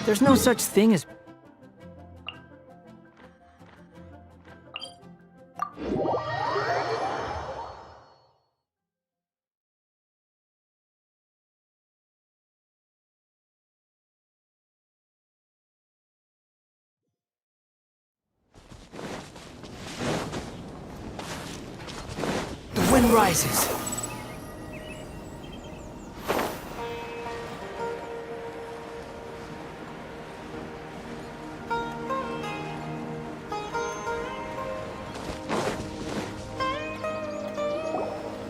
There's no such thing as... The wind rises.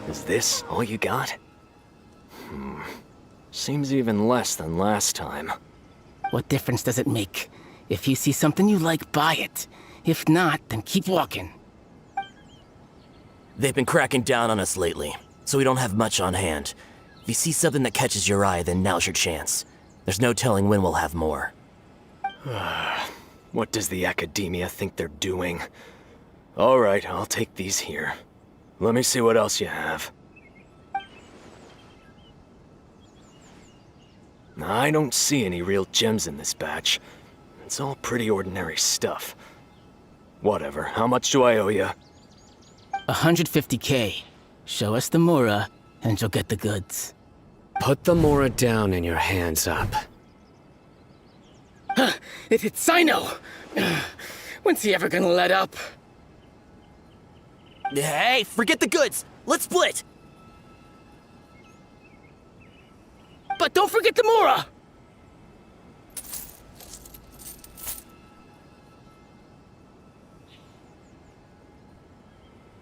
Is this all you got? Seems even less than last time. What difference does it make? If you see something you like, buy it. If not, then keep walking. They've been cracking down on us lately, so we don't have much on hand. If you see something that catches your eye, then now's your chance. There's no telling when we'll have more. What does the Academia think they're doing? Alright, I'll take these here. Let me see what else you have. I don't see any real gems in this batch. It's all pretty ordinary stuff. Whatever, how much do I owe you? 150K. Show us the Mora, and you'll get the goods. Put the Mora down and your hands up. It's Sino! When's he ever gonna let up? Hey, forget the goods! Let's split! But don't forget the Mora!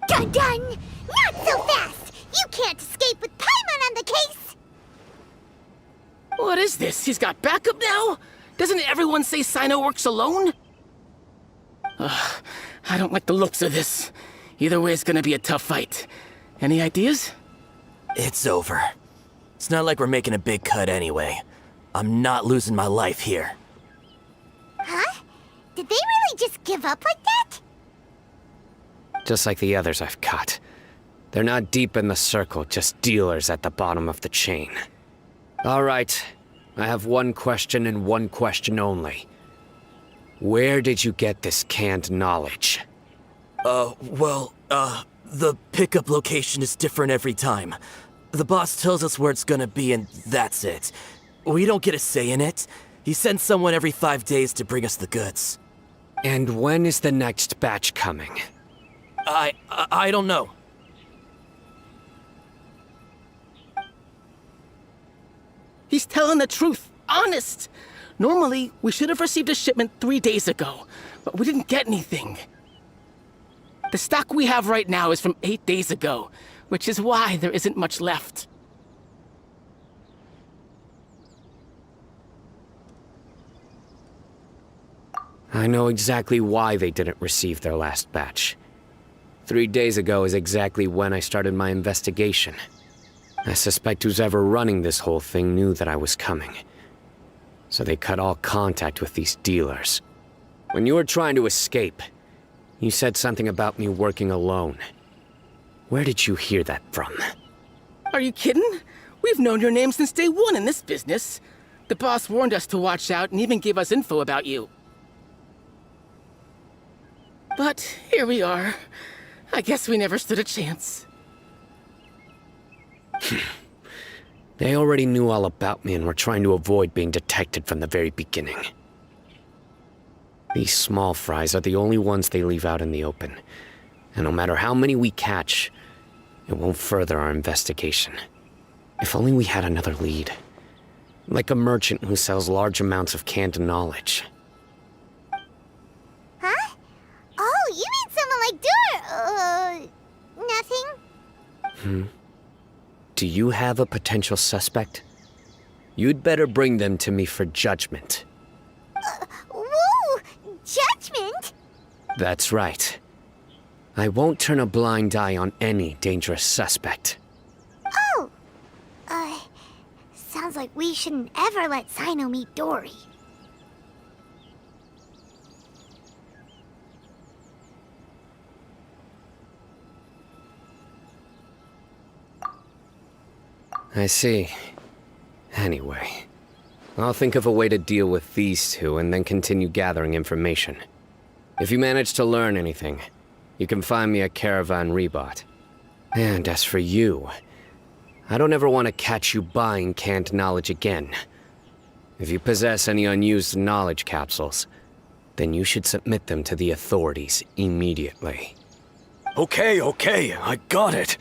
Dun-dun! Not so fast! You can't escape with Paimon on the case! What is this? He's got backup now? Doesn't everyone say Sino works alone? I don't like the looks of this. Either way, it's gonna be a tough fight. Any ideas? It's over. It's not like we're making a big cut anyway. I'm not losing my life here. Huh? Did they really just give up like that? Just like the others I've caught. They're not deep in the circle, just dealers at the bottom of the chain. All right, I have one question and one question only. Where did you get this canned knowledge? The pickup location is different every time. The boss tells us where it's gonna be and that's it. We don't get a say in it. He sends someone every 5 days to bring us the goods. And when is the next batch coming? I don't know. He's telling the truth. Honest. Normally, we should have received a shipment 3 days ago, but we didn't get anything. The stock we have right now is from 8 days ago, which is why there isn't much left. I know exactly why they didn't receive their last batch. 3 days ago is exactly when I started my investigation. I suspect who's ever running this whole thing knew that I was coming. So they cut all contact with these dealers. When you were trying to escape, you said something about me working alone. Where did you hear that from? Are you kidding? We've known your name since day one in this business. The boss warned us to watch out and even gave us info about you. But here we are. I guess we never stood a chance. They already knew all about me and were trying to avoid being detected from the very beginning. These small fries are the only ones they leave out in the open. And no matter how many we catch, it won't further our investigation. If only we had another lead. Like a merchant who sells large amounts of canned knowledge. Huh? Oh, you mean someone like nothing? Do you have a potential suspect? You'd better bring them to me for judgment. Whoa! Judgment? That's right. I won't turn a blind eye on any dangerous suspect. Oh! Sounds like we shouldn't ever let Sino meet Dory. I see. Anyway, I'll think of a way to deal with these two and then continue gathering information. If you manage to learn anything, you can find me at Caravan Rebot. And as for you, I don't ever want to catch you buying canned knowledge again. If you possess any unused knowledge capsules, then you should submit them to the authorities immediately. Okay, I got it.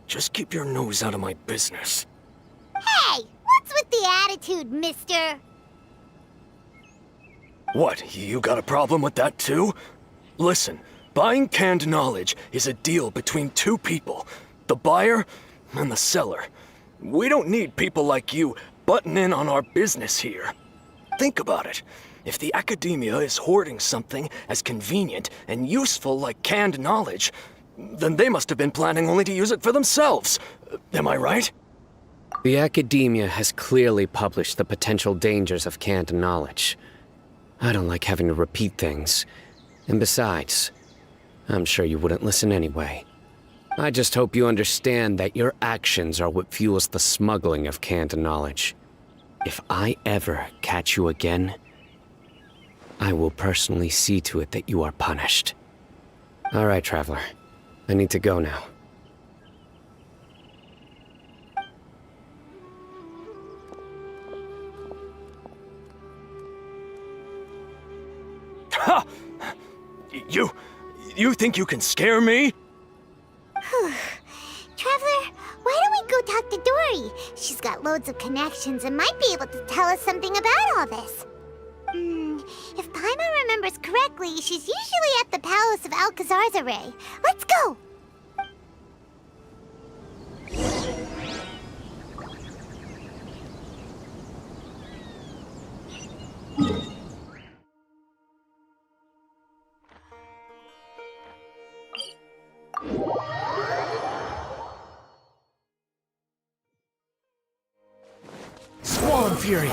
Just keep your nose out of my business. Hey, what's with the attitude, mister? What, you got a problem with that too? Listen, buying canned knowledge is a deal between two people, the buyer and the seller. We don't need people like you butting in on our business here. Think about it. If the academia is hoarding something as convenient and useful like canned knowledge, then they must have been planning only to use it for themselves. Am I right? The academia has clearly published the potential dangers of canned knowledge. I don't like having to repeat things. And besides, I'm sure you wouldn't listen anyway. I just hope you understand that your actions are what fuels the smuggling of canned knowledge. If I ever catch you again, I will personally see to it that you are punished. All right, Traveler. I need to go now. Ha! You think you can scare me? Traveler, why don't we go talk to Dory? She's got loads of connections and might be able to tell us something about all this. If Paimon remembers correctly, she's usually at the Palace of Alcazar's array. Let's go! Squall Fury.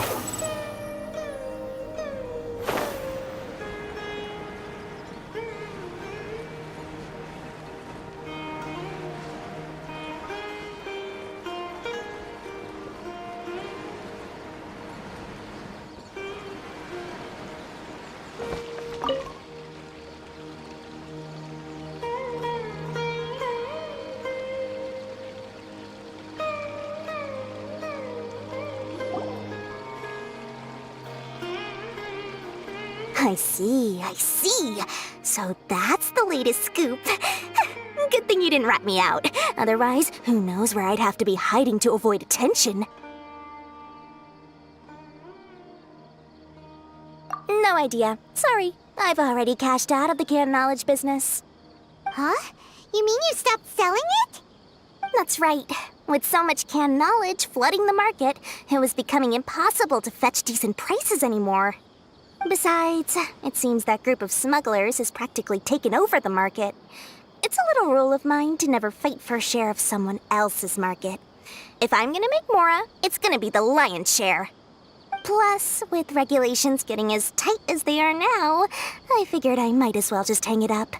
I see. So that's the latest scoop. Good thing you didn't rat me out. Otherwise, who knows where I'd have to be hiding to avoid attention. No idea. Sorry. I've already cashed out of the canned knowledge business. Huh? You mean you stopped selling it? That's right. With so much canned knowledge flooding the market, it was becoming impossible to fetch decent prices anymore. Besides, it seems that group of smugglers has practically taken over the market. It's a little rule of mine to never fight for a share of someone else's market. If I'm gonna make Mora, it's gonna be the lion's share. Plus, with regulations getting as tight as they are now, I figured I might as well just hang it up.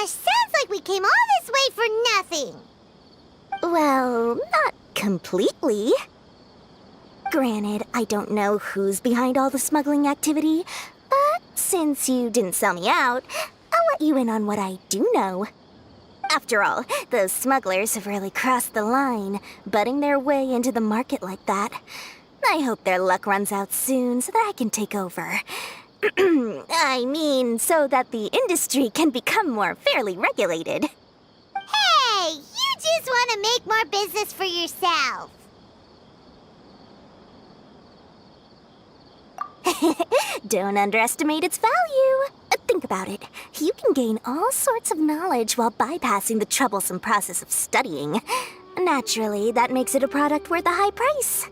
Sounds like we came all this way for nothing. Well, not completely. Granted, I don't know who's behind all the smuggling activity, but since you didn't sell me out, I'll let you in on what I do know. After all, those smugglers have really crossed the line, butting their way into the market like that. I hope their luck runs out soon so that I can take over. I mean, so that the industry can become more fairly regulated. Hey, you just want to make more business for yourself. Don't underestimate its value. Think about it. You can gain all sorts of knowledge while bypassing the troublesome process of studying. Naturally, that makes it a product worth a high price.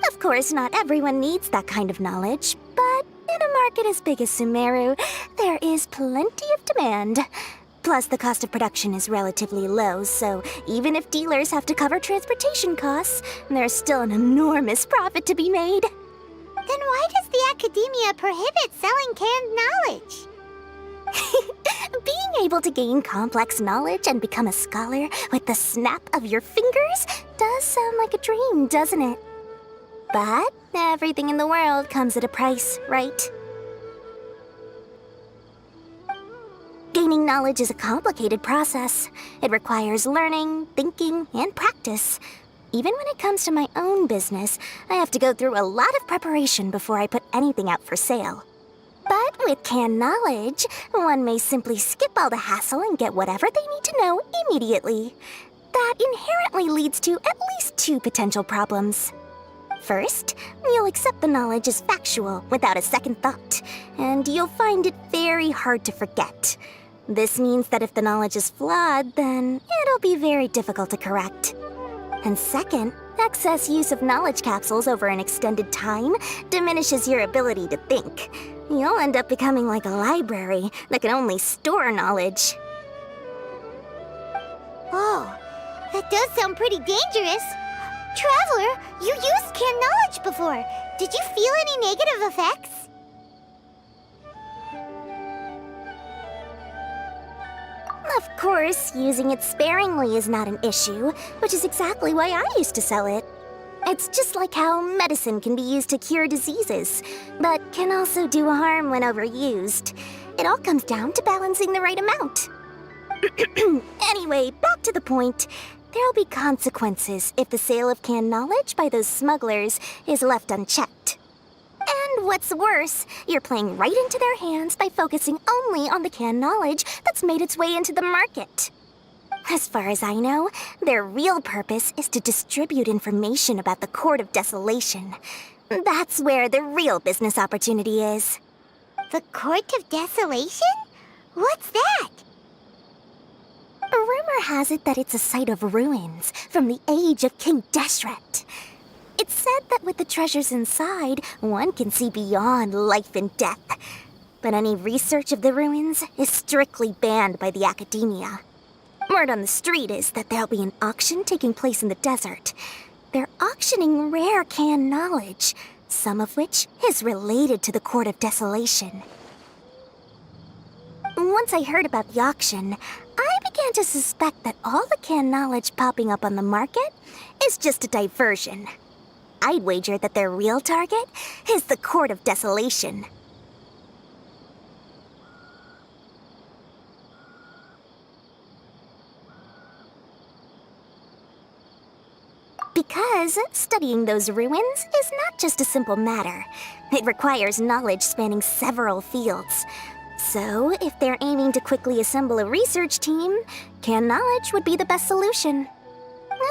Of course, not everyone needs that kind of knowledge, but in a market as big as Sumeru, there is plenty of demand. Plus, the cost of production is relatively low, so even if dealers have to cover transportation costs, there's still an enormous profit to be made. Then why does the academia prohibit selling canned knowledge? Being able to gain complex knowledge and become a scholar with the snap of your fingers does sound like a dream, doesn't it? But everything in the world comes at a price, right? Gaining knowledge is a complicated process. It requires learning, thinking, and practice. Even when it comes to my own business, I have to go through a lot of preparation before I put anything out for sale. But with canned knowledge, one may simply skip all the hassle and get whatever they need to know immediately. That inherently leads to at least two potential problems. First, you'll accept the knowledge as factual without a second thought, and you'll find it very hard to forget. This means that if the knowledge is flawed, then it'll be very difficult to correct. And second, excess use of knowledge capsules over an extended time diminishes your ability to think. You'll end up becoming like a library that can only store knowledge. Oh, that does sound pretty dangerous. Traveler, you used canned knowledge before. Did you feel any negative effects? Of course, using it sparingly is not an issue, which is exactly why I used to sell it. It's just like how medicine can be used to cure diseases, but can also do harm when overused. It all comes down to balancing the right amount. Anyway, back to the point. There'll be consequences if the sale of canned knowledge by those smugglers is left unchecked. And what's worse, you're playing right into their hands by focusing only on the canned knowledge that's made its way into the market. As far as I know, their real purpose is to distribute information about the Court of Desolation. That's where the real business opportunity is. The Court of Desolation? What's that? Rumor has it that it's a site of ruins from the age of King Deshret. It's said that with the treasures inside, one can see beyond life and death. But any research of the ruins is strictly banned by the academia. Word on the street is that there'll be an auction taking place in the desert. They're auctioning rare canned knowledge, some of which is related to the Court of Desolation. Once I heard about the auction, I began to suspect that all the canned knowledge popping up on the market is just a diversion. I'd wager that their real target is the Court of Desolation. Because studying those ruins is not just a simple matter. It requires knowledge spanning several fields. So, if they're aiming to quickly assemble a research team, canned knowledge would be the best solution.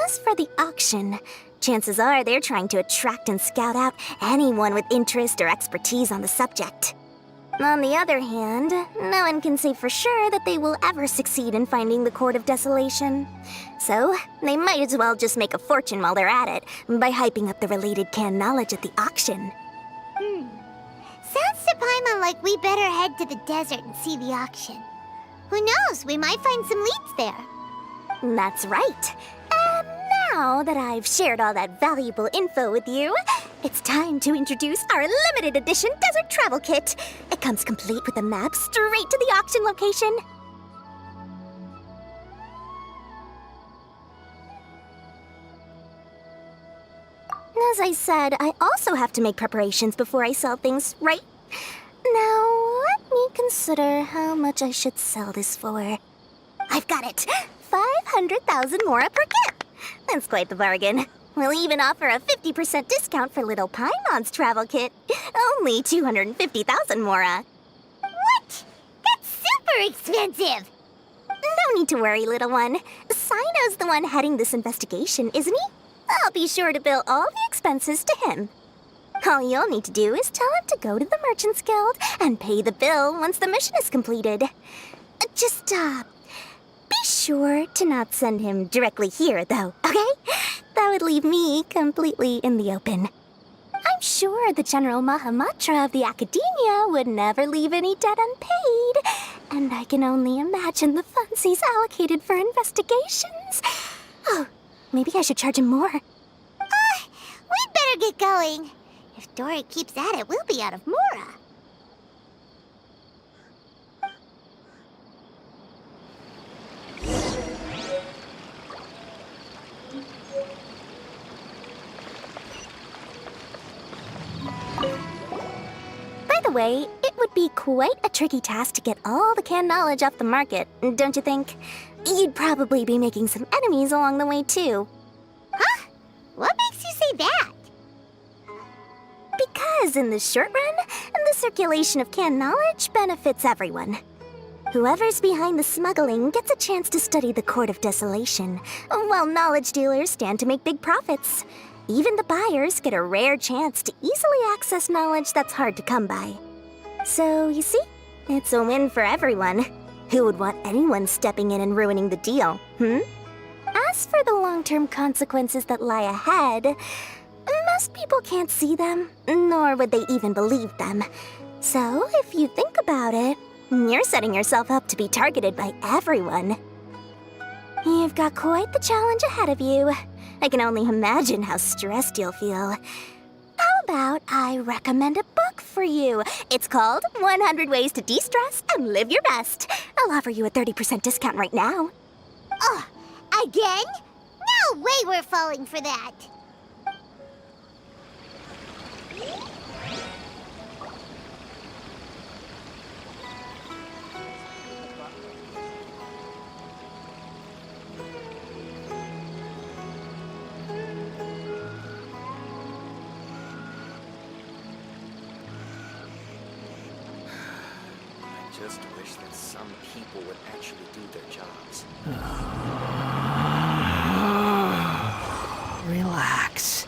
As for the auction, chances are they're trying to attract and scout out anyone with interest or expertise on the subject. On the other hand, no one can say for sure that they will ever succeed in finding the Court of Desolation. So, they might as well just make a fortune while they're at it by hyping up the related canned knowledge at the auction. Sounds to Paimon like we better head to the desert and see the auction. Who knows, we might find some leads there. That's right. And now that I've shared all that valuable info with you, it's time to introduce our limited edition desert travel kit. It comes complete with a map straight to the auction location. As I said, I also have to make preparations before I sell things, right? Now, let me consider how much I should sell this for. I've got it! 500,000 mora per kit! That's quite the bargain. We'll even offer a 50% discount for little Paimon's travel kit. Only 250,000 mora. What? That's super expensive! No need to worry, little one. Sino's the one heading this investigation, isn't he? I'll be sure to bill all the expenses to him. All you'll need to do is tell him to go to the Merchants Guild and pay the bill once the mission is completed. Just, be sure to not send him directly here, though, okay? That would leave me completely in the open. I'm sure the General Mahamatra of the Academia would never leave any debt unpaid, and I can only imagine the funds he's allocated for investigations. Oh, maybe I should charge him more. We'd better get going. If Dory keeps at it, we'll be out of mora. the way, it would be quite a tricky task to get all the canned knowledge off the market, don't you think? You'd probably be making some enemies along the way, too. Huh? What makes you say that? Because in the short run, the circulation of canned knowledge benefits everyone. Whoever's behind the smuggling gets a chance to study the Court of Desolation, while knowledge dealers stand to make big profits. Even the buyers get a rare chance to easily access knowledge that's hard to come by. So, you see, it's a win for everyone. Who would want anyone stepping in and ruining the deal, As for the long-term consequences that lie ahead, most people can't see them, nor would they even believe them. So, if you think about it, you're setting yourself up to be targeted by everyone. You've got quite the challenge ahead of you. I can only imagine how stressed you'll feel. How about I recommend a book for you? It's called 100 Ways to De-Stress and Live Your Best. I'll offer you a 30% discount right now. Ugh, again? No way we're falling for that. I just wish that some people would actually do their jobs. Relax.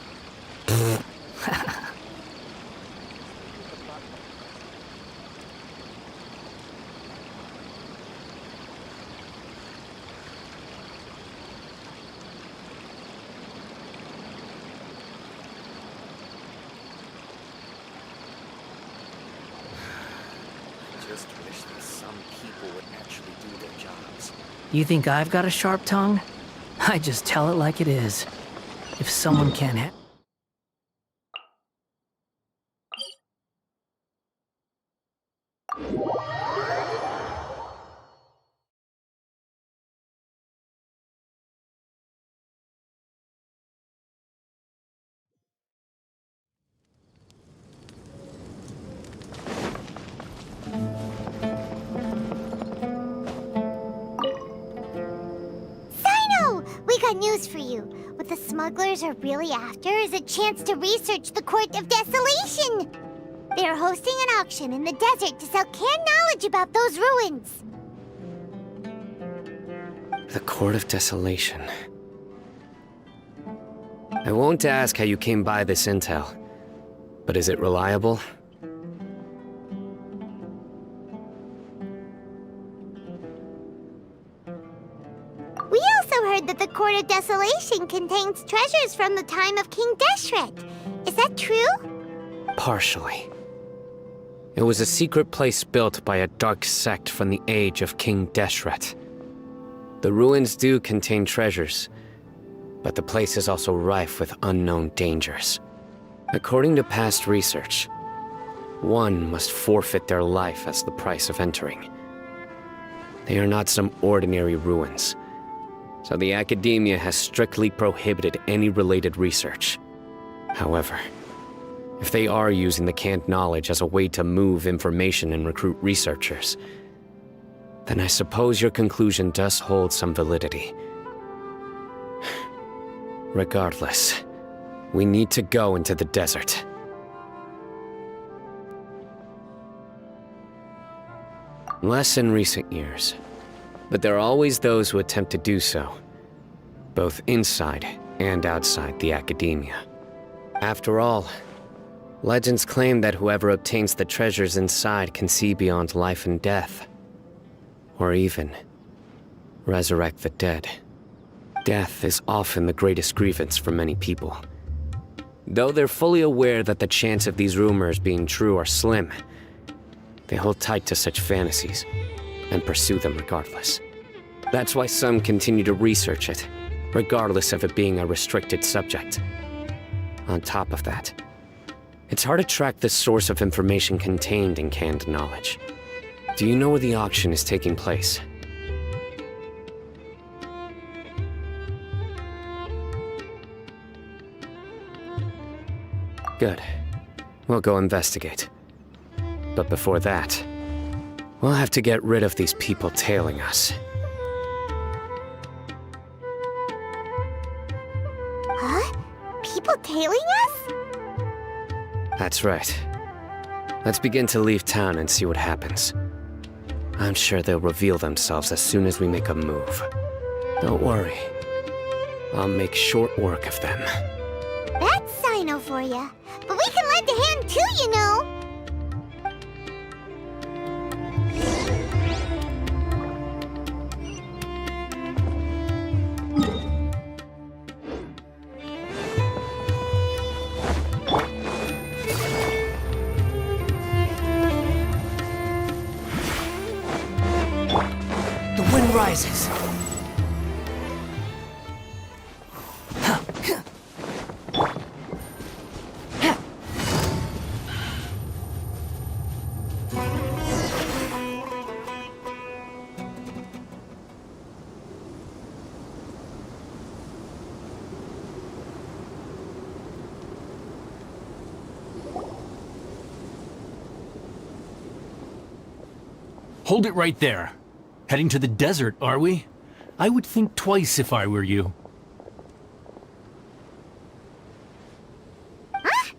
Just wish that some people would actually do their jobs. You think I've got a sharp tongue? I just tell it like it is. If someone can't We got news for you. What the smugglers are really after is a chance to research the Court of Desolation. They are hosting an auction in the desert to sell canned knowledge about those ruins. The Court of Desolation. I won't ask how you came by this intel, but is it reliable? We also heard that the Court of Desolation contains treasures from the time of King Deshret. Is that true? Partially. It was a secret place built by a dark sect from the age of King Deshret. The ruins do contain treasures, but the place is also rife with unknown dangers. According to past research, one must forfeit their life as the price of entering. They are not some ordinary ruins, so the Academia has strictly prohibited any related research. However, if they are using the canned knowledge as a way to move information and recruit researchers, then I suppose your conclusion does hold some validity. Regardless, we need to go into the desert. Less in recent years, but there are always those who attempt to do so, both inside and outside the Academia. After all, legends claim that whoever obtains the treasures inside can see beyond life and death, or even resurrect the dead. Death is often the greatest grievance for many people. Though they're fully aware that the chance of these rumors being true are slim, they hold tight to such fantasies and pursue them regardless. That's why some continue to research it, regardless of it being a restricted subject. On top of that, it's hard to track the source of information contained in canned knowledge. Do you know where the auction is taking place? Good. We'll go investigate. But before that, we'll have to get rid of these people tailing us. Huh? People tailing us? That's right. Let's begin to leave town and see what happens. I'm sure they'll reveal themselves as soon as we make a move. Don't worry. I'll make short work of them. That's Sino for ya. But we can lend a hand too, you know. The wind rises. Hold it right there. Heading to the desert, are we? I would think twice if I were you. Huh?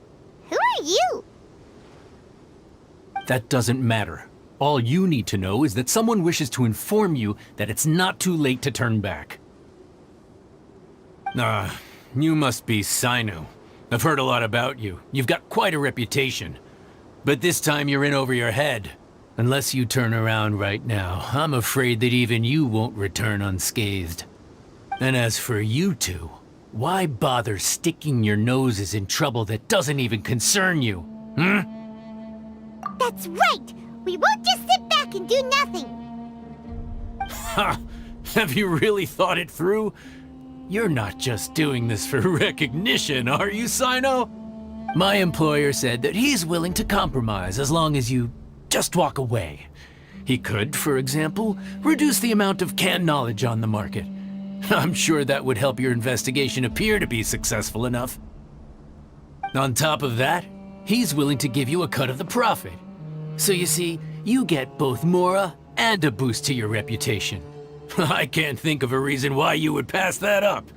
Who are you? That doesn't matter. All you need to know is that someone wishes to inform you that it's not too late to turn back. You must be Sino. I've heard a lot about you. You've got quite a reputation. But this time you're in over your head. Unless you turn around right now, I'm afraid that even you won't return unscathed. And as for you two, why bother sticking your noses in trouble that doesn't even concern you? That's right! We won't just sit back and do nothing! Ha! Have you really thought it through? You're not just doing this for recognition, are you, Sino? My employer said that he's willing to compromise as long as you just walk away. He could, for example, reduce the amount of canned knowledge on the market. I'm sure that would help your investigation appear to be successful enough. On top of that, he's willing to give you a cut of the profit. So you see, you get both Mora and a boost to your reputation. I can't think of a reason why you would pass that up.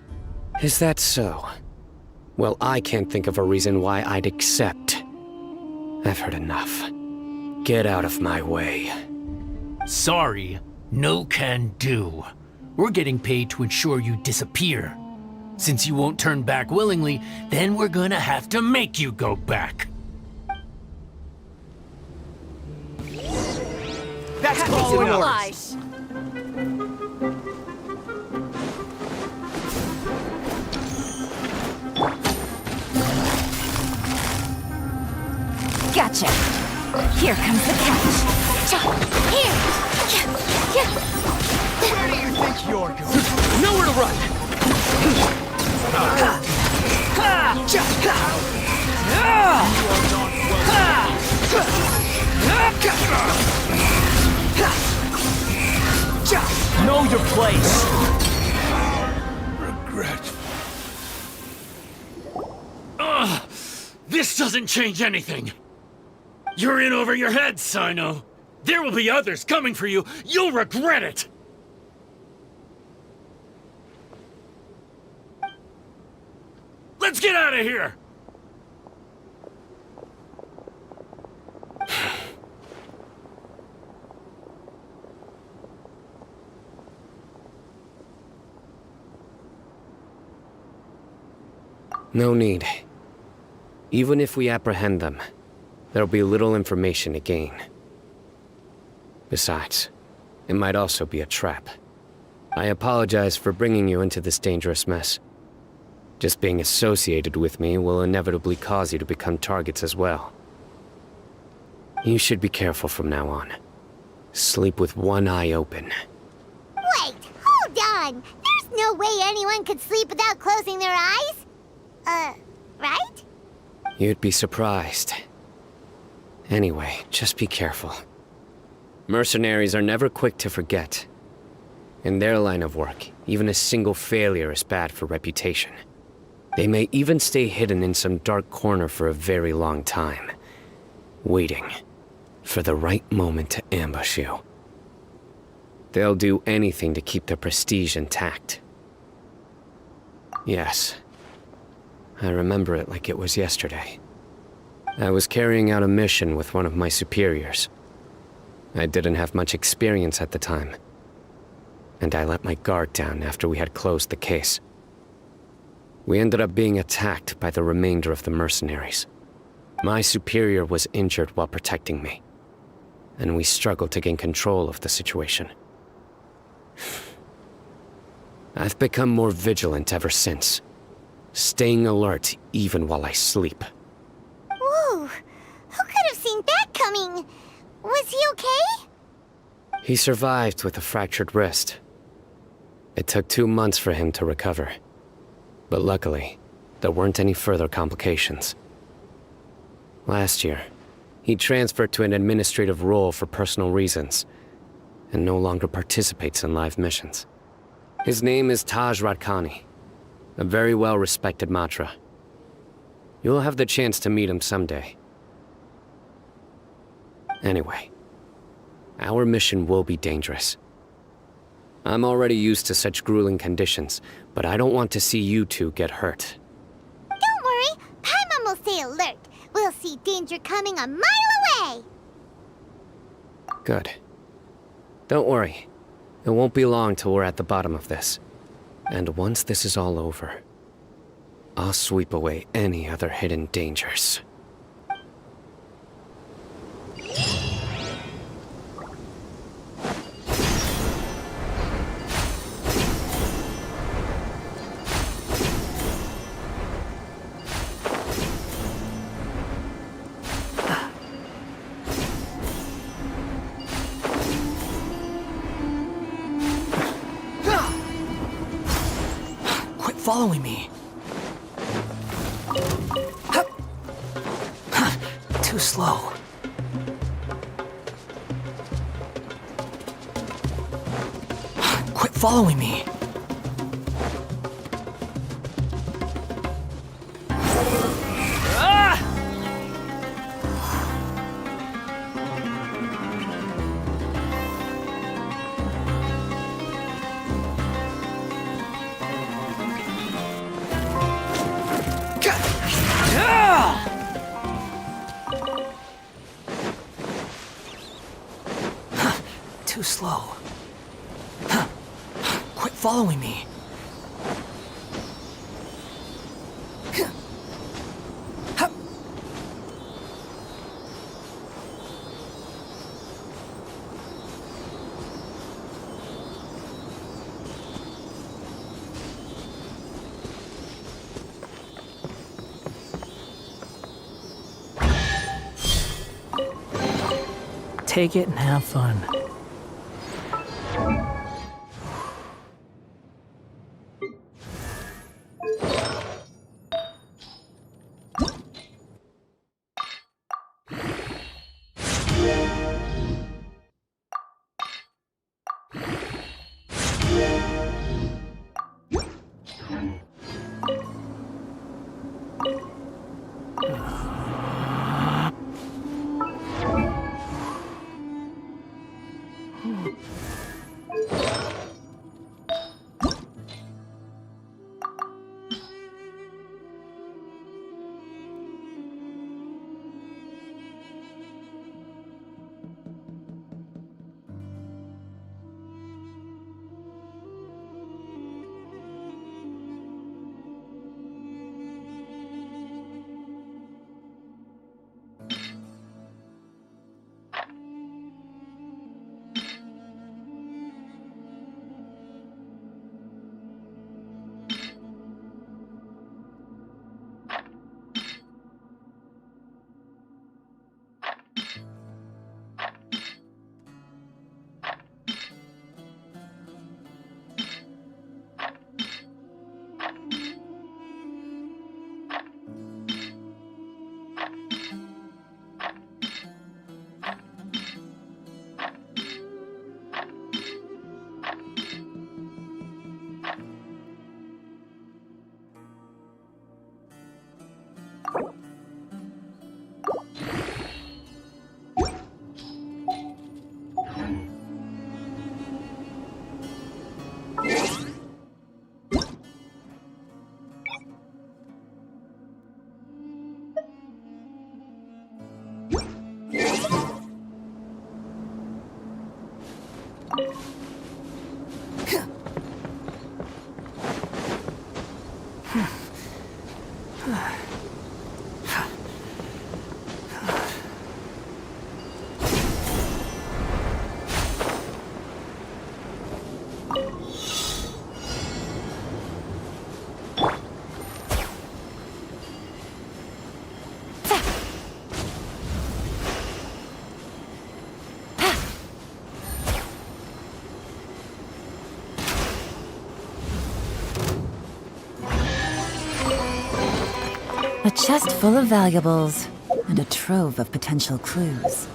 Is that so? Well, I can't think of a reason why I'd accept. I've heard enough. Get out of my way. Sorry, no can do. We're getting paid to ensure you disappear. Since you won't turn back willingly, then we're gonna have to make you go back. That's following orders. Lies. Gotcha. Here comes the catch. Here! Where do you think you're going? Nowhere to run! Know your place! Regret. This doesn't change anything. You're in over your head, Sino. There will be others coming for you. You'll regret it. Let's get out of here! No need. Even if we apprehend them, there'll be little information to gain. Besides, it might also be a trap. I apologize for bringing you into this dangerous mess. Just being associated with me will inevitably cause you to become targets as well. You should be careful from now on. Sleep with one eye open. Wait, hold on! There's no way anyone could sleep without closing their eyes! Right? You'd be surprised. Anyway, just be careful. Mercenaries are never quick to forget. In their line of work, even a single failure is bad for reputation. They may even stay hidden in some dark corner for a very long time, waiting for the right moment to ambush you. They'll do anything to keep their prestige intact. Yes, I remember it like it was yesterday. I was carrying out a mission with one of my superiors. I didn't have much experience at the time, and I let my guard down after we had closed the case. We ended up being attacked by the remainder of the mercenaries. My superior was injured while protecting me, and we struggled to gain control of the situation. I've become more vigilant ever since, staying alert even while I sleep. Whoa! Who could have seen that coming? Was he okay? He survived with a fractured wrist. It took 2 months for him to recover. But luckily, there weren't any further complications. Last year, he transferred to an administrative role for personal reasons, and no longer participates in live missions. His name is Taj Radkani, a very well-respected Matra. You'll have the chance to meet him someday. Anyway, our mission will be dangerous. I'm already used to such grueling conditions, but I don't want to see you two get hurt. Don't worry, Paimon will stay alert. We'll see danger coming a mile away. Good. Don't worry. It won't be long till we're at the bottom of this. And once this is all over, I'll sweep away any other hidden dangers. Following me. Hup. Huh. Too slow. Quit following me. Too slow. Quit following me. Take it and have fun. A chest full of valuables, and a trove of potential clues.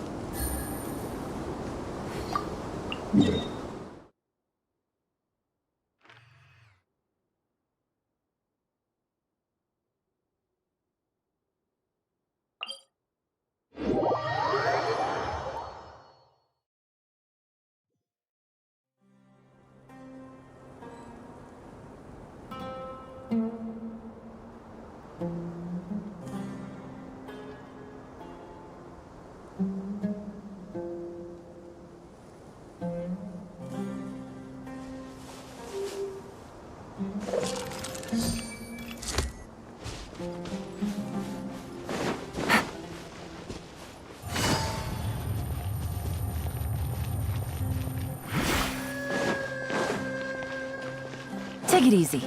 Take it easy.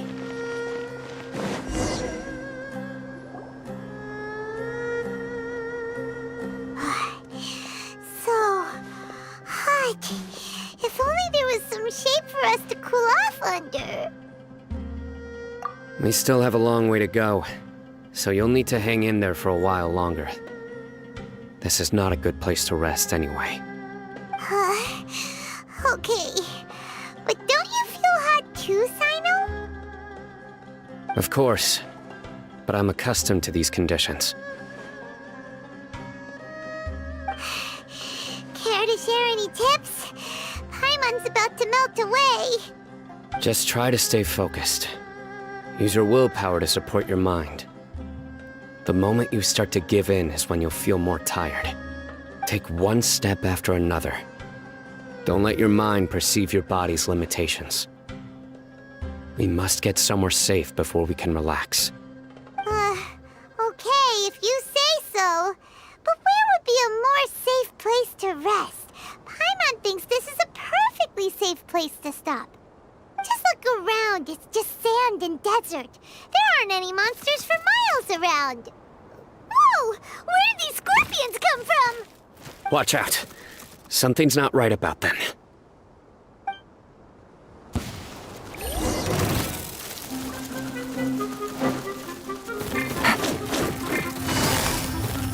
So hot. If only there was some shade for us to cool off under. We still have a long way to go, so you'll need to hang in there for a while longer. This is not a good place to rest anyway. Okay. But don't you feel hot too, Sino? Of course, but I'm accustomed to these conditions. Care to share any tips? Paimon's about to melt away. Just try to stay focused. Use your willpower to support your mind. The moment you start to give in is when you'll feel more tired. Take one step after another. Don't let your mind perceive your body's limitations. We must get somewhere safe before we can relax. Okay, if you say so. But where would be a more safe place to rest? Paimon thinks this is a perfectly safe place to stop. Just look around, it's just sand and desert. There aren't any monsters for miles around. Whoa! Where did these scorpions come from? Watch out. Something's not right about them.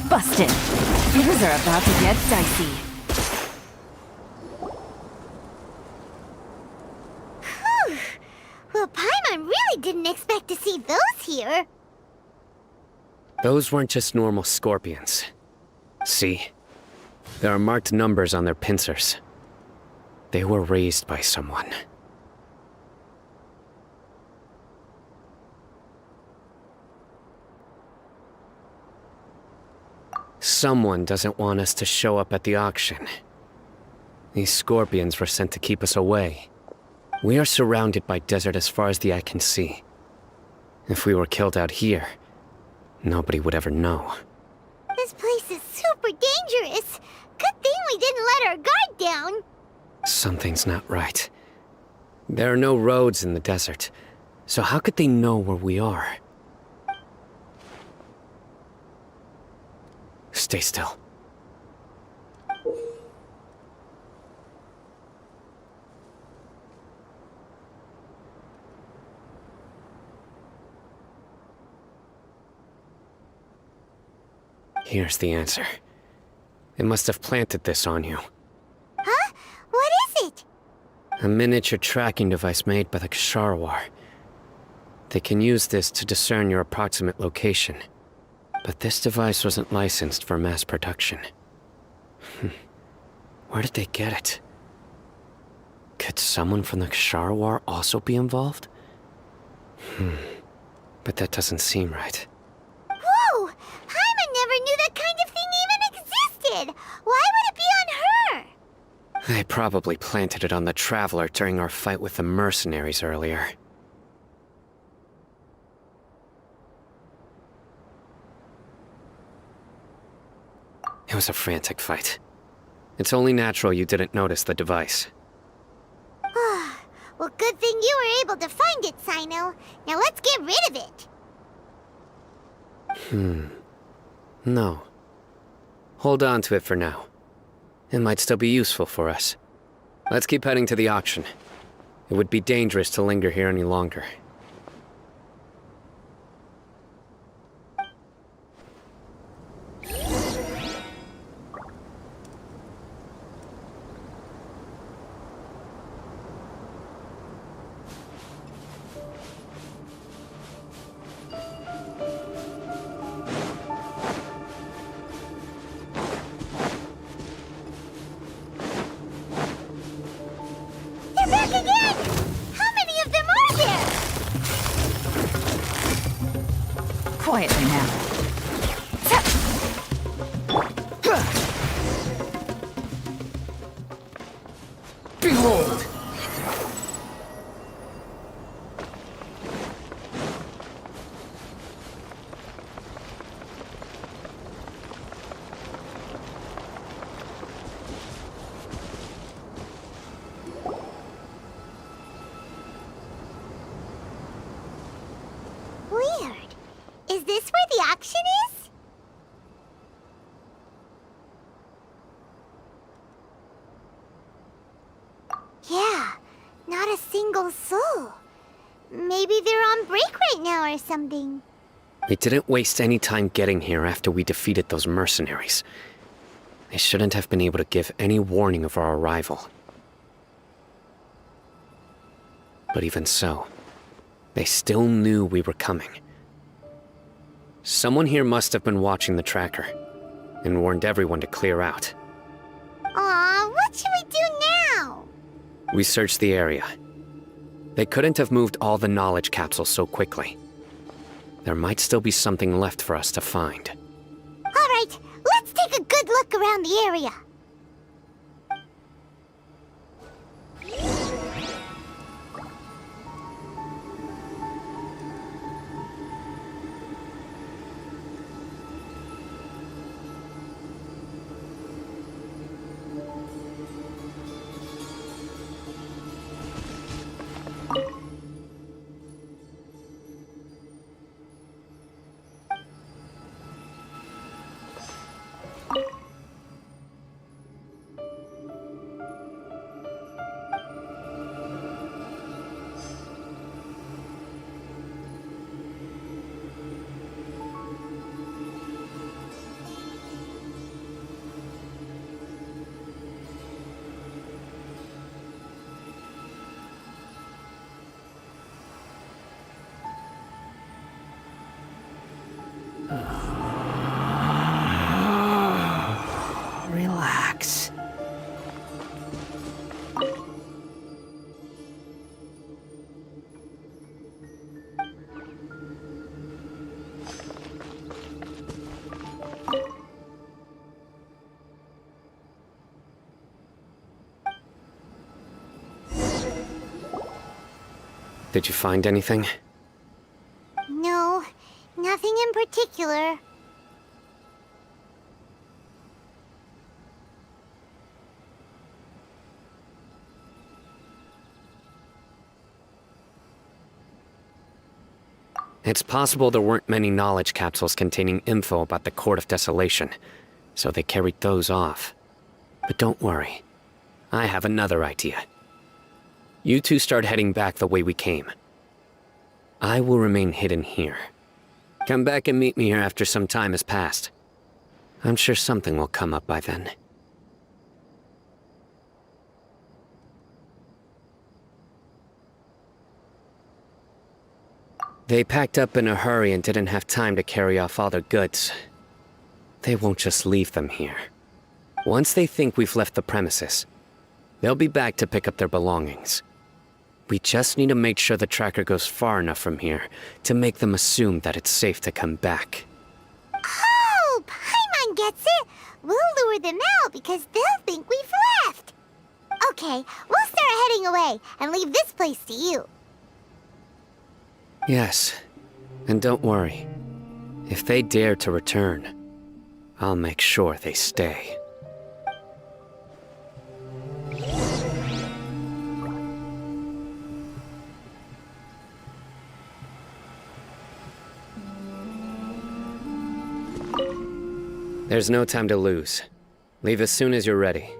Busted. Things are about to get dicey. Whew. Well, Paimon really didn't expect to see those here. Those weren't just normal scorpions. See? There are marked numbers on their pincers. They were raised by someone. Someone doesn't want us to show up at the auction. These scorpions were sent to keep us away. We are surrounded by desert as far as the eye can see. If we were killed out here, nobody would ever know. This place is super dangerous. Good thing we didn't let our guard down. Something's not right. There are no roads in the desert, so how could they know where we are? Stay still. Here's the answer. They must have planted this on you. Huh? What is it? A miniature tracking device made by the Ksharawar. They can use this to discern your approximate location. But this device wasn't licensed for mass production. Where did they get it? Could someone from the Ksharawar also be involved? But that doesn't seem right. Whoa! Paimon never knew that kind of thing even existed! Why would it be on her? They probably planted it on the Traveler during our fight with the mercenaries earlier. It was a frantic fight. It's only natural you didn't notice the device. Well, good thing you were able to find it, Sino. Now let's get rid of it. No. Hold on to it for now. It might still be useful for us. Let's keep heading to the auction. It would be dangerous to linger here any longer. Quietly now. Behold! Weird. Is this where the action is? Yeah, not a single soul. Maybe they're on break right now or something. They didn't waste any time getting here after we defeated those mercenaries. They shouldn't have been able to give any warning of our arrival. But even so, they still knew we were coming. Someone here must have been watching the tracker, and warned everyone to clear out. Aw, what should we do now? We searched the area. They couldn't have moved all the knowledge capsules so quickly. There might still be something left for us to find. Alright, let's take a good look around the area. Relax. Did you find anything? No, nothing in particular. It's possible there weren't many knowledge capsules containing info about the Court of Desolation, so they carried those off. But don't worry. I have another idea. You two start heading back the way we came. I will remain hidden here. Come back and meet me here after some time has passed. I'm sure something will come up by then. They packed up in a hurry and didn't have time to carry off all their goods. They won't just leave them here. Once they think we've left the premises, they'll be back to pick up their belongings. We just need to make sure the tracker goes far enough from here to make them assume that it's safe to come back. Oh, Paimon gets it. We'll lure them out because they'll think we've left. Okay, we'll start heading away and leave this place to you. Yes, and don't worry. If they dare to return, I'll make sure they stay. There's no time to lose. Leave as soon as you're ready.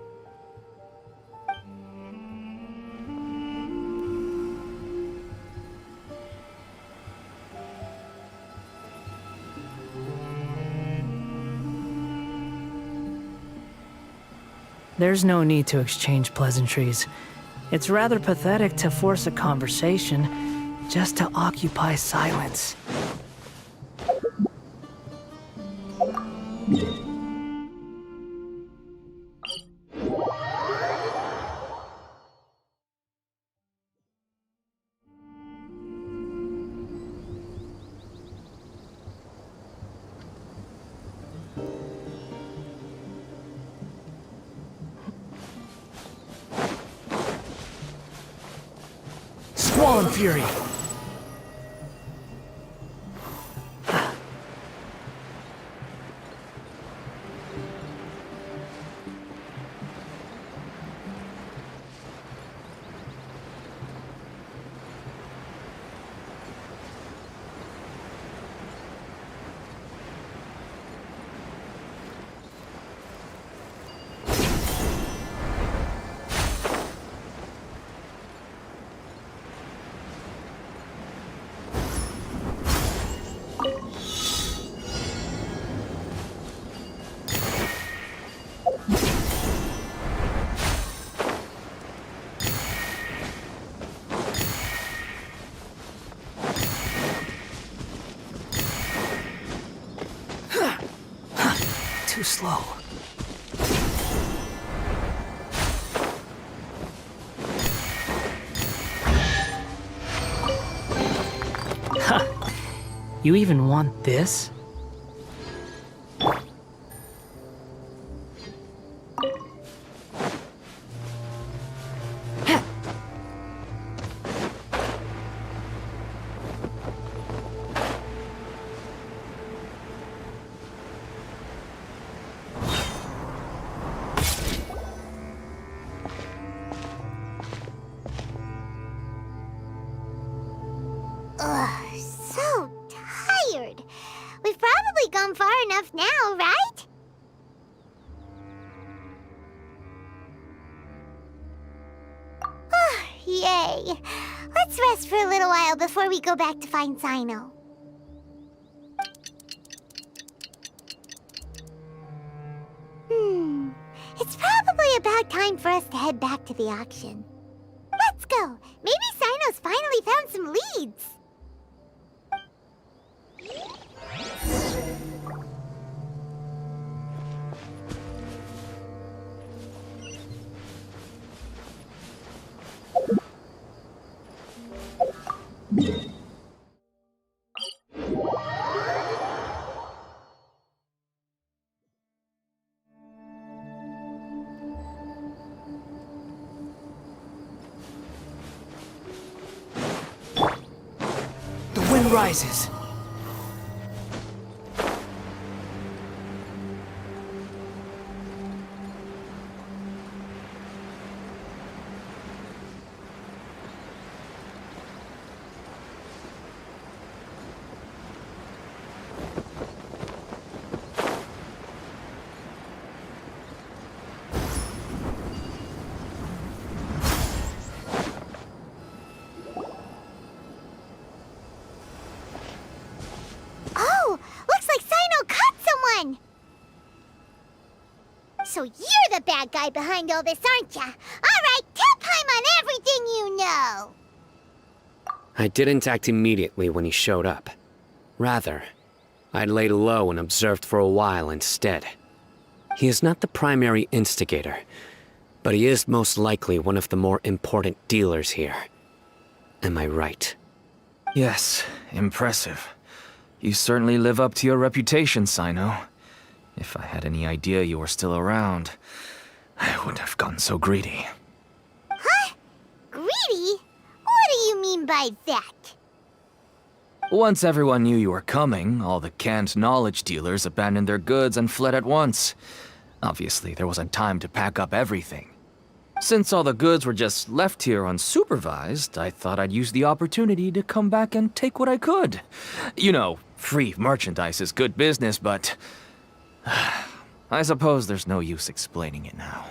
There's no need to exchange pleasantries. It's rather pathetic to force a conversation just to occupy silence. Swollen Fury. Too slow. Huh. You even want this? Ugh, so tired. We've probably gone far enough now, right? Yay. Let's rest for a little while before we go back to find Sino. It's probably about time for us to head back to the auction. Let's go. Maybe Sino's finally found some leads. The wind rises. Oh, looks like Sino caught someone! So you're the bad guy behind all this, aren't ya? Alright, tell Paimon everything you know! I didn't act immediately when he showed up. Rather, I laid low and observed for a while instead. He is not the primary instigator, but he is most likely one of the more important dealers here. Am I right? Yes, impressive. You certainly live up to your reputation, Sino. If I had any idea you were still around, I wouldn't have gotten so greedy. Huh? Greedy? What do you mean by that? Once everyone knew you were coming, all the canned knowledge dealers abandoned their goods and fled at once. Obviously, there wasn't time to pack up everything. Since all the goods were just left here unsupervised, I thought I'd use the opportunity to come back and take what I could. You know, free merchandise is good business, but I suppose there's no use explaining it now.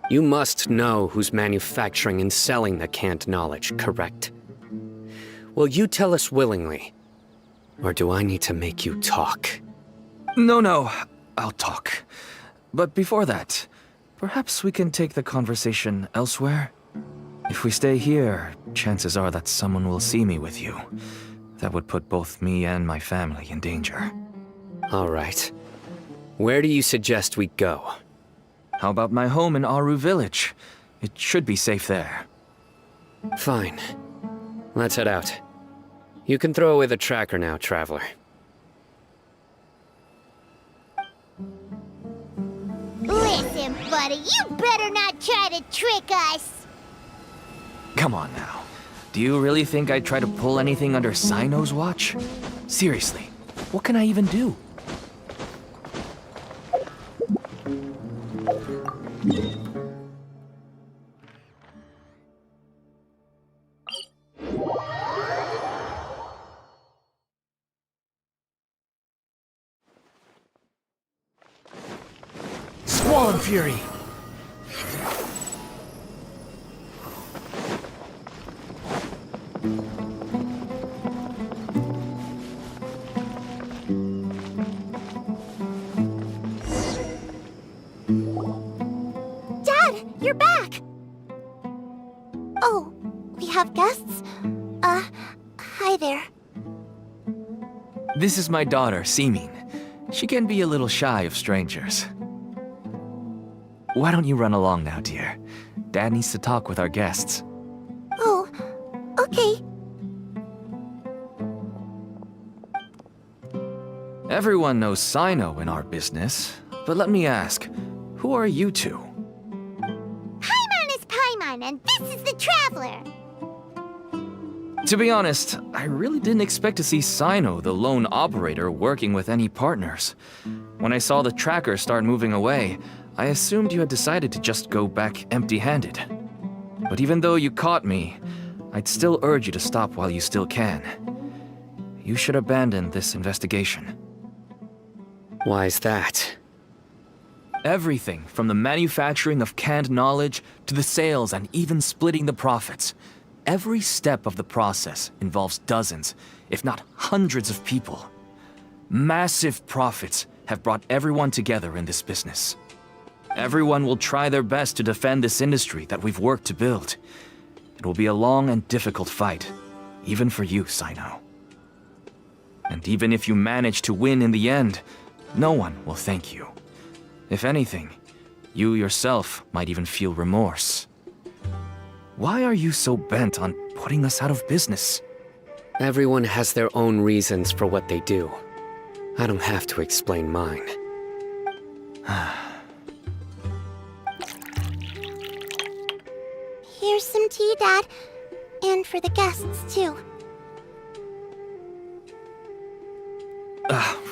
You must know who's manufacturing and selling the canned knowledge, correct? Will you tell us willingly? Or do I need to make you talk? No, I'll talk. But before that, perhaps we can take the conversation elsewhere? If we stay here, chances are that someone will see me with you. That would put both me and my family in danger. All right. Where do you suggest we go? How about my home in Aru Village? It should be safe there. Fine. Let's head out. You can throw away the tracker now, traveler. Listen, buddy, you better not try to trick us! Come on now. Do you really think I'd try to pull anything under Sino's watch? Seriously, what can I even do? Squall Fury! Dad, you're back! Oh, we have guests? Hi there. This is my daughter, Seemin. She can be a little shy of strangers. Why don't you run along now, dear? Dad needs to talk with our guests. Oh, okay. Everyone knows Sino in our business, but let me ask, who are you two? Paimon is Paimon, and this is the Traveler. To be honest, I really didn't expect to see Sino, the lone operator, working with any partners. When I saw the tracker start moving away, I assumed you had decided to just go back empty-handed. But even though you caught me, I'd still urge you to stop while you still can. You should abandon this investigation. Why is that? Everything from the manufacturing of canned knowledge to the sales and even splitting the profits. Every step of the process involves dozens, if not hundreds of people. Massive profits have brought everyone together in this business. Everyone will try their best to defend this industry that we've worked to build. It will be a long and difficult fight, even for you, Sino. And even if you manage to win in the end, no one will thank you. If anything, you yourself might even feel remorse. Why are you so bent on putting us out of business? Everyone has their own reasons for what they do. I don't have to explain mine. Here's some tea, Dad. And for the guests, too.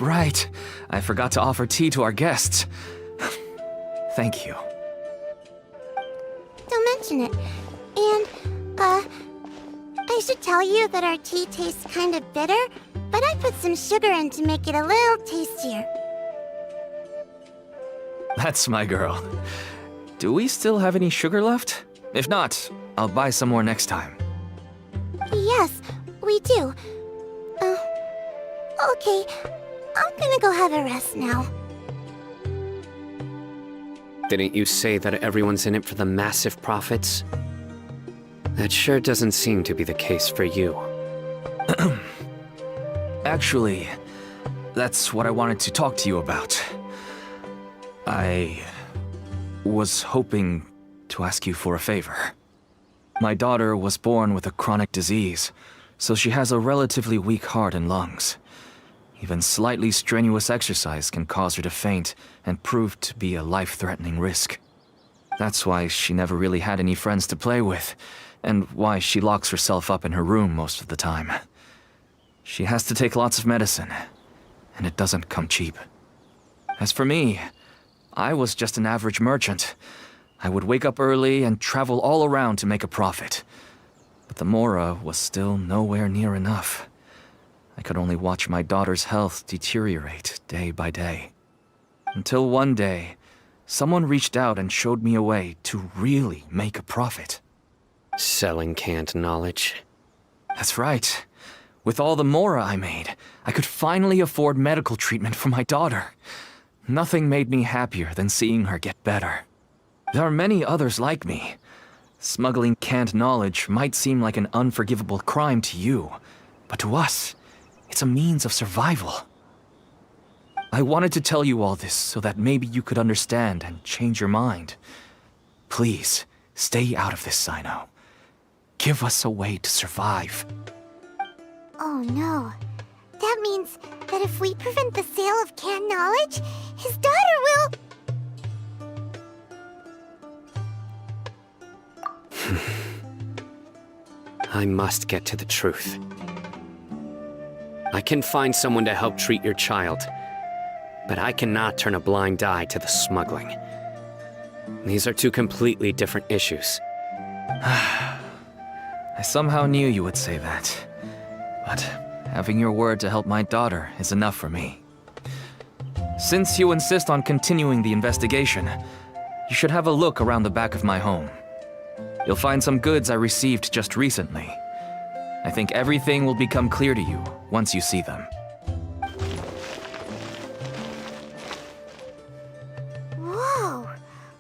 Right. I forgot to offer tea to our guests. Thank you. Don't mention it. And, I should tell you that our tea tastes kind of bitter, but I put some sugar in to make it a little tastier. That's my girl. Do we still have any sugar left? If not, I'll buy some more next time. Yes, we do. Okay. I'm gonna go have a rest now. Didn't you say that everyone's in it for the massive profits? That sure doesn't seem to be the case for you. Actually, that's what I wanted to talk to you about. I was hoping to ask you for a favor. My daughter was born with a chronic disease, so she has a relatively weak heart and lungs. Even slightly strenuous exercise can cause her to faint and prove to be a life-threatening risk. That's why she never really had any friends to play with, and why she locks herself up in her room most of the time. She has to take lots of medicine, and it doesn't come cheap. As for me, I was just an average merchant. I would wake up early and travel all around to make a profit. But the Mora was still nowhere near enough. I could only watch my daughter's health deteriorate day by day. Until one day, someone reached out and showed me a way to really make a profit. Selling canned knowledge? That's right. With all the Mora I made, I could finally afford medical treatment for my daughter. Nothing made me happier than seeing her get better. There are many others like me. Smuggling canned knowledge might seem like an unforgivable crime to you, but to us, it's a means of survival. I wanted to tell you all this so that maybe you could understand and change your mind. Please, stay out of this, Sino. Give us a way to survive. Oh no. That means that if we prevent the sale of canned knowledge, his daughter will... I must get to the truth. I can find someone to help treat your child, but I cannot turn a blind eye to the smuggling. These are two completely different issues. I somehow knew you would say that. But having your word to help my daughter is enough for me. Since you insist on continuing the investigation, you should have a look around the back of my home. You'll find some goods I received just recently. I think everything will become clear to you once you see them. Whoa!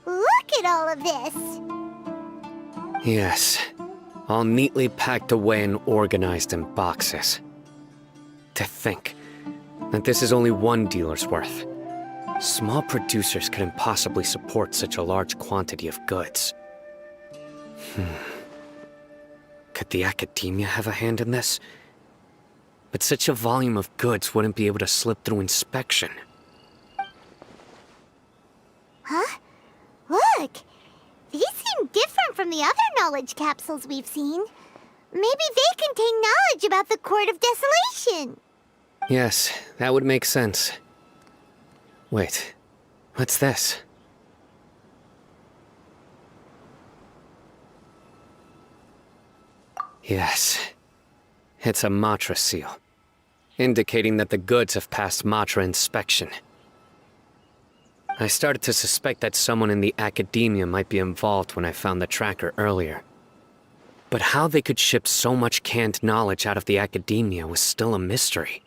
Look at all of this! Yes, all neatly packed away and organized in boxes. To think that this is only one dealer's worth. Small producers couldn't possibly support such a large quantity of goods. Could the academia have a hand in this? But such a volume of goods wouldn't be able to slip through inspection. Huh? Look! These seem different from the other knowledge capsules we've seen. Maybe they contain knowledge about the Court of Desolation. Yes, that would make sense. Wait, what's this? Yes, it's a Matra seal, indicating that the goods have passed Matra inspection. I started to suspect that someone in the academia might be involved when I found the tracker earlier. But how they could ship so much canned knowledge out of the academia was still a mystery.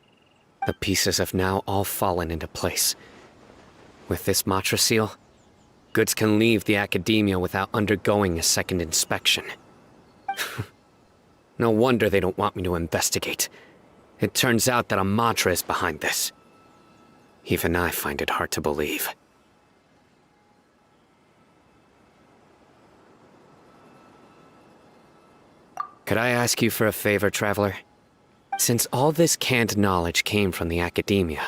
The pieces have now all fallen into place. With this Matra seal, goods can leave the academia without undergoing a second inspection. No wonder they don't want me to investigate. It turns out that a Matra is behind this. Even I find it hard to believe. Could I ask you for a favor, Traveler? Since all this canned knowledge came from the academia,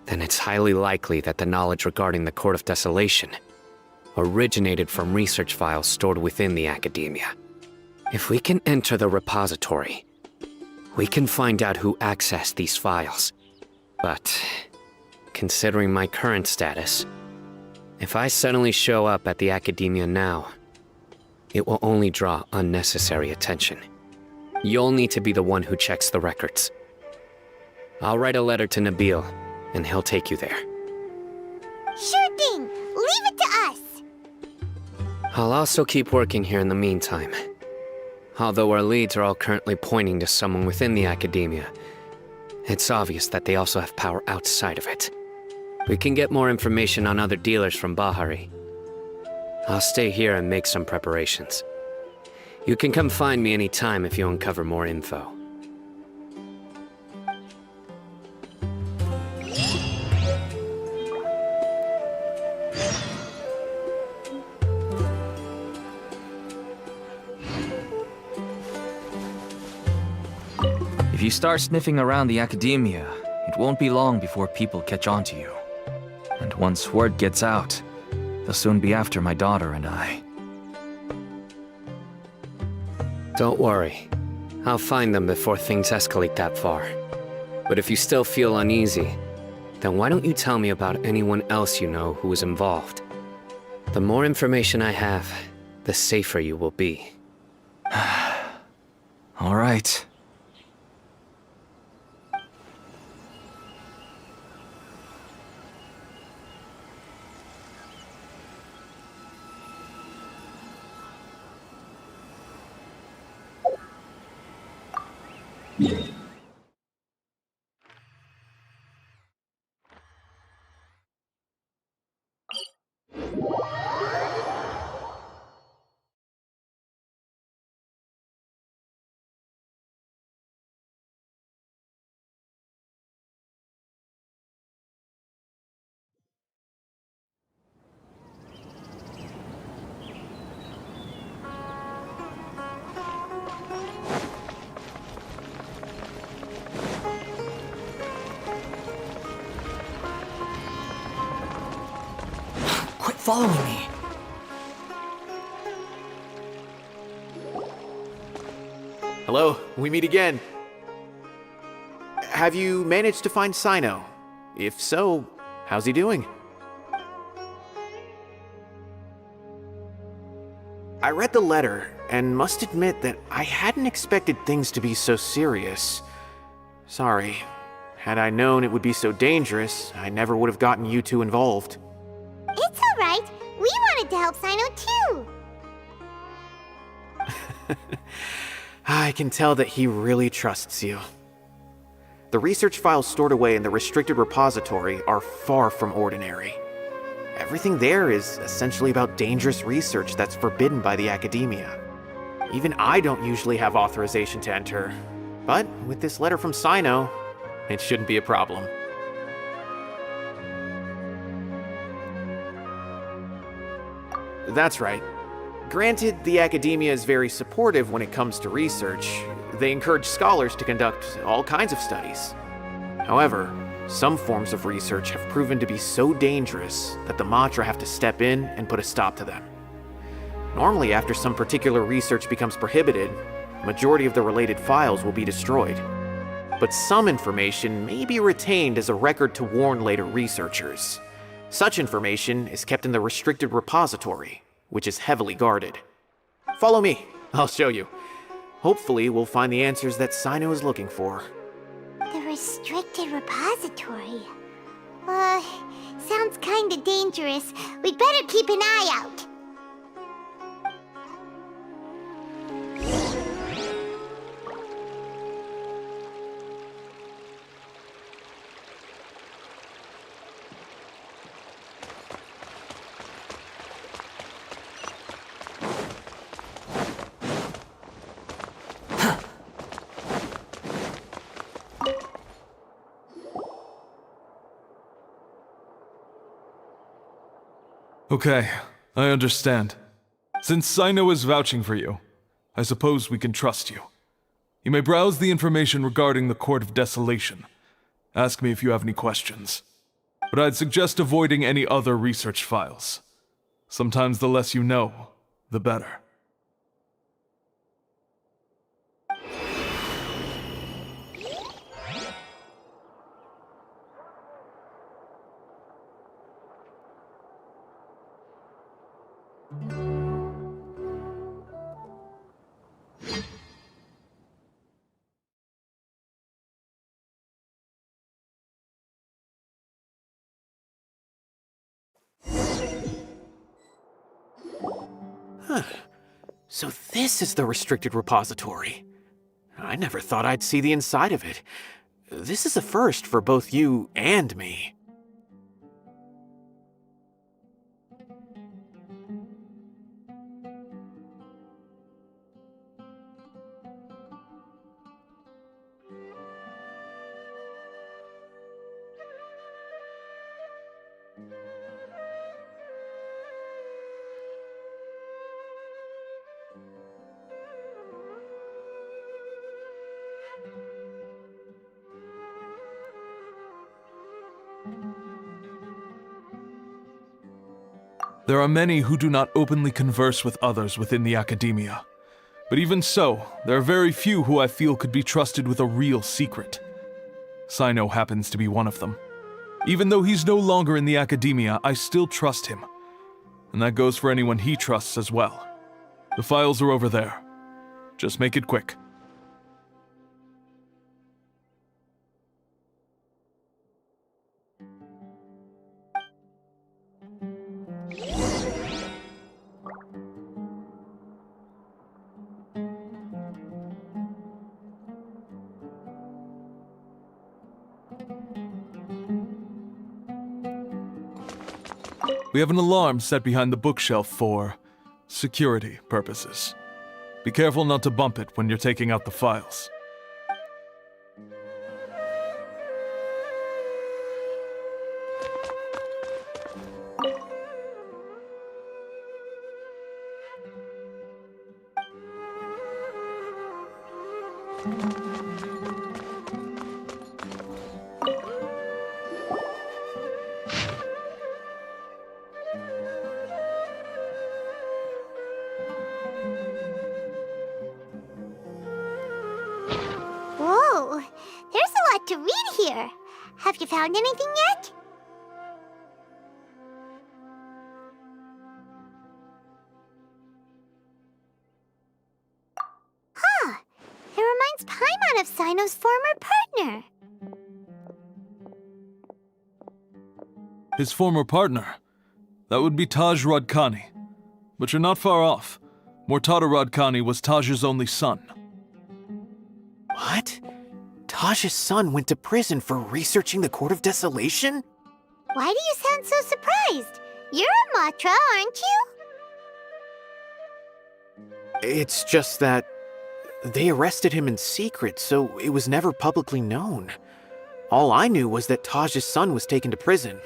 then it's highly likely that the knowledge regarding the Court of Desolation originated from research files stored within the academia. If we can enter the repository, we can find out who accessed these files. But, considering my current status, if I suddenly show up at the academia now, it will only draw unnecessary attention. You'll need to be the one who checks the records. I'll write a letter to Nabil, and he'll take you there. Sure thing! Leave it to us! I'll also keep working here in the meantime. Although our leads are all currently pointing to someone within the academia, it's obvious that they also have power outside of it. We can get more information on other dealers from Bahari. I'll stay here and make some preparations. You can come find me anytime if you uncover more info. If you start sniffing around the academia, it won't be long before people catch on to you. And once word gets out, they'll soon be after my daughter and I. Don't worry. I'll find them before things escalate that far. But if you still feel uneasy, then why don't you tell me about anyone else you know who was involved? The more information I have, the safer you will be. All right. Quit following me. Hello, we meet again. Have you managed to find Sino? If so, how's he doing? I read the letter, and must admit that I hadn't expected things to be so serious. Sorry. Had I known it would be so dangerous, I never would have gotten you two involved. It's alright. We wanted to help Sino too. I can tell that he really trusts you. The research files stored away in the restricted repository are far from ordinary. Everything there is essentially about dangerous research that's forbidden by the academia. Even I don't usually have authorization to enter, but with this letter from Sino, it shouldn't be a problem. That's right. Granted, the academia is very supportive when it comes to research. They encourage scholars to conduct all kinds of studies. However, some forms of research have proven to be so dangerous that the Matra have to step in and put a stop to them. Normally, after some particular research becomes prohibited, the majority of the related files will be destroyed. But some information may be retained as a record to warn later researchers. Such information is kept in the restricted repository, which is heavily guarded. Follow me, I'll show you. Hopefully, we'll find the answers that Sino is looking for. The restricted repository. Sounds kinda dangerous. We'd better keep an eye out. Okay, I understand. Since Sino is vouching for you, I suppose we can trust you. You may browse the information regarding the Court of Desolation. Ask me if you have any questions. But I'd suggest avoiding any other research files. Sometimes the less you know, the better. So this is the restricted repository. I never thought I'd see the inside of it. This is a first for both you and me. There are many who do not openly converse with others within the academia. But even so, there are very few who I feel could be trusted with a real secret. Sino happens to be one of them. Even though he's no longer in the academia, I still trust him. And that goes for anyone he trusts as well. The files are over there. Just make it quick. We have an alarm set behind the bookshelf for security purposes. Be careful not to bump it when you're taking out the files. found anything yet? Huh. It reminds Paimon of Sino's former partner. His former partner? That would be Taj Rodkani. But you're not far off. Mortada Rodkani was Taj's only son. What? Taj's son went to prison for researching the Court of Desolation? Why do you sound so surprised? You're a Matra, aren't you? It's just that they arrested him in secret, so it was never publicly known. All I knew was that Taj's son was taken to prison.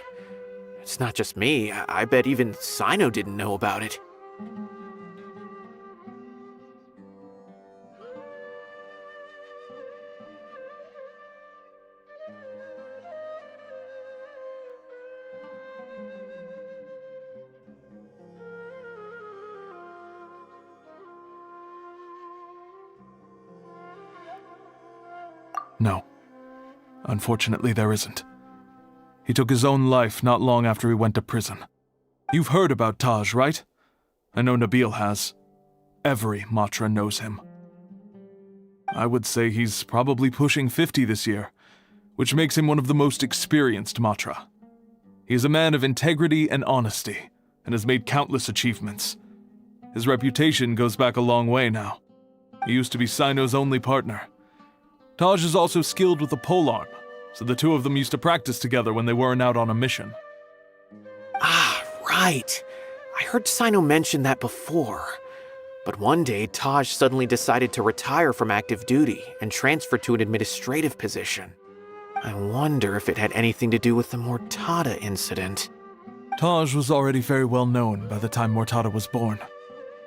It's not just me. I bet even Sino didn't know about it. No. Unfortunately, there isn't. He took his own life not long after he went to prison. You've heard about Taj, right? I know Nabil has. Every Matra knows him. I would say he's probably pushing 50 this year, which makes him one of the most experienced Matra. He is a man of integrity and honesty, and has made countless achievements. His reputation goes back a long way now. He used to be Sino's only partner. Taj is also skilled with the polearm, so the two of them used to practice together when they weren't out on a mission. Ah, right. I heard Sino mention that before. But one day, Taj suddenly decided to retire from active duty and transfer to an administrative position. I wonder if it had anything to do with the Mortada incident. Taj was already very well known by the time Mortada was born.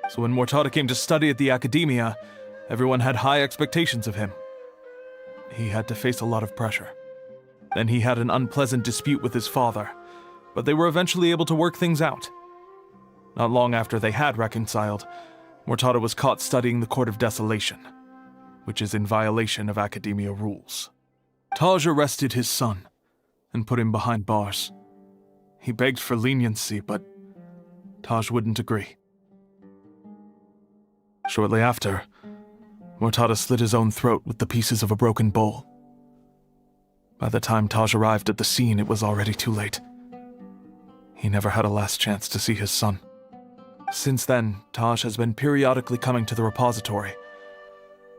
So when Mortada came to study at the Academia, everyone had high expectations of him. He had to face a lot of pressure. Then he had an unpleasant dispute with his father, but they were eventually able to work things out. Not long after they had reconciled, Mortada was caught studying the Court of Desolation, which is in violation of Academia rules. Taj arrested his son and put him behind bars. He begged for leniency, but Taj wouldn't agree. Shortly after, Mortada slit his own throat with the pieces of a broken bowl. By the time Taj arrived at the scene, it was already too late. He never had a last chance to see his son. Since then, Taj has been periodically coming to the repository.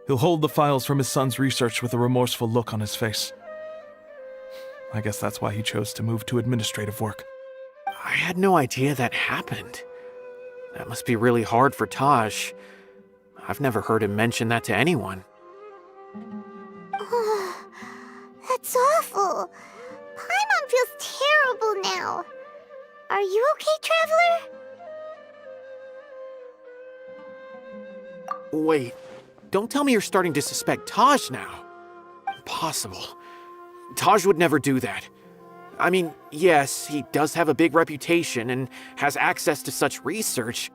He'll hold the files from his son's research with a remorseful look on his face. I guess that's why he chose to move to administrative work. I had no idea that happened. That must be really hard for Taj. I've never heard him mention that to anyone. Oh, that's awful. Paimon feels terrible now. Are you okay, Traveler? Wait, don't tell me you're starting to suspect Taj now. Impossible. Taj would never do that. I mean, yes, he does have a big reputation and has access to such research,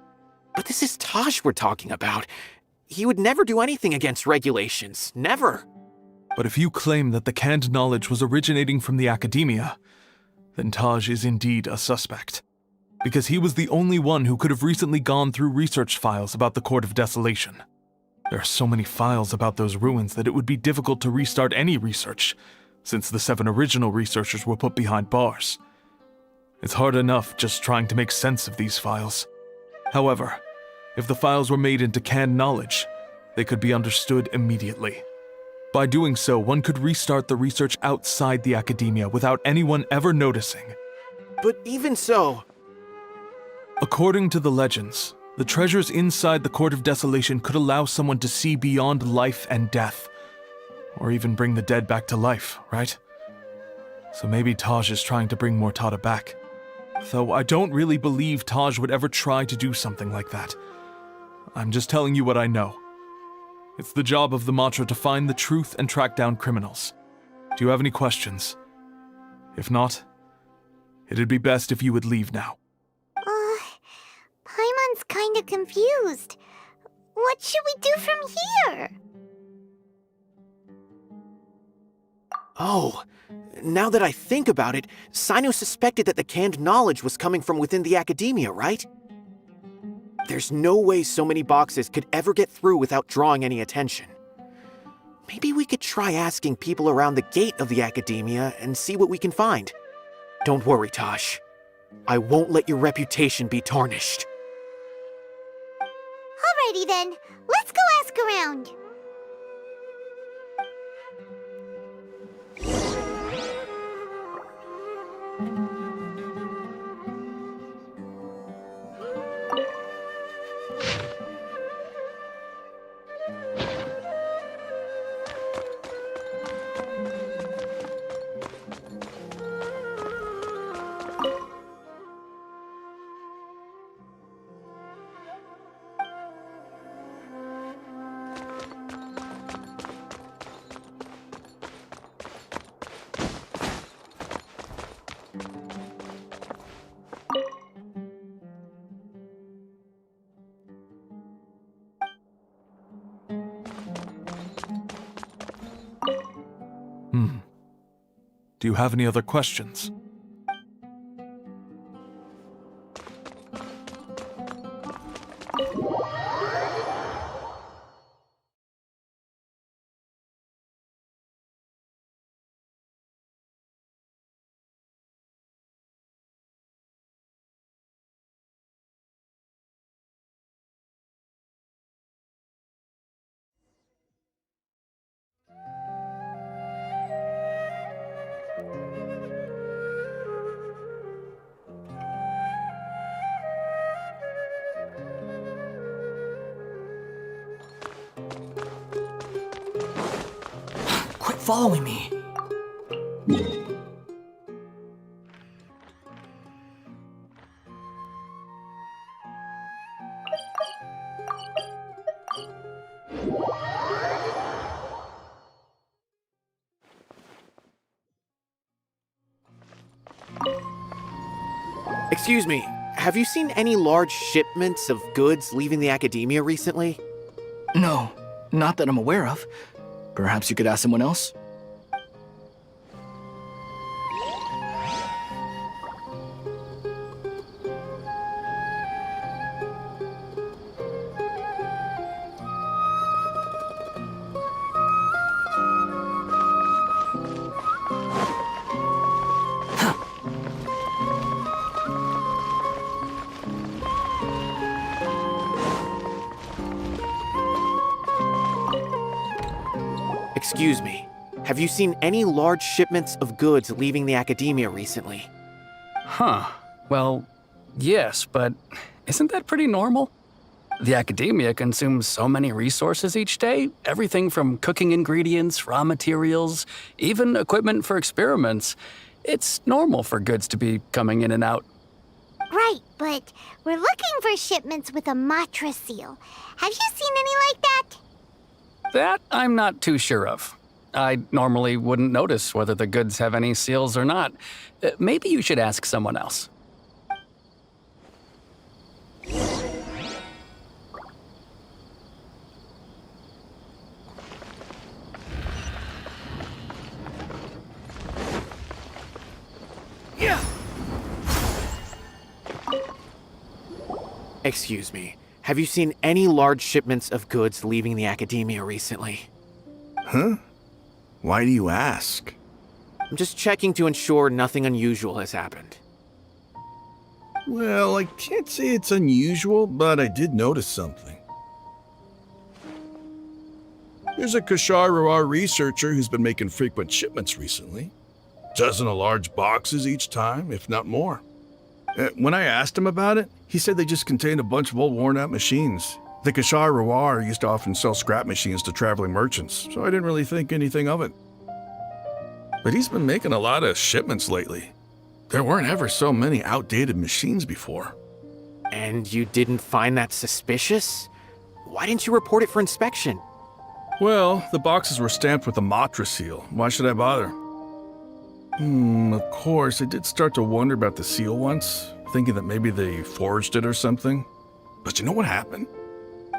but this is Taj we're talking about. He would never do anything against regulations. Never. But if you claim that the canned knowledge was originating from the Academia, then Taj is indeed a suspect. Because he was the only one who could have recently gone through research files about the Court of Desolation. There are so many files about those ruins that it would be difficult to restart any research, since the 7 original researchers were put behind bars. It's hard enough just trying to make sense of these files. However, if the files were made into canned knowledge, they could be understood immediately. By doing so, one could restart the research outside the Academia without anyone ever noticing. But even so... According to the legends, the treasures inside the Court of Desolation could allow someone to see beyond life and death, or even bring the dead back to life, right? So maybe Taj is trying to bring Mortada back. Though I don't really believe Taj would ever try to do something like that. I'm just telling you what I know. It's the job of the Matra to find the truth and track down criminals. Do you have any questions? If not, it'd be best if you would leave now. Paimon's kinda confused. What should we do from here? Oh, Now that I think about it, Sino suspected that the canned knowledge was coming from within the academia, right? There's no way so many boxes could ever get through without drawing any attention. Maybe we could try asking people around the gate of the academia and see what we can find. Don't worry, Tosh. I won't let your reputation be tarnished. Alrighty then, let's go ask around. Do you have any other questions? Quit following me. Excuse me, have you seen any large shipments of goods leaving the academia recently? No, not that I'm aware of. Perhaps you could ask someone else? Excuse me, have you seen any large shipments of goods leaving the academia recently? Huh. Well, yes, but isn't that pretty normal? The academia consumes so many resources each day, everything from cooking ingredients, raw materials, even equipment for experiments. It's normal for goods to be coming in and out. Right, but we're looking for shipments with a Matra seal. Have you seen any like that? That I'm not too sure of. I normally wouldn't notice whether the goods have any seals or not. Maybe you should ask someone else. Excuse me, have you seen any large shipments of goods leaving the academia recently? Huh? Why do you ask? I'm just checking to ensure nothing unusual has happened. Well, I can't say it's unusual, but I did notice something. There's a Kashar researcher who's been making frequent shipments recently. Dozen of large boxes each time, if not more. When I asked him about it, he said they just contained a bunch of old worn-out machines. The Kashar used to often sell scrap machines to traveling merchants, so I didn't really think anything of it. But he's been making a lot of shipments lately. There weren't ever so many outdated machines before. And you didn't find that suspicious? Why didn't you report it for inspection? Well, the boxes were stamped with a Matra seal. Why should I bother? Of course, I did start to wonder about the seal once, thinking that maybe they forged it or something. But you know what happened?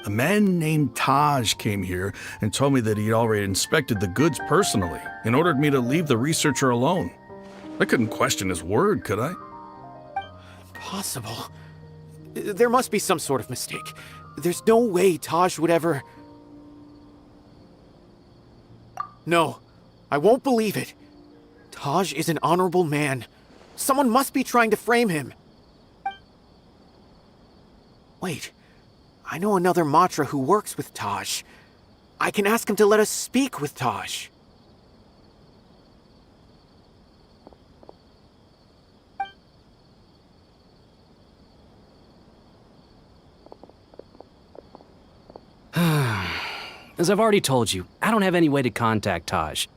A man named Taj came here and told me that he'd already inspected the goods personally and ordered me to leave the researcher alone. I couldn't question his word, could I? Impossible. There must be some sort of mistake. There's no way Taj would ever... No, I won't believe it. Taj is an honorable man. Someone must be trying to frame him. Wait, I know another Matra who works with Taj. I can ask him to let us speak with Taj. As I've already told you, I don't have any way to contact Taj.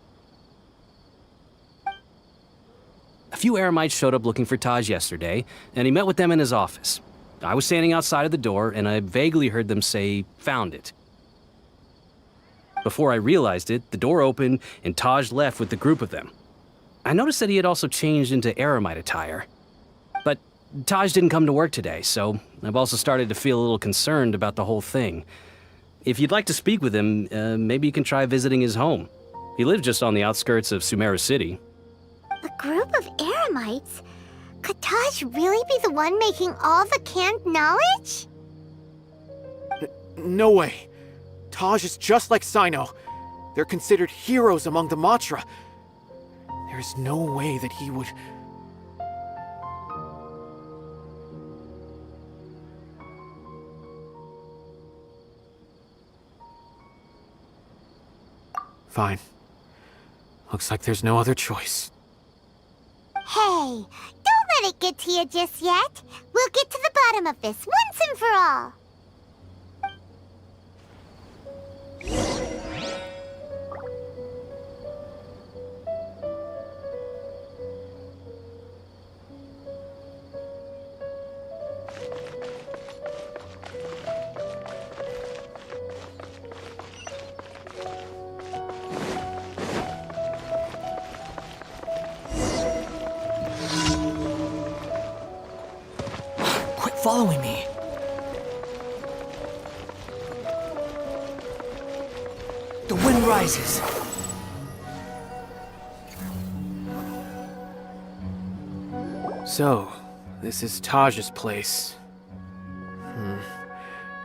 A few Eremites showed up looking for Taj yesterday, and he met with them in his office. I was standing outside of the door, and I vaguely heard them say, "Found it." Before I realized it, the door opened, and Taj left with the group of them. I noticed that he had also changed into Eremite attire. But Taj didn't come to work today, so I've also started to feel a little concerned about the whole thing. If you'd like to speak with him, maybe you can try visiting his home. He lives just on the outskirts of Sumeru City. A group of Eremites? Could Taj really be the one making all the canned knowledge? No way. Taj is just like Sino. They're considered heroes among the Matra. There's no way that he would... Fine. Looks like there's no other choice. Hey, don't let it get to you just yet. We'll get to the bottom of this once and for all. Quit following me. The wind rises. So, this is Taj's place.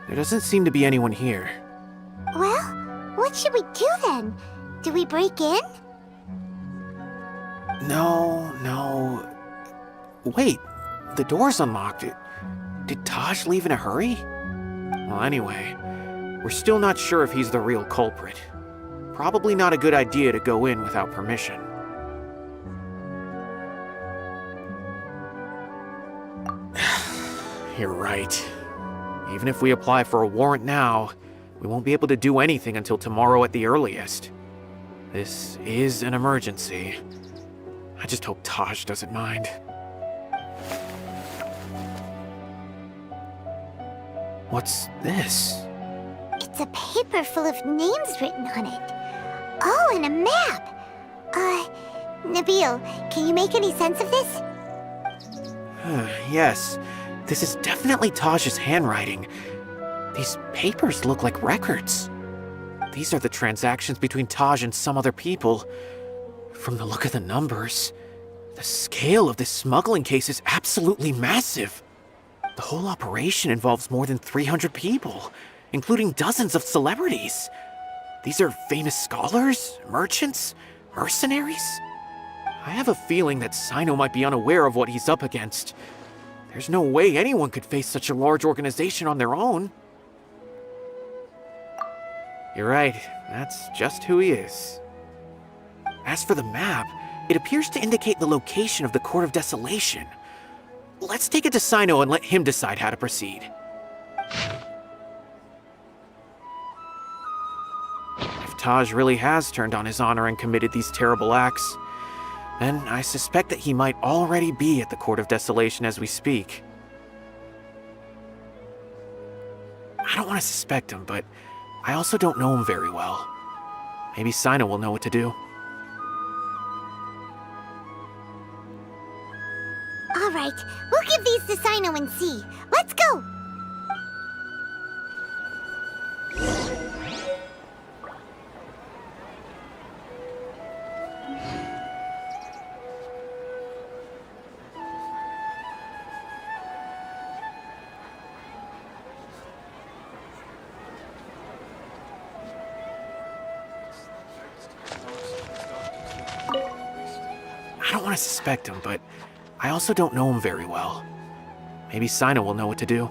There doesn't seem to be anyone here. Well, what should we do then? Do we break in? No. Wait, the door's unlocked. Did Taj leave in a hurry? Well, anyway, we're still not sure if he's the real culprit. Probably not a good idea to go in without permission. You're right. Even if we apply for a warrant now, we won't be able to do anything until tomorrow at the earliest. This is an emergency. I just hope Taj doesn't mind. What's this? It's a paper full of names written on it. Oh, and a map. Nabil, can you make any sense of this? Yes, this is definitely Taj's handwriting. These papers look like records. These are the transactions between Taj and some other people. From the look of the numbers, the scale of this smuggling case is absolutely massive. The whole operation involves more than 300 people, including dozens of celebrities. These are famous scholars, merchants, mercenaries. I have a feeling that Sino might be unaware of what he's up against. There's no way anyone could face such a large organization on their own. You're right, that's just who he is. As for the map, it appears to indicate the location of the Court of Desolation. Let's take it to Sino and let him decide how to proceed. If Taj really has turned on his honor and committed these terrible acts, then I suspect that he might already be at the Court of Desolation as we speak. I don't want to suspect him, but I also don't know him very well. Maybe Sino will know what to do. All right, we'll give these to Sino and see. Let's go! to suspect him, but I also don't know him very well. Maybe Sino will know what to do.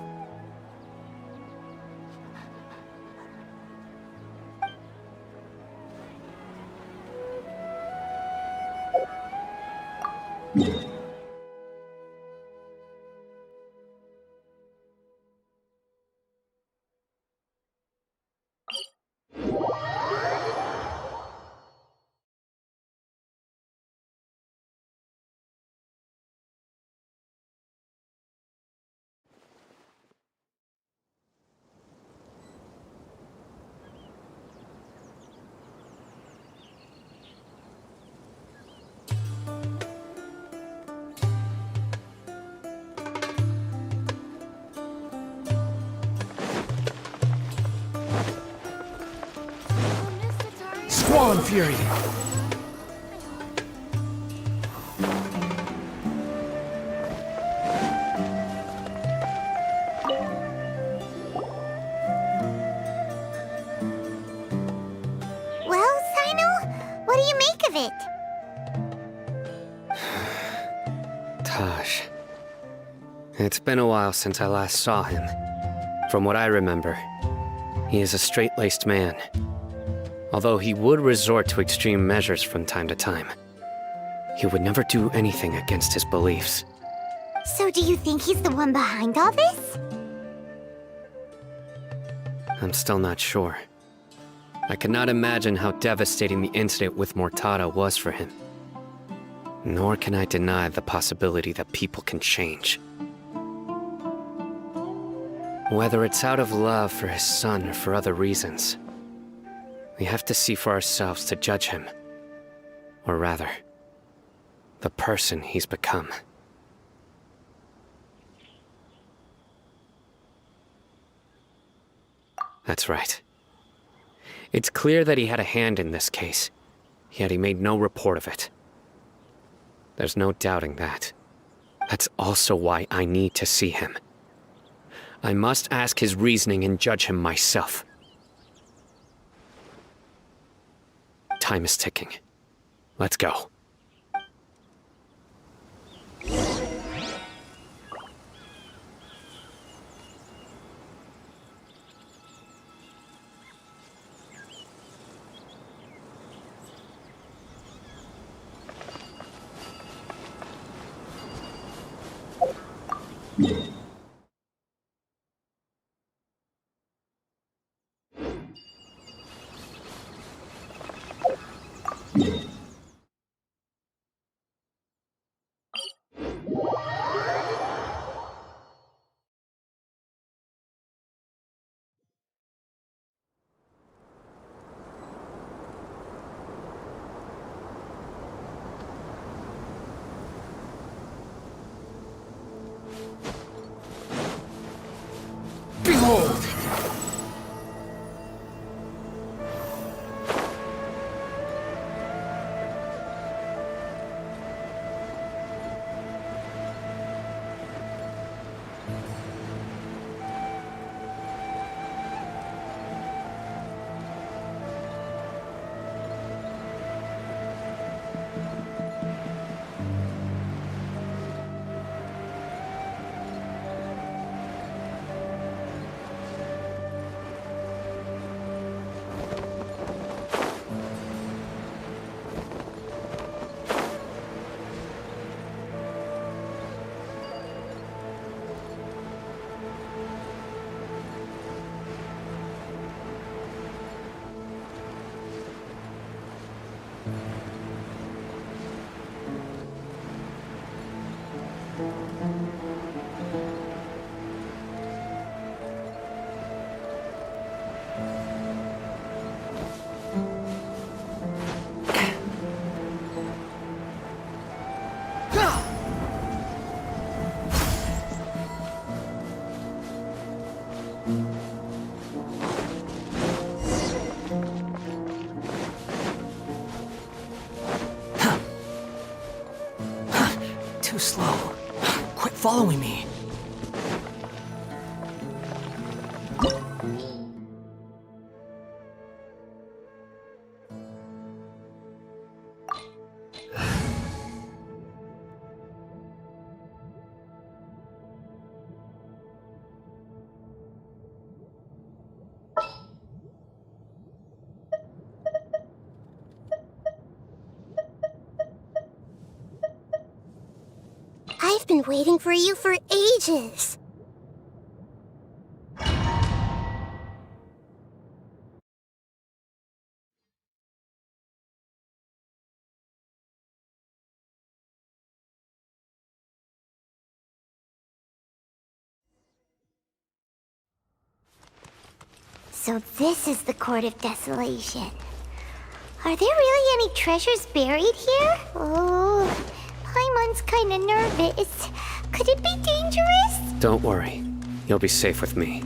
Squall and Fury! Well, Sino, what do you make of it? Taj. It's been a while since I last saw him. From what I remember, he is a straight-laced man. Although he would resort to extreme measures from time to time, he would never do anything against his beliefs. So do you think he's the one behind all this? I'm still not sure. I cannot imagine how devastating the incident with Mortada was for him. Nor can I deny the possibility that people can change. Whether it's out of love for his son or for other reasons, we have to see for ourselves to judge him. Or rather, the person he's become. That's right. It's clear that he had a hand in this case, yet he made no report of it. There's no doubting that. That's also why I need to see him. I must ask his reasoning and judge him myself. Time is ticking. Let's go. Behold! Too slow. Quit following me. I've been waiting for you for ages. So this is the Court of Desolation. Are there really any treasures buried here? Oh, Paimon's kinda nervous. Could it be dangerous? Don't worry. You'll be safe with me.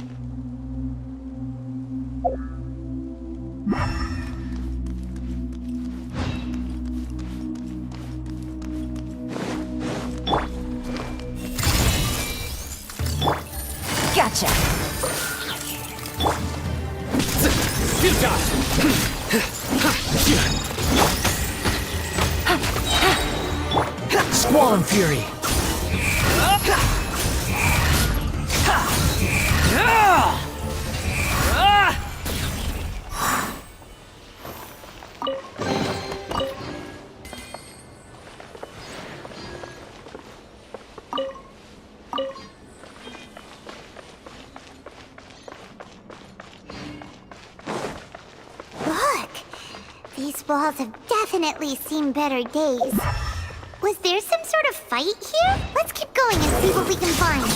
Gotcha! Squall and Fury. Look! These walls have definitely seen better days. Was there some sort of fight here? Let's keep going and see what we can find.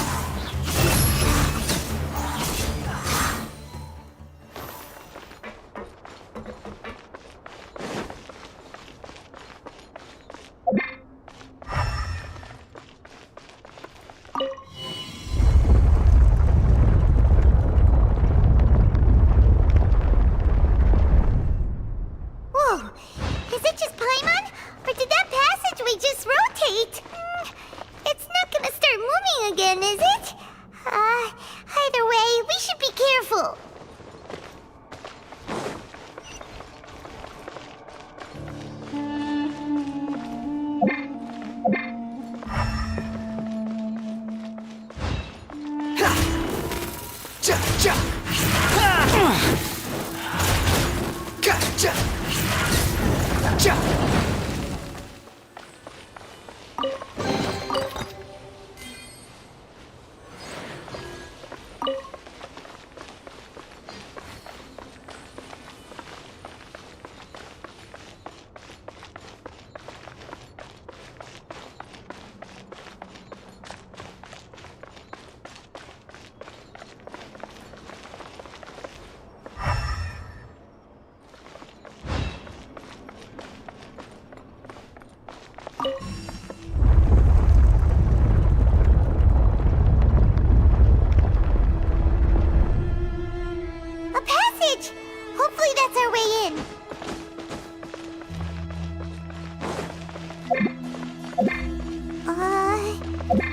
Whoa! Is it just Paimon? Or did that passageway just rotate? It's not gonna start moving again, is it? Either way, we should be careful. A passage! Hopefully that's our way in.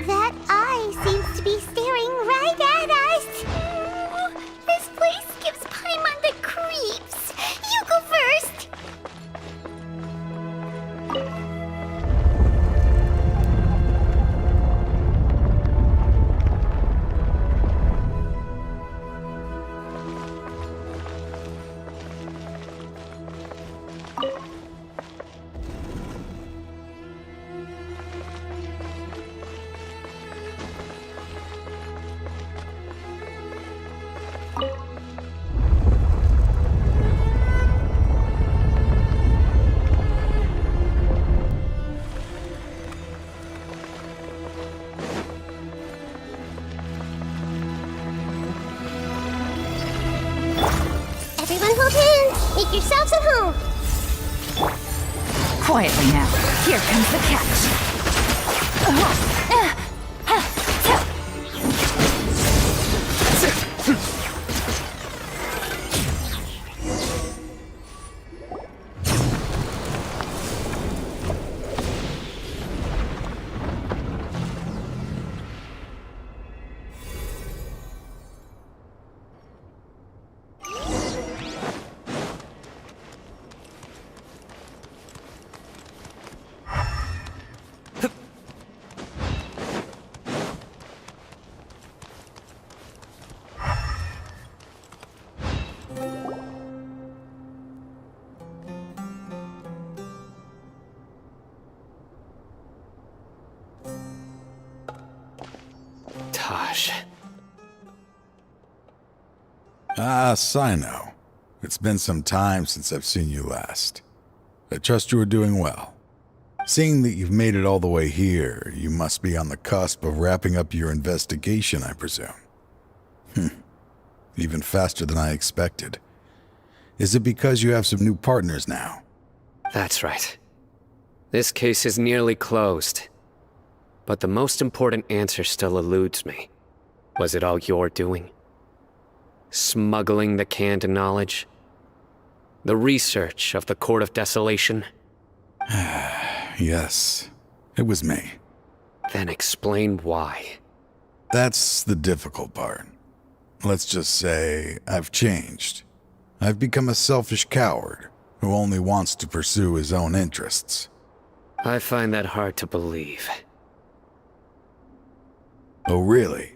That eye seems to be staring right at us. This place gives Paimon the creeps. You go first. Everyone hold hands. Make yourselves at home. Quietly now. Here comes the catch. Ah, Sino. It's been some time since I've seen you last. I trust you are doing well. Seeing that you've made it all the way here, you must be on the cusp of wrapping up your investigation, I presume. Even faster than I expected. Is it because you have some new partners now? That's right. This case is nearly closed. But the most important answer still eludes me. Was it all your doing? Smuggling the canned knowledge? The research of the Court of Desolation? Yes, it was me. Then explain why. That's the difficult part. Let's just say I've changed. I've become a selfish coward who only wants to pursue his own interests. I find that hard to believe. Oh, really?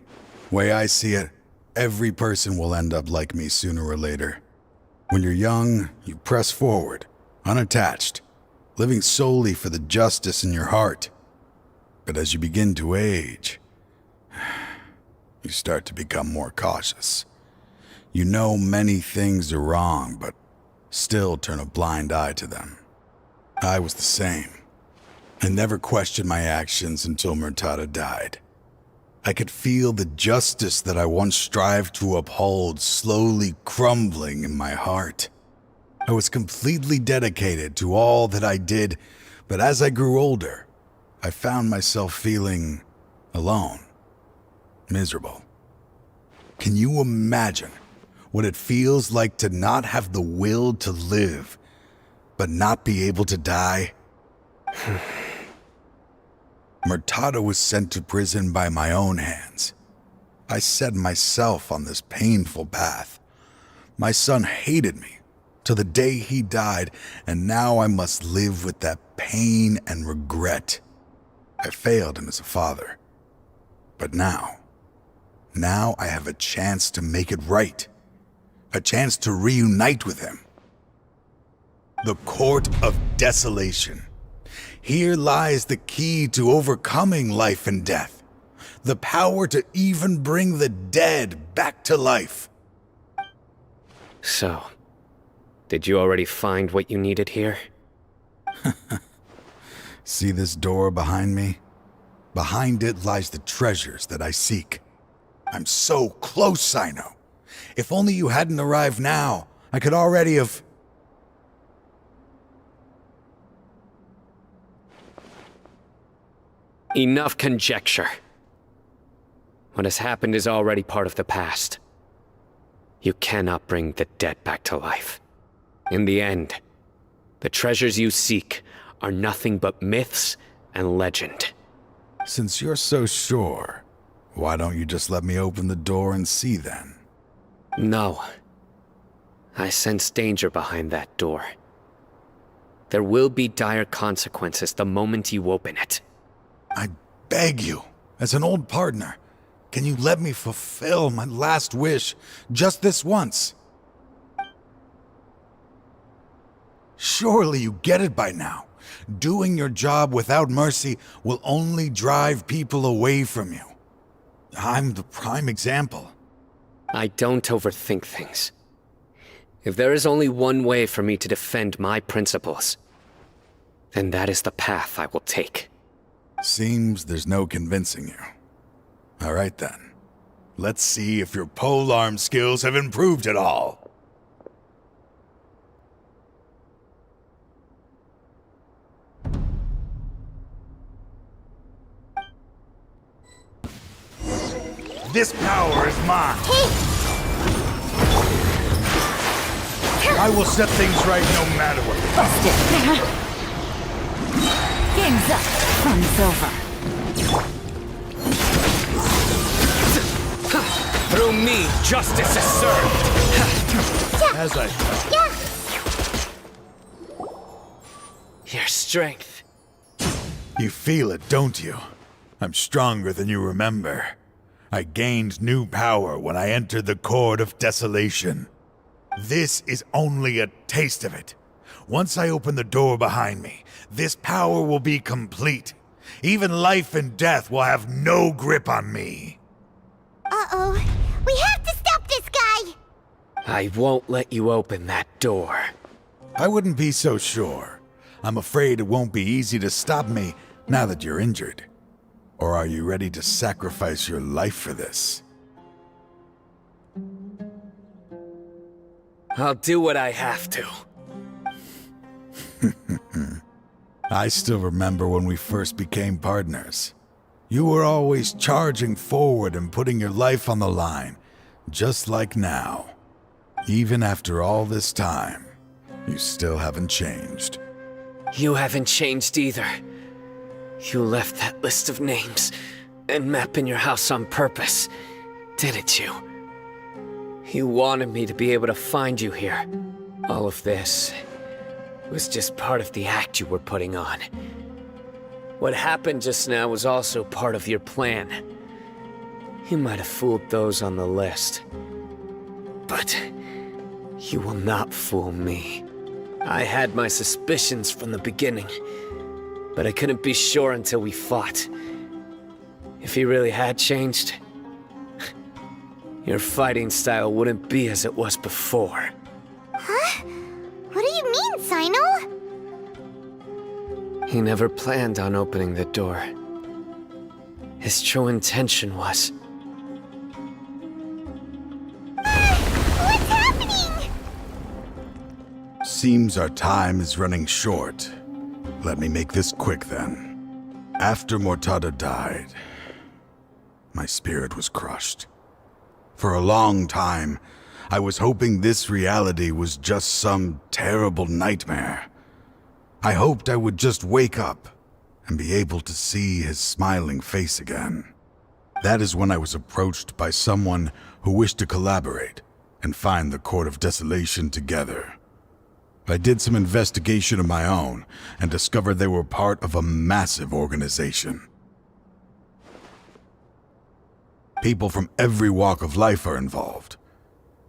Way I see it, every person will end up like me sooner or later. When you're young, you press forward, unattached, living solely for the justice in your heart. But as you begin to age, you start to become more cautious. You know many things are wrong, but still turn a blind eye to them. I was the same. I never questioned my actions until Murtada died. I could feel the justice that I once strived to uphold slowly crumbling in my heart. I was completely dedicated to all that I did, but as I grew older, I found myself feeling alone, miserable. Can you imagine what it feels like to not have the will to live, but not be able to die? Murtada was sent to prison by my own hands. I set myself on this painful path. My son hated me till the day he died, and now I must live with that pain and regret. I failed him as a father. But now I have a chance to make it right. A chance to reunite with him. The Court of Desolation. Here lies the key to overcoming life and death. The power to even bring the dead back to life. So, did you already find what you needed here? See this door behind me? Behind it lies the treasures that I seek. I'm so close, Sino. If only you hadn't arrived now, I could already have... Enough conjecture. What has happened is already part of the past. You cannot bring the dead back to life. In the end, the treasures you seek are nothing but myths and legend. Since you're so sure, why don't you just let me open the door and see then? No. I sense danger behind that door. There will be dire consequences the moment you open it. I beg you, as an old partner, can you let me fulfill my last wish just this once? Surely you get it by now. Doing your job without mercy will only drive people away from you. I'm the prime example. I don't overthink things. If there is only one way for me to defend my principles, then that is the path I will take. Seems there's no convincing you. All right then. Let's see if your polearm skills have improved at all. This power is mine. I will set things right no matter what. Game's up. Fun's over. Through me, justice is served. As I Your strength. You feel it, don't you? I'm stronger than you remember. I gained new power when I entered the Court of Desolation. This is only a taste of it. Once I open the door behind me, this power will be complete. Even life and death will have no grip on me. Uh-oh. We have to stop this guy! I won't let you open that door. I wouldn't be so sure. I'm afraid it won't be easy to stop me now that you're injured. Or are you ready to sacrifice your life for this? I'll do what I have to. I still remember when we first became partners. You were always charging forward and putting your life on the line, just like now. Even after all this time, you still haven't changed. You haven't changed either. You left that list of names and map in your house on purpose, didn't you? You wanted me to be able to find you here. All of this was just part of the act you were putting on. What happened just now was also part of your plan. You might have fooled those on the list. But you will not fool me. I had my suspicions from the beginning, but I couldn't be sure until we fought. If he really had changed, your fighting style wouldn't be as it was before. Huh? What do you mean, Sino? He never planned on opening the door. His true intention was... What's happening? Seems our time is running short. Let me make this quick then. After Mortada died, my spirit was crushed. For a long time, I was hoping this reality was just some terrible nightmare. I hoped I would just wake up and be able to see his smiling face again. That is when I was approached by someone who wished to collaborate and find the Court of Desolation together. I did some investigation of my own and discovered they were part of a massive organization. People from every walk of life are involved.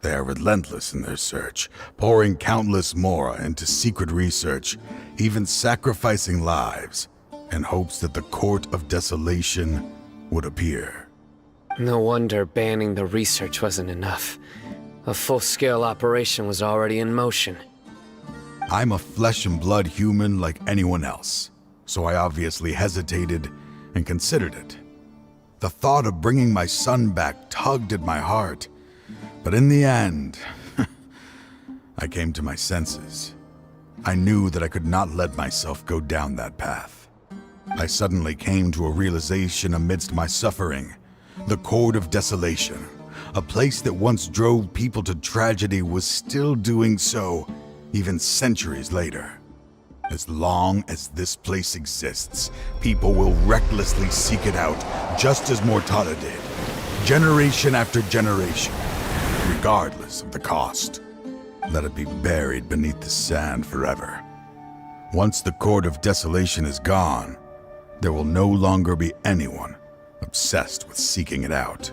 They are relentless in their search, pouring countless mora into secret research, even sacrificing lives, in hopes that the Court of Desolation would appear. No wonder banning the research wasn't enough. A full-scale operation was already in motion. I'm a flesh and blood human like anyone else, so I obviously hesitated and considered it. The thought of bringing my son back tugged at my heart, but in the end, I came to my senses. I knew that I could not let myself go down that path. I suddenly came to a realization amidst my suffering. The Court of Desolation, a place that once drove people to tragedy, was still doing so, even centuries later. As long as this place exists, people will recklessly seek it out, just as Mortada did, generation after generation, regardless of the cost. Let it be buried beneath the sand forever. Once the Court of Desolation is gone, there will no longer be anyone obsessed with seeking it out.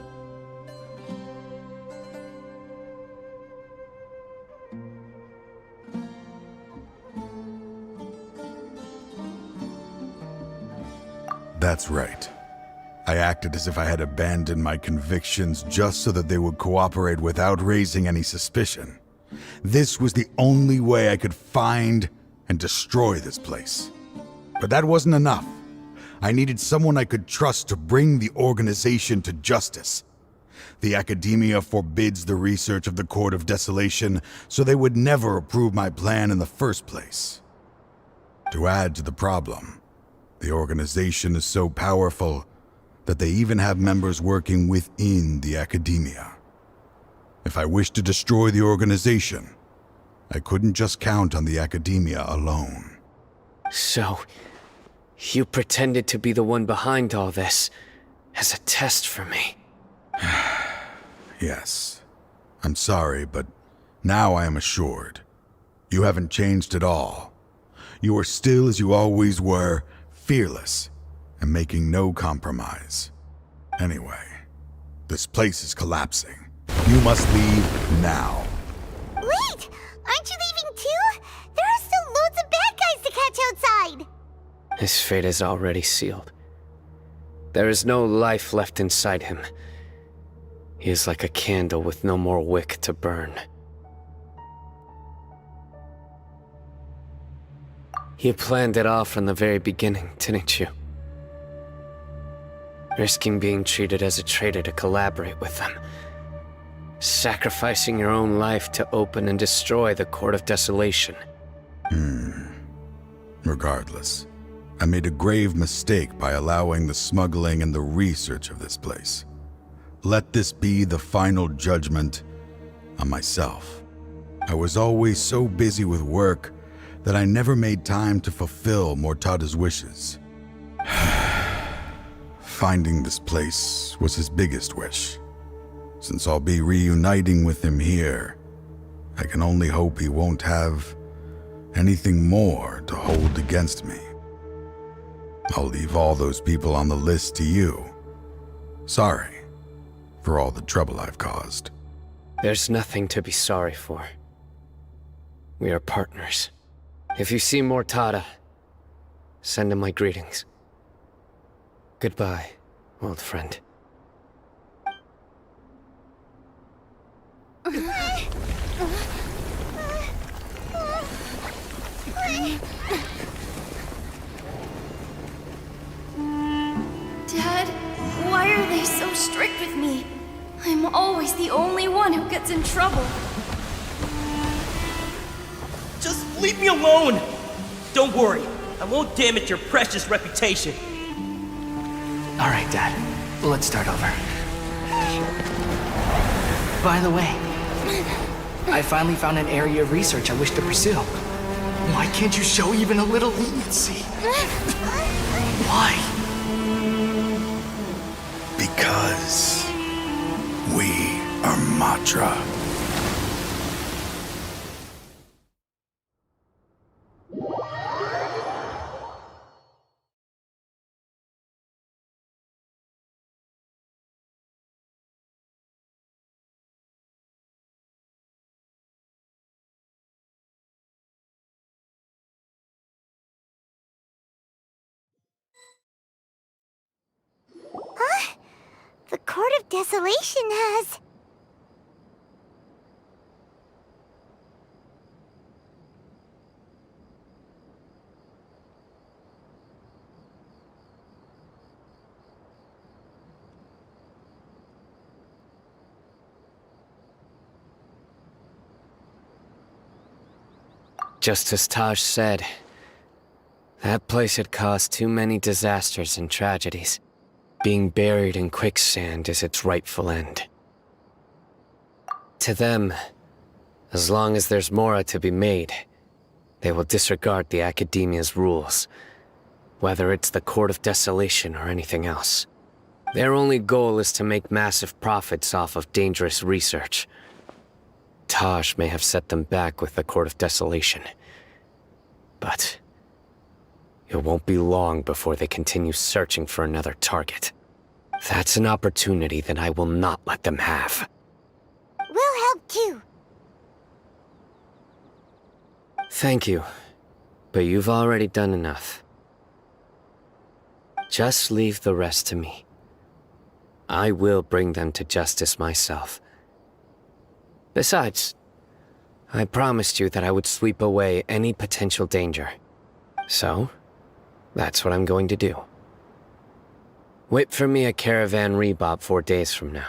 That's right. I acted as if I had abandoned my convictions just so that they would cooperate without raising any suspicion. This was the only way I could find and destroy this place. But that wasn't enough. I needed someone I could trust to bring the organization to justice. The Academia forbids the research of the Court of Desolation, so they would never approve my plan in the first place. To add to the problem, the organization is so powerful that they even have members working within the Academia. If I wished to destroy the organization, I couldn't just count on the Academia alone. So, you pretended to be the one behind all this, as a test for me. Yes. I'm sorry, but now I am assured. You haven't changed at all. You are still as you always were, fearless, and making no compromise. Anyway, this place is collapsing. You must leave now. Wait! Aren't you leaving too? There are still loads of bad guys to catch outside! His fate is already sealed. There is no life left inside him. He is like a candle with no more wick to burn. You planned it all from the very beginning, didn't you? Risking being treated as a traitor to collaborate with them. Sacrificing your own life to open and destroy the Court of Desolation. Regardless, I made a grave mistake by allowing the smuggling and the research of this place. Let this be the final judgment on myself. I was always so busy with work that I never made time to fulfill Mortada's wishes. Finding this place was his biggest wish. Since I'll be reuniting with him here, I can only hope he won't have anything more to hold against me. I'll leave all those people on the list to you. Sorry for all the trouble I've caused. There's nothing to be sorry for. We are partners. If you see Mortada, send him my greetings. Goodbye, old friend. Dad, why are they so strict with me? I'm always the only one who gets in trouble. Just leave me alone! Don't worry, I won't damage your precious reputation. All right, Dad. Let's start over. By the way, I finally found an area of research I wish to pursue. Why can't you show even a little leniency? Why? Because we are Matra. Huh? The Court of Desolation has... Just as Taj said, that place had caused too many disasters and tragedies. Being buried in quicksand is its rightful end. To them, as long as there's Mora to be made, they will disregard the Academia's rules, whether it's the Court of Desolation or anything else. Their only goal is to make massive profits off of dangerous research. Taj may have set them back with the Court of Desolation, but it won't be long before they continue searching for another target. That's an opportunity that I will not let them have. We'll help too. Thank you, but you've already done enough. Just leave the rest to me. I will bring them to justice myself. Besides, I promised you that I would sweep away any potential danger. So, that's what I'm going to do. Wait for me at Caravan Rebop 4 days from now.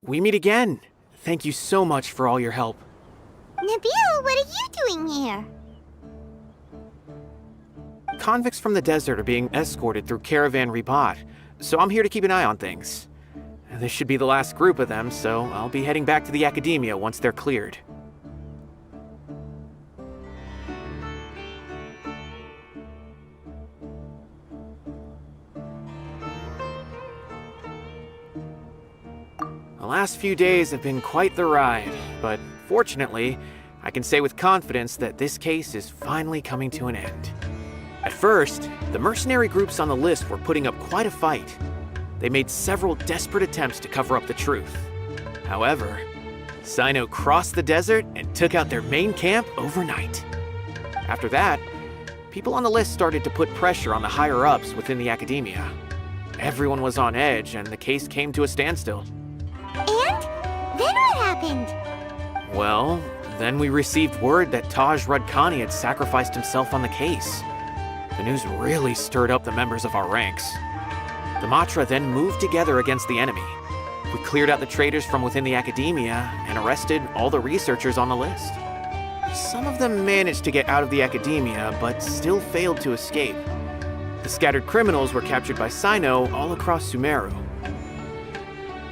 We meet again. Thank you so much for all your help. Nabil, what are you doing here? Convicts from the desert are being escorted through Caravan Ribat, so I'm here to keep an eye on things. This should be the last group of them, so I'll be heading back to the Academia once they're cleared. The last few days have been quite the ride, but fortunately, I can say with confidence that this case is finally coming to an end. At first, the mercenary groups on the list were putting up quite a fight. They made several desperate attempts to cover up the truth. However, Sino crossed the desert and took out their main camp overnight. After that, people on the list started to put pressure on the higher-ups within the Academia. Everyone was on edge, and the case came to a standstill. And? Then what happened? Well, then we received word that Taj Rudkani had sacrificed himself on the case. The news really stirred up the members of our ranks. The Matra then moved together against the enemy. We cleared out the traitors from within the Academia and arrested all the researchers on the list. Some of them managed to get out of the Academia, but still failed to escape. The scattered criminals were captured by Sino all across Sumeru.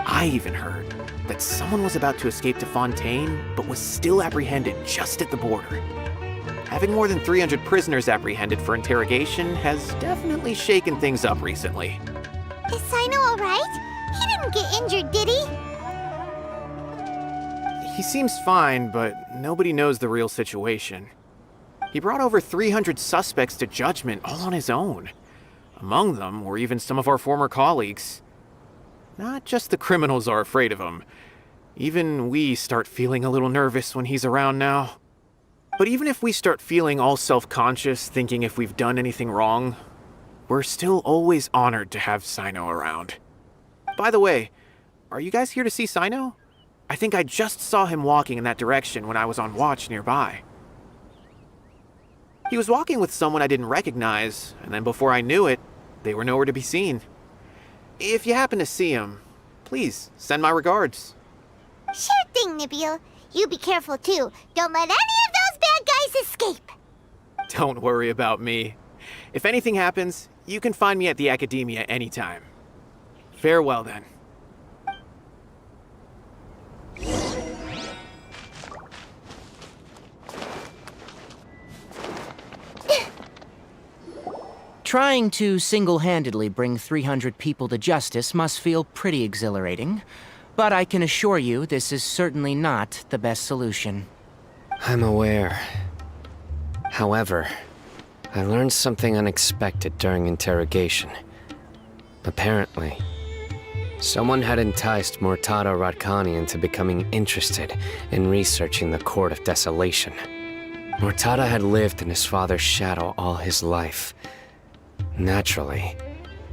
I even heard that someone was about to escape to Fontaine, but was still apprehended just at the border. Having more than 300 prisoners apprehended for interrogation has definitely shaken things up recently. Is Sino alright? He didn't get injured, did he? He seems fine, but nobody knows the real situation. He brought over 300 suspects to judgment all on his own. Among them were even some of our former colleagues. Not just the criminals are afraid of him. Even we start feeling a little nervous when he's around now. But even if we start feeling all self-conscious, thinking if we've done anything wrong, we're still always honored to have Sino around. By the way, are you guys here to see Sino? I think I just saw him walking in that direction when I was on watch nearby. He was walking with someone I didn't recognize, and then before I knew it, they were nowhere to be seen. If you happen to see him, please send my regards. Sure thing, Nabil. You be careful too. Don't let any of those bad guys escape. Don't worry about me. If anything happens, you can find me at the Academia anytime. Farewell then. Trying to single-handedly bring 300 people to justice must feel pretty exhilarating, but I can assure you this is certainly not the best solution. I'm aware. However, I learned something unexpected during interrogation. Apparently, someone had enticed Murtada Radkani into becoming interested in researching the Court of Desolation. Murtada had lived in his father's shadow all his life. Naturally,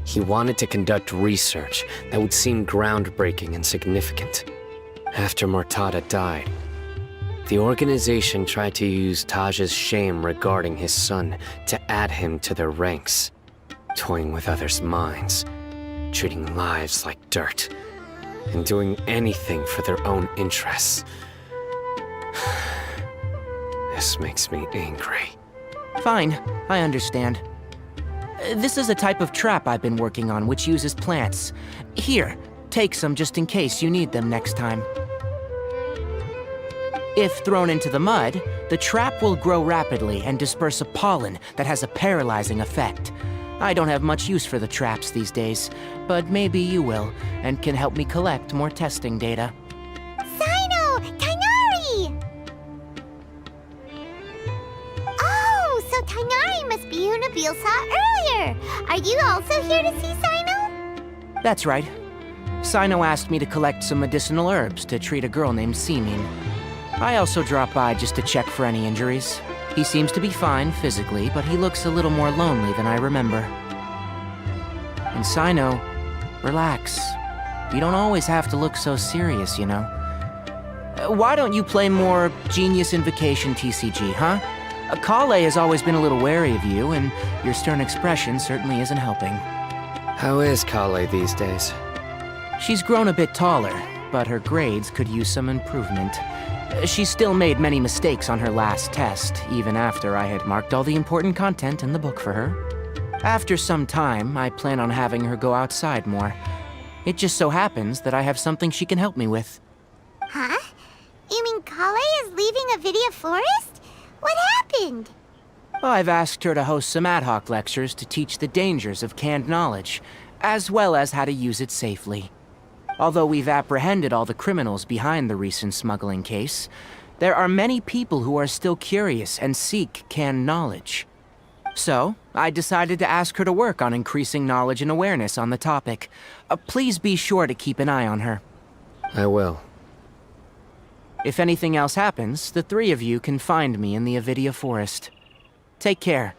He wanted to conduct research that would seem groundbreaking and significant. After Mortada died, the organization tried to use Taj's shame regarding his son to add him to their ranks, toying with others' minds, treating lives like dirt, and doing anything for their own interests. This makes me angry. Fine, I understand. This is a type of trap I've been working on which uses plants. Here, take some just in case you need them next time. If thrown into the mud, the trap will grow rapidly and disperse a pollen that has a paralyzing effect. I don't have much use for the traps these days, but maybe you will, and can help me collect more testing data. Sino! Tainari! Oh, so Tainari must be who Nabil saw earlier. Are you also here to see Sino? That's right. Sino asked me to collect some medicinal herbs to treat a girl named Simin. I also dropped by just to check for any injuries. He seems to be fine physically, but he looks a little more lonely than I remember. And Sino, relax. You don't always have to look so serious, you know. Why don't you play more Genius Invocation TCG, huh? Kale has always been a little wary of you, and your stern expression certainly isn't helping. How is Kale these days? She's grown a bit taller, but her grades could use some improvement. She still made many mistakes on her last test, even after I had marked all the important content in the book for her. After some time, I plan on having her go outside more. It just so happens that I have something she can help me with. Huh? You mean Kale is leaving Avidia Forest? What happened? Well, I've asked her to host some ad hoc lectures to teach the dangers of canned knowledge, as well as how to use it safely. Although we've apprehended all the criminals behind the recent smuggling case, there are many people who are still curious and seek canned knowledge. So, I decided to ask her to work on increasing knowledge and awareness on the topic. Please be sure to keep an eye on her. I will. If anything else happens, the three of you can find me in the Avidia Forest. Take care.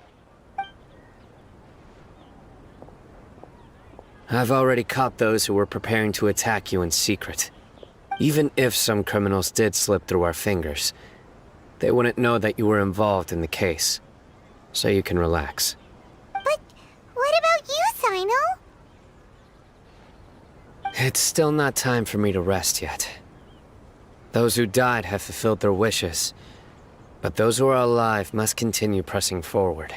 I've already caught those who were preparing to attack you in secret. Even if some criminals did slip through our fingers, they wouldn't know that you were involved in the case. So you can relax. But what about you, Sino? It's still not time for me to rest yet. Those who died have fulfilled their wishes, but those who are alive must continue pressing forward.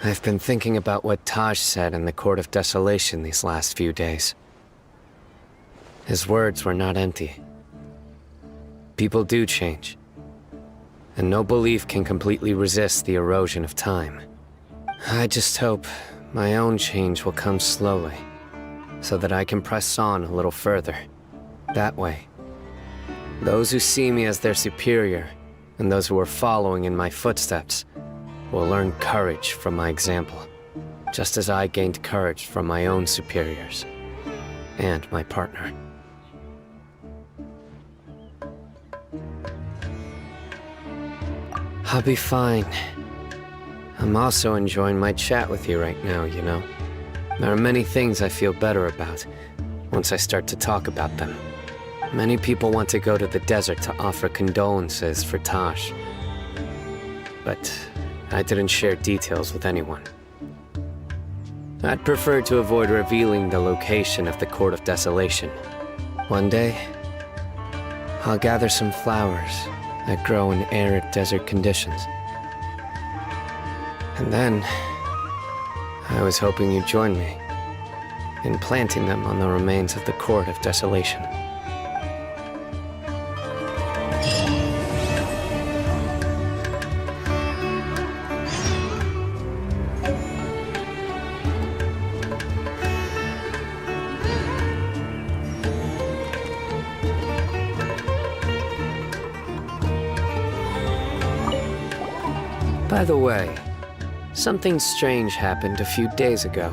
I've been thinking about what Taj said in the Court of Desolation these last few days. His words were not empty. People do change, and no belief can completely resist the erosion of time. I just hope my own change will come slowly, so that I can press on a little further. That way, those who see me as their superior, and those who are following in my footsteps, will learn courage from my example, just as I gained courage from my own superiors and my partner. I'll be fine. I'm also enjoying my chat with you right now, you know. There are many things I feel better about once I start to talk about them. Many people want to go to the desert to offer condolences for Taj, but I didn't share details with anyone. I'd prefer to avoid revealing the location of the Court of Desolation. One day, I'll gather some flowers that grow in arid desert conditions. And then, I was hoping you'd join me in planting them on the remains of the Court of Desolation. By the way, something strange happened a few days ago.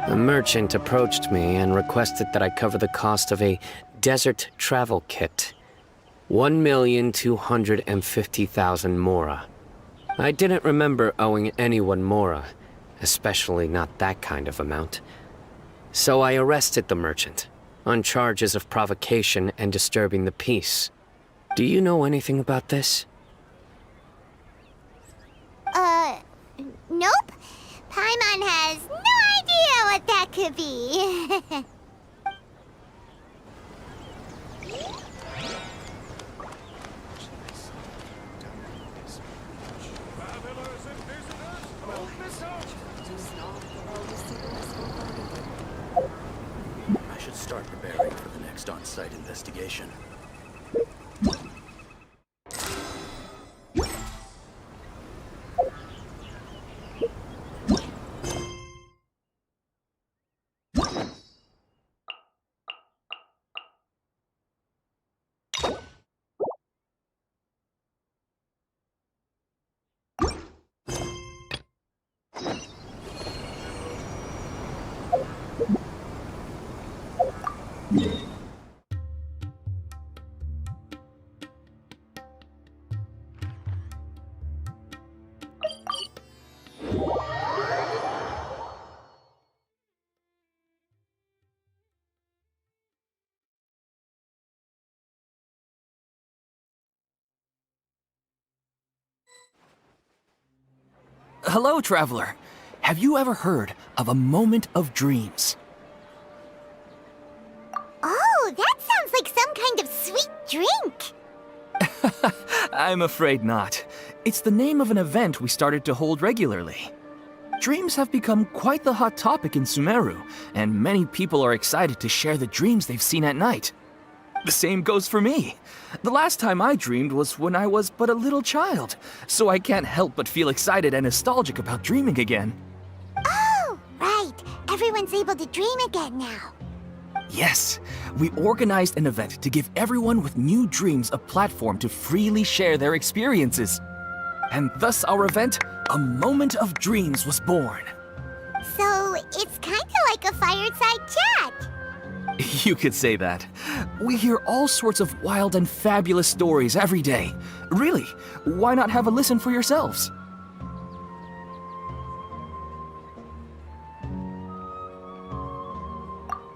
A merchant approached me and requested that I cover the cost of a desert travel kit. 1,250,000 mora. I didn't remember owing anyone mora, especially not that kind of amount. So I arrested the merchant, on charges of provocation and disturbing the peace. Do you know anything about this? Nope. Paimon has no idea what that could be. I should start preparing for the next on-site investigation. Hello, traveler. Have you ever heard of a moment of dreams? Oh, that sounds like some kind of sweet drink. I'm afraid not. It's the name of an event we started to hold regularly. Dreams have become quite the hot topic in Sumeru, and many people are excited to share the dreams they've seen at night. The same goes for me. The last time I dreamed was when I was but a little child, so I can't help but feel excited and nostalgic about dreaming again. Oh, right. Everyone's able to dream again now. Yes, we organized an event to give everyone with new dreams a platform to freely share their experiences. And thus our event, A Moment of Dreams, was born. So, it's kind of like a fireside chat. You could say that. We hear all sorts of wild and fabulous stories every day. Really, why not have a listen for yourselves?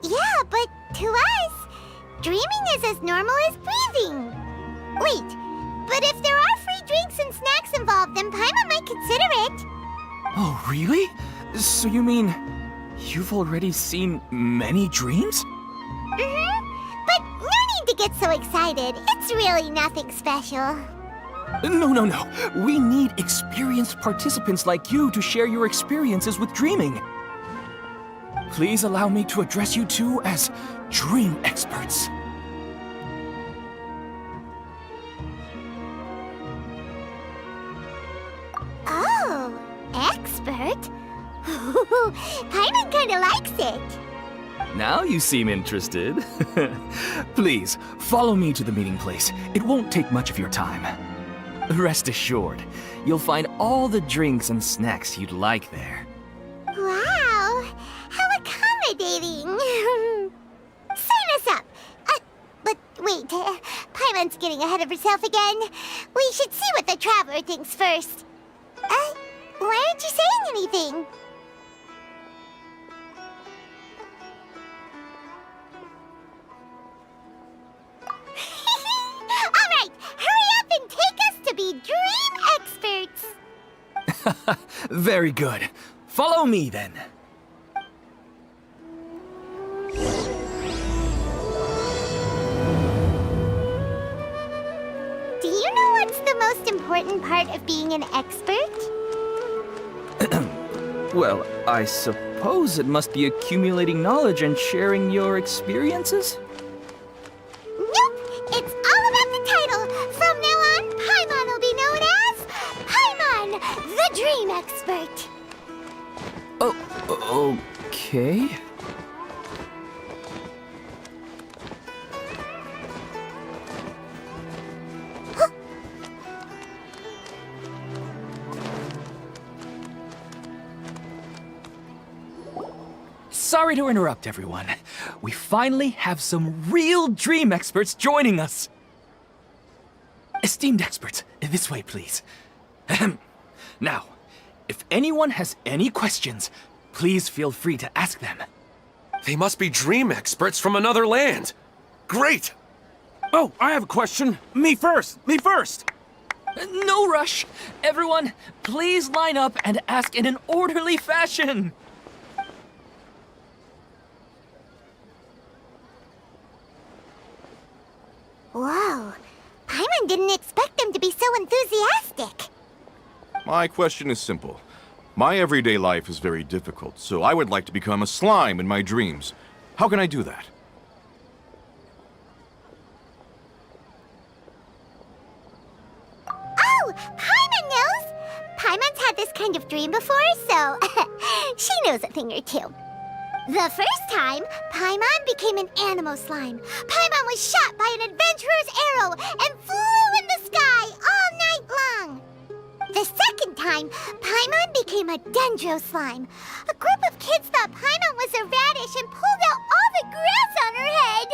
Yeah, but to us, dreaming is as normal as breathing. Wait, but if there are free drinks and snacks involved, then Paimon might consider it. Oh, really? So you mean you've already seen many dreams? But no need to get so excited. It's really nothing special. No. We need experienced participants like you to share your experiences with dreaming. Please allow me to address you two as dream experts. Oh, expert? Paimon kinda likes it. Now you seem interested. Please, follow me to the meeting place. It won't take much of your time. Rest assured, you'll find all the drinks and snacks you'd like there. Wow, how accommodating. Sign us up. But wait, Paimon's getting ahead of herself again. We should see what the traveler thinks first. Why aren't you saying anything? All right, hurry up and take us to be dream experts. Very good. Follow me then. Do you know what's the most important part of being an expert? Well, I suppose it must be accumulating knowledge and sharing your experiences? Nope, it's all about the title. From now on, Paimon will be known as Paimon, the Dream Expert. Oh, okay. Sorry to interrupt, everyone. We finally have some real dream experts joining us. Esteemed experts, this way, please. Ahem. Now, if anyone has any questions, please feel free to ask them. They must be dream experts from another land. Great! Oh, I have a question. Me first! Me first! No rush. Everyone, please line up and ask in an orderly fashion. Whoa. Paimon didn't expect them to be so enthusiastic. My question is simple. My everyday life is very difficult, so I would like to become a slime in my dreams. How can I do that? Oh, Paimon knows! Paimon's had this kind of dream before, so she knows a thing or two. The first time, Paimon became an animal slime. Paimon was shot by an adventurer's arrow and flew in the sky all night long. The second time, Paimon became a dendro slime. A group of kids thought Paimon was a radish and pulled out all the grass on her head.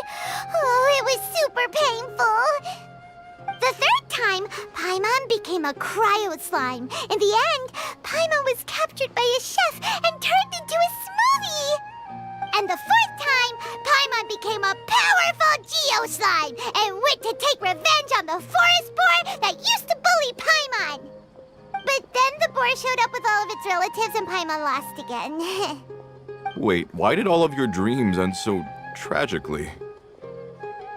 Oh, it was super painful. The third time, Paimon became a cryo slime. In the end, Paimon was captured by a chef and turned into a smoothie. And the fourth time, Paimon became a powerful Geo slime and went to take revenge on the forest boar that used to bully Paimon. But then the boar showed up with all of its relatives and Paimon lost again. Wait, why did all of your dreams end so tragically?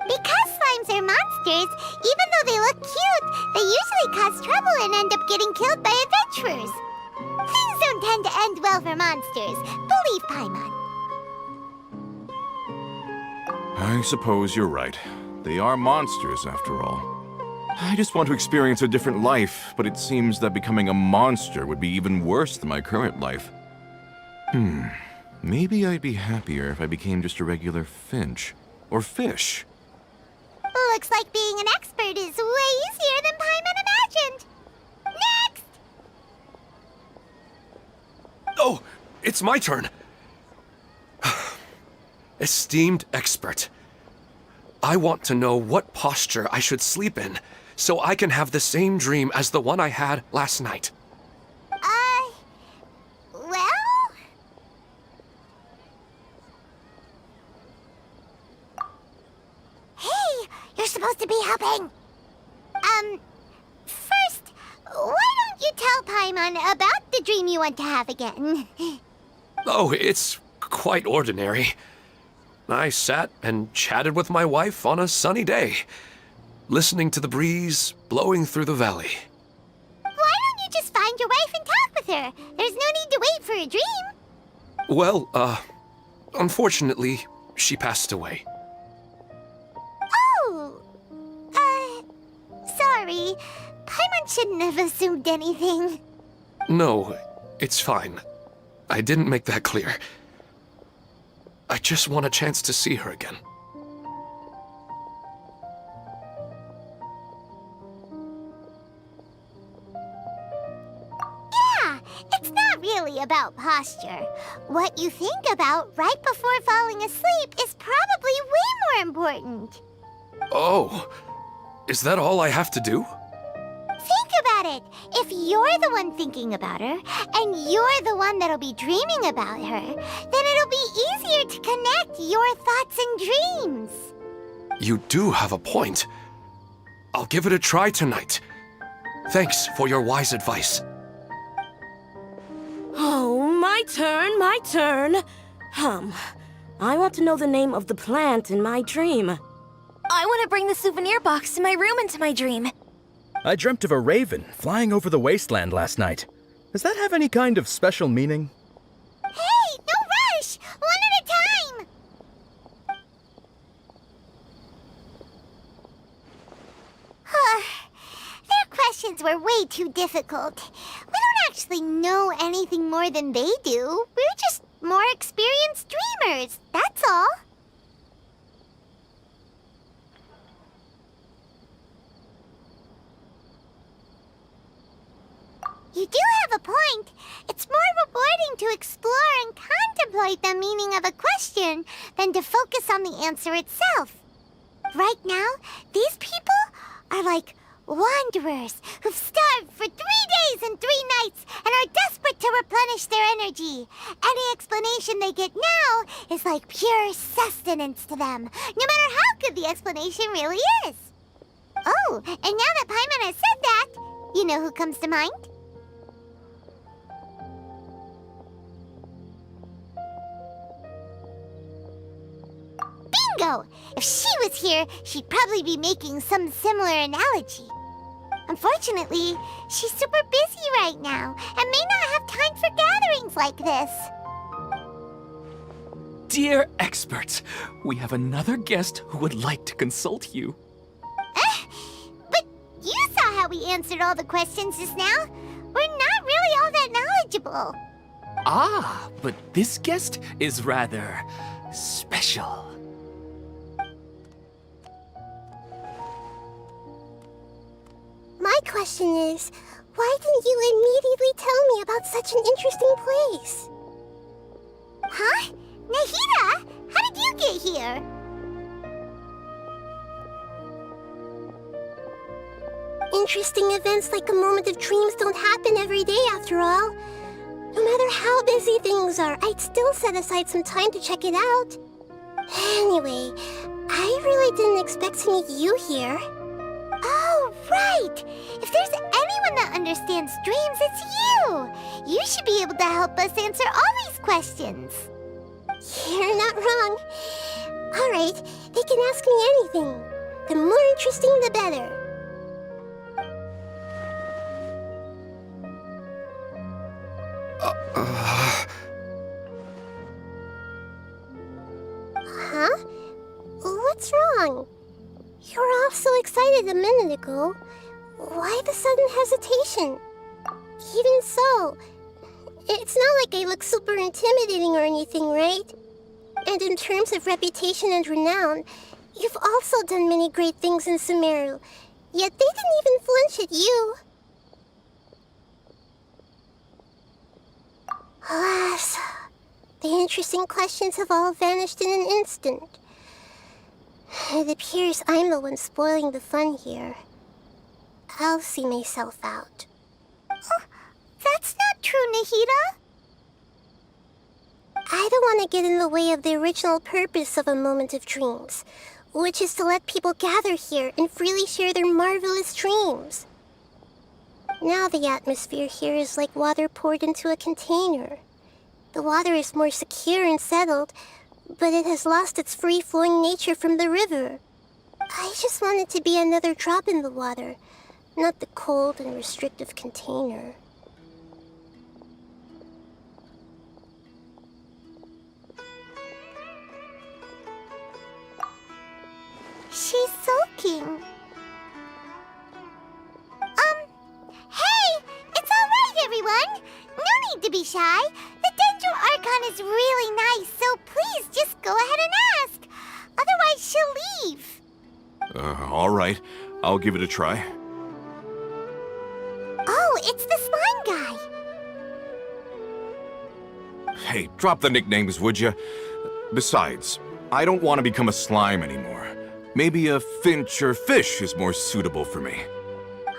Because slimes are monsters, even though they look cute, they usually cause trouble and end up getting killed by adventurers. Things don't tend to end well for monsters. Believe Paimon. I suppose you're right. They are monsters, after all. I just want to experience a different life, but it seems that becoming a monster would be even worse than my current life. Maybe I'd be happier if I became just a regular finch. Or fish. Looks like being an expert is way easier than Paimon imagined. Next! Oh, it's my turn. Esteemed expert, I want to know what posture I should sleep in so I can have the same dream as the one I had last night. Well? Hey, you're supposed to be helping. First, why don't you tell Paimon about the dream you want to have again? Oh, it's quite ordinary. I sat and chatted with my wife on a sunny day, listening to the breeze blowing through the valley. Why don't you just find your wife and talk with her? There's no need to wait for a dream. Well, unfortunately, she passed away. Oh, sorry. Paimon shouldn't have assumed anything. No, it's fine. I didn't make that clear. I just want a chance to see her again. Yeah, it's not really about posture. What you think about right before falling asleep is probably way more important. Oh, is that all I have to do? Think about it. If you're the one thinking about her, and you're the one that'll be dreaming about her, then it'll be easier to connect your thoughts and dreams. You do have a point. I'll give it a try tonight. Thanks for your wise advice. Oh, my turn, my turn. I want to know the name of the plant in my dream. I want to bring the souvenir box to my room into my dream. I dreamt of a raven flying over the wasteland last night. Does that have any kind of special meaning? Hey, no rush! One at a time! Their questions were way too difficult. We don't actually know anything more than they do. We're just more experienced dreamers, that's all. You do have a point. It's more rewarding to explore and contemplate the meaning of a question than to focus on the answer itself. Right now, these people are like Wanderers who've starved for 3 days and 3 nights and are desperate to replenish their energy. Any explanation they get now is like pure sustenance to them, no matter how good the explanation really is. Oh, and now that Paimon has said that, you know who comes to mind? Bingo! If she was here, she'd probably be making some similar analogy. Unfortunately, she's super busy right now and may not have time for gatherings like this. Dear experts, we have another guest who would like to consult you. But you saw how we answered all the questions just now. We're not really all that knowledgeable. Ah, but this guest is rather special. My question is, why didn't you immediately tell me about such an interesting place? Huh? Nahida, how did you get here? Interesting events like a moment of dreams don't happen every day after all. No matter how busy things are, I'd still set aside some time to check it out. Anyway, I really didn't expect to meet you here. Oh, right! If there's anyone that understands dreams, it's you! You should be able to help us answer all these questions. You're not wrong. All right, they can ask me anything. The more interesting, the better. Huh? What's wrong? You were all so excited a minute ago. Why the sudden hesitation? Even so, it's not like I look super intimidating or anything, right? And in terms of reputation and renown, you've also done many great things in Sumeru, yet they didn't even flinch at you. Alas, the interesting questions have all vanished in an instant. It appears I'm the one spoiling the fun here. I'll see myself out. Oh, that's not true, Nahida. I don't want to get in the way of the original purpose of a moment of dreams, which is to let people gather here and freely share their marvelous dreams. Now the atmosphere here is like water poured into a container. The water is more secure and settled, but it has lost its free-flowing nature from the river. I just want it to be another drop in the water, not the cold and restrictive container. She's sulking. Hey! It's all right, everyone! No need to be shy. The Dendro Archon is really nice, so please just go ahead and ask. Otherwise, she'll leave. All right. I'll give it a try. Oh, it's the slime guy. Hey, drop the nicknames, would you? Besides, I don't want to become a slime anymore. Maybe a finch or fish is more suitable for me.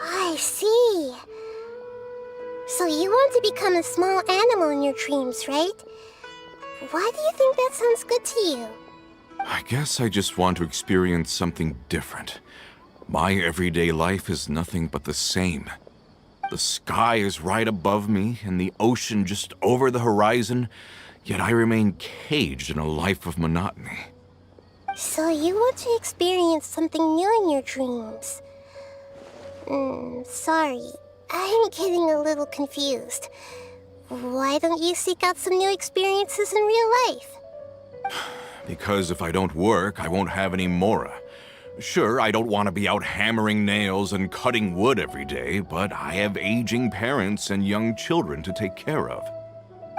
I see. So you want to become a small animal in your dreams, right? Why do you think that sounds good to you? I guess I just want to experience something different. My everyday life is nothing but the same. The sky is right above me and the ocean just over the horizon, yet I remain caged in a life of monotony. So you want to experience something new in your dreams? Sorry, I'm getting a little confused. Why don't you seek out some new experiences in real life? Because if I don't work, I won't have any Mora. Sure, I don't want to be out hammering nails and cutting wood every day, but I have aging parents and young children to take care of.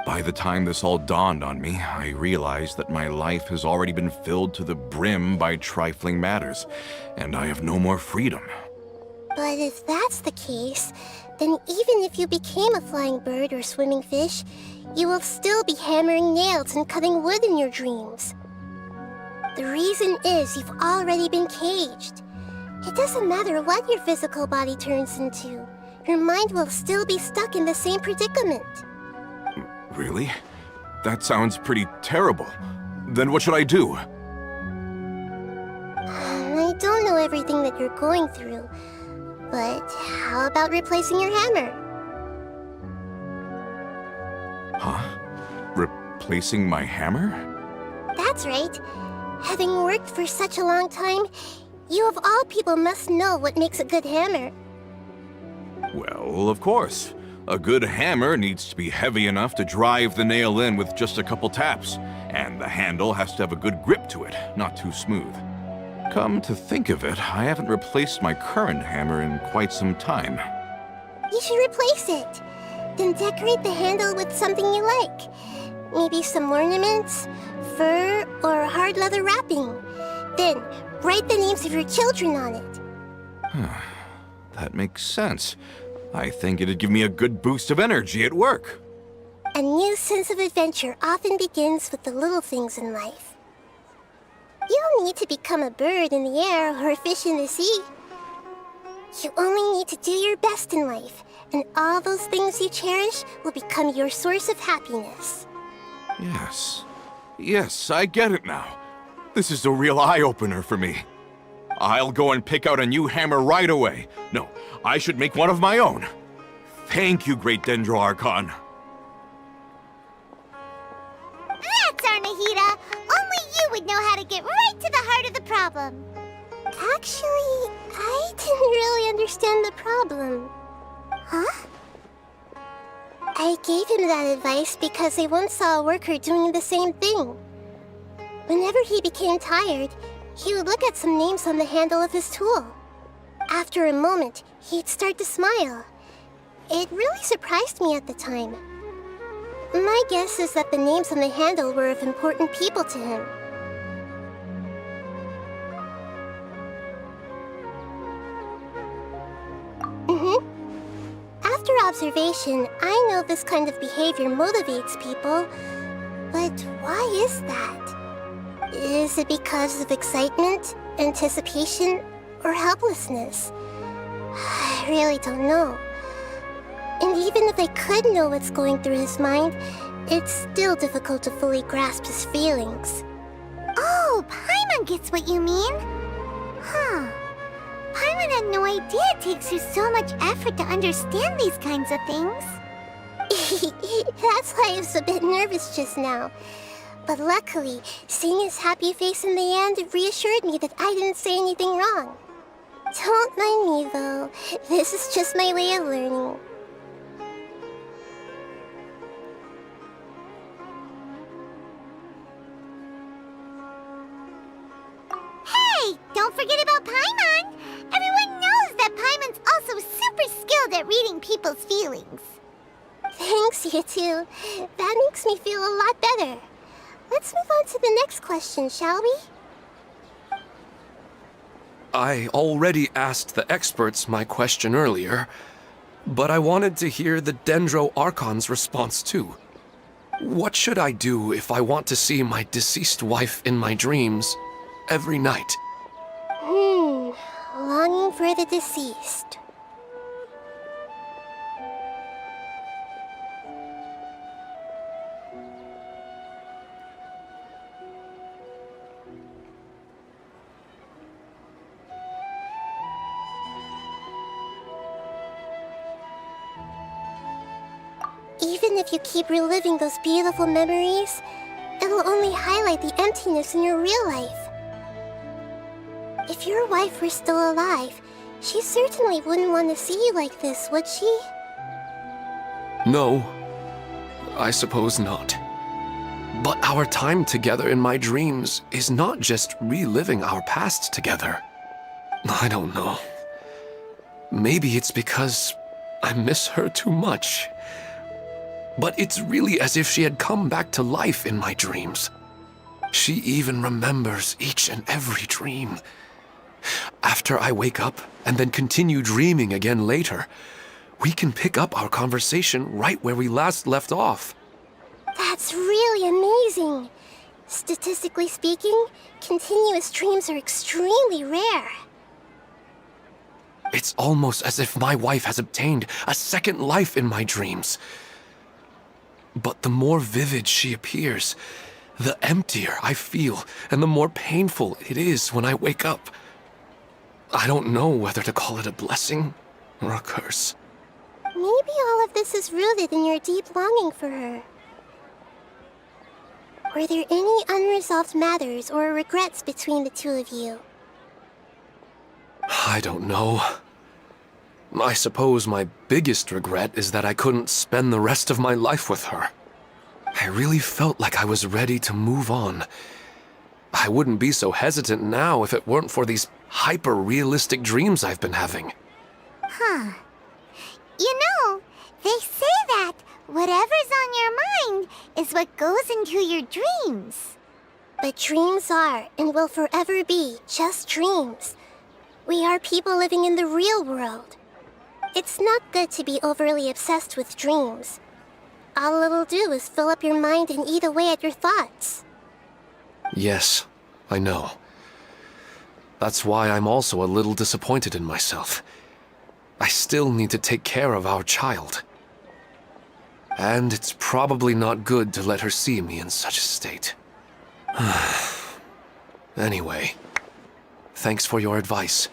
By the time this all dawned on me, I realized that my life has already been filled to the brim by trifling matters, and I have no more freedom. But if that's the case, then even if you became a flying bird or swimming fish, you will still be hammering nails and cutting wood in your dreams. The reason is you've already been caged. It doesn't matter what your physical body turns into. Your mind will still be stuck in the same predicament. Really? That sounds pretty terrible. Then what should I do? I don't know everything that you're going through, but how about replacing your hammer? Huh? Replacing my hammer? That's right. Having worked for such a long time, you of all people must know what makes a good hammer. Well, of course. A good hammer needs to be heavy enough to drive the nail in with just a couple taps, and the handle has to have a good grip to it, not too smooth. Come to think of it, I haven't replaced my current hammer in quite some time. You should replace it. Then decorate the handle with something you like. Maybe some ornaments, fur, or hard leather wrapping. Then write the names of your children on it. That makes sense. I think it'd give me a good boost of energy at work. A new sense of adventure often begins with the little things in life. You don't need to become a bird in the air or a fish in the sea. You only need to do your best in life, and all those things you cherish will become your source of happiness. Yes. Yes, I get it now. This is a real eye-opener for me. I'll go and pick out a new hammer right away. No, I should make one of my own. Thank you, Great Dendro Archon. That's Arnahita! Only you would know how to get right to the heart of the problem. Actually, I didn't really understand the problem. Huh? I gave him that advice because I once saw a worker doing the same thing. Whenever he became tired, he would look at some names on the handle of his tool. After a moment, he'd start to smile. It really surprised me at the time. My guess is that the names on the handle were of important people to him. After observation, I know this kind of behavior motivates people. But why is that? Is it because of excitement, anticipation, or helplessness? I really don't know. And even if I could know what's going through his mind, it's still difficult to fully grasp his feelings. Oh, Paimon gets what you mean. Huh. Paimon had no idea it takes you so much effort to understand these kinds of things. That's why I was a bit nervous just now. But luckily, seeing his happy face in the end reassured me that I didn't say anything wrong. Don't mind me, though. This is just my way of learning. Hey, don't forget about Paimon! Everyone knows that Paimon's also super skilled at reading people's feelings. Thanks, you two. That makes me feel a lot better. Let's move on to the next question, shall we? I already asked the experts my question earlier, but I wanted to hear the Dendro Archon's response too. What should I do if I want to see my deceased wife in my dreams every night? Longing for the deceased. Even if you keep reliving those beautiful memories, it'll only highlight the emptiness in your real life. If your wife were still alive, she certainly wouldn't want to see you like this, would she? No, I suppose not. But our time together in my dreams is not just reliving our past together. I don't know. Maybe it's because I miss her too much. But it's really as if she had come back to life in my dreams. She even remembers each and every dream. After I wake up and then continue dreaming again later, we can pick up our conversation right where we last left off. That's really amazing. Statistically speaking, continuous dreams are extremely rare. It's almost as if my wife has obtained a second life in my dreams. But the more vivid she appears, the emptier I feel, and the more painful it is when I wake up. I don't know whether to call it a blessing or a curse. Maybe all of this is rooted in your deep longing for her. Were there any unresolved matters or regrets between the two of you? I don't know. I suppose my biggest regret is that I couldn't spend the rest of my life with her. I really felt like I was ready to move on. I wouldn't be so hesitant now if it weren't for these hyper-realistic dreams I've been having. Huh. You know, they say that whatever's on your mind is what goes into your dreams. But dreams are, and will forever be, just dreams. We are people living in the real world. It's not good to be overly obsessed with dreams. All it'll do is fill up your mind and eat away at your thoughts. Yes, I know. That's why I'm also a little disappointed in myself. I still need to take care of our child. And it's probably not good to let her see me in such a state. Anyway, thanks for your advice,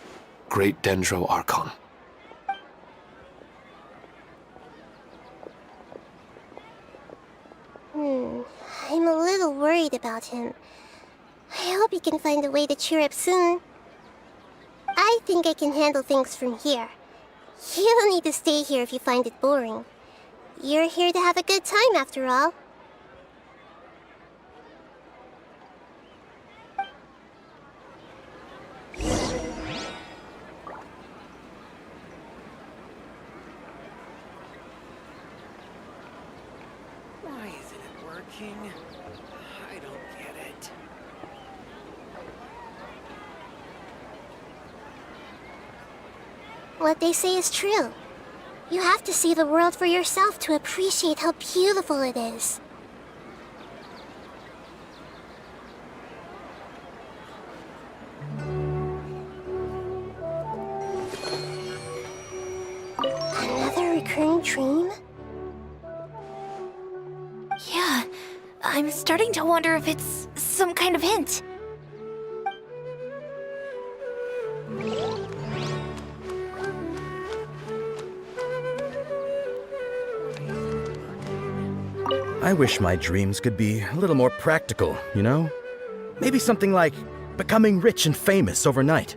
Great Dendro Archon. I'm a little worried about him. I hope he can find a way to cheer up soon. I think I can handle things from here. You don't need to stay here if you find it boring. You're here to have a good time, after all. Why isn't it working? I don't get it. What they say is true. You have to see the world for yourself to appreciate how beautiful it is. Another recurring dream? Yeah, I'm starting to wonder if it's some kind of hint. I wish my dreams could be a little more practical, you know? Maybe something like becoming rich and famous overnight.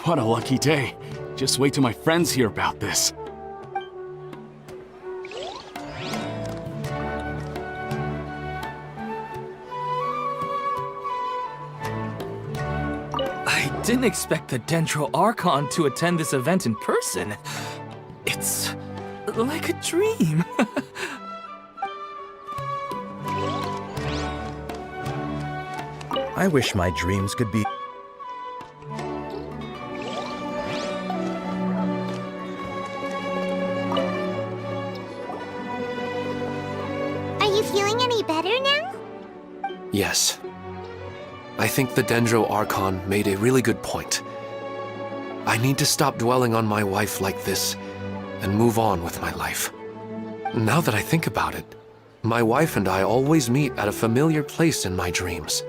What a lucky day. Just wait till my friends hear about this. I didn't expect the Dendro Archon to attend this event in person. It's like a dream. I wish my dreams could be... Are you feeling any better now? Yes. I think the Dendro Archon made a really good point. I need to stop dwelling on my wife like this and move on with my life. Now that I think about it, my wife and I always meet at a familiar place in my dreams.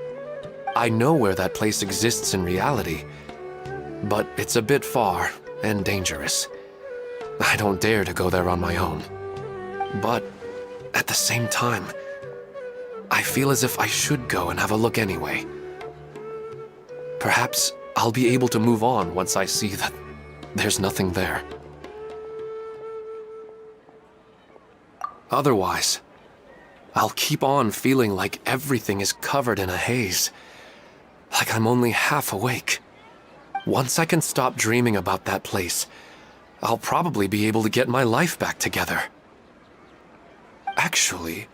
I know where that place exists in reality, but it's a bit far and dangerous. I don't dare to go there on my own. But at the same time, I feel as if I should go and have a look anyway. Perhaps I'll be able to move on once I see that there's nothing there. Otherwise, I'll keep on feeling like everything is covered in a haze. Like I'm only half awake. Once I can stop dreaming about that place, I'll probably be able to get my life back together. Actually,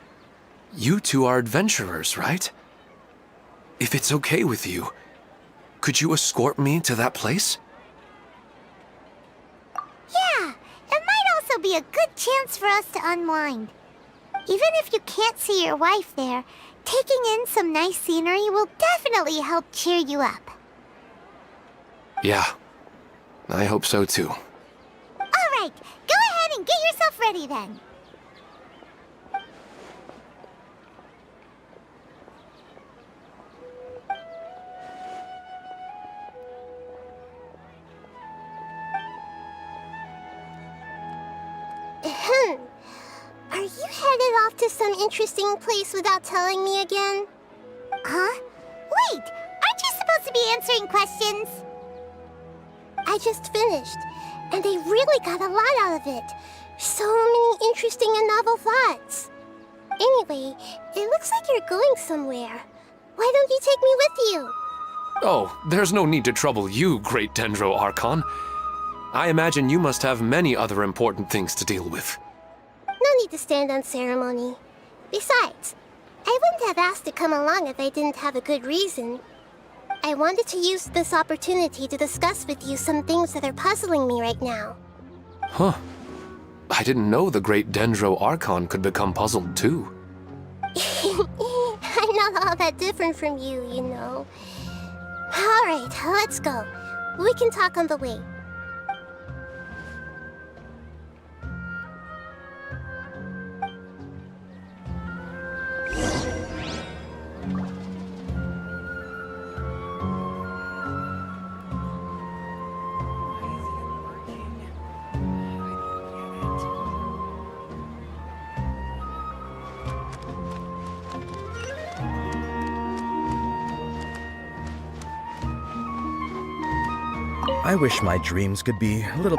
you two are adventurers, right? If it's okay with you, could you escort me to that place? Yeah, it might also be a good chance for us to unwind. Even if you can't see your wife there, Taking in some nice scenery will definitely help cheer you up. Yeah, I hope so too. Alright, go ahead and get yourself ready then. Ahem. Are you headed off to some interesting place without telling me again? Huh? Wait, aren't you supposed to be answering questions? I just finished, and they really got a lot out of it. So many interesting and novel thoughts. Anyway, it looks like you're going somewhere. Why don't you take me with you? Oh, there's no need to trouble you, Great Dendro Archon. I imagine you must have many other important things to deal with. No need to stand on ceremony. Besides, I wouldn't have asked to come along if I didn't have a good reason. I wanted to use this opportunity to discuss with you some things that are puzzling me right now. Huh. I didn't know the Great Dendro Archon could become puzzled too. I'm not all that different from you, you know. Alright, let's go. We can talk on the way. I wish my dreams could be a little...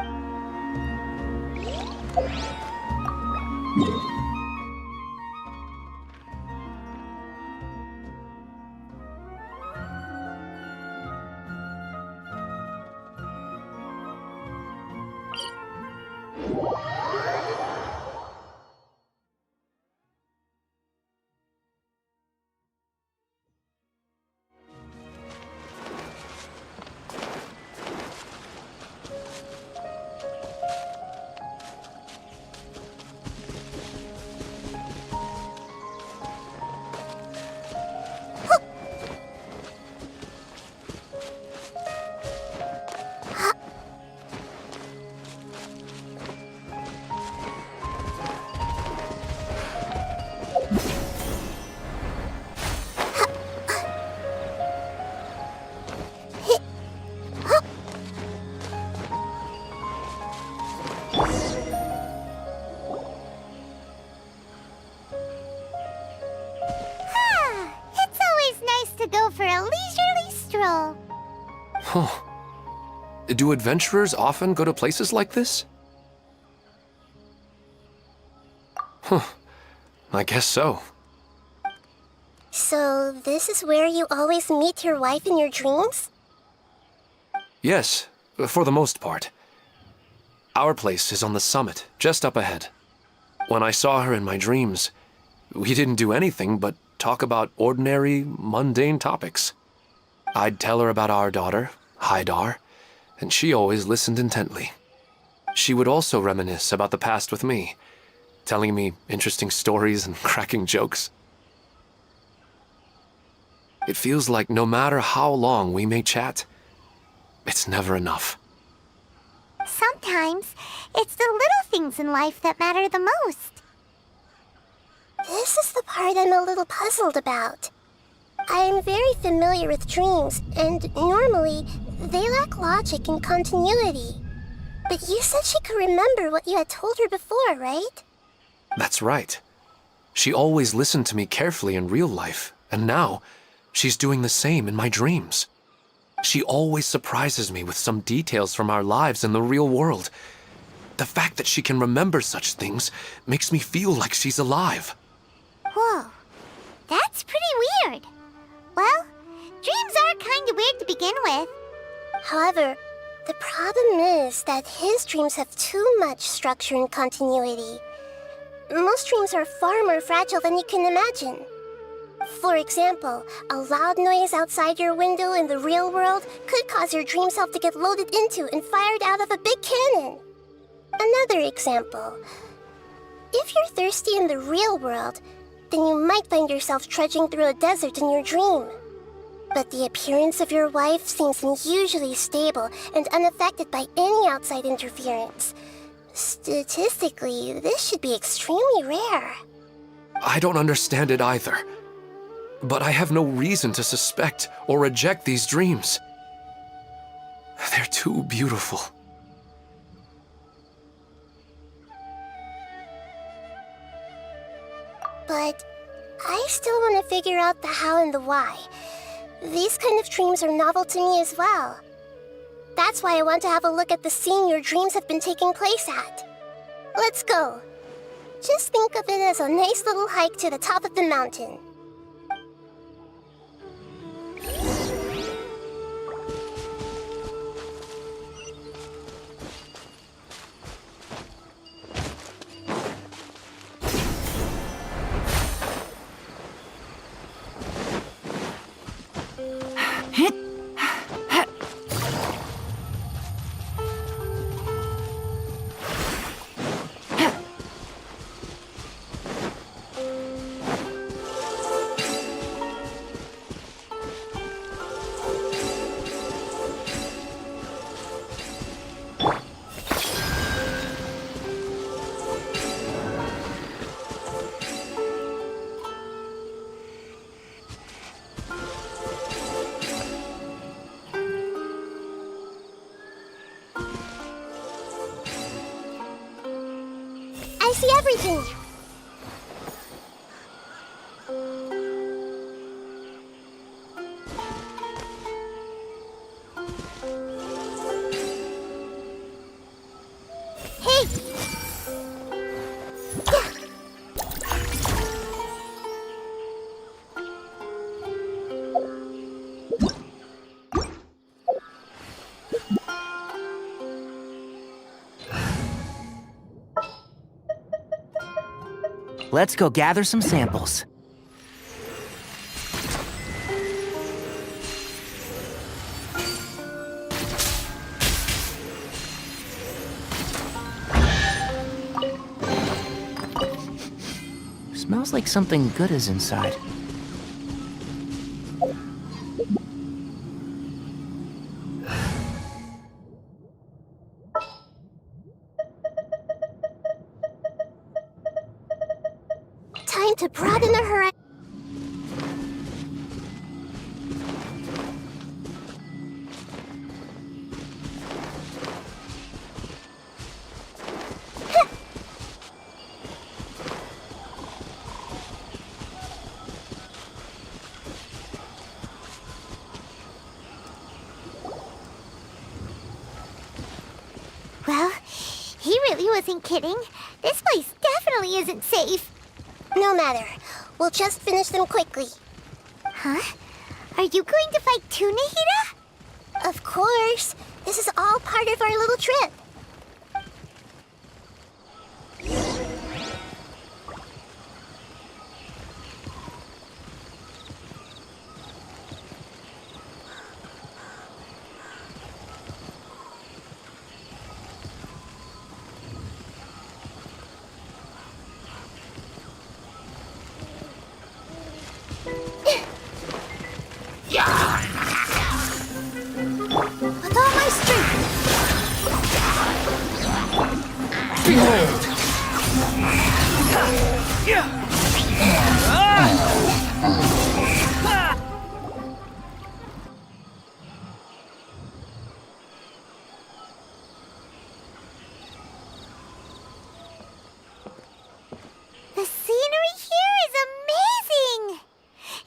It's always nice to go for a leisurely stroll. Huh. Do adventurers often go to places like this? Huh. I guess so. So, this is where you always meet your wife in your dreams? Yes, for the most part. Our place is on the summit, just up ahead. When I saw her in my dreams, we didn't do anything but talk about ordinary, mundane topics. I'd tell her about our daughter, Haidar, and she always listened intently. She would also reminisce about the past with me, telling me interesting stories and cracking jokes. It feels like no matter how long we may chat, it's never enough. Sometimes, it's the little things in life that matter the most. This is the part I'm a little puzzled about. I am very familiar with dreams, and normally, they lack logic and continuity. But you said she could remember what you had told her before, right? That's right. She always listened to me carefully in real life, and now, she's doing the same in my dreams. She always surprises me with some details from our lives in the real world. The fact that she can remember such things makes me feel like she's alive. Whoa, that's pretty weird. Well, dreams are kinda weird to begin with. However, the problem is that his dreams have too much structure and continuity. Most dreams are far more fragile than you can imagine. For example, a loud noise outside your window in the real world could cause your dream self to get loaded into and fired out of a big cannon. Another example. If you're thirsty in the real world, then you might find yourself trudging through a desert in your dream. But the appearance of your wife seems unusually stable and unaffected by any outside interference. Statistically, this should be extremely rare. I don't understand it either. But I have no reason to suspect or reject these dreams. They're too beautiful. But I still want to figure out the how and the why. These kind of dreams are novel to me as well. That's why I want to have a look at the scene your dreams have been taking place at. Let's go. Just think of it as a nice little hike to the top of the mountain. I see everything! Hey! Let's go gather some samples. Smells like something good is inside. Time to broaden the horizon. Well, he really wasn't kidding. This place definitely isn't safe. No matter. We'll just finish them quickly. Huh? Are you going to fight too, Nahida? Of course. This is all part of our little trip. With all my strength! Behold! The scenery here is amazing!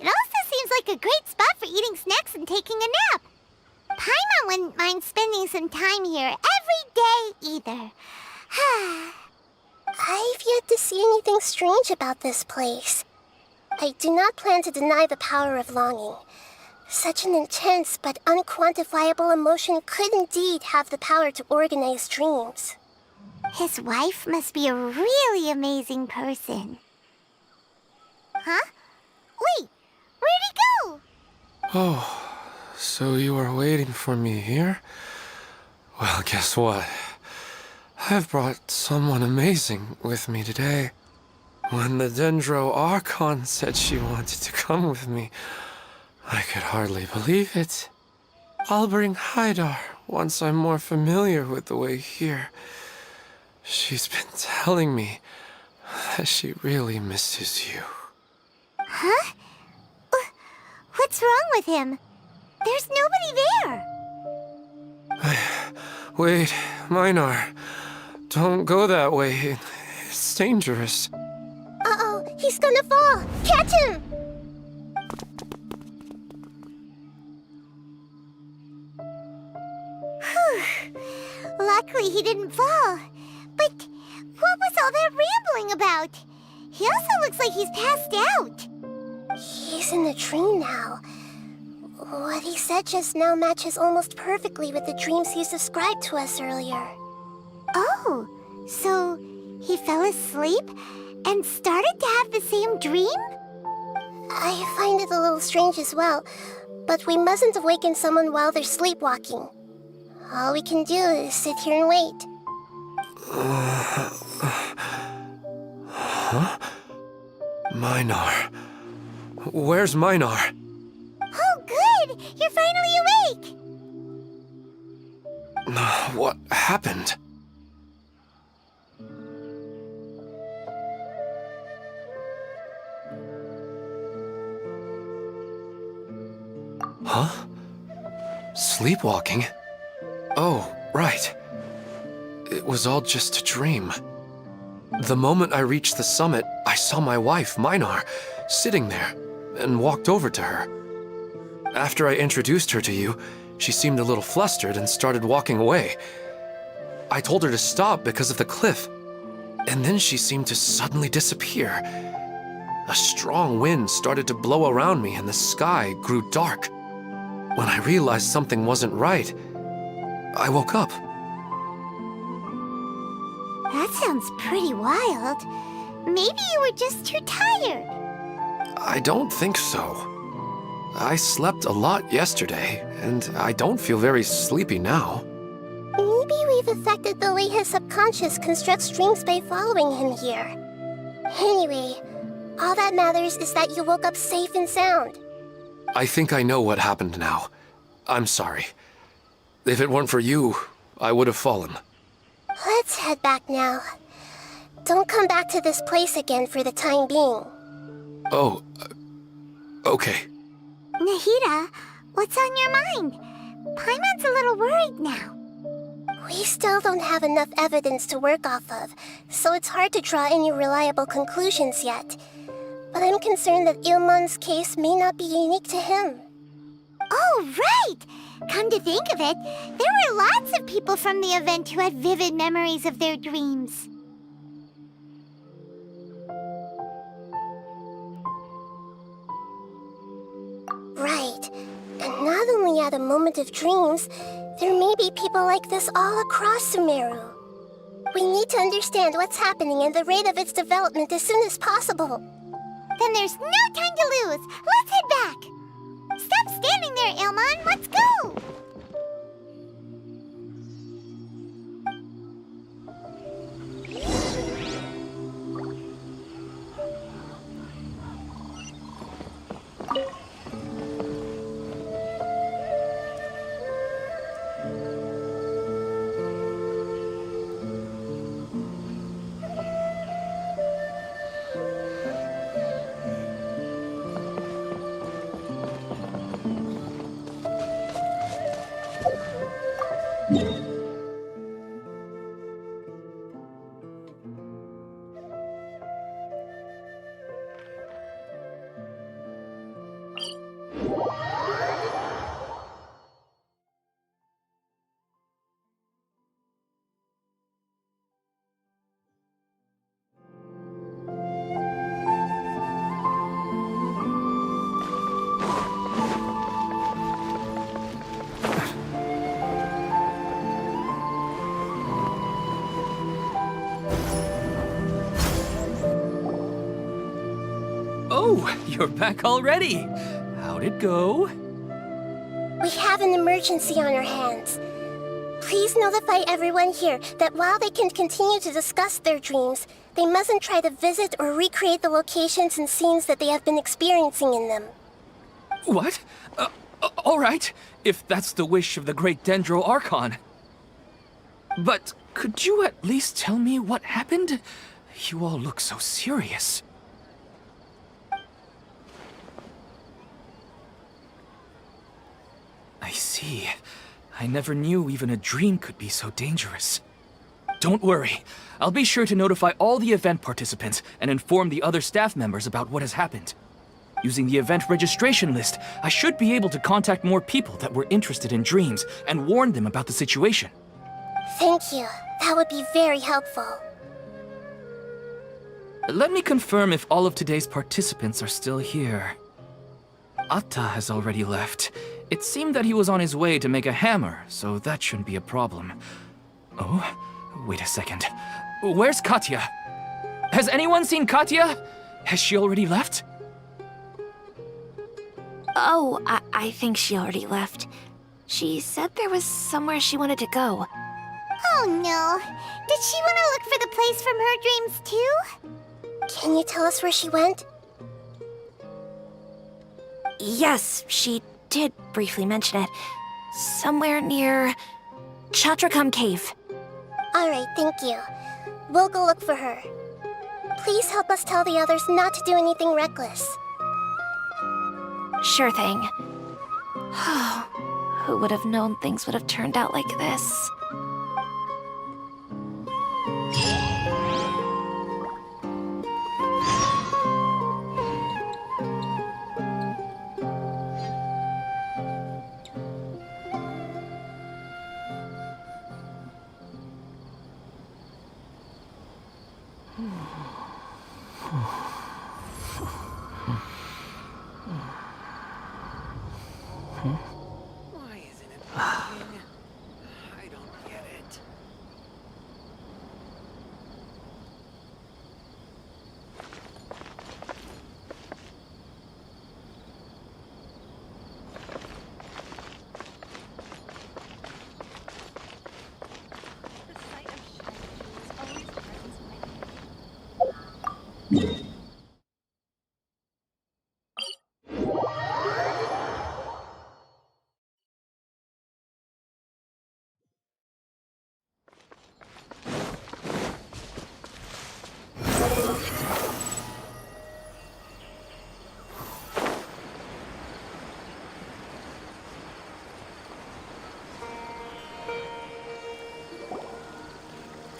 It also seems like a great spot for eating snacks and taking a nap. Paimon wouldn't mind spending some time here every day either. I've yet to see anything strange about this place. I do not plan to deny the power of longing. Such an intense but unquantifiable emotion could indeed have the power to organize dreams. His wife must be a really amazing person. Huh? Wait, where'd he go? Oh, so you are waiting for me here? Well, guess what? I've brought someone amazing with me today. When the Dendro Archon said she wanted to come with me, I could hardly believe it. I'll bring Haidar once I'm more familiar with the way here. She's been telling me that she really misses you. Huh? What's wrong with him? There's nobody there. Wait, Minar. Don't go that way. It's dangerous. Uh-oh, he's gonna fall! Catch him! Whew. Luckily he didn't fall. But what was all that rambling about? He also looks like he's passed out. He's in the dream now. What he said just now matches almost perfectly with the dreams he's described to us earlier. Oh, so he fell asleep and started to have the same dream? I find it a little strange as well, but we mustn't awaken someone while they're sleepwalking. All we can do is sit here and wait. Huh? Minar. Where's Minar? Oh, good! You're finally awake! What happened? Huh? Sleepwalking? Oh, right. It was all just a dream. The moment I reached the summit, I saw my wife, Minar, sitting there, and walked over to her. After I introduced her to you, she seemed a little flustered and started walking away. I told her to stop because of the cliff, and then she seemed to suddenly disappear. A strong wind started to blow around me and the sky grew dark. When I realized something wasn't right, I woke up. That sounds pretty wild. Maybe you were just too tired. I don't think so. I slept a lot yesterday, and I don't feel very sleepy now. Maybe we've affected the way his subconscious constructs dreams by following him here. Anyway, all that matters is that you woke up safe and sound. I think I know what happened now. I'm sorry. If it weren't for you, I would have fallen. Let's head back now. Don't come back to this place again for the time being. Oh, okay. Nahida, what's on your mind? Paimon's a little worried now. We still don't have enough evidence to work off of, so it's hard to draw any reliable conclusions yet. But I'm concerned that Ilmon's case may not be unique to him. Oh, right! Come to think of it, there were lots of people from the event who had vivid memories of their dreams. Right. And not only at a moment of dreams, there may be people like this all across Sumeru. We need to understand what's happening and the rate of its development as soon as possible. Then there's no time to lose. Let's head back. Stop standing there, Ilmon. Let's go. Oh, you're back already. How'd it go? We have an emergency on our hands. Please notify everyone here that while they can continue to discuss their dreams, they mustn't try to visit or recreate the locations and scenes that they have been experiencing in them. What? All right, if that's the wish of the great Dendro Archon. But could you at least tell me what happened? You all look so serious. I see. I never knew even a dream could be so dangerous. Don't worry. I'll be sure to notify all the event participants and inform the other staff members about what has happened. Using the event registration list, I should be able to contact more people that were interested in dreams and warn them about the situation. Thank you. That would be very helpful. Let me confirm if all of today's participants are still here. Atta has already left. It seemed that he was on his way to make a hammer, so that shouldn't be a problem. Oh, wait a second. Where's Katya? Has anyone seen Katya? Has she already left? Oh, I think she already left. She said there was somewhere she wanted to go. Oh no. Did she want to look for the place from her dreams too? Can you tell us where she went? Yes, she did briefly mention it. Somewhere near Chatrakam Cave. Alright, thank you. We'll go look for her. Please help us tell the others not to do anything reckless. Sure thing. Who would have known things would have turned out like this? Why isn't it working? I don't get it.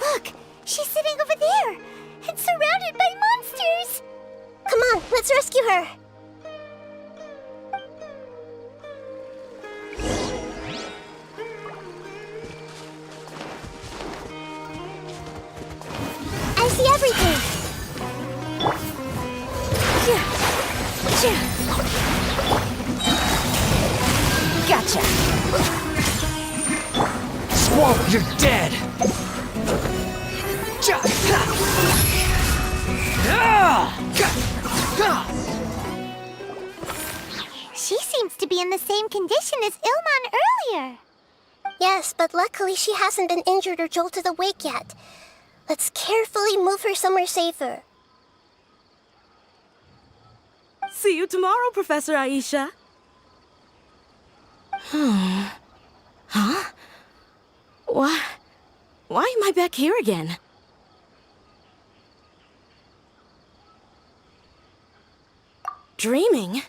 Look! She's sitting over there! And surrounded by monsters! Come on, let's rescue her! I see everything! Gotcha! Squall, you're dead! She seems to be in the same condition as Ilman earlier. Yes, but luckily she hasn't been injured or jolted awake yet. Let's carefully move her somewhere safer. See you tomorrow, Professor Aisha. Huh? Why am I back here again? Dreaming?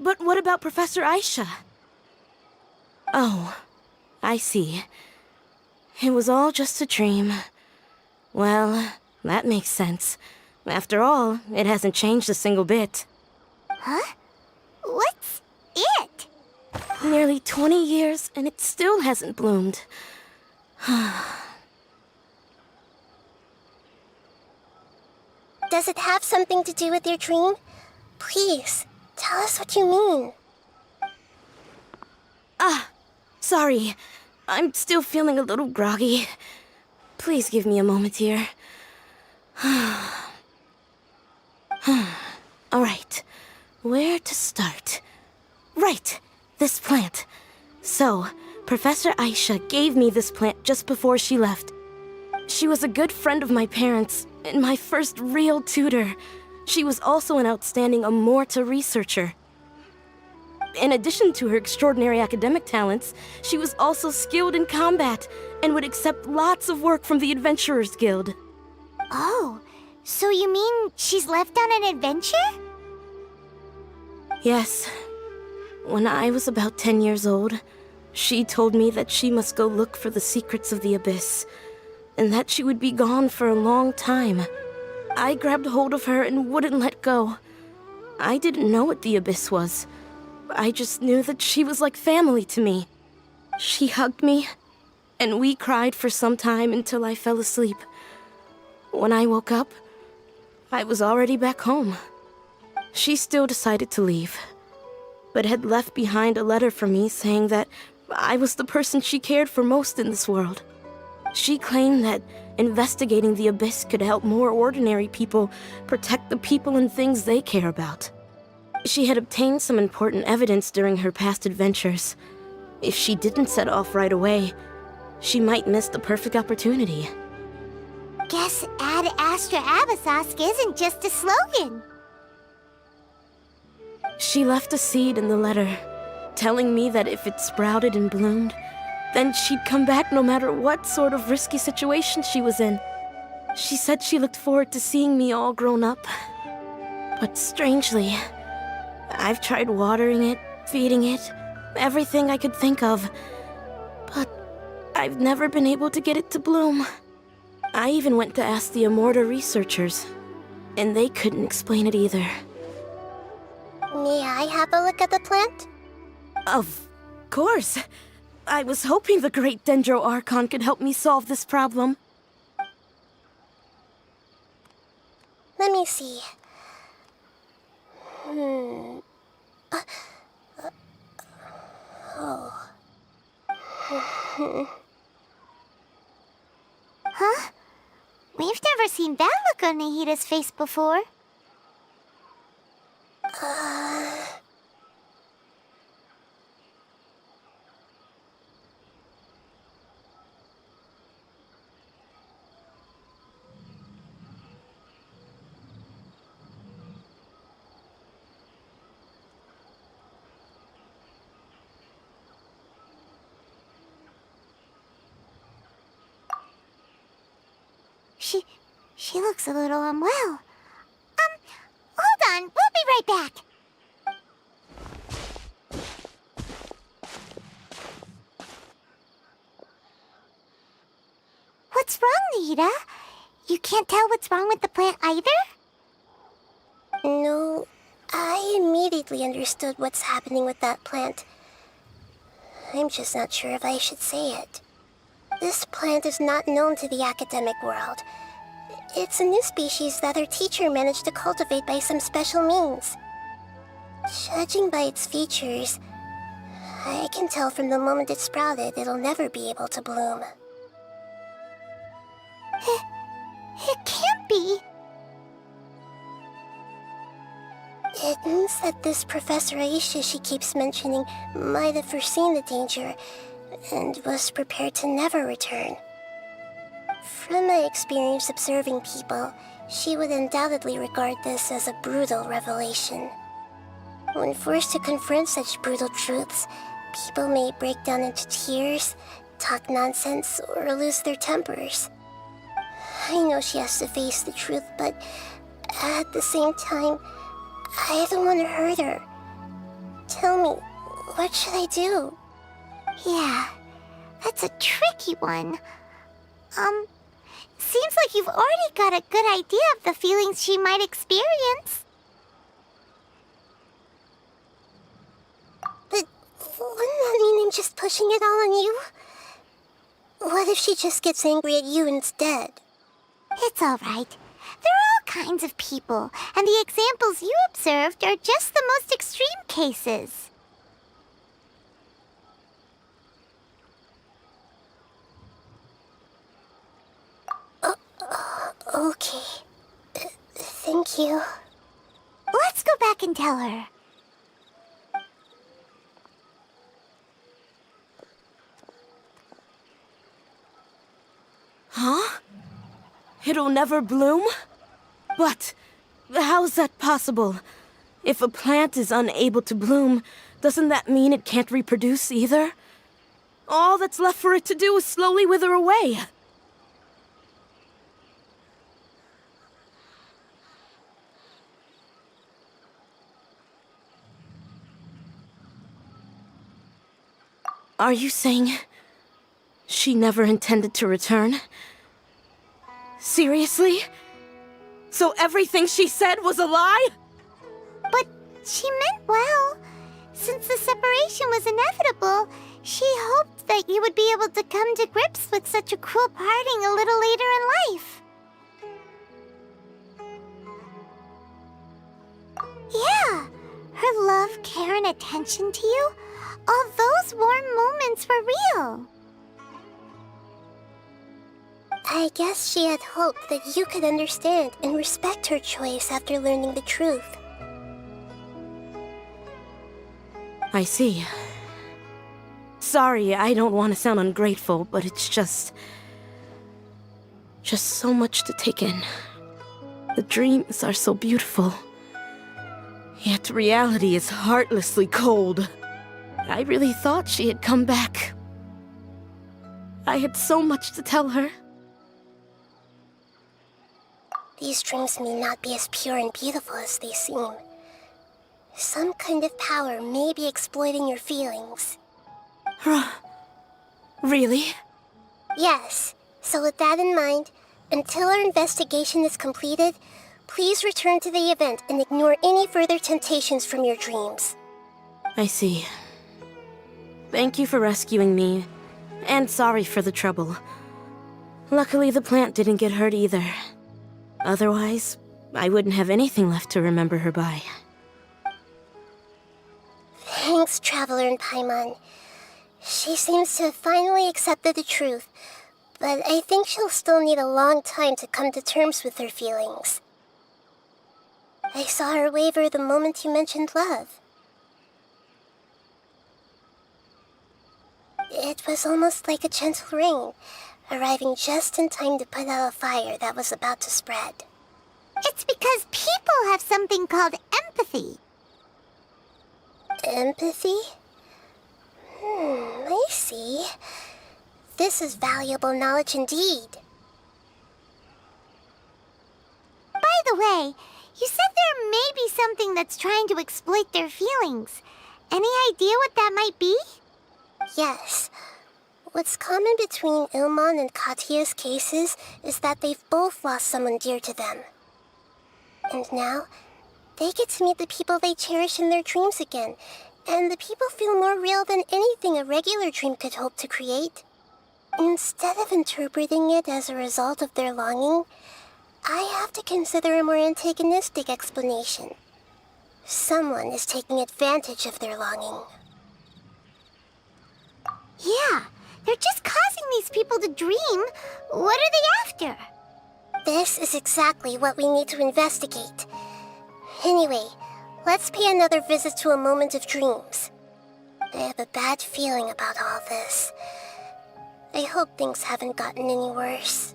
But what about Professor Aisha? Oh, I see. It was all just a dream. Well, that makes sense. After all, it hasn't changed a single bit. Huh? What's it? Nearly 20 years, and it still hasn't bloomed. Does it have something to do with your dream? Please, tell us what you mean. Sorry. I'm still feeling a little groggy. Please give me a moment here. Alright, where to start? Right, this plant. So, Professor Aisha gave me this plant just before she left. She was a good friend of my parents and my first real tutor. She was also an outstanding Amorta researcher. In addition to her extraordinary academic talents, she was also skilled in combat and would accept lots of work from the Adventurers Guild. Oh, so you mean she's left on an adventure? Yes. When I was about 10 years old, she told me that she must go look for the secrets of the Abyss, and that she would be gone for a long time. I grabbed hold of her and wouldn't let go. I didn't know what the Abyss was. I just knew that she was like family to me. She hugged me, and we cried for some time until I fell asleep. When I woke up, I was already back home. She still decided to leave, but had left behind a letter for me saying that I was the person she cared for most in this world. She claimed that investigating the Abyss could help more ordinary people protect the people and things they care about. She had obtained some important evidence during her past adventures. If she didn't set off right away, she might miss the perfect opportunity. Guess Ad Astra Abyssosque isn't just a slogan. She left a seed in the letter, telling me that if it sprouted and bloomed, then she'd come back no matter what sort of risky situation she was in. She said she looked forward to seeing me all grown up. But strangely, I've tried watering it, feeding it, everything I could think of. But I've never been able to get it to bloom. I even went to ask the Amorta researchers, and they couldn't explain it either. May I have a look at the plant? Of course. I was hoping the great Dendro Archon could help me solve this problem. Let me see. Oh. Huh? We've never seen that look on Nahida's face before. She looks a little unwell. Hold on, we'll be right back. What's wrong, Nahida? You can't tell what's wrong with the plant either? No, I immediately understood what's happening with that plant. I'm just not sure if I should say it. This plant is not known to the academic world. It's a new species that our teacher managed to cultivate by some special means. Judging by its features, I can tell from the moment it sprouted it'll never be able to bloom. It can't be. It means that this Professor Aisha she keeps mentioning might have foreseen the danger and was prepared to never return. From my experience observing people, she would undoubtedly regard this as a brutal revelation. When forced to confront such brutal truths, people may break down into tears, talk nonsense, or lose their tempers. I know she has to face the truth, but at the same time, I don't want to hurt her. Tell me, what should I do? Yeah, that's a tricky one. Seems like you've already got a good idea of the feelings she might experience. But wouldn't that mean I'm just pushing it all on you? What if she just gets angry at you instead? It's all right. There are all kinds of people, and the examples you observed are just the most extreme cases. Okay. Thank you. Let's go back and tell her. It'll never bloom? But how's that possible? If a plant is unable to bloom, doesn't that mean it can't reproduce either? All that's left for it to do is slowly wither away. Are you saying she never intended to return? Seriously? So everything she said was a lie? But she meant well. Since the separation was inevitable, she hoped that you would be able to come to grips with such a cruel parting a little later in life. Yeah, her love, care, and attention to you, all those warm moments were real. I guess she had hoped that you could understand and respect her choice after learning the truth. I see. Sorry, I don't want to sound ungrateful, but it's just so much to take in. The dreams are so beautiful. Yet reality is heartlessly cold. I really thought she had come back. I had so much to tell her. These dreams may not be as pure and beautiful as they seem. Some kind of power may be exploiting your feelings. Really? Yes. So with that in mind, until our investigation is completed, please return to the event and ignore any further temptations from your dreams. I see. Thank you for rescuing me, and sorry for the trouble. Luckily, the plant didn't get hurt either. Otherwise, I wouldn't have anything left to remember her by. Thanks, Traveler and Paimon. She seems to have finally accepted the truth, but I think she'll still need a long time to come to terms with her feelings. I saw her waver the moment you mentioned love. It was almost like a gentle rain, arriving just in time to put out a fire that was about to spread. It's because people have something called empathy. Empathy? I see. This is valuable knowledge indeed. By the way, you said there may be something that's trying to exploit their feelings. Any idea what that might be? Yes. What's common between Ilmon and Katya's cases is that they've both lost someone dear to them. And now, they get to meet the people they cherish in their dreams again, and the people feel more real than anything a regular dream could hope to create. Instead of interpreting it as a result of their longing, I have to consider a more antagonistic explanation. Someone is taking advantage of their longing. Yeah, they're just causing these people to dream. What are they after? This is exactly what we need to investigate. Anyway, let's pay another visit to a moment of dreams. I have a bad feeling about all this. I hope things haven't gotten any worse.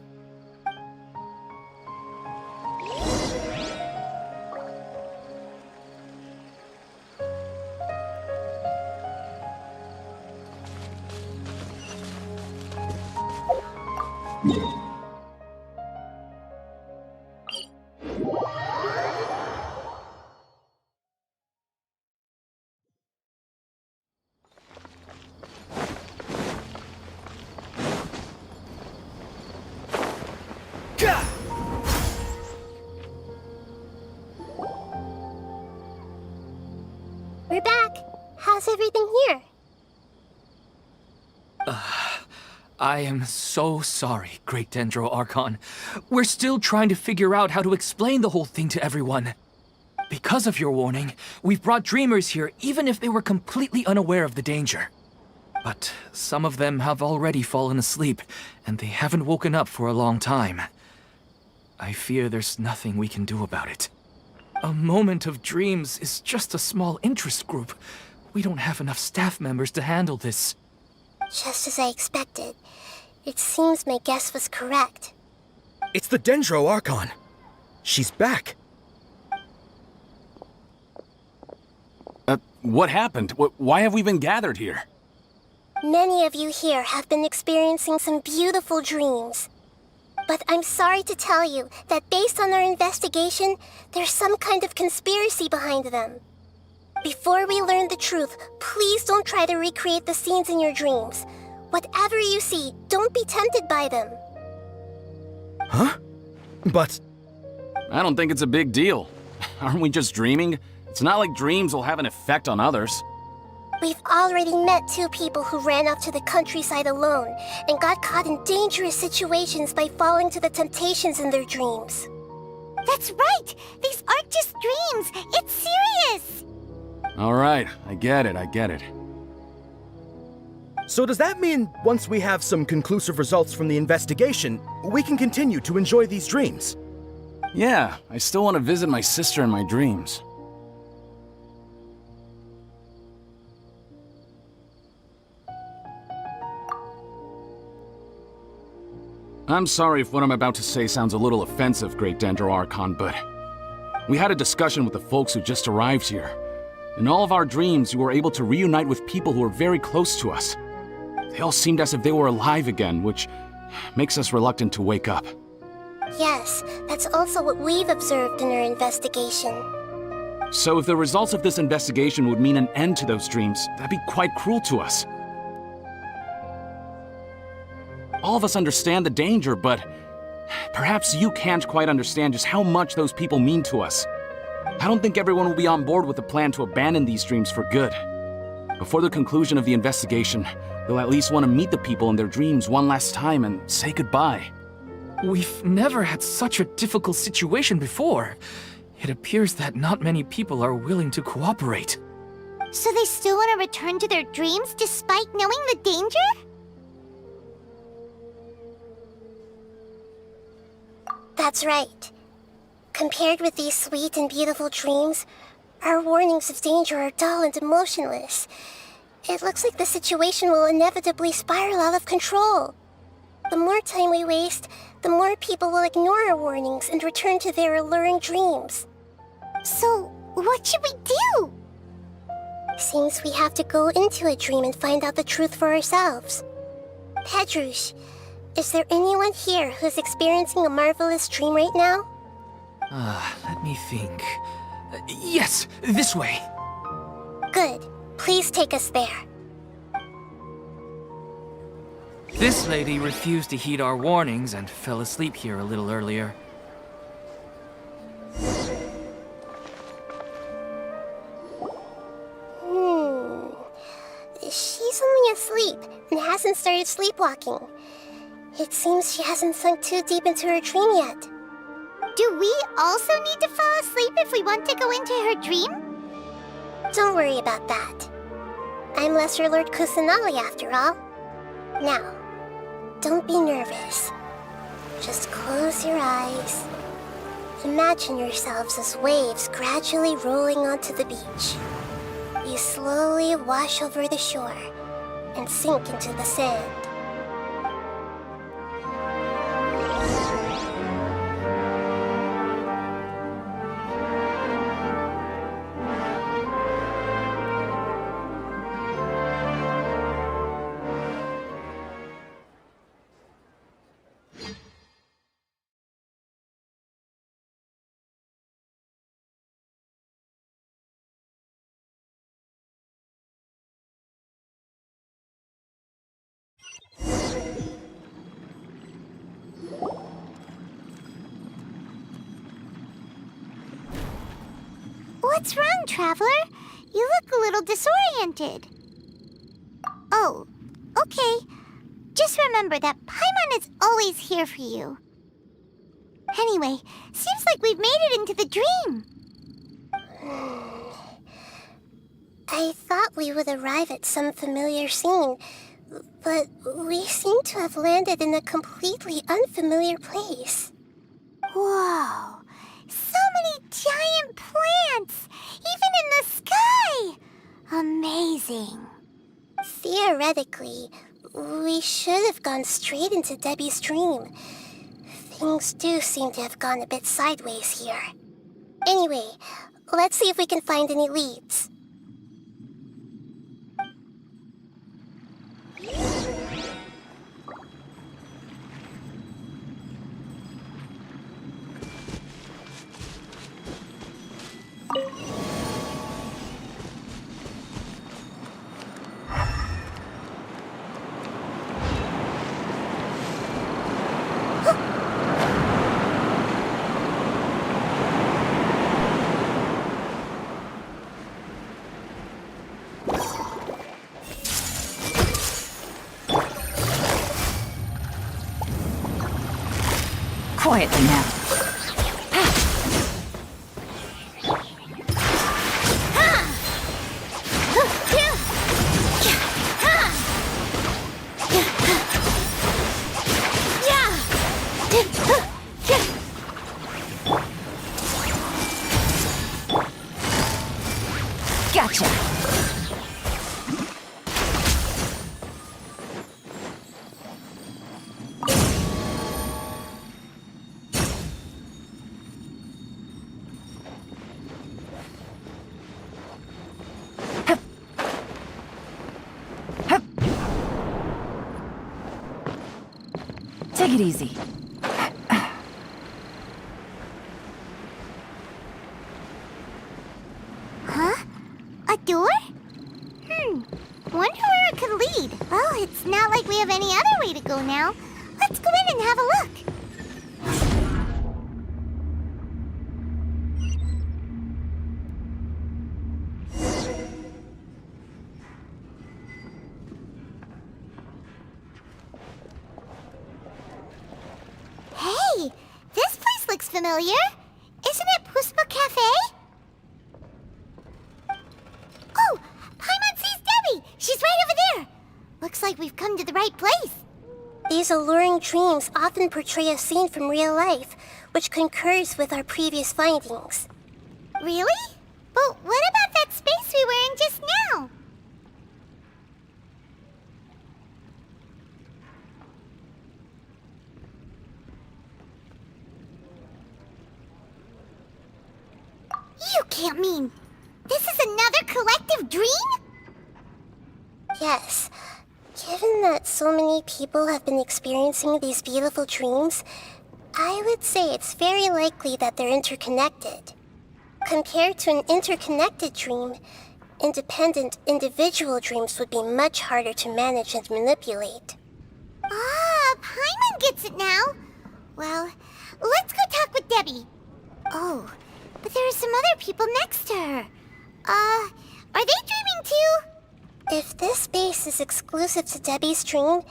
We're back. How's everything here? I am so sorry, Great Dendro Archon. We're still trying to figure out how to explain the whole thing to everyone. Because of your warning, we've brought dreamers here even if they were completely unaware of the danger. But some of them have already fallen asleep, and they haven't woken up for a long time. I fear there's nothing we can do about it. A moment of dreams is just a small interest group. We don't have enough staff members to handle this. Just as I expected. It seems my guess was correct. It's the Dendro Archon. She's back. What happened? Why have we been gathered here? Many of you here have been experiencing some beautiful dreams. But I'm sorry to tell you that based on our investigation, there's some kind of conspiracy behind them. Before we learn the truth, please don't try to recreate the scenes in your dreams. Whatever you see, don't be tempted by them. Huh? But... I don't think it's a big deal. Aren't we just dreaming? It's not like dreams will have an effect on others. We've already met 2 people who ran off to the countryside alone and got caught in dangerous situations by falling to the temptations in their dreams. That's right! These aren't just dreams! It's serious! All right, I get it. So does that mean once we have some conclusive results from the investigation, we can continue to enjoy these dreams? Yeah, I still want to visit my sister in my dreams. I'm sorry if what I'm about to say sounds a little offensive, Great Dendro Archon, but we had a discussion with the folks who just arrived here. In all of our dreams, we were able to reunite with people who were very close to us. They all seemed as if they were alive again, which makes us reluctant to wake up. Yes, that's also what we've observed in our investigation. So if the results of this investigation would mean an end to those dreams, that'd be quite cruel to us. All of us understand the danger, but perhaps you can't quite understand just how much those people mean to us. I don't think everyone will be on board with the plan to abandon these dreams for good. Before the conclusion of the investigation, they'll at least want to meet the people in their dreams one last time and say goodbye. We've never had such a difficult situation before. It appears that not many people are willing to cooperate. So they still want to return to their dreams despite knowing the danger? That's right. Compared with these sweet and beautiful dreams, our warnings of danger are dull and emotionless. It looks like the situation will inevitably spiral out of control. The more time we waste, the more people will ignore our warnings and return to their alluring dreams. So, what should we do? Seems we have to go into a dream and find out the truth for ourselves. Pedrush, is there anyone here who's experiencing a marvelous dream right now? Let me think. Yes, this way. Good. Please take us there. This lady refused to heed our warnings and fell asleep here a little earlier. She's only asleep and hasn't started sleepwalking. It seems she hasn't sunk too deep into her dream yet. Do we also need to fall asleep if we want to go into her dream? Don't worry about that. I'm Lesser Lord Kusanali after all. Now, don't be nervous. Just close your eyes. Imagine yourselves as waves gradually rolling onto the beach. You slowly wash over the shore and sink into the sand. What's wrong, Traveler? You look a little disoriented. Oh, okay. Just remember that Paimon is always here for you. Anyway, seems like we've made it into the dream. I thought we would arrive at some familiar scene, but we seem to have landed in a completely unfamiliar place. Whoa! So many giant plants! Even in the sky! Amazing. Theoretically, we should have gone straight into Debbie's dream. Things do seem to have gone a bit sideways here. Anyway, let's see if we can find any leads. Quietly now. Gotcha. Take it easy. Huh? A door? Wonder where it could lead. Well, it's not like we have any other way to go now. Let's go in and have a look. Hey, this place looks familiar. Isn't it Puspa Cafe? Oh, Paimon sees Debbie! She's right over there! Looks like we've come to the right place. These alluring dreams often portray a scene from real life, which concurs with our previous findings. Really? But what about that space we were in just now? You can't mean... this is another collective dream? Yes. Given that so many people have been experiencing these beautiful dreams, I would say it's very likely that they're interconnected. Compared to an interconnected dream, independent individual dreams would be much harder to manage and manipulate. Ah, Paimon gets it now. Well, let's go talk with Debbie. Oh, but there are some other people next to her. Are they dreaming too? If this space is exclusive to Debbie's dream,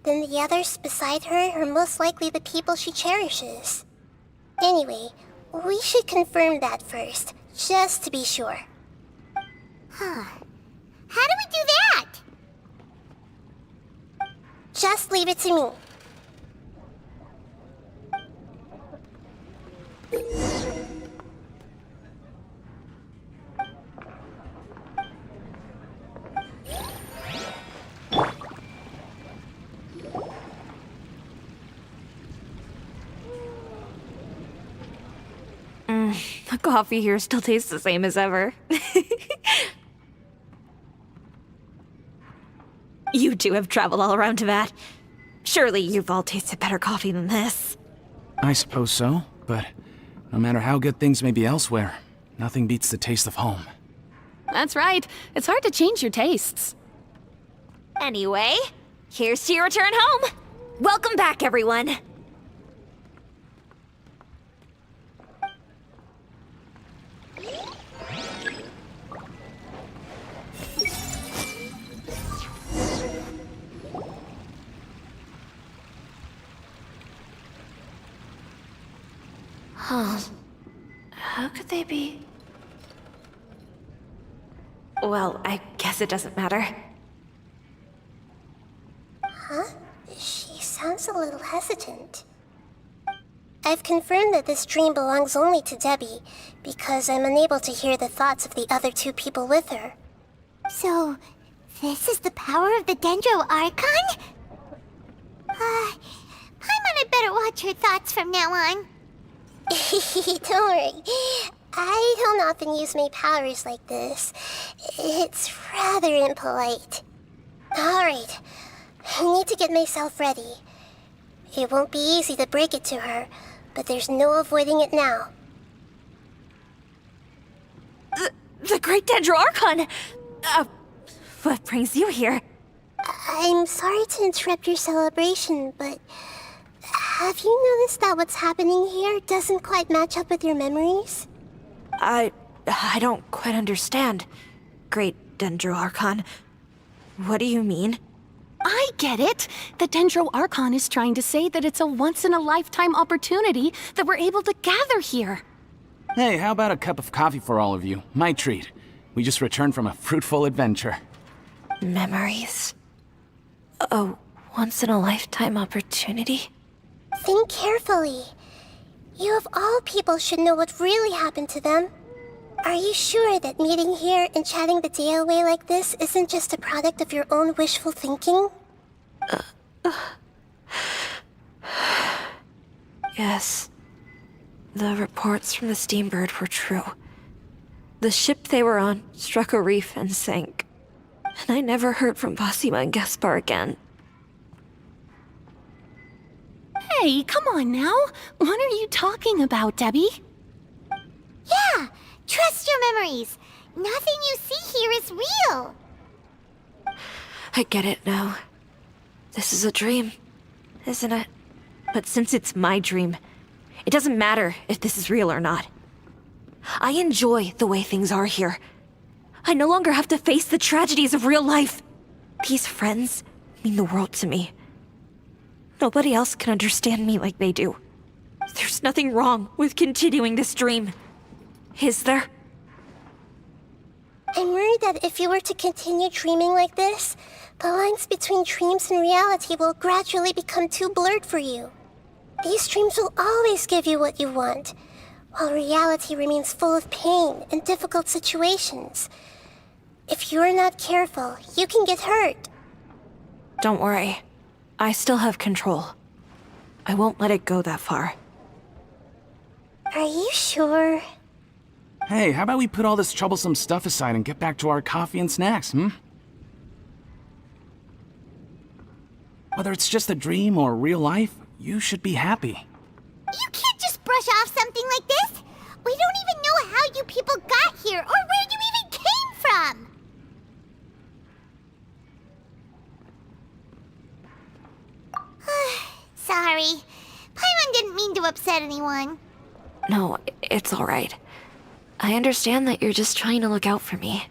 then the others beside her are most likely the people she cherishes. Anyway, we should confirm that first, just to be sure. Huh. How do we do that? Just leave it to me. The coffee here still tastes the same as ever. You two have traveled all around Teyvat. Surely you've all tasted better coffee than this. I suppose so, but no matter how good things may be elsewhere, nothing beats the taste of home. That's right. It's hard to change your tastes. Anyway, here's to your return home. Welcome back, everyone. Huh. How could they be? Well, I guess it doesn't matter. Huh? She sounds a little hesitant. I've confirmed that this dream belongs only to Debbie, because I'm unable to hear the thoughts of the other two people with her. So, this is the power of the Dendro Archon? Paimon had better watch her thoughts from now on. Don't worry. I don't often use my powers like this. It's rather impolite. Alright, I need to get myself ready. It won't be easy to break it to her, but there's no avoiding it now. The Great Dendro-Archon! What brings you here? I'm sorry to interrupt your celebration, but have you noticed that what's happening here doesn't quite match up with your memories? I don't quite understand. Great Dendro-Archon. What do you mean? I get it. The Dendro-Archon is trying to say that it's a once-in-a-lifetime opportunity that we're able to gather here. Hey, how about a cup of coffee for all of you? My treat. We just returned from a fruitful adventure. Memories? A once-in-a-lifetime opportunity? Think carefully. You of all people should know what really happened to them. Are you sure that meeting here and chatting the day away like this isn't just a product of your own wishful thinking? Yes. The reports from the Steambird were true. The ship they were on struck a reef and sank. And I never heard from Basima and Gaspar again. Hey, come on now. What are you talking about, Debbie? Yeah, trust your memories. Nothing you see here is real. I get it now. This is a dream, isn't it? But since it's my dream, it doesn't matter if this is real or not. I enjoy the way things are here. I no longer have to face the tragedies of real life. These friends mean the world to me. Nobody else can understand me like they do. There's nothing wrong with continuing this dream. Is there? I'm worried that if you were to continue dreaming like this, the lines between dreams and reality will gradually become too blurred for you. These dreams will always give you what you want, while reality remains full of pain and difficult situations. If you're not careful, you can get hurt. Don't worry. I still have control. I won't let it go that far. Are you sure? Hey, how about we put all this troublesome stuff aside and get back to our coffee and snacks, Whether it's just a dream or real life, you should be happy. You can't just brush off something like this. We don't even know how you people got here or where you even came from. Sorry. Paimon didn't mean to upset anyone. No, it's alright. I understand that you're just trying to look out for me.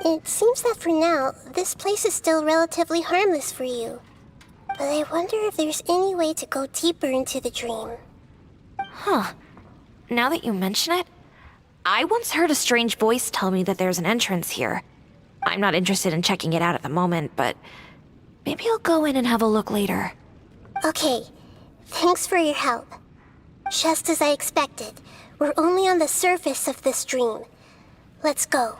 It seems that for now, this place is still relatively harmless for you. But I wonder if there's any way to go deeper into the dream. Huh. Now that you mention it, I once heard a strange voice tell me that there's an entrance here. I'm not interested in checking it out at the moment, but maybe I'll go in and have a look later. Okay, thanks for your help. Just as I expected, we're only on the surface of this dream. Let's go.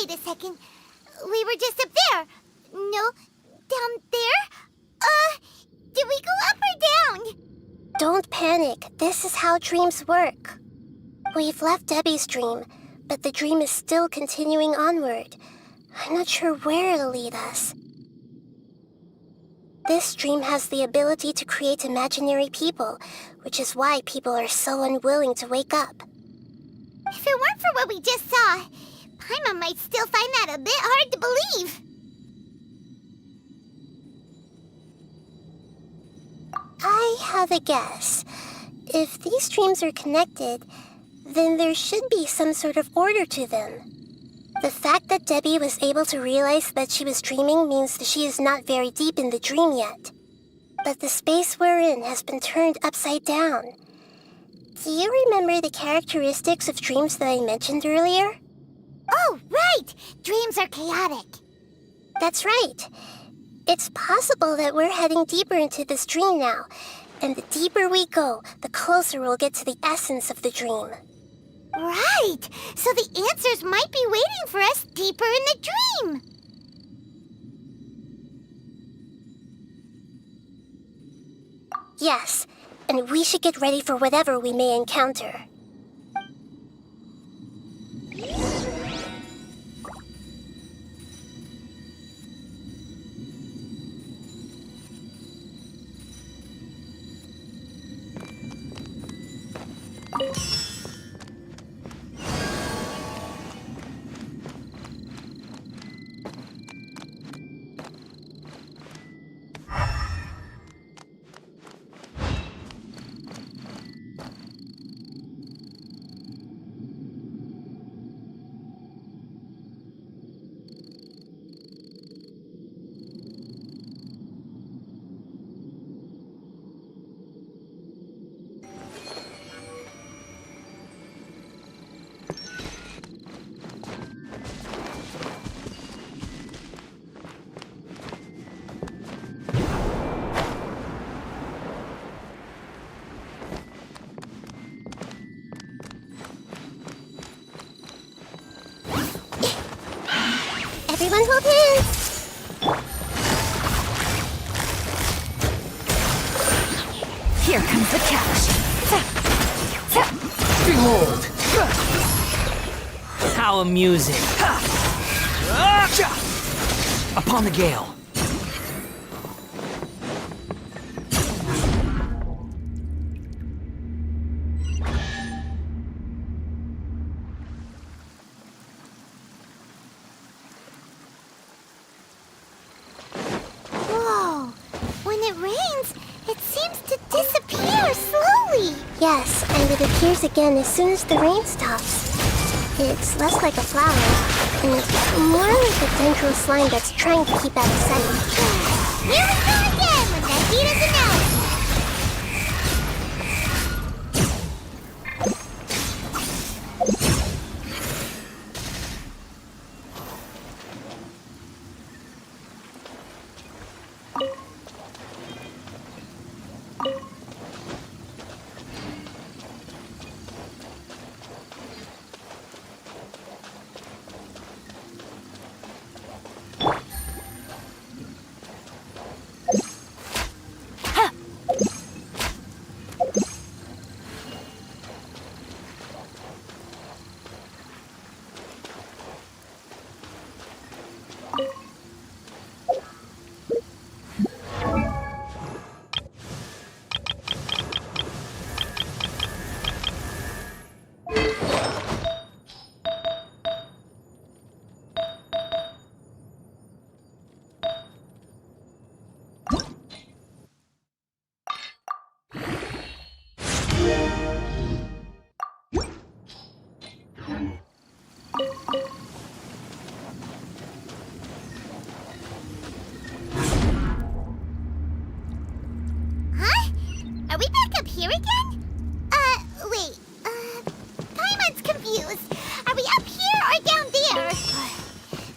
Wait a second. We were just up there. No, down there? Did we go up or down? Don't panic. This is how dreams work. We've left Debbie's dream, but the dream is still continuing onward. I'm not sure where it'll lead us. This dream has the ability to create imaginary people, which is why people are so unwilling to wake up. If it weren't for what we just saw, Paimon might still find that a bit hard to believe. I have a guess. If these dreams are connected, then there should be some sort of order to them. The fact that Debbie was able to realize that she was dreaming means that she is not very deep in the dream yet. But the space we're in has been turned upside down. Do you remember the characteristics of dreams that I mentioned earlier? Oh, right! Dreams are chaotic. That's right. It's possible that we're heading deeper into this dream now, and the deeper we go, the closer we'll get to the essence of the dream. Right! So the answers might be waiting for us deeper in the dream! Yes, and we should get ready for whatever we may encounter. Everyone hold hands! Here comes the catch. Behold! How amusing. Upon the gale. Whoa! When it rains, it seems to disappear slowly. Yes, and it appears again as soon as the rain stops. It's less like a flower, and more like a dendral slime that's trying to keep out of sight. Here we go again with Nahita's analysis. Huh? Are we back up here again? Wait. Paimon's confused. Are we up here or down there?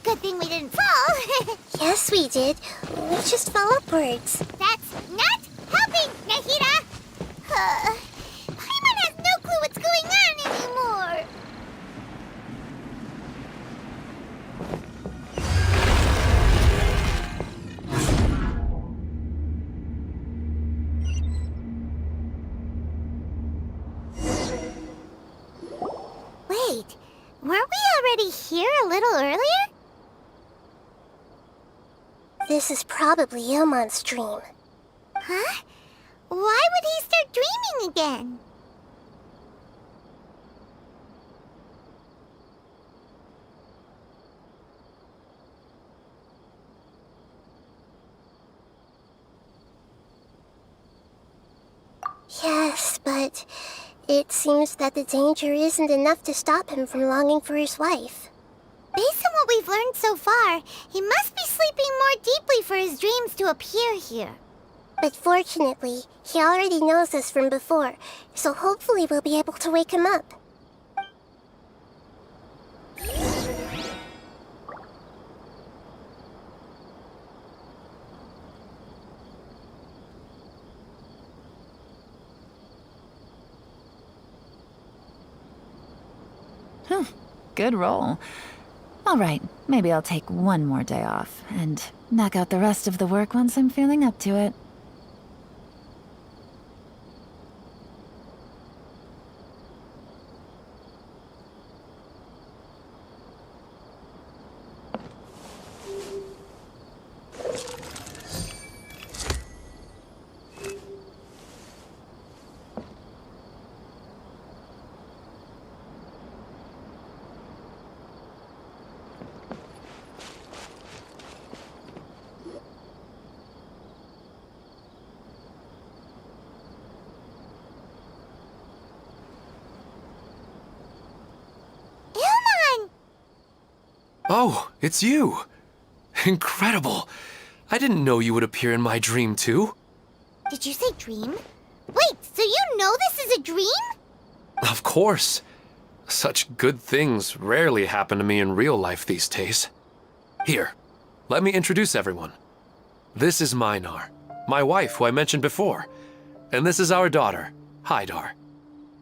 Good thing we didn't fall. Yes, we did. We just fell upwards. That's not helping, Nahita! Paimon has no clue what's going on anymore. Wait, weren't we already here a little earlier? This is probably Ilmon's dream. Huh? Why would he start dreaming again? But it seems that the danger isn't enough to stop him from longing for his wife. Based on what we've learned so far, he must be sleeping more deeply for his dreams to appear here. But fortunately, he already knows us from before, so hopefully we'll be able to wake him up. Good roll. All right, maybe I'll take one more day off and knock out the rest of the work once I'm feeling up to it. Oh, it's you! Incredible! I didn't know you would appear in my dream, too. Did you say dream? Wait, so you know this is a dream? Of course. Such good things rarely happen to me in real life these days. Here, let me introduce everyone. This is Minar, my wife who I mentioned before. And this is our daughter, Hydar.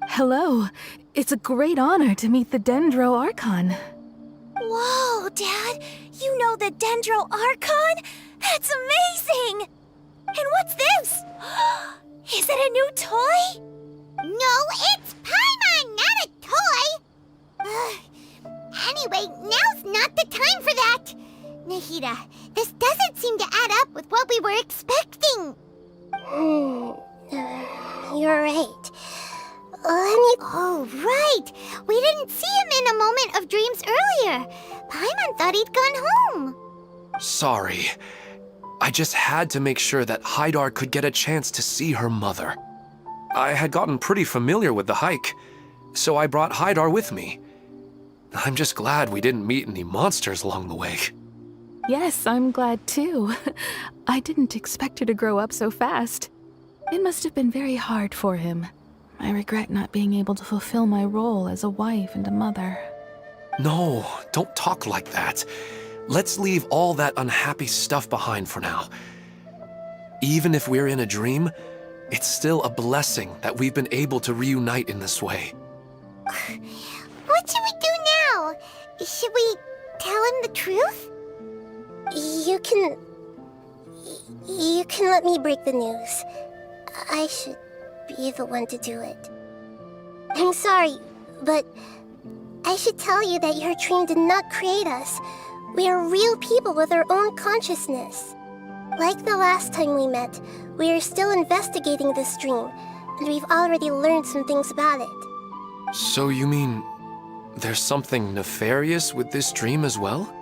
Hello. It's a great honor to meet the Dendro Archon. Whoa, Dad! You know the Dendro Archon? That's amazing! And what's this? Is it a new toy? No, it's Paimon, not a toy! Anyway, now's not the time for that! Nahida, this doesn't seem to add up with what we were expecting. You're right. Oh, right! We didn't see him in a moment of dreams earlier. Paimon thought he'd gone home. Sorry. I just had to make sure that Hydar could get a chance to see her mother. I had gotten pretty familiar with the hike, so I brought Hydar with me. I'm just glad we didn't meet any monsters along the way. Yes, I'm glad too. I didn't expect her to grow up so fast. It must have been very hard for him. I regret not being able to fulfill my role as a wife and a mother. No, don't talk like that. Let's leave all that unhappy stuff behind for now. Even if we're in a dream, it's still a blessing that we've been able to reunite in this way. What should we do now? Should we tell him the truth? You can let me break the news. I should be the one to do it. I'm sorry, but I should tell you that your dream did not create us. We are real people with our own consciousness. Like the last time we met, we are still investigating this dream, and we've already learned some things about it. So you mean there's something nefarious with this dream as well?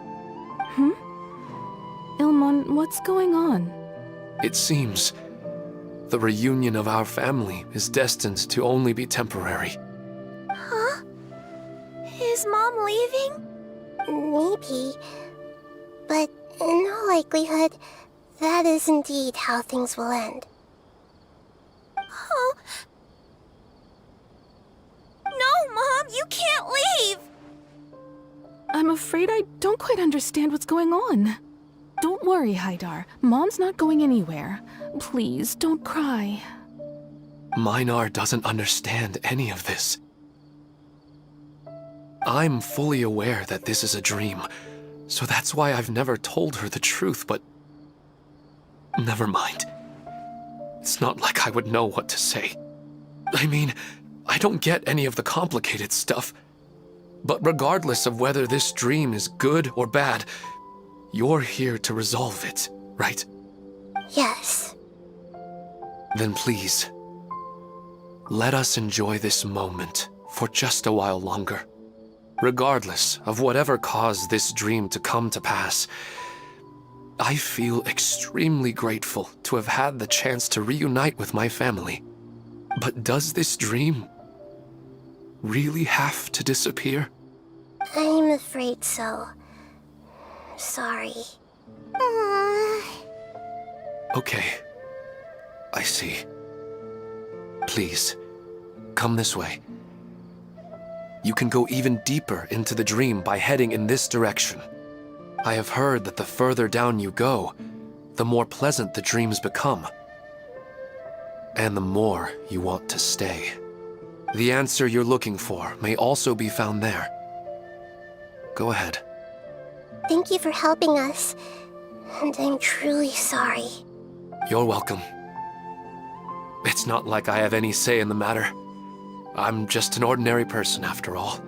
Ilmon, what's going on? It seems the reunion of our family is destined to only be temporary. Huh? Is Mom leaving? Maybe. But in all likelihood, that is indeed how things will end. Oh. No, Mom, you can't leave! I'm afraid I don't quite understand what's going on. Don't worry, Hydar. Mom's not going anywhere. Please, don't cry. Minar doesn't understand any of this. I'm fully aware that this is a dream, so that's why I've never told her the truth, but... Never mind. It's not like I would know what to say. I mean, I don't get any of the complicated stuff. But regardless of whether this dream is good or bad, you're here to resolve it, right? Yes. Then please, let us enjoy this moment for just a while longer. Regardless of whatever caused this dream to come to pass, I feel extremely grateful to have had the chance to reunite with my family. But does this dream really have to disappear? I'm afraid so. Sorry. Okay. I see. Please, come this way. You can go even deeper into the dream by heading in this direction. I have heard that the further down you go, the more pleasant the dreams become. And the more you want to stay. The answer you're looking for may also be found there. Go ahead. Thank you for helping us. And I'm truly sorry. You're welcome. It's not like I have any say in the matter. I'm just an ordinary person, after all.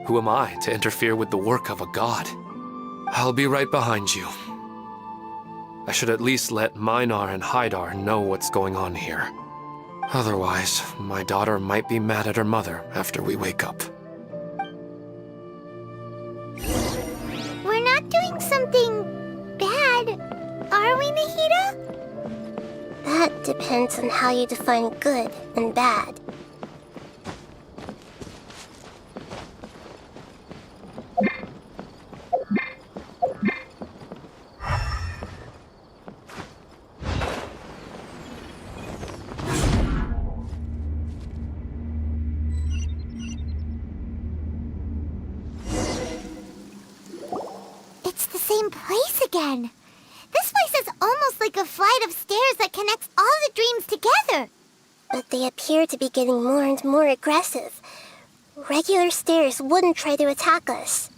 Who am I to interfere with the work of a god? I'll be right behind you. I should at least let Minar and Haidar know what's going on here. Otherwise, my daughter might be mad at her mother after we wake up. We're not doing something bad, are we, Nahida? That depends on how you define good and bad. It's the same place again. This place is almost like a flight of stairs that connects all the dreams together. But they appear to be getting more and more aggressive. Regular stairs wouldn't try to attack us.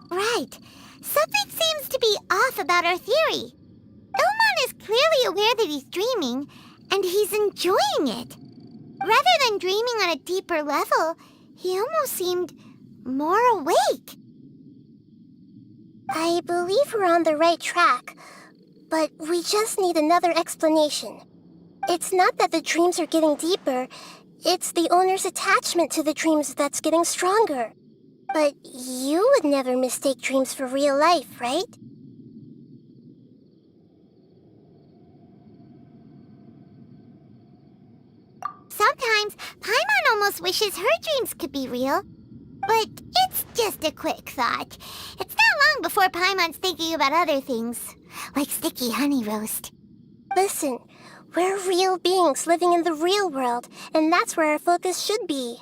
Right. Something seems to be off about our theory. Ilmon is clearly aware that he's dreaming, and he's enjoying it. Rather than dreaming on a deeper level, he almost seemed more awake. I believe we're on the right track, but we just need another explanation. It's not that the dreams are getting deeper, it's the owner's attachment to the dreams that's getting stronger. But you would never mistake dreams for real life, right? Sometimes, Paimon almost wishes her dreams could be real. But it's just a quick thought. It's not long before Paimon's thinking about other things, like sticky honey roast. Listen, we're real beings living in the real world, and that's where our focus should be.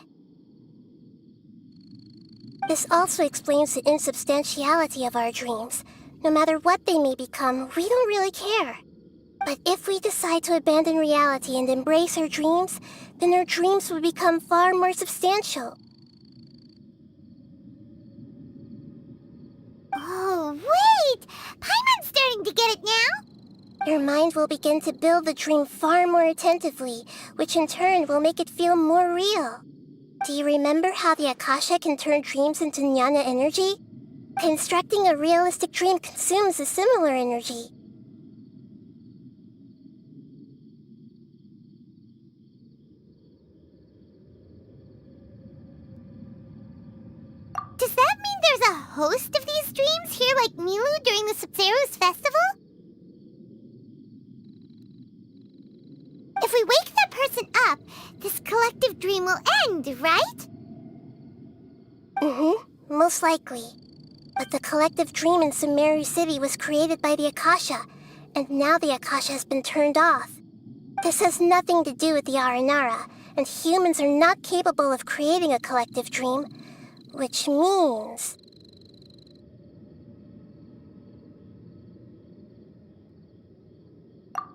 This also explains the insubstantiality of our dreams. No matter what they may become, we don't really care. But if we decide to abandon reality and embrace our dreams, then our dreams will become far more substantial. Oh, wait! Paimon's starting to get it now? Your mind will begin to build the dream far more attentively, which in turn will make it feel more real. Do you remember how the Akasha can turn dreams into jnana energy? Constructing a realistic dream consumes a similar energy. Does that mean there's a host of these dreams here like Milu during the Subzerus festival? If we wake that person up, this collective dream will end, right? Most likely. But the collective dream in Sumeru City was created by the Akasha, and now the Akasha has been turned off. This has nothing to do with the Aranara, and humans are not capable of creating a collective dream, which means...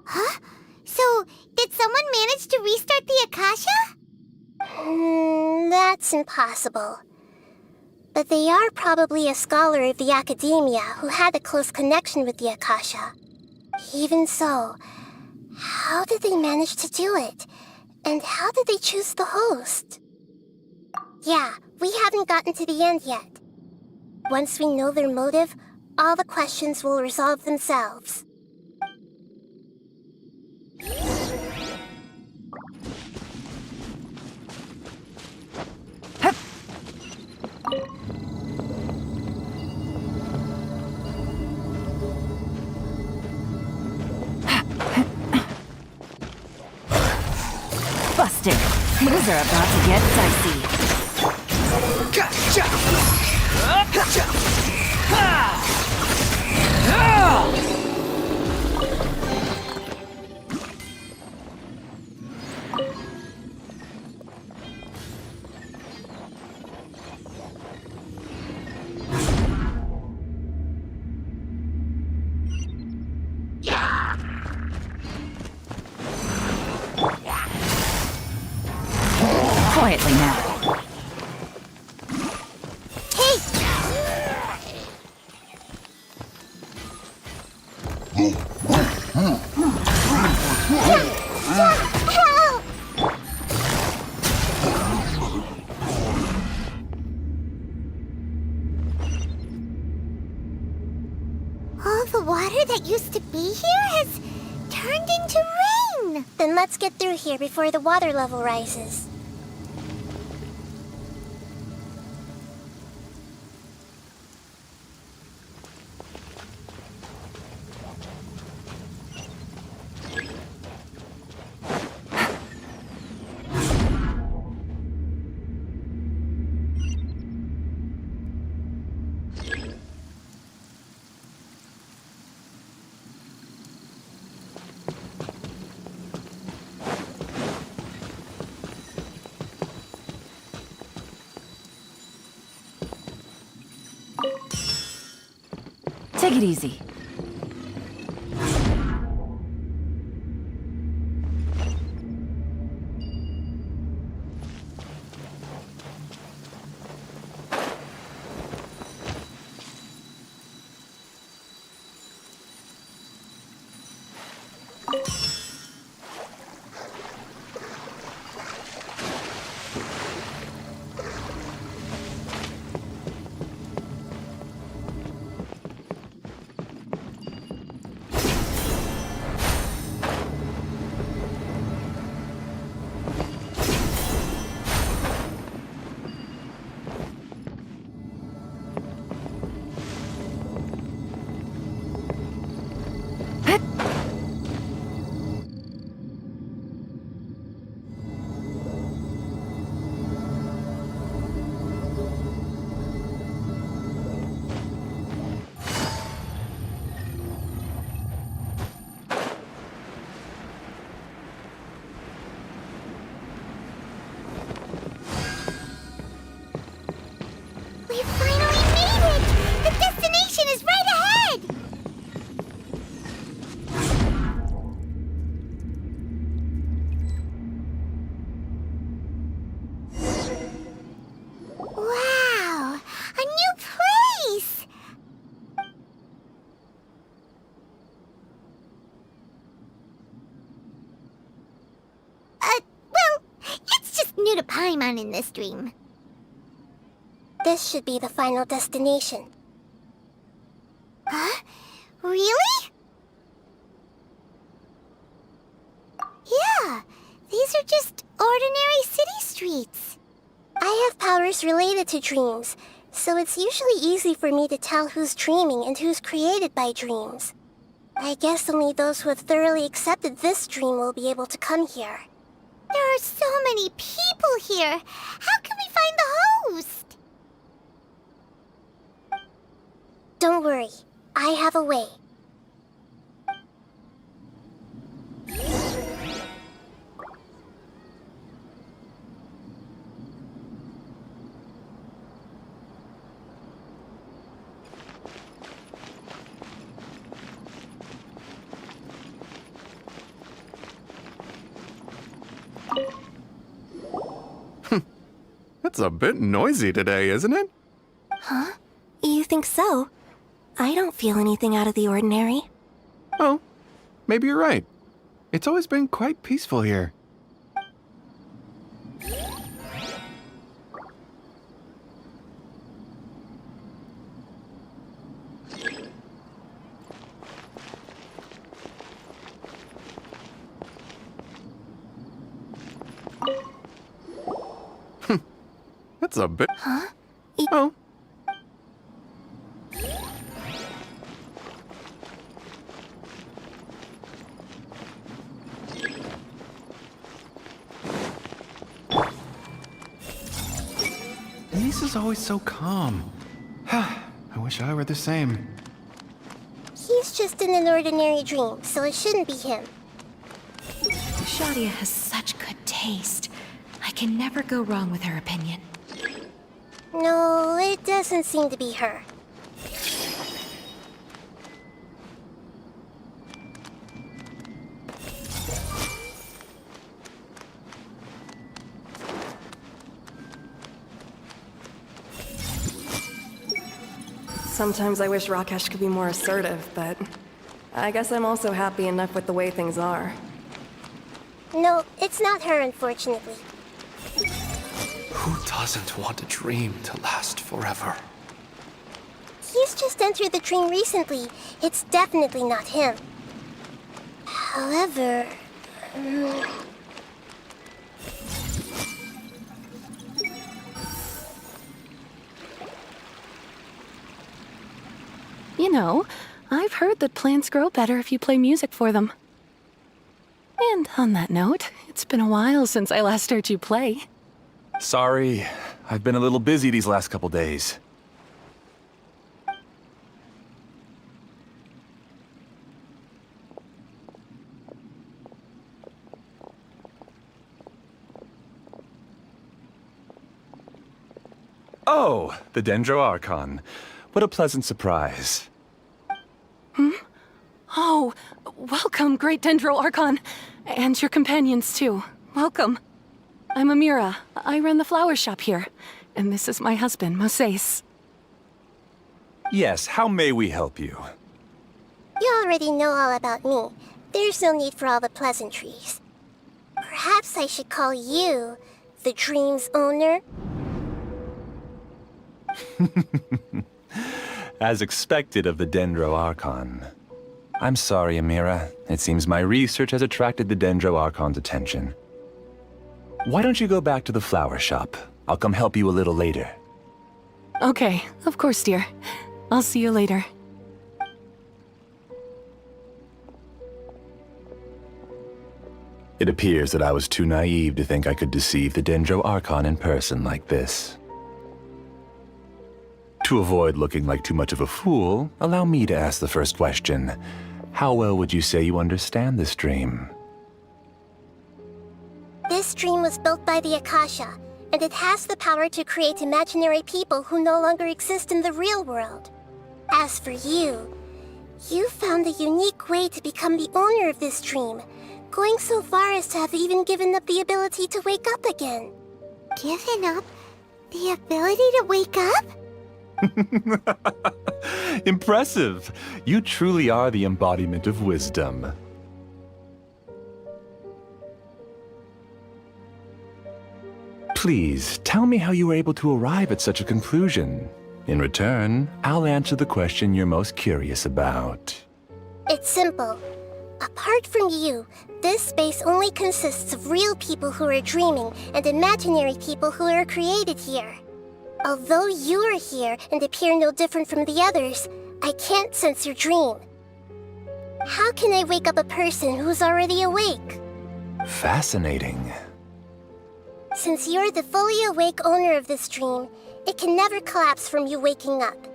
Huh? So, did someone manage to restart the Akasha? That's impossible. But they are probably a scholar of the academia who had a close connection with the Akasha. Even so, how did they manage to do it? And how did they choose the host? Yeah, we haven't gotten to the end yet. Once we know their motive, all the questions will resolve themselves. Things are about to get dicey. Quietly now. All the water that used to be here has turned into rain. Then let's get through here before the water level rises. Take it easy. We finally made it! The destination is right ahead! Wow! A new place! Well, it's just new to Paimon in this dream. This should be the final destination. Huh? Really? Yeah, these are just ordinary city streets. I have powers related to dreams, so it's usually easy for me to tell who's dreaming and who's created by dreams. I guess only those who have thoroughly accepted this dream will be able to come here. There are so many people here. How can we find the host? Don't worry, I have a way. It's a bit noisy today, isn't it? Huh? You think so? I don't feel anything out of the ordinary. Oh, maybe you're right. It's always been quite peaceful here. That's a bit... Huh? Oh. Lisa's always so calm. I wish I were the same. He's just in an ordinary dream, so it shouldn't be him. Shadia has such good taste. I can never go wrong with her opinion. No, it doesn't seem to be her. Sometimes I wish Rakesh could be more assertive, but I guess I'm also happy enough with the way things are. No, it's not her, unfortunately. Who doesn't want a dream to last forever? He's just entered the dream recently. It's definitely not him. However... You know, I've heard that plants grow better if you play music for them. And on that note, it's been a while since I last heard you play. Sorry, I've been a little busy these last couple days. Oh, the Dendro Archon. What a pleasant surprise. Oh, welcome, Great Dendro Archon. And your companions, too. Welcome. I'm Amira. I run the flower shop here. And this is my husband, Moses. Yes, how may we help you? You already know all about me. There's no need for all the pleasantries. Perhaps I should call you the dream's owner? As expected of the Dendro Archon. I'm sorry, Amira. It seems my research has attracted the Dendro Archon's attention. Why don't you go back to the flower shop? I'll come help you a little later. Okay, of course, dear. I'll see you later. It appears that I was too naive to think I could deceive the Dendro Archon in person like this. To avoid looking like too much of a fool, allow me to ask the first question. How well would you say you understand this dream? This dream was built by the Akasha, and it has the power to create imaginary people who no longer exist in the real world. As for you, you found a unique way to become the owner of this dream, going so far as to have even given up the ability to wake up again. Given up the ability to wake up? Impressive! You truly are the embodiment of wisdom. Please, tell me how you were able to arrive at such a conclusion. In return, I'll answer the question you're most curious about. It's simple. Apart from you, this space only consists of real people who are dreaming and imaginary people who are created here. Although you are here and appear no different from the others, I can't sense your dream. How can I wake up a person who's already awake? Fascinating. Since you're the fully awake owner of this dream, it can never collapse from you waking up.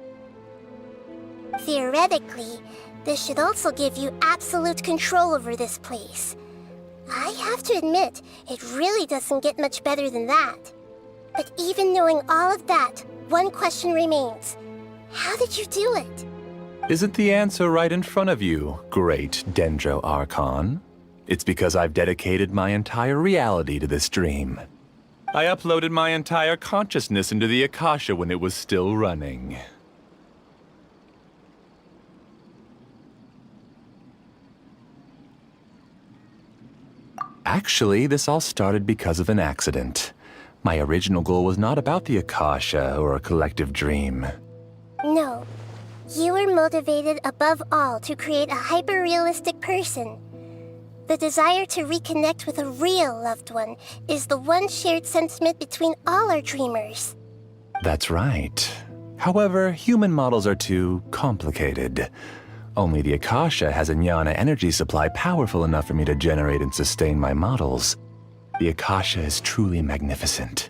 Theoretically, this should also give you absolute control over this place. I have to admit, it really doesn't get much better than that. But even knowing all of that, one question remains. How did you do it? Isn't the answer right in front of you, Great Dendro Archon? It's because I've dedicated my entire reality to this dream. I uploaded my entire consciousness into the Akasha when it was still running. Actually, this all started because of an accident. My original goal was not about the Akasha or a collective dream. No. You were motivated above all to create a hyper-realistic person. The desire to reconnect with a real loved one is the one shared sentiment between all our dreamers. That's right. However, human models are too complicated. Only the Akasha has a jnana energy supply powerful enough for me to generate and sustain my models. The Akasha is truly magnificent.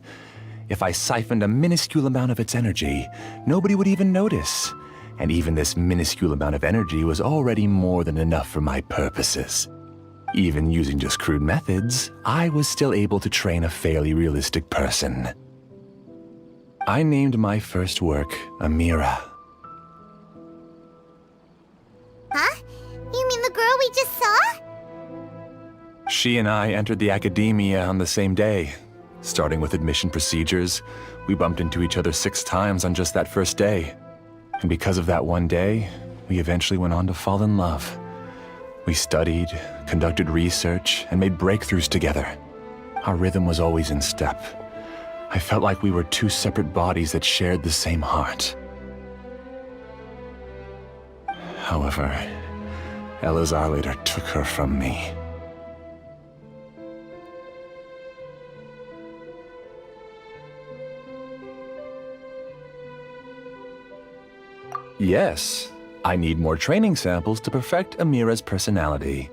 if I siphoned a minuscule amount of its energy, nobody would even notice. And even this minuscule amount of energy was already more than enough for my purposes. Even using just crude methods, I was still able to train a fairly realistic person. I named my first work Amira. Huh? You mean the girl we just saw? She and I entered the academia on the same day. Starting with admission procedures, we bumped into each other 6 times on just that first day. And because of that one day, we eventually went on to fall in love. We studied, conducted research, and made breakthroughs together. Our rhythm was always in step. I felt like we were 2 separate bodies that shared the same heart. However, Elazar later took her from me. Yes, I need more training samples to perfect Amira's personality.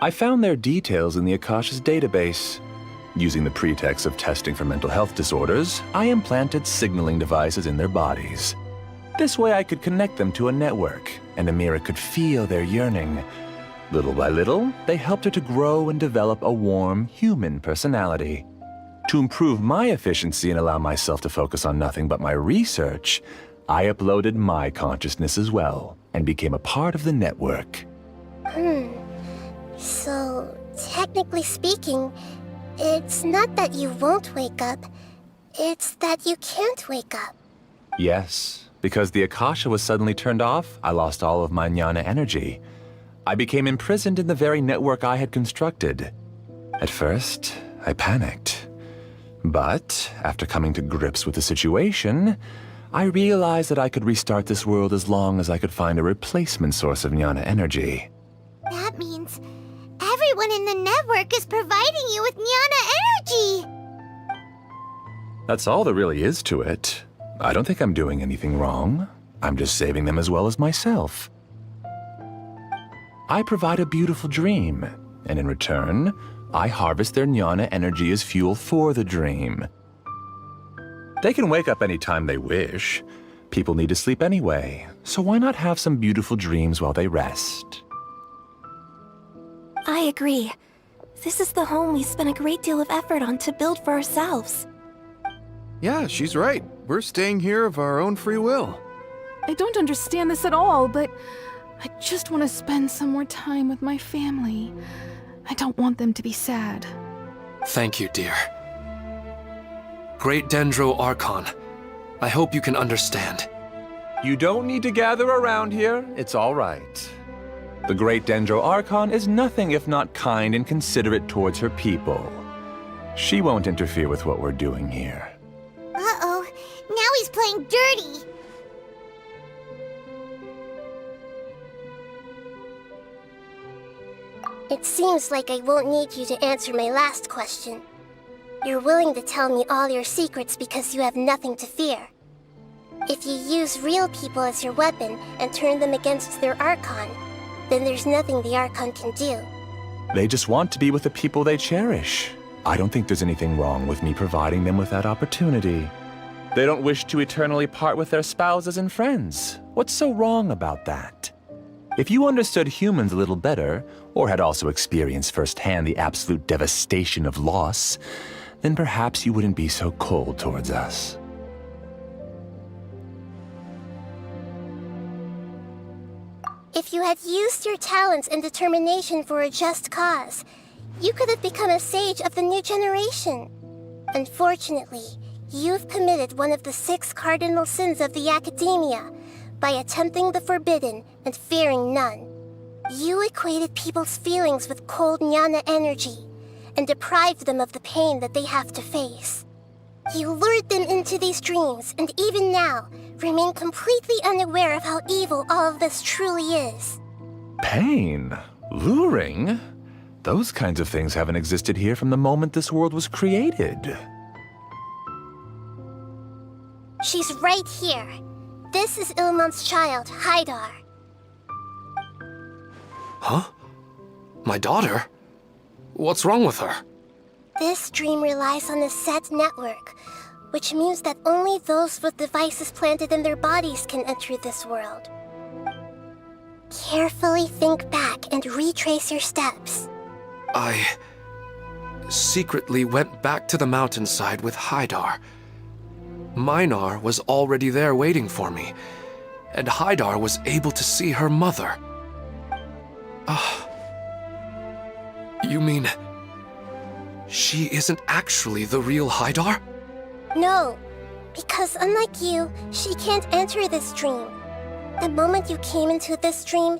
I found their details in the Akasha's database. Using the pretext of testing for mental health disorders, I implanted signaling devices in their bodies. This way I could connect them to a network, and Amira could feel their yearning. Little by little, they helped her to grow and develop a warm, human personality. To improve my efficiency and allow myself to focus on nothing but my research, I uploaded my consciousness as well, and became a part of the network. So, technically speaking, it's not that you won't wake up, it's that you can't wake up. Yes, because the Akasha was suddenly turned off, I lost all of my jnana energy. I became imprisoned in the very network I had constructed. At first, I panicked. But, after coming to grips with the situation, I realized that I could restart this world as long as I could find a replacement source of jnana energy. That means everyone in the network is providing you with jnana energy! That's all there really is to it. I don't think I'm doing anything wrong. I'm just saving them as well as myself. I provide a beautiful dream, and in return, I harvest their jnana energy as fuel for the dream. They can wake up any time they wish. People need to sleep anyway, so why not have some beautiful dreams while they rest? I agree. This is the home we spent a great deal of effort on to build for ourselves. Yeah, she's right. We're staying here of our own free will. I don't understand this at all, but I just want to spend some more time with my family. I don't want them to be sad. Thank you, dear. Great Dendro Archon, I hope you can understand. You don't need to gather around here. It's all right. The Great Dendro Archon is nothing if not kind and considerate towards her people. She won't interfere with what we're doing here. Uh-oh, now he's playing dirty! It seems like I won't need you to answer my last question. You're willing to tell me all your secrets because you have nothing to fear. If you use real people as your weapon and turn them against their Archon, then there's nothing the Archon can do. They just want to be with the people they cherish. I don't think there's anything wrong with me providing them with that opportunity. They don't wish to eternally part with their spouses and friends. What's so wrong about that? If you understood humans a little better, or had also experienced firsthand the absolute devastation of loss, then perhaps you wouldn't be so cold towards us. If you had used your talents and determination for a just cause, you could have become a sage of the new generation. Unfortunately, you've committed one of the 6 cardinal sins of the Academia by attempting the forbidden and fearing none. You equated people's feelings with cold jnana energy and deprived them of the pain that they have to face. You lured them into these dreams, and even now, remain completely unaware of how evil all of this truly is. Pain? Luring? Those kinds of things haven't existed here from the moment this world was created. She's right here. This is Ilmon's child, Haidar. Huh? My daughter? What's wrong with her? This dream relies on a set network, which means that only those with devices planted in their bodies can enter this world. Carefully think back and retrace your steps. I secretly went back to the mountainside with Haidar. Minar was already there waiting for me, and Haidar was able to see her mother. You mean she isn't actually the real Haidar? No, because unlike you, she can't enter this dream. The moment you came into this dream,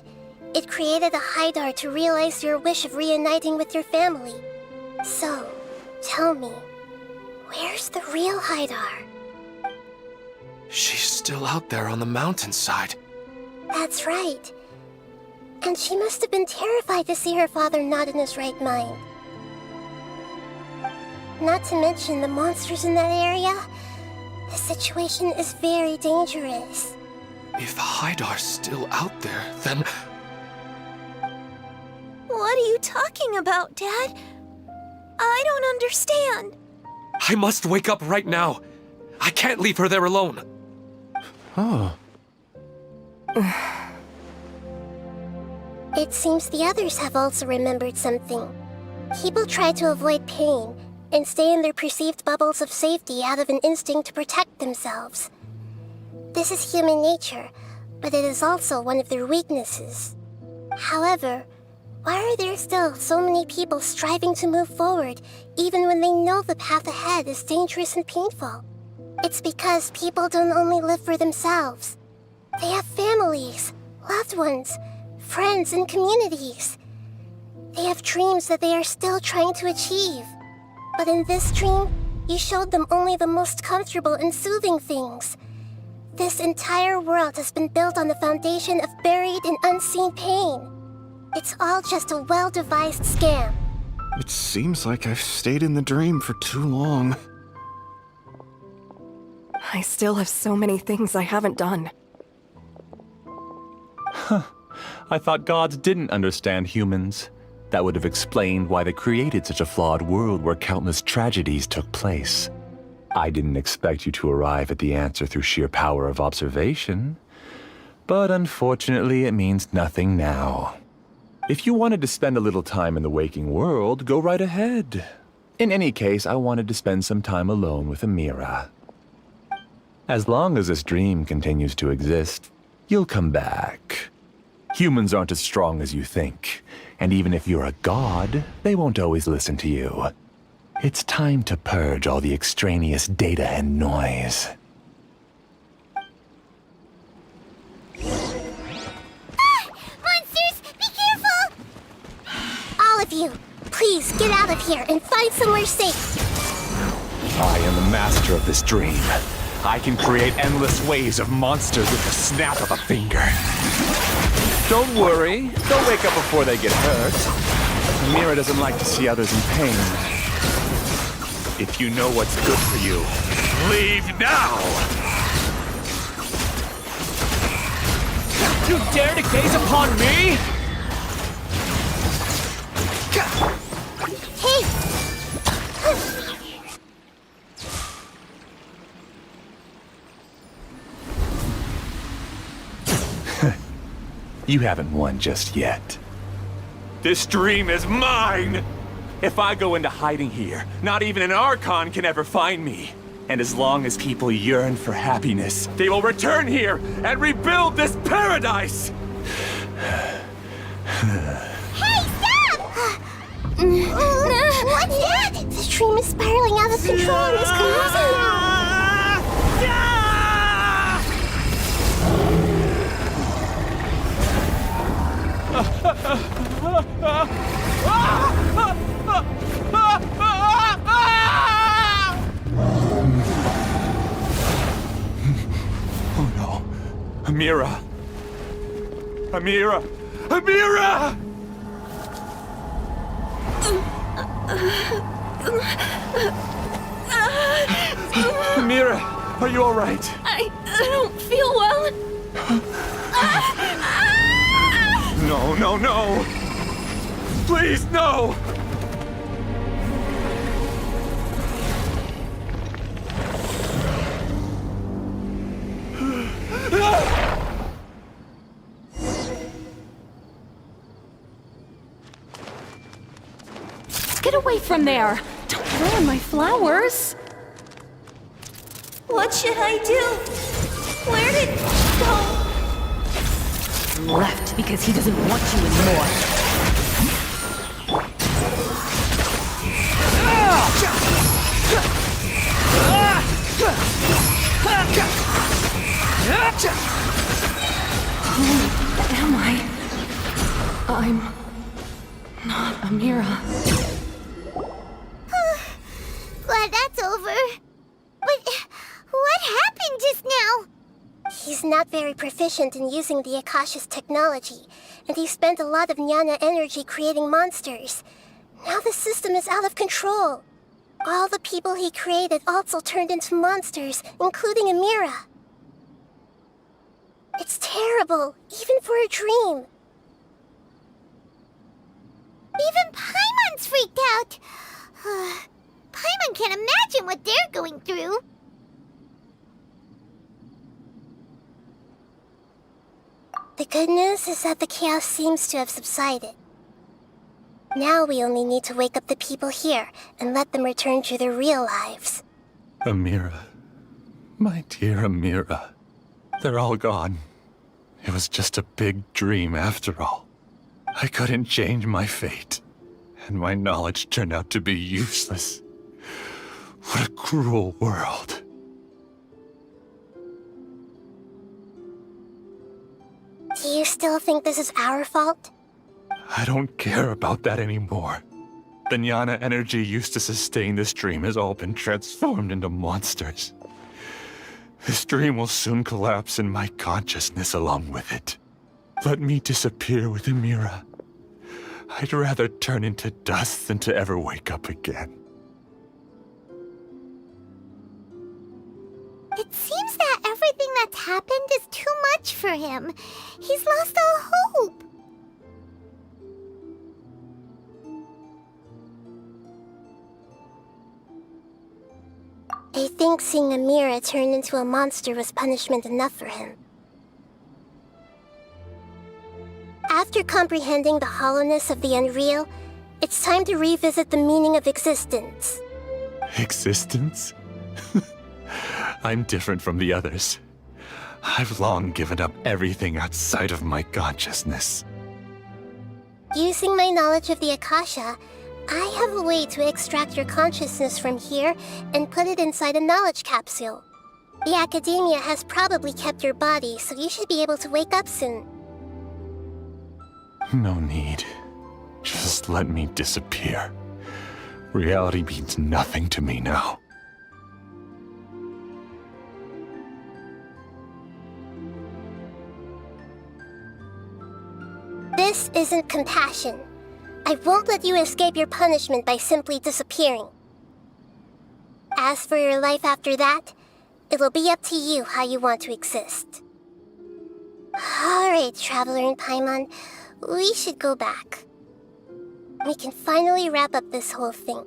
it created a Haidar to realize your wish of reuniting with your family. So, tell me, where's the real Haidar? She's still out there on the mountainside. That's right. And she must have been terrified to see her father not in his right mind. Not to mention the monsters in that area. The situation is very dangerous. If Haidar's still out there, then... What are you talking about, Dad? I don't understand. I must wake up right now. I can't leave her there alone. Oh. It seems the others have also remembered something. People try to avoid pain and stay in their perceived bubbles of safety out of an instinct to protect themselves. This is human nature, but it is also one of their weaknesses. However, why are there still so many people striving to move forward even when they know the path ahead is dangerous and painful? It's because people don't only live for themselves. They have families, loved ones, friends, and communities. They have dreams that they are still trying to achieve. But in this dream, you showed them only the most comfortable and soothing things. This entire world has been built on the foundation of buried and unseen pain. It's all just a well-devised scam. It seems like I've stayed in the dream for too long. I still have so many things I haven't done. I thought gods didn't understand humans. That would have explained why they created such a flawed world where countless tragedies took place. I didn't expect you to arrive at the answer through sheer power of observation. But unfortunately, it means nothing now. If you wanted to spend a little time in the waking world, go right ahead. In any case, I wanted to spend some time alone with Amira. As long as this dream continues to exist, you'll come back. Humans aren't as strong as you think, and even if you're a god, they won't always listen to you. It's time to purge all the extraneous data and noise. Monsters, be careful! All of you, please get out of here and find somewhere safe. I am the master of this dream. I can create endless waves of monsters with the snap of a finger. Don't worry, they'll wake up before they get hurt. Amira doesn't like to see others in pain. If you know what's good for you, leave now! You dare to gaze upon me? Hey! You haven't won just yet. This dream is mine! If I go into hiding here, not even an Archon can ever find me. And as long as people yearn for happiness, they will return here and rebuild this paradise! Hey, stop! What's that? The dream is spiraling out of control and is collapsing. Oh no. Amira! Amira! Amira! Amira, are you all right? I don't feel well. No, no, no! Please, no! Get away from there! Don't ruin my flowers! What should I do? Where did he go? Left because he doesn't want you anymore. Who am I? I'm not Amira. Glad that's over. But what happened just now? He's not very proficient in using the Akasha's technology, and he spent a lot of Jnana energy creating monsters. Now the system is out of control. All the people he created also turned into monsters, including Amira. It's terrible, even for a dream. Even Paimon's freaked out. Paimon can't imagine what they're going through. The good news is that the chaos seems to have subsided. Now we only need to wake up the people here and let them return to their real lives. Amira. My dear Amira. They're all gone. It was just a big dream after all. I couldn't change my fate, and my knowledge turned out to be useless. What a cruel world. Do you still think this is our fault? I don't care about that anymore. The Jnana energy used to sustain this dream has all been transformed into monsters. This dream will soon collapse and my consciousness along with it. Let me disappear with Amira. I'd rather turn into dust than to ever wake up again. It seems that everything that's happened is too much for him. He's lost all hope. I think seeing Amira turn into a monster was punishment enough for him. After comprehending the hollowness of the unreal, it's time to revisit the meaning of existence. Existence? I'm different from the others. I've long given up everything outside of my consciousness. Using my knowledge of the Akasha, I have a way to extract your consciousness from here and put it inside a knowledge capsule. The Academia has probably kept your body, so you should be able to wake up soon. No need. Just let me disappear. Reality means nothing to me now. This isn't compassion. I won't let you escape your punishment by simply disappearing. As for your life after that, it'll be up to you how you want to exist. Alright, Traveler and Paimon, we should go back. We can finally wrap up this whole thing.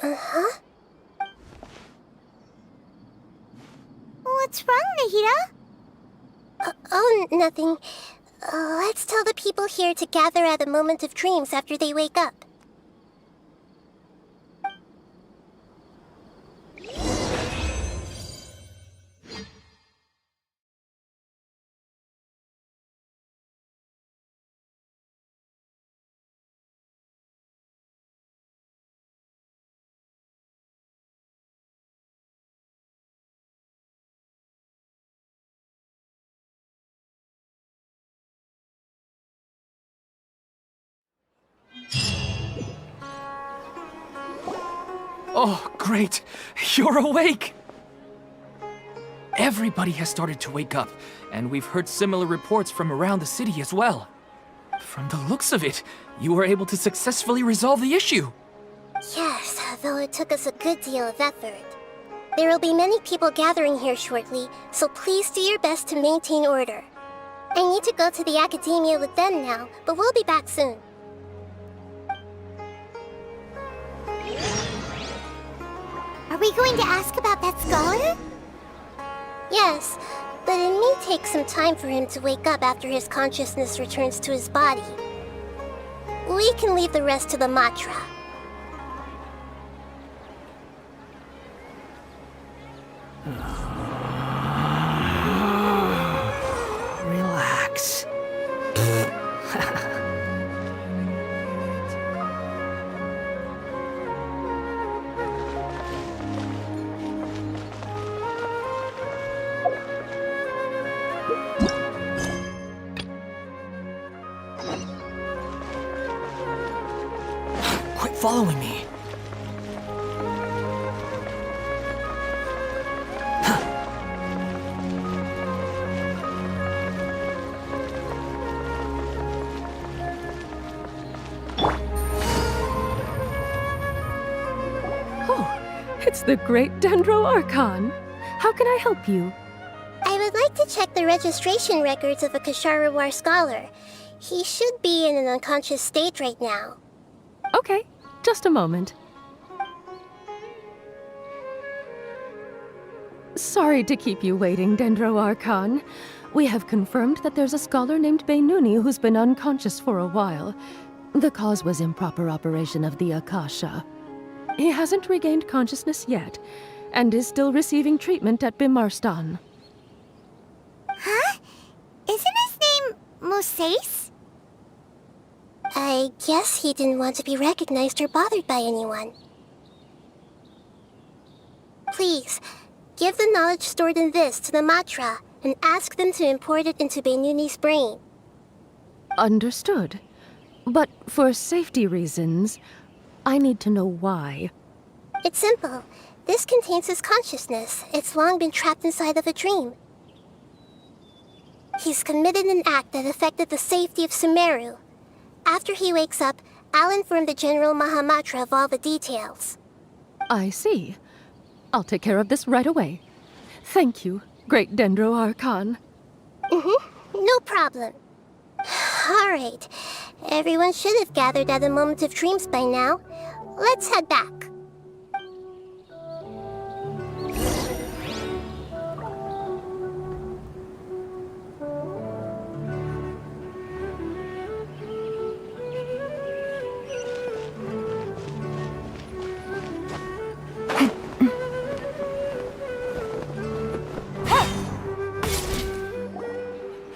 Uh-huh? What's wrong, Nahida? Oh, nothing. Let's tell the people here to gather at a moment of dreams after they wake up. Oh, great! You're awake! Everybody has started to wake up, and we've heard similar reports from around the city as well. From the looks of it, you were able to successfully resolve the issue. Yes, though it took us a good deal of effort. There will be many people gathering here shortly, so please do your best to maintain order. I need to go to the Academia with them now, but we'll be back soon. we going to ask about that scholar? Yes, but it may take some time for him to wake up after his consciousness returns to his body. We can leave the rest to the Matra. Relax. Quit following me. It's the great Dendro Archon. How can I help you? I would like to check the registration records of a Kasharawar scholar. He should be in an unconscious state right now. Okay, just a moment. Sorry to keep you waiting, Dendro Archon. We have confirmed that there's a scholar named Beinuni who's been unconscious for a while. The cause was improper operation of the Akasha. He hasn't regained consciousness yet, and is still receiving treatment at Bimarstan. Huh? Isn't his name Moses? I guess he didn't want to be recognized or bothered by anyone. Please, give the knowledge stored in this to the Matra, and ask them to import it into Beinuni's brain. Understood. But for safety reasons, I need to know why. It's simple. This contains his consciousness. It's long been trapped inside of a dream. He's committed an act that affected the safety of Sumeru. After he wakes up, I'll inform the General Mahamatra of all the details. I see. I'll take care of this right away. Thank you, great Dendro Archon. No problem. All right. Everyone should have gathered at a moment of dreams by now. Let's head back.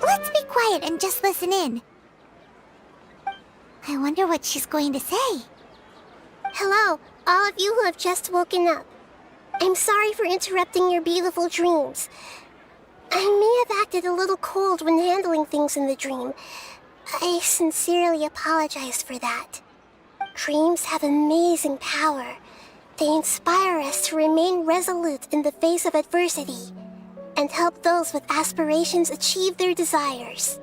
Let's be quiet and just listen in. I wonder what she's going to say. Hello, all of you who have just woken up. I'm sorry for interrupting your beautiful dreams. I may have acted a little cold when handling things in the dream. I sincerely apologize for that. Dreams have amazing power. They inspire us to remain resolute in the face of adversity, and help those with aspirations achieve their desires.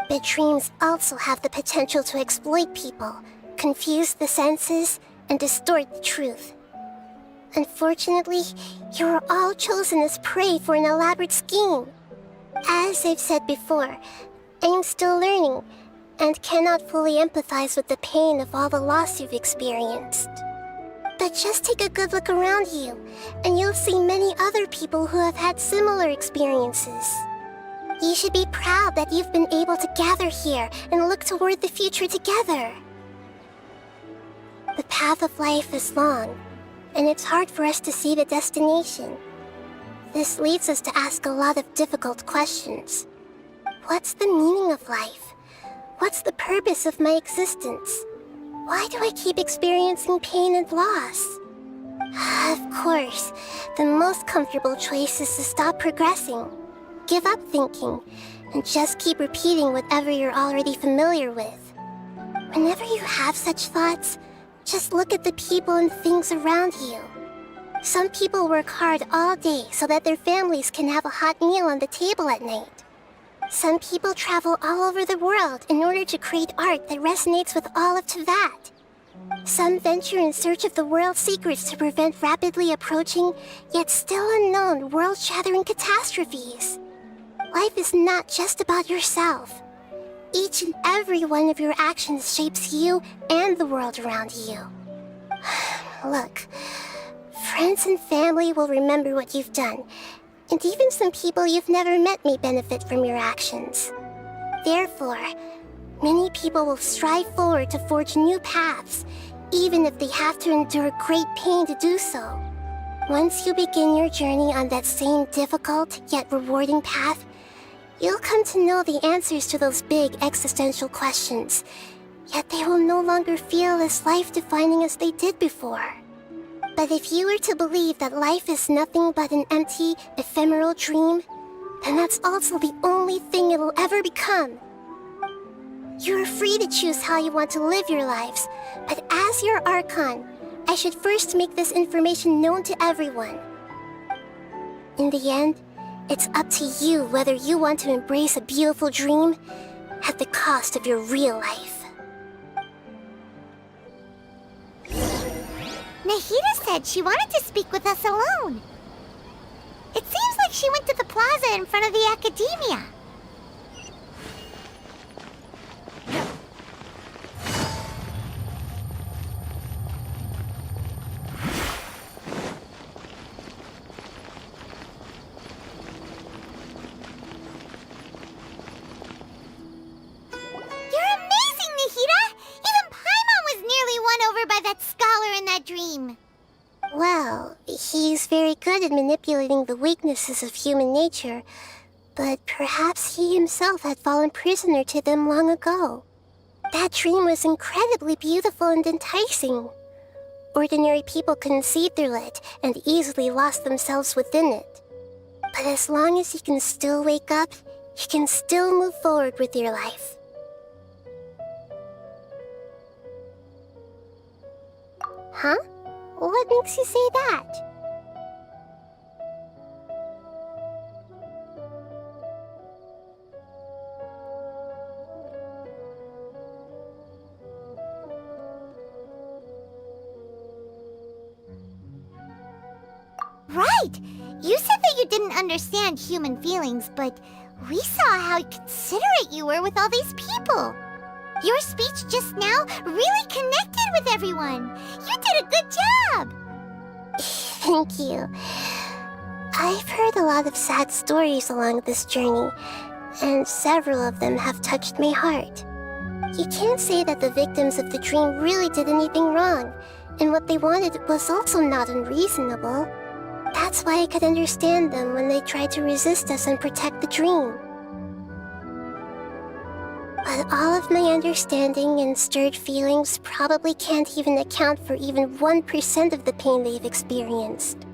But dreams also have the potential to exploit people, confuse the senses, and distort the truth. Unfortunately, you are all chosen as prey for an elaborate scheme. As I've said before, I am still learning, and cannot fully empathize with the pain of all the loss you've experienced. But just take a good look around you, and you'll see many other people who have had similar experiences. You should be proud that you've been able to gather here and look toward the future together. The path of life is long, and it's hard for us to see the destination. This leads us to ask a lot of difficult questions. What's the meaning of life? What's the purpose of my existence? Why do I keep experiencing pain and loss? Of course, the most comfortable choice is to stop progressing. Give up thinking, and just keep repeating whatever you're already familiar with. Whenever you have such thoughts, just look at the people and things around you. Some people work hard all day so that their families can have a hot meal on the table at night. Some people travel all over the world in order to create art that resonates with all of Teyvat. Some venture in search of the world's secrets to prevent rapidly approaching, yet still unknown, world-shattering catastrophes. Life is not just about yourself. Each and every one of your actions shapes you and the world around you. Look, Friends and family will remember what you've done, and even some people you've never met may benefit from your actions. Therefore, many people will strive forward to forge new paths, even if they have to endure great pain to do so. Once you begin your journey on that same difficult yet rewarding path, you'll come to know the answers to those big existential questions, yet they will no longer feel as life-defining as they did before. But if you were to believe that life is nothing but an empty, ephemeral dream, then that's also the only thing it'll ever become. You are free to choose how you want to live your lives, but as your Archon, I should first make this information known to everyone. In the end, it's up to you whether you want to embrace a beautiful dream at the cost of your real life. Nahida said she wanted to speak with us alone. It seems like she went to the plaza in front of the academia. You're amazing, Nahida! Even Paimon was nearly won over by that scholar in that dream. Well, he's very good at manipulating the weaknesses of human nature, but perhaps he himself had fallen prisoner to them long ago. That dream was incredibly beautiful and enticing. Ordinary people couldn't see through it and easily lost themselves within it. But as long as you can still wake up, you can still move forward with your life. Huh? What makes you say that? Right! You said that you didn't understand human feelings, but we saw how considerate you were with all these people. Your speech just now really connected with everyone. You did a good job! Thank you. I've heard a lot of sad stories along this journey, and several of them have touched my heart. You can't say that the victims of the dream really did anything wrong, and what they wanted was also not unreasonable. That's why I could understand them when they tried to resist us and protect the dream. But all of my understanding and stirred feelings probably can't even account for even 1% of the pain they've experienced.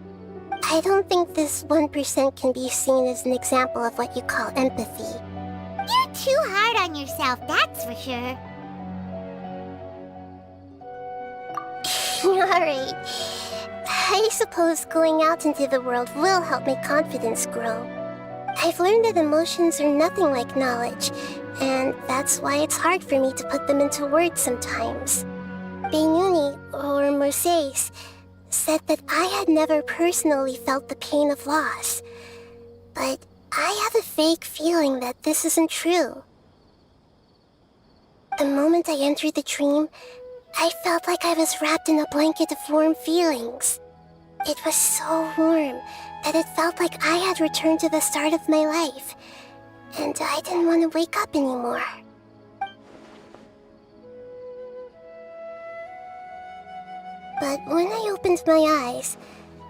I don't think this 1% can be seen as an example of what you call empathy. You're too hard on yourself, that's for sure. Alright. I suppose going out into the world will help my confidence grow. I've learned that emotions are nothing like knowledge, and that's why it's hard for me to put them into words sometimes. Beinuni, or Moses, said that I had never personally felt the pain of loss, but I have a vague feeling that this isn't true. The moment I entered the dream, I felt like I was wrapped in a blanket of warm feelings. It was so warm that it felt like I had returned to the start of my life, and I didn't want to wake up anymore. But when I opened my eyes,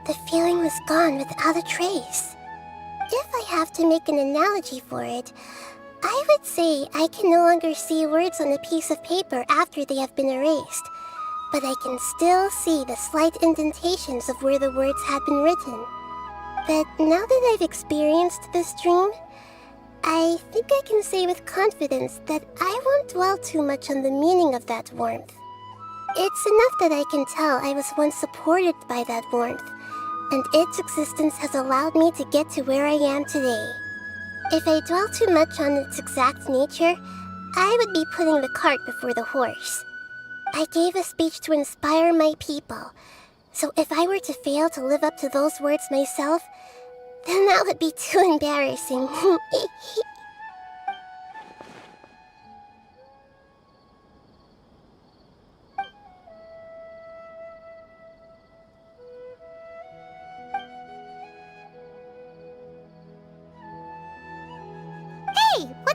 the feeling was gone without a trace. If I have to make an analogy for it, I would say I can no longer see words on a piece of paper after they have been erased, but I can still see the slight indentations of where the words had been written. But now that I've experienced this dream, I think I can say with confidence that I won't dwell too much on the meaning of that warmth. It's enough that I can tell I was once supported by that warmth, and its existence has allowed me to get to where I am today. If I dwell too much on its exact nature, I would be putting the cart before the horse. I gave a speech to inspire my people, so if I were to fail to live up to those words myself, then that would be too embarrassing.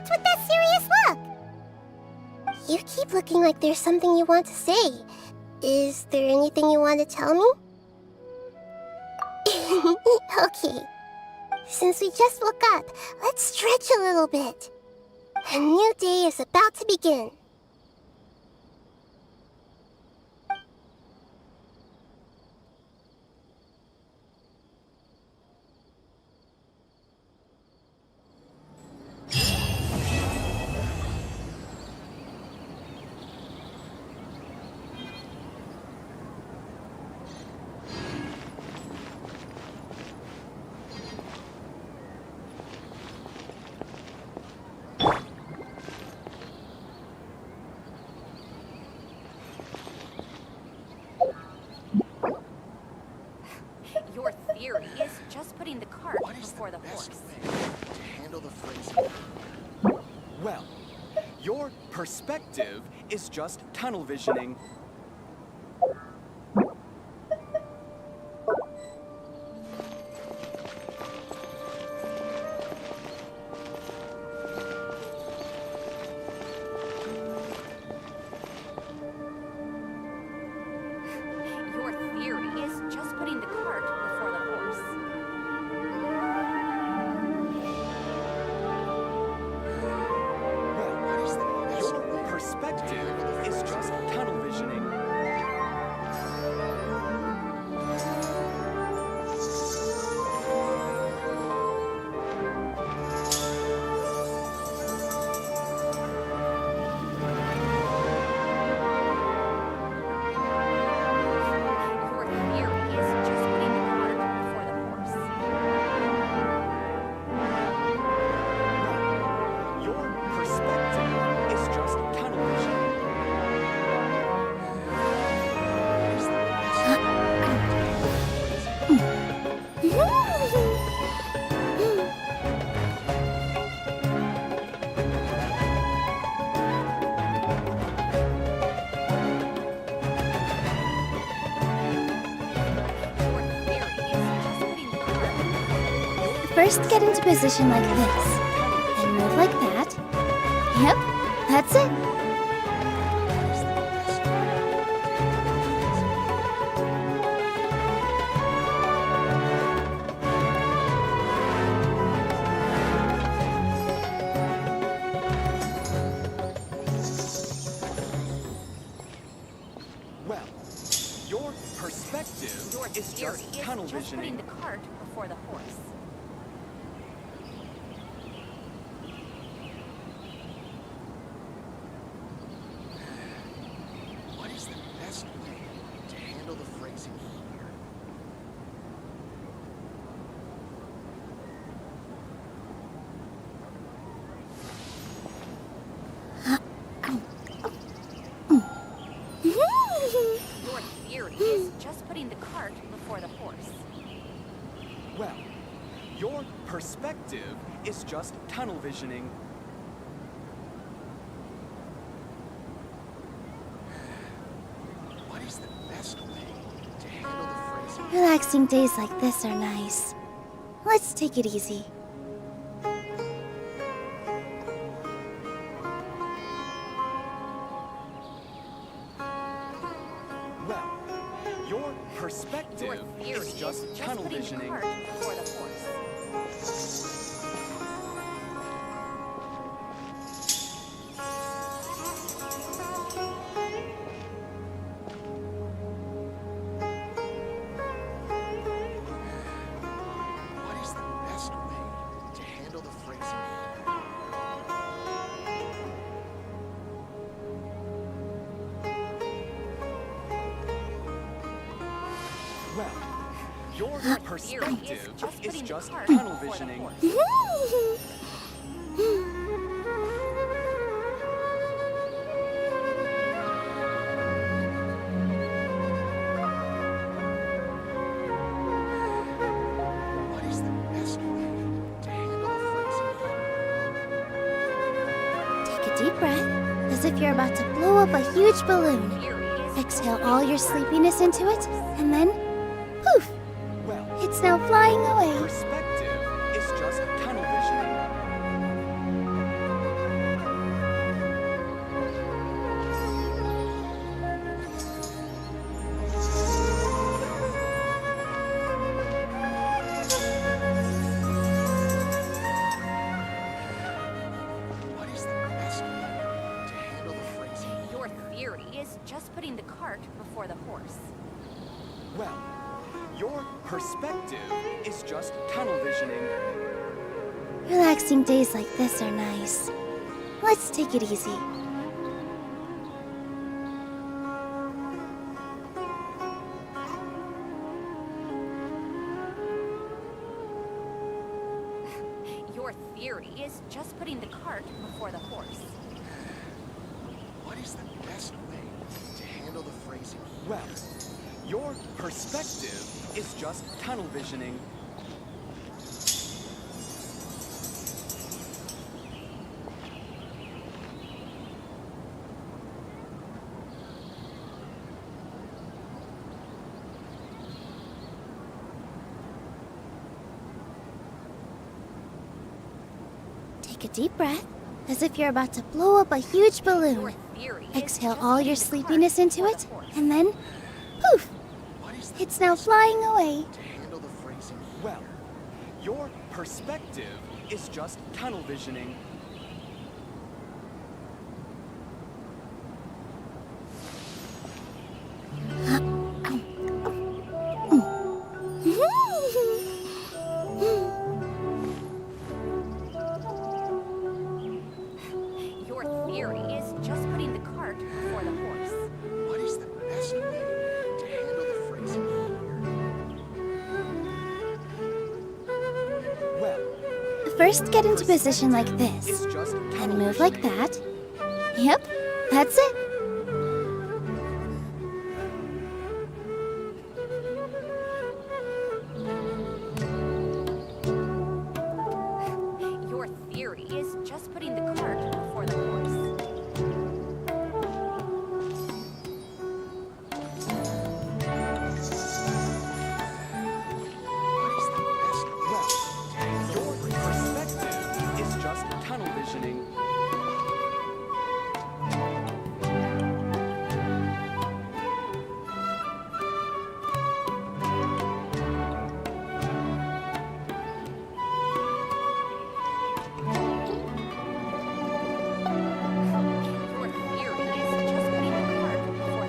What's with that serious look? You keep looking like there's something you want to say. Is there anything you want to tell me? Okay. Since we just woke up, let's stretch a little bit. A new day is about to begin. Your theory is just putting the cart before the horse. To handle the phrasing. Well, your perspective is just tunnel visioning. Your theory is just putting the cart before the horse. Your perspective is just tunnel visioning. Your theory is just putting the cart before the horse. Your perspective is just tunnel visioning. First, get into position like this. Then move like that. Yep, that's it. Well, your perspective Your is theory just is tunnel just putting visioning. the cart before the horse. What is the best way to handle the phrasing here? Your theory is just putting the cart before the horse. Well, your perspective is just tunnel visioning. What is the best way to handle the phrasing? Relaxing days like this are nice. Let's take it easy. Well, your perspective Your theory is just tunnel putting visioning. the cart before the horse. What is the best way to handle the phrasing here? Well, your perspective is just tunnel visioning. What is the best way to handle the phrasing here? Take a deep breath, as if you're about to blow up a huge balloon. Exhale all your sleepiness into it, and then, poof! It's now flying away. Perspective is just tunnel visioning. theory is just putting the cart before the horse. Well, your perspective is just tunnel visioning. Relaxing days like this are nice. Let's take it easy. Your theory is just putting the cart before the horse. What is the best way to handle the phrasing? Well, your perspective is just tunnel visioning. Take a deep breath, as if you're about to blow up a huge balloon. Exhale all your sleepiness into it, and then, poof! It's now flying away. To handle the phrasing. Well, your perspective is just tunnel visioning. Your theory is just putting the cart before the horse. What is the best way to handle the phrasing here? Well, First, get into position like this, and move like that. Yep, that's it. Your theory is just putting the cart before the horse. your perspective is just tunnel visioning.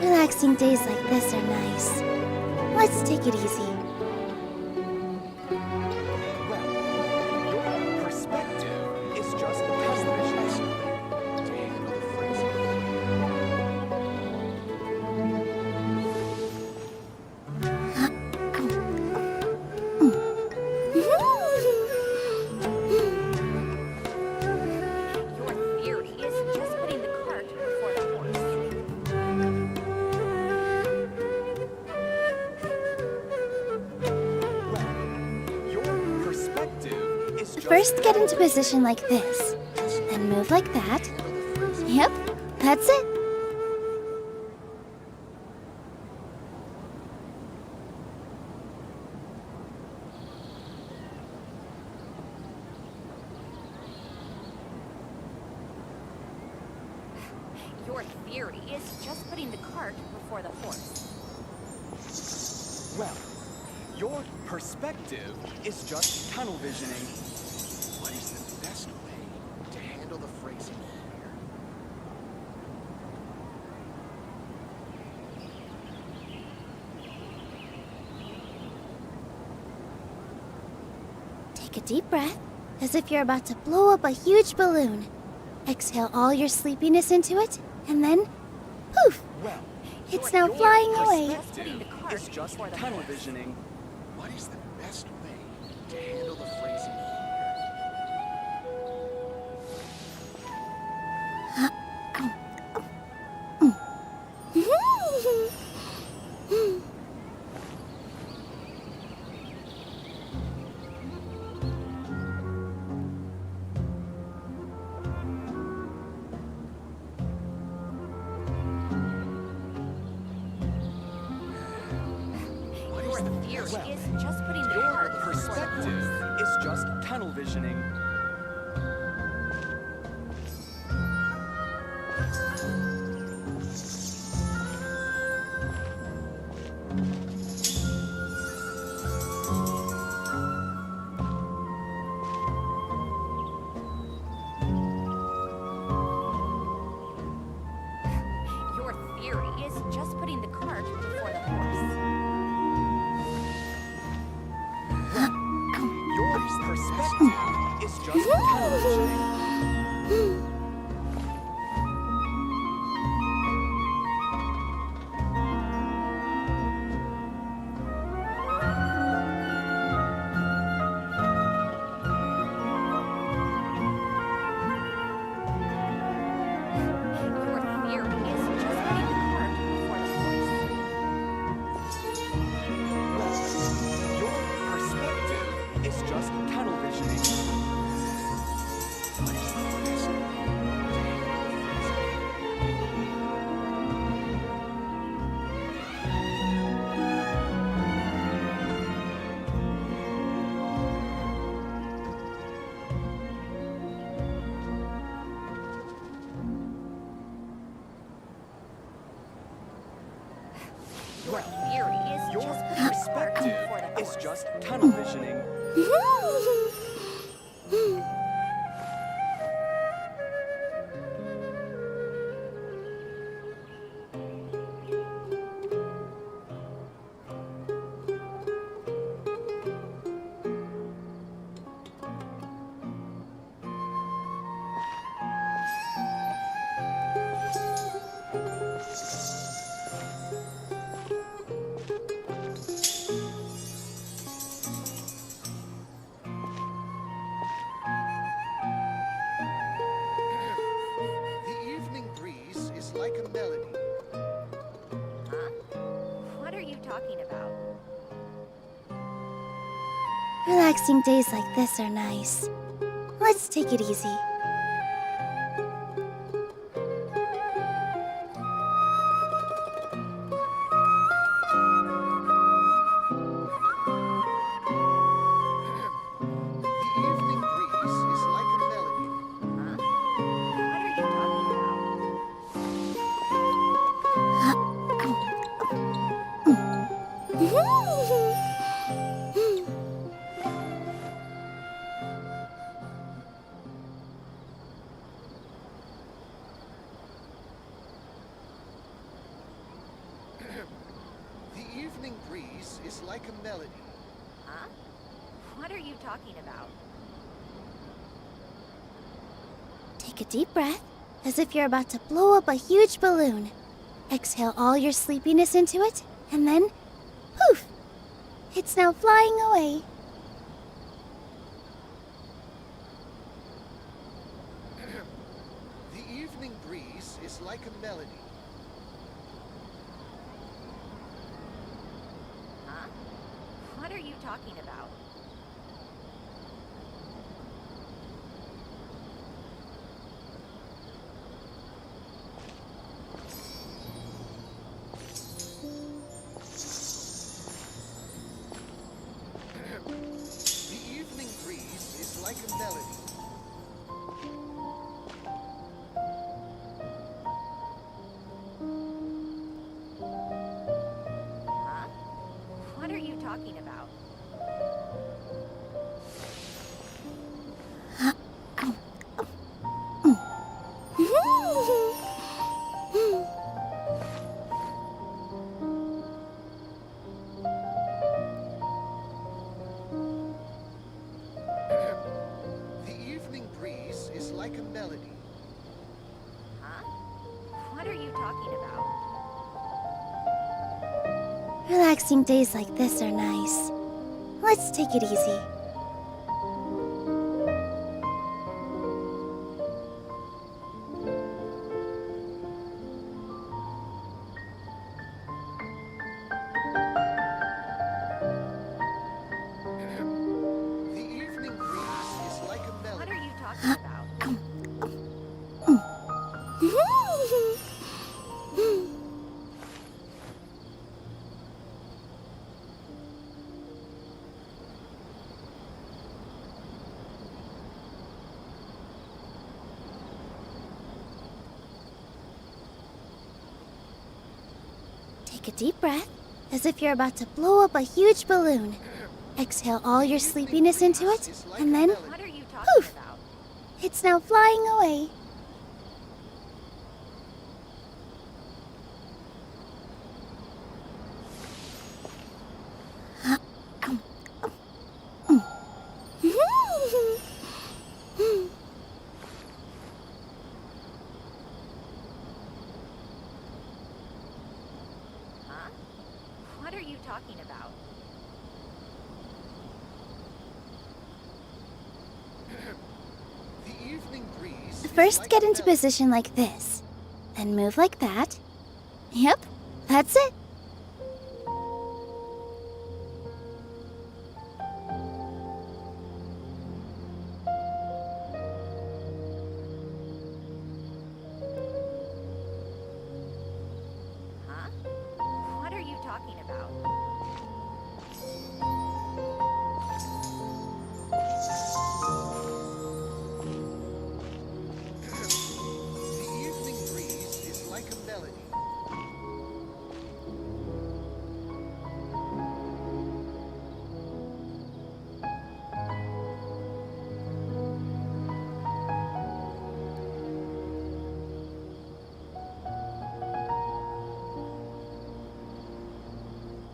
Relaxing days like this are nice. Let's take it easy. Your perspective is just tunnel visioning. To handle the phrasing. Your theory is just putting the cart before the horse. Your perspective is just First, get into position like this, then move like that. Yep, that's it. Your theory is just putting the cart before the horse. Well, your perspective is just tunnel visioning. What is the best way to handle the phrasing here? Take a deep breath, as if you're about to blow up a huge balloon. Exhale all your sleepiness into it, and then, poof! Well, It's now flying away. perspective is just tunnel visioning. What is the best way to handle the phrasing here? Your theory is just putting the cart Your before the perspective horse. is just tunnel visioning. Your theory is just putting the cart before the horse. Your perspective is just tunnel visioning. Your theory is just putting the cart before the horse. Your perspective is just tunnel visioning. What is the best way to Your theory is Your just putting the cart perspective before the is horse. just tunnel visioning. The evening breeze is like a melody. Huh? What are you talking about? Relaxing days like this are nice. Let's take it easy. The evening breeze is like a melody. Huh? What are you talking about? The evening breeze is like a melody. Huh? What are you talking about? Take a deep breath, as if you're about to blow up a huge balloon. Exhale all your sleepiness into it, and then, poof! It's now flying away. The evening breeze is like a melody. Huh? What are you talking about? The evening breeze is like a melody. Huh? What are you talking about? The evening breeze is like a melody. Huh? What are you talking about? Relaxing days like this are nice. Let's take it easy. The evening breeze is like a melody. What are you talking about? Take a deep breath, as if you're about to blow up a huge balloon. Exhale all your sleepiness into it, and then, What are you talking poof! about? It's now flying away. What are you talking about? The evening breeze is First, like get a into melody. position like this. Then move like that. Yep, that's it. Huh? What are you talking about? The evening breeze is like a melody.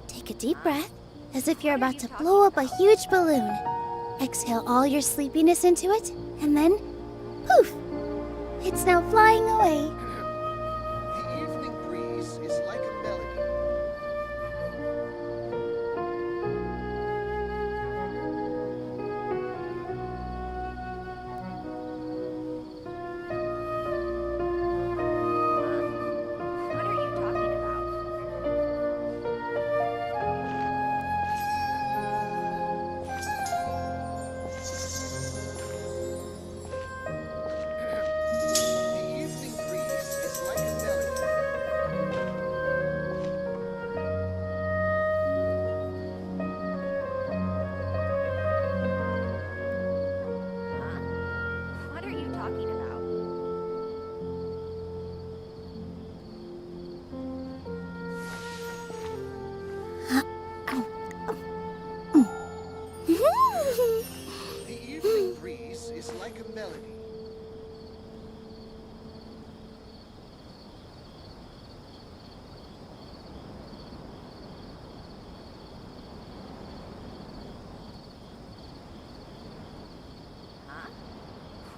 Take a deep breath, as if you're about to blow up a huge balloon. Exhale all your sleepiness into it, and then poof! It's now flying away. The evening breeze is like a melody. What are you talking about? The evening breeze is like a melody.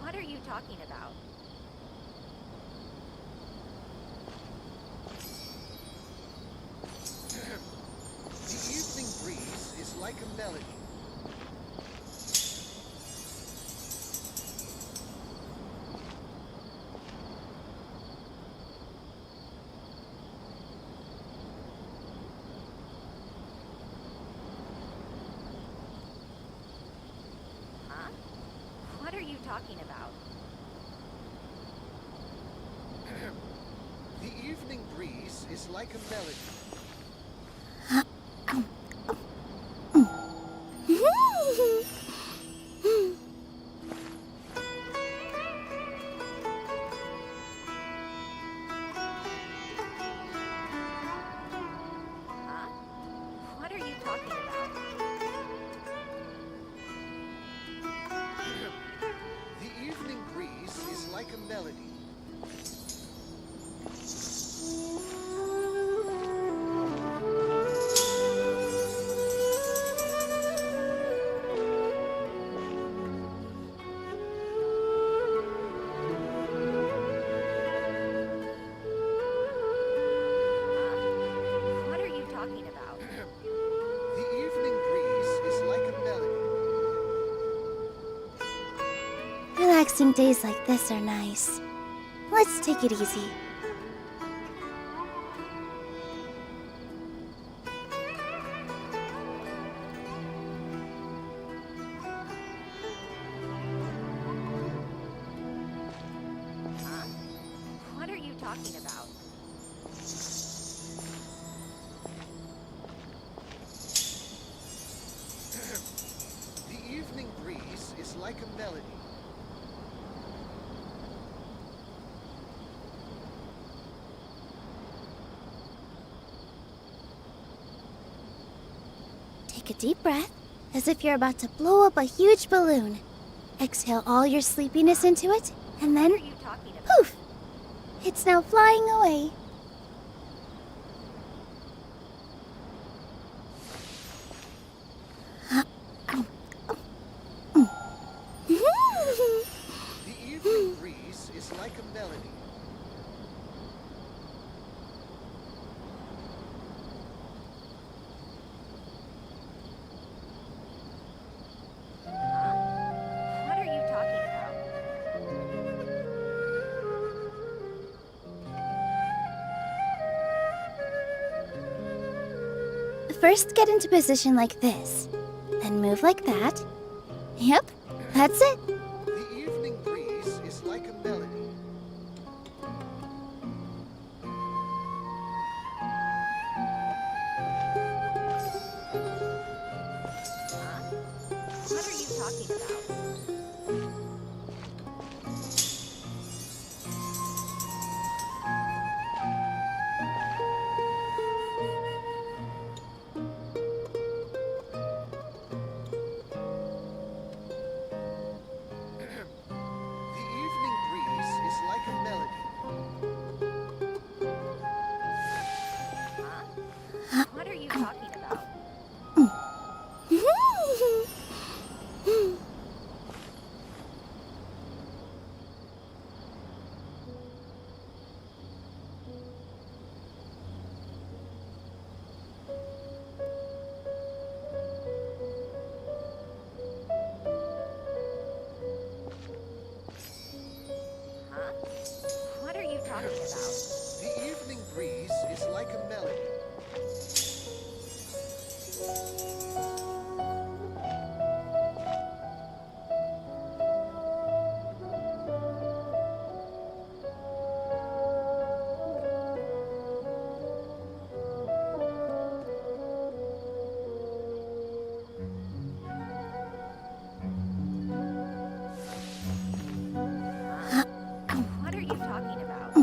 What are you talking about? The evening breeze is like a melody. Huh? What are you talking about? The evening breeze is like a melody. Huh? What are you talking about? The evening breeze is like a melody. Huh? What are you talking about? The evening breeze is like a melody. What are you talking about? The evening breeze is like a melody. Relaxing days like this are nice. Let's take it easy. Huh? What are you talking about? The evening breeze is like a melody. Take a deep breath, as if you're about to blow up a huge balloon. Exhale all your sleepiness into it, and then poof! It's now flying away. The evening breeze is like a melody. First, get into position like this. Then move like that. Yep, that's it. The evening breeze is like a melody. What are you talking about? The evening breeze is like a melody. What are you talking about? What are you talking about? The evening breeze is like a melody. What are you talking about?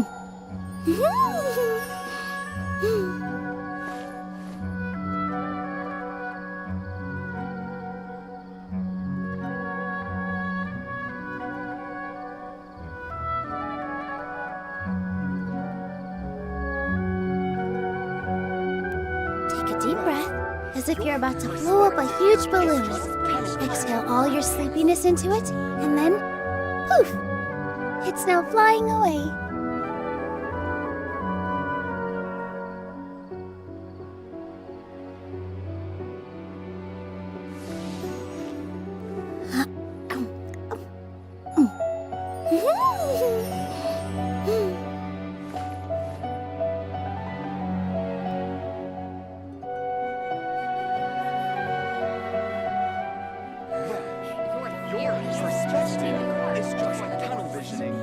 Take a deep breath, as if you're about to blow up a huge balloon. Exhale all your sleepiness into it, and then poof! It's now flying away. Your perspective is just tunnel visioning.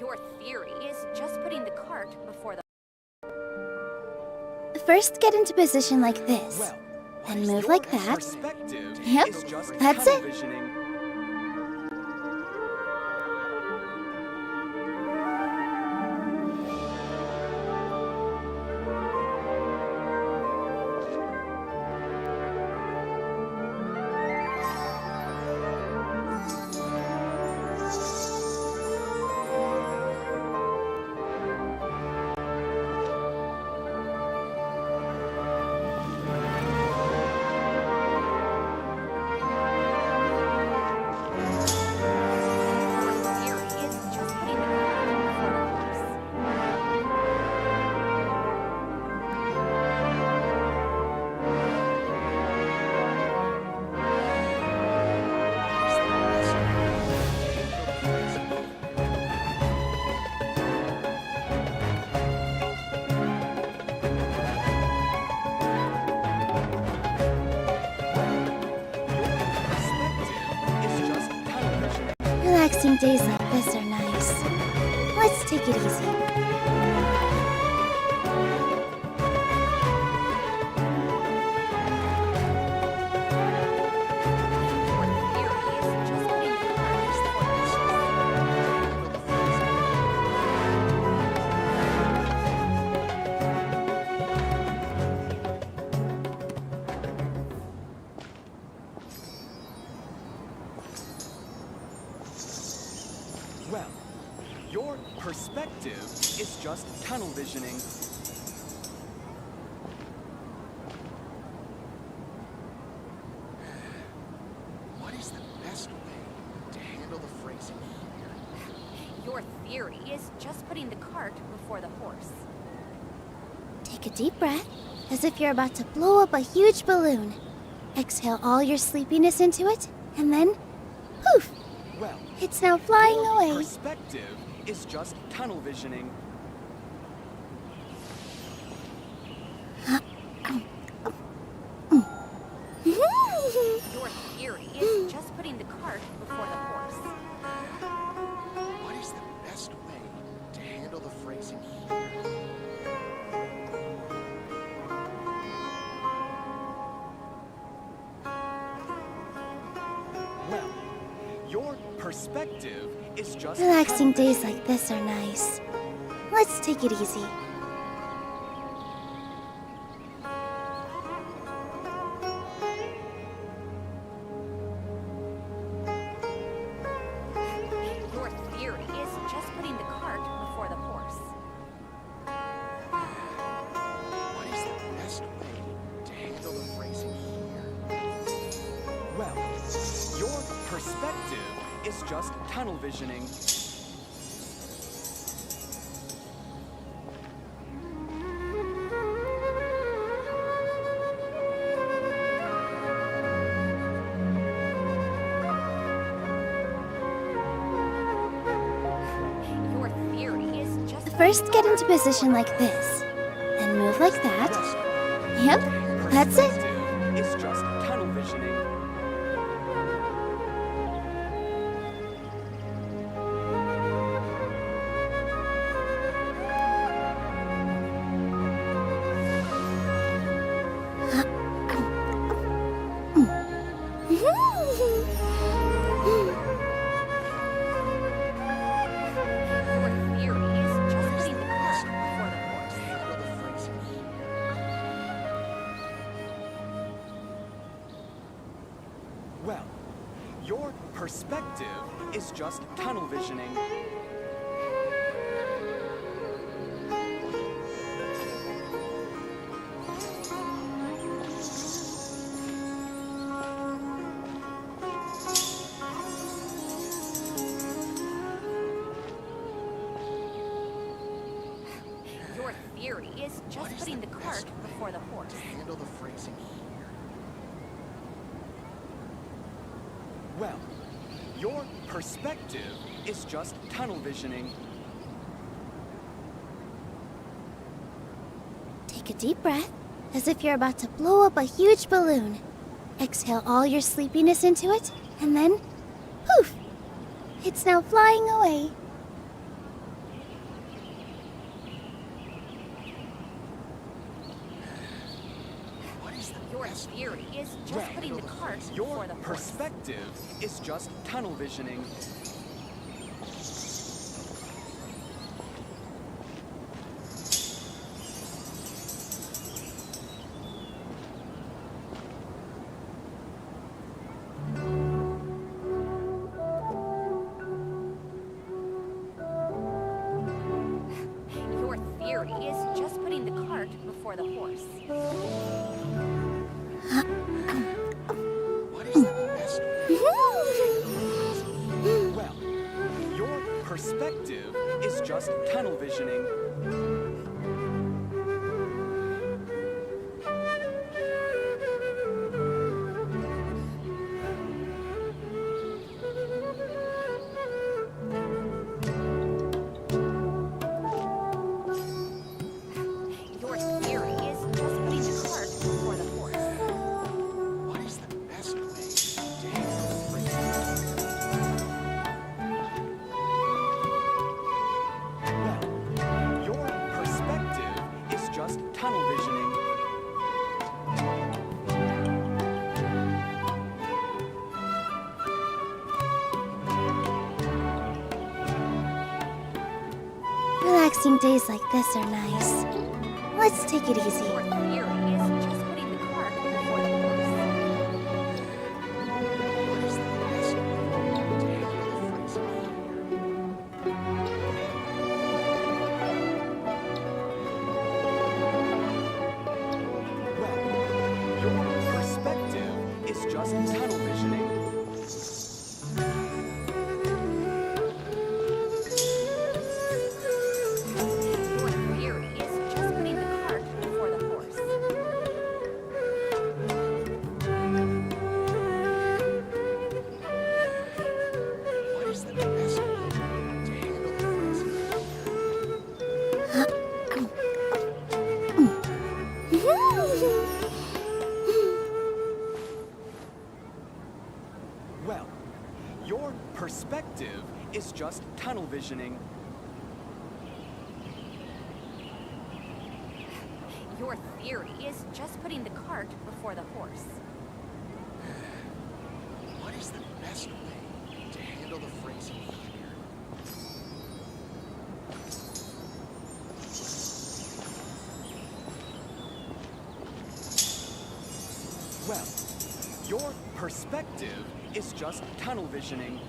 Your theory is just putting the cart before the... First, get into position like this. Then move like that. Perspective Yep, is just that's tunnel it. visioning. Relaxing days like this are nice. Let's take it easy. Well, your perspective is just tunnel visioning. What is the best way to handle the Your theory is just putting the cart before the horse. Take a deep breath, as if you're about to blow up a huge balloon. Exhale all your sleepiness into it, and then, poof! Well, It's now flying your away. perspective is just tunnel visioning. Your theory is just putting the cart before the horse. What is the best way to handle the phrasing here? Well, your perspective is just Relaxing tunnel days like this are nice. Let's take it easy. Your theory is just putting the cart before the horse. What is the best way to handle the phrasing here? Well, your perspective is just tunnel visioning. Your theory is just First, get into position like this. Then move like that. Yep, that's it. It's just tunnel visioning. your theory is just putting the cart before the horse. Handle the phrasing here. Well, your perspective is just tunnel visioning. Your theory is just putting the cart before the horse. To handle the phrasing here. Well, your perspective is just tunnel visioning. Take a deep breath, as if you're about to blow up a huge balloon. Exhale all your sleepiness into it, and then, poof! It's now flying away. What is the Your best theory is just Well, putting the cart Your before the horse. perspective is just tunnel visioning. Your theory is just putting the cart before the horse. What is the best way? Well, your perspective is just tunnel visioning. Your theory is just putting the cart before the horse. What is the best way to handle the phrasing Well, your perspective is just tunnel visioning. Relaxing days like this are nice. Let's take it easy. Your theory is just putting the cart before the horse. What is the best way to handle the phrasing here? Well, your perspective is just tunnel visioning. Well, your perspective is just tunnel visioning. Your theory is just putting the cart before the horse. What is the best way to handle the phrasing here? Well, your perspective is just tunnel visioning.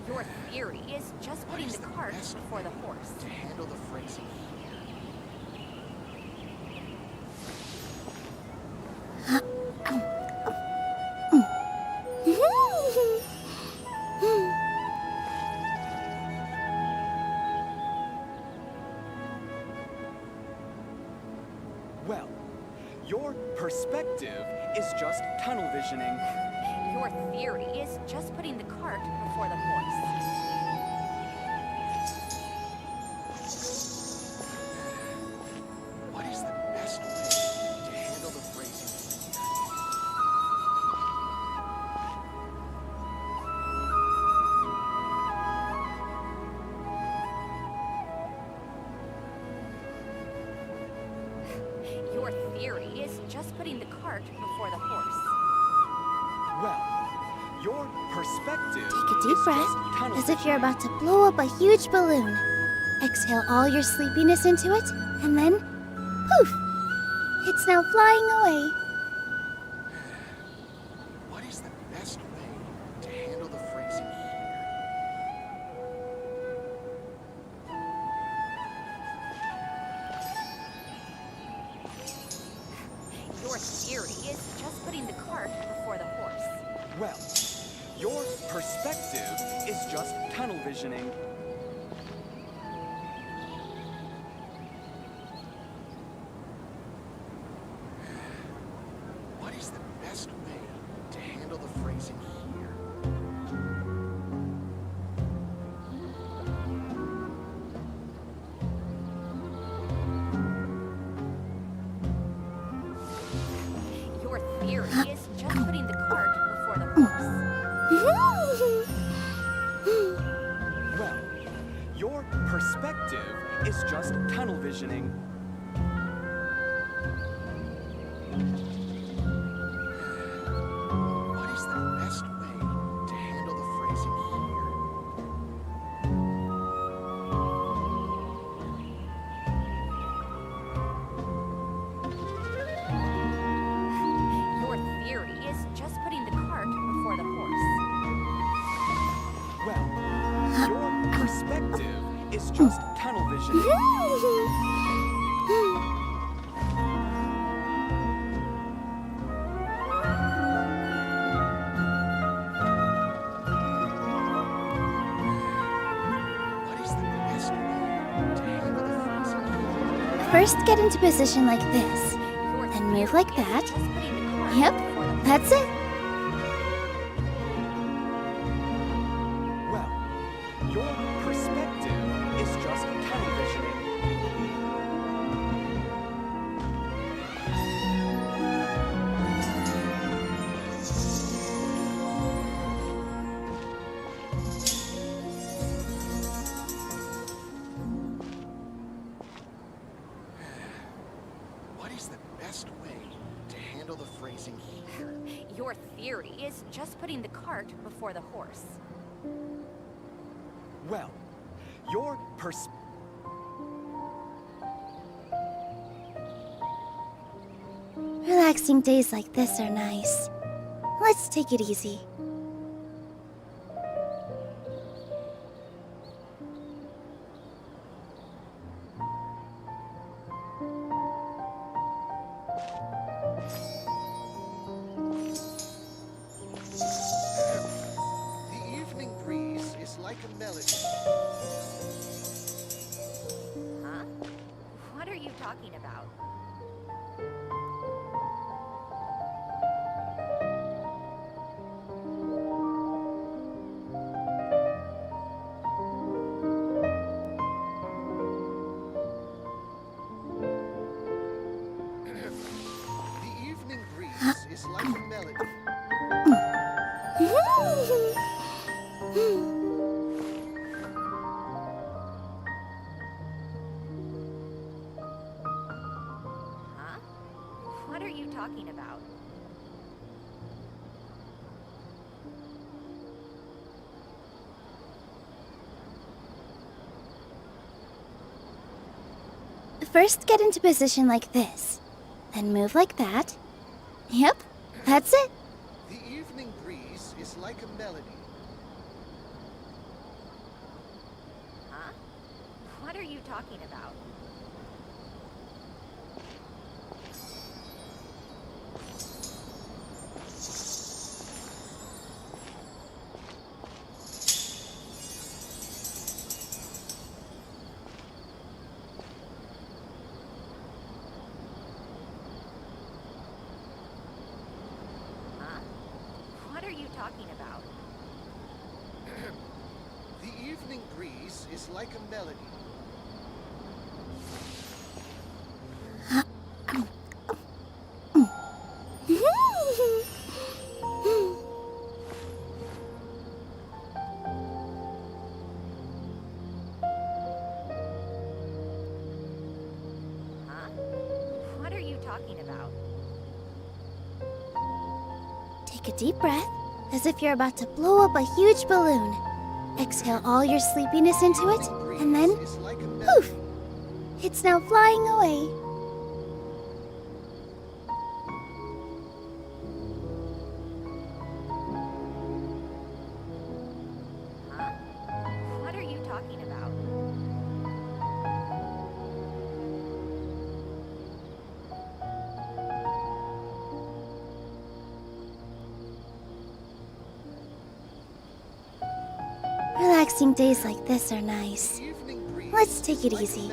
Your theory is just putting the cart before the horse. To handle the phrasing Well, your perspective is just tunnel visioning. Your theory is just putting the cart before the horse. What is the best way to handle the phrasing here? Your theory is just putting the cart before the horse. Well, your perspective Take a deep is breath, just tunnel as if you're about to blow up a huge balloon. Exhale all your sleepiness into it, and then, poof! It's now flying away. What is the best way to handle the phrasing here? Your theory is just putting the cart before the horse. Well, your perspective is just tunnel visioning. What is the best way to handle the phrasing here? Your theory is just putting the cart before the horse. Well, your perspective is just tunnel visioning. What is the best way to handle the phrasing here? Your theory is just putting the cart before the horse. Well, your perspective is just tunnel visioning. What is the best way to handle the phrasing here? First, get into position like this. Then move like that. Yep, that's it. Well, your perspective is just tunnel visioning. What is the best way to handle the phrasing here? Your theory is just putting the cart before the horse. Well, your Relaxing days like this are nice. Let's take it easy. The evening breeze is like a melody. Huh? What are you talking about? is like a melody. Huh? What are you talking about? First, get into position like this. Then move like that. Yep, that's it. The evening breeze is like a melody. Huh? What are you talking about? Huh? What are you talking about? The evening breeze is like a melody. Huh? What are you talking about? Take a deep breath, as if you're about to blow up a huge balloon. Exhale all your sleepiness into it, and then poof! It's now flying away. Huh? What are you talking about? Relaxing days like this are nice. Let's take it easy.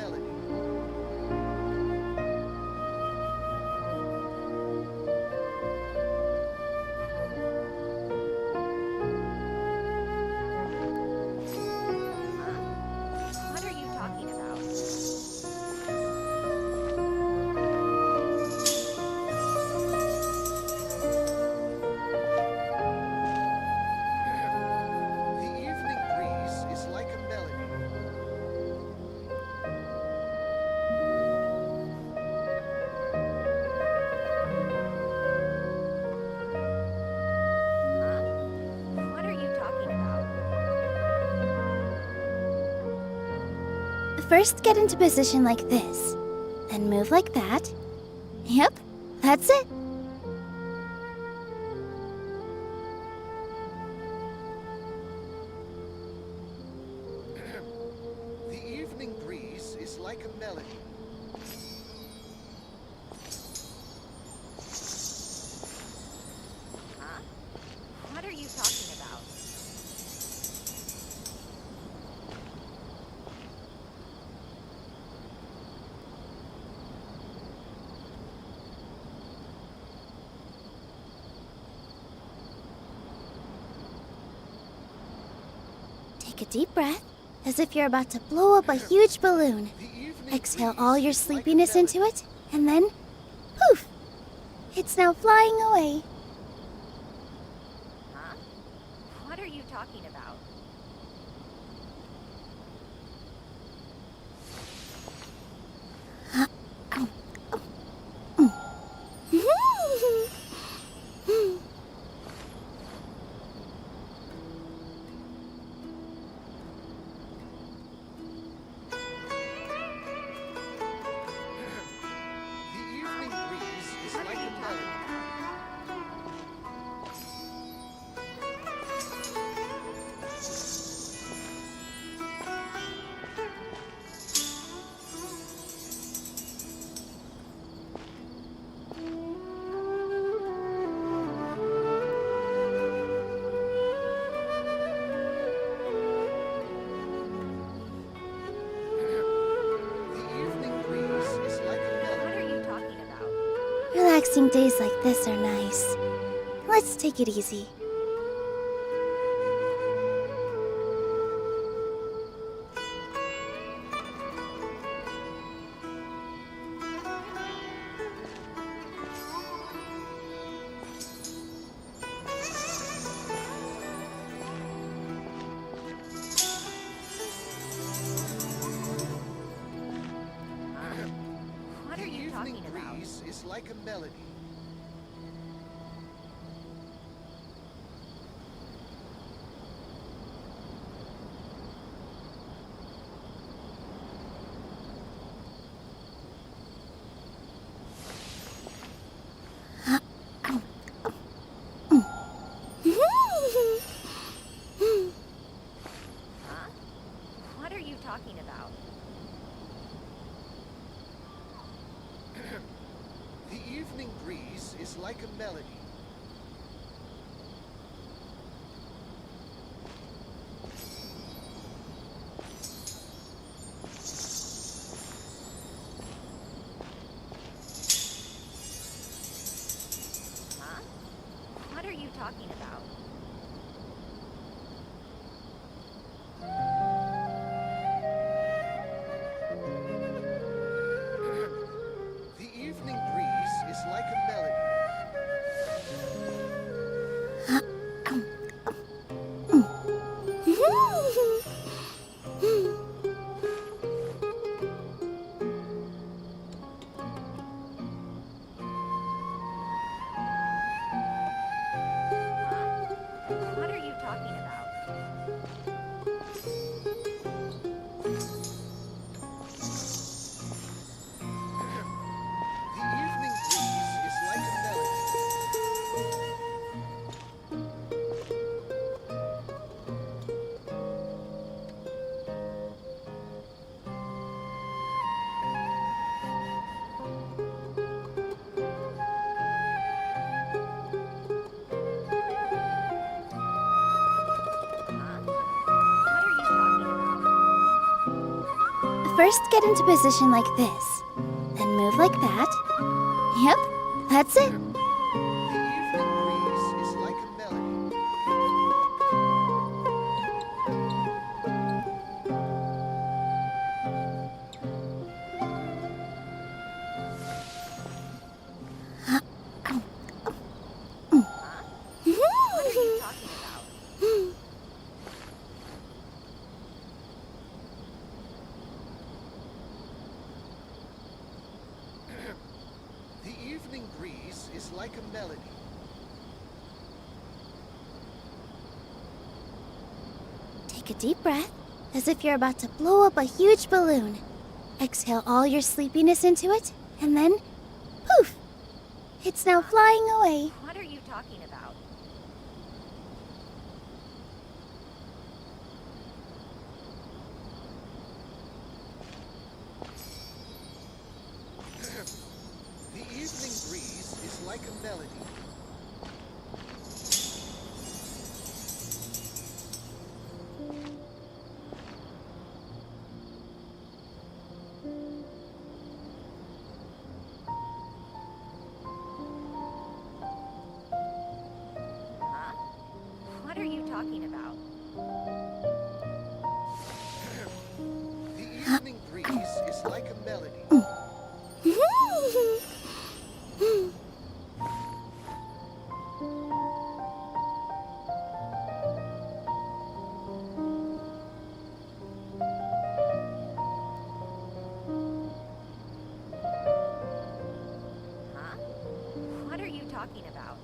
What are you talking about? The evening breeze is like a melody. Huh? What are you talking about? First, get into position like this. Then move like that. Yep, that's it. The evening breeze is like a melody. Huh? What are you talking about? Take a deep breath, as if you're about to blow up a huge balloon. Exhale all your sleepiness into it, and then poof! It's now flying away. Huh? What are you talking about? The evening breeze is What like are you a talking melody. about? The evening breeze is like a melody. What are you talking about? Relaxing days like this are nice. Let's take it easy. evening breeze is like a melody. Huh? What are you talking about? The evening breeze is like a melody. Huh? What are you talking about? The evening breeze is like a melody. What are you talking about? The evening breeze is like a melody. First, get into position like this. Then move like that. Yep, that's it. The evening breeze is like a melody. What are you talking about? The evening breeze is like a melody. Take a deep breath, as if you're about to blow up a huge balloon. Exhale all your sleepiness into it, and then poof! It's now flying away. What are you talking about? The evening breeze is like a melody. Huh? What are you talking about? The evening breeze is like a melody. Huh? What are you talking about?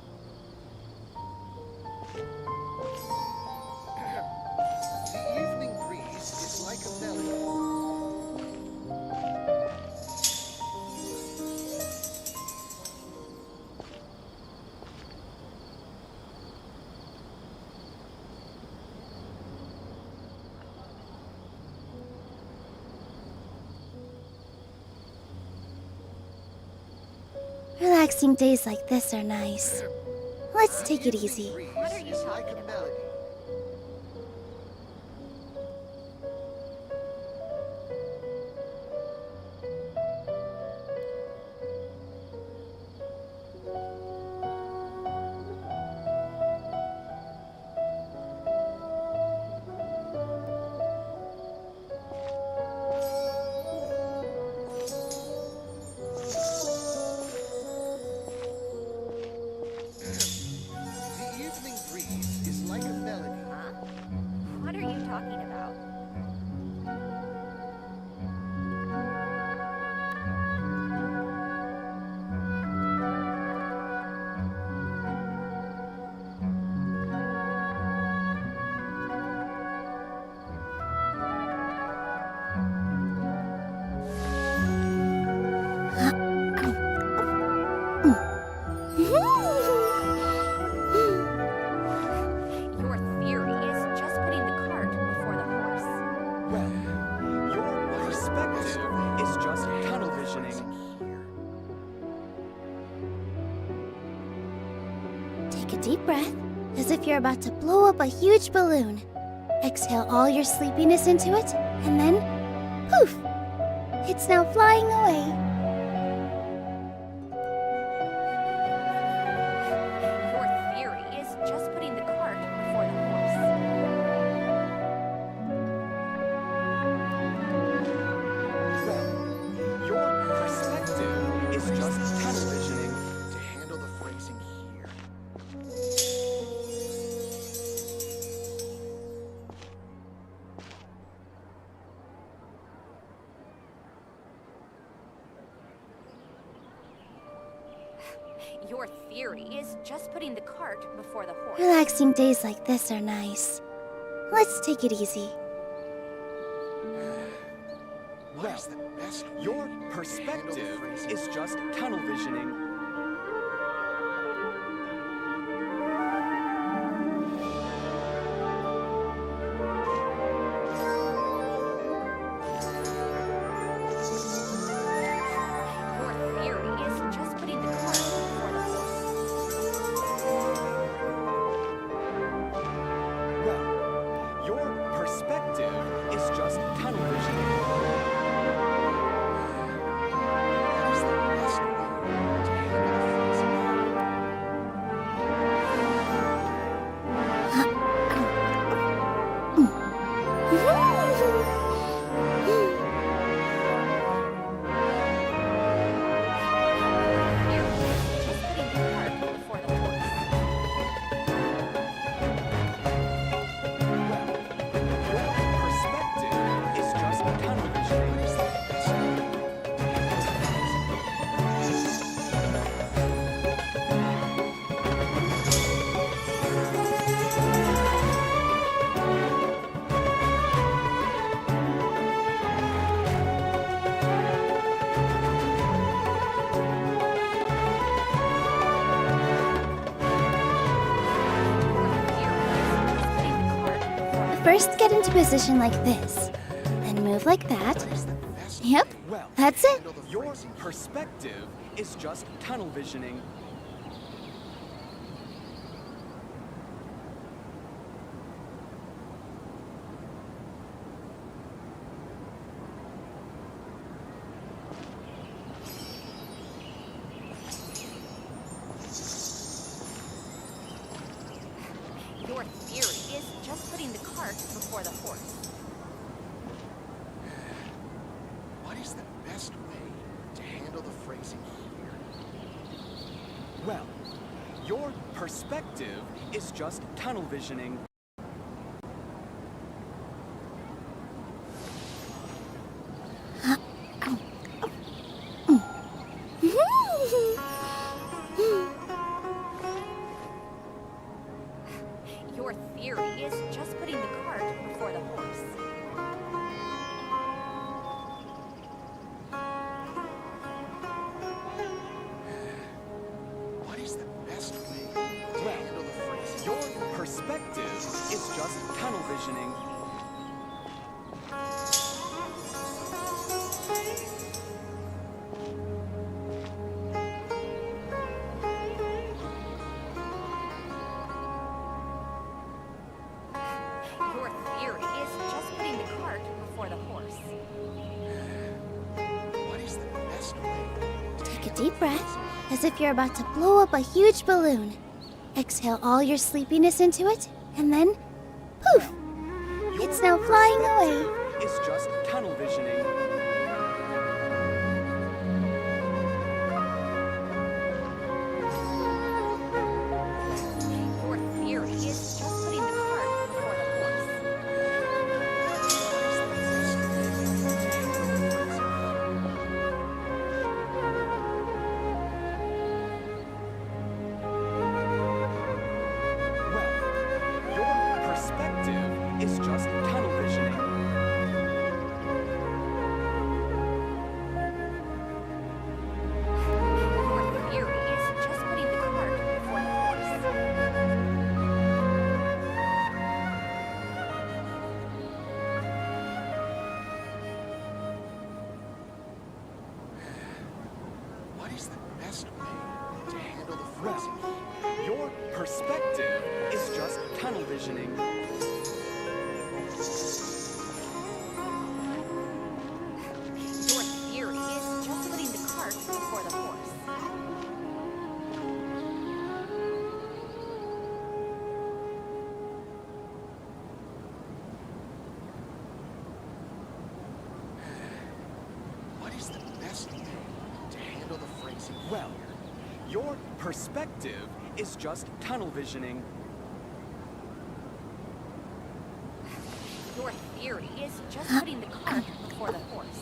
The evening breeze is like a melody. Relaxing days like this are nice. Let's take it easy. What are you It's like talking a about? melody. The evening breeze is like a a deep breath, as if you're about to blow up a huge balloon. Exhale all your sleepiness into it, and then, poof! It's now flying away. Your theory is just putting the cart before the horse. Your perspective is just tunnel visioning to handle the phrasing here. Your theory is just putting the cart before the horse. Relaxing days like this are nice. Let's take it easy. What is the best your perspective is just tunnel visioning. Your theory is just putting the cart before the horse. Well, your perspective is just tunnel visioning. What is the best way to handle the phrasing First, get into position like this. Then move like that. Yep, that's it. Your perspective is just tunnel visioning. Your theory is just putting the cart before the horse. What is the best way to handle the phrasing here? Well, your perspective is just tunnel visioning. Your theory is just putting the cart before the horse. What is the best way to handle the phrasing? Your perspective is just tunnel visioning. Your theory is just putting the cart before the horse. What is the best way? Take a deep breath, as if you're about to blow up a huge balloon. Exhale all your sleepiness into it, and then, poof! It's now flying away. It's just tunnel visioning. Your theory is just putting the cart before the horse. Your perspective is just tunnel visioning. Your theory is just putting the cart before the horse. What is the best way to handle the phrasing here? Your perspective is just tunnel visioning. Your theory is just putting the cart before the horse. What is the best way to handle the phrasing? Well, your perspective is just tunnel visioning. Your theory is just putting the cart before the horse.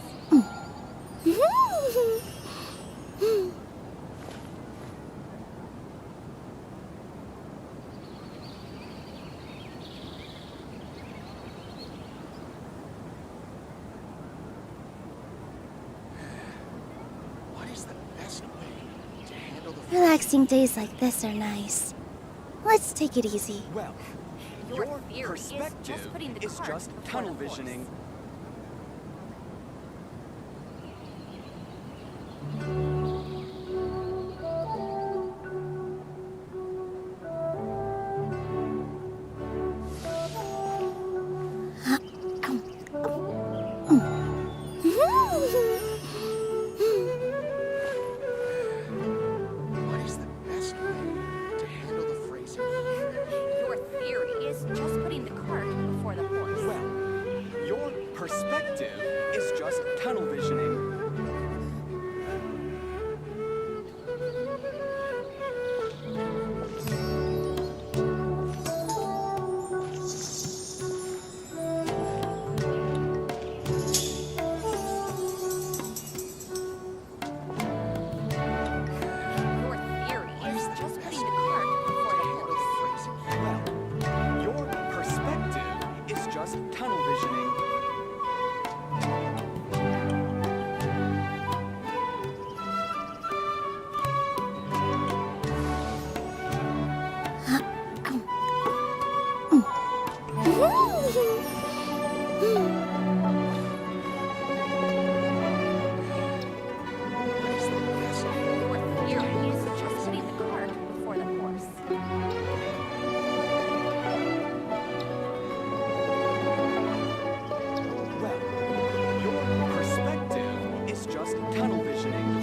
What is the best way to handle the Relaxing days like this are nice. Let's take it easy. Well, Your your theory is perspective just putting the is cart just before tunnel the horse. visioning. What is the best way to handle the phrasing? Your theory is just putting the cart before the horse. Well, your perspective is just tunnel visioning. Your theory is just putting the cart before the horse. Well, your perspective is just tunnel visioning. What is the best way? Your theory is just putting the cart before the horse. Well, your perspective is just tunnel visioning.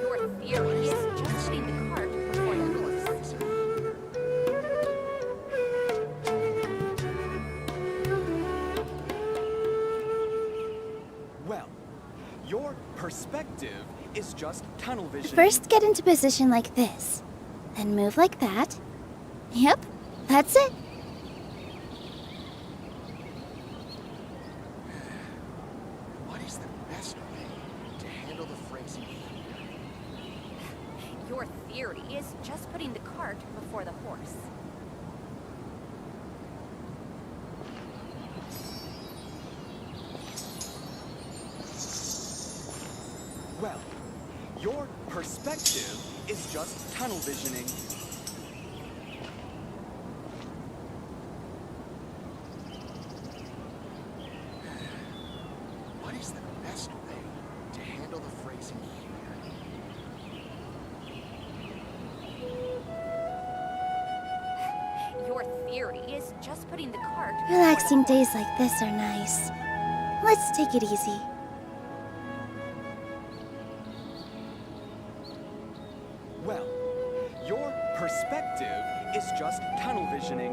Your theory is just putting the cart before the horse. Well, your perspective is just tunnel visioning. First, get into position like this. Then move like that. Yep, that's it. What is the best way to handle the phrasing? Your theory is just putting the cart before the horse. Well, your perspective is just tunnel visioning. What is the best way to handle the phrasing? Your theory is just putting the cart before the Relaxing horse. days like this are nice. Let's take it easy. Well, your perspective is just tunnel visioning.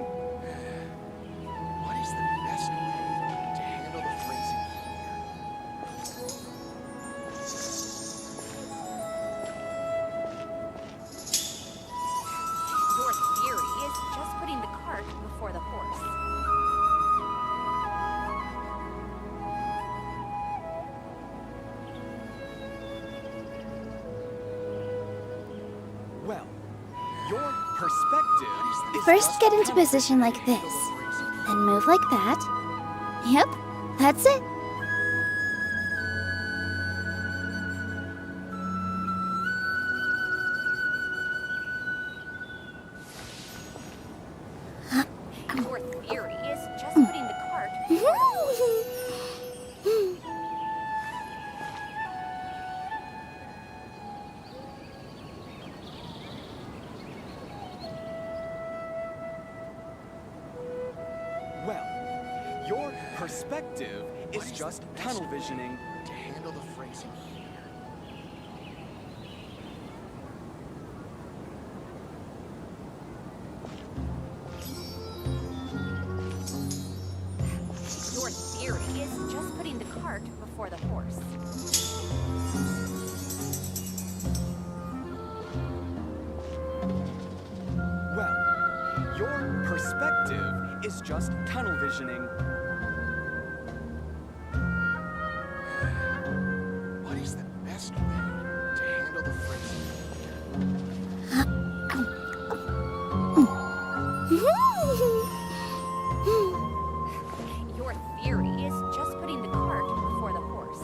What is the best way to handle the phrasing? Your theory is just putting the cart before the horse. Well, your perspective is First, just get into tunnel position like visioning. this. Then move like that. Yep, that's it. perspective is just tunnel visioning to handle the phrasing. Your theory is just putting the cart before the horse. Well, your perspective is just tunnel visioning. What is the best way to handle the phrasing? Your theory is just putting the cart before the horse.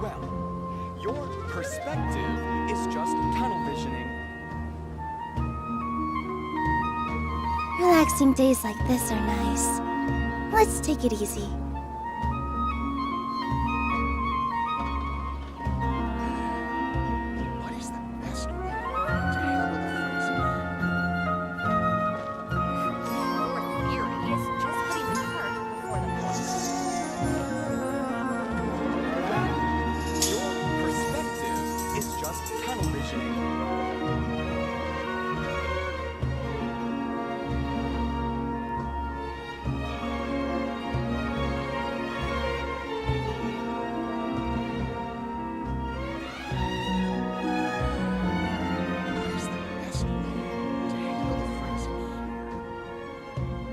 Well, your perspective is just tunnel visioning. Relaxing days like this are nice. Let's take it easy. What is the best way to handle the phrasing? Your theory is just putting the cart before the horse. Your perspective is just tunnel visioning.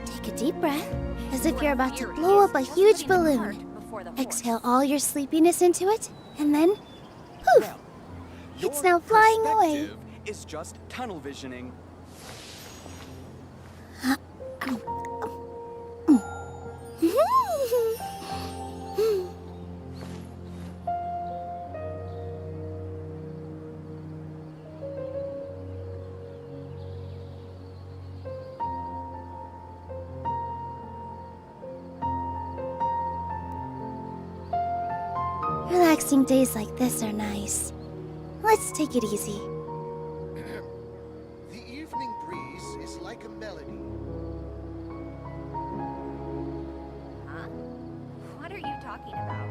Take a deep breath, as if you're about to blow up a huge balloon. Exhale all your sleepiness into it, and then poof! It's now flying away. Perspective is just tunnel visioning. Relaxing days like this are nice. Let's take it easy. The evening breeze is like a melody. Huh? What are you talking about?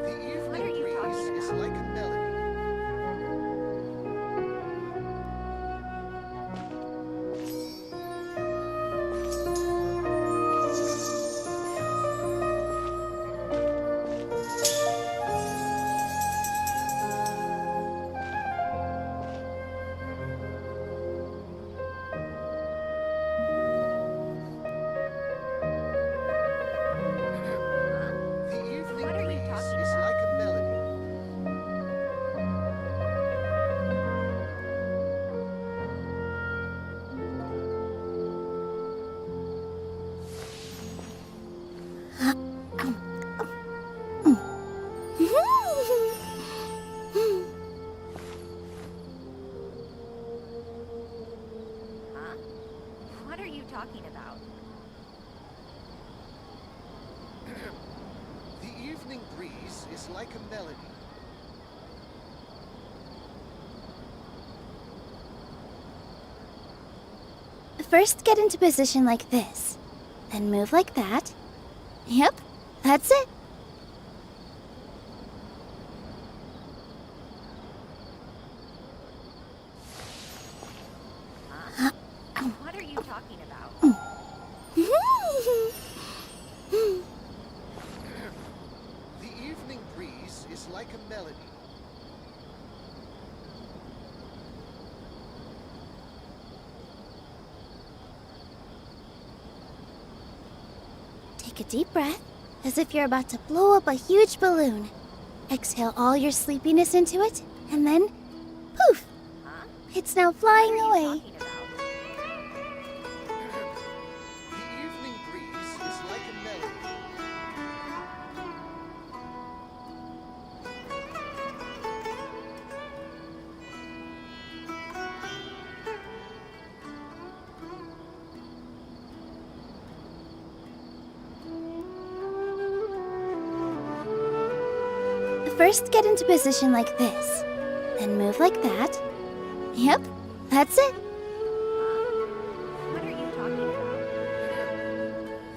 The evening breeze is like a melody. The evening breeze is like a melody. Huh? What are you talking about? The evening breeze is like a melody. First, get into position like this. Then move like that. Yep, that's it. Huh? What are you talking about? The evening breeze is like a melody. Take a deep breath, as if you're about to blow up a huge balloon. Exhale all your sleepiness into it, and then poof! It's now flying away. The evening breeze is like a melody. First, get into position like this. Then move like that. Yep, that's it. What are you talking about?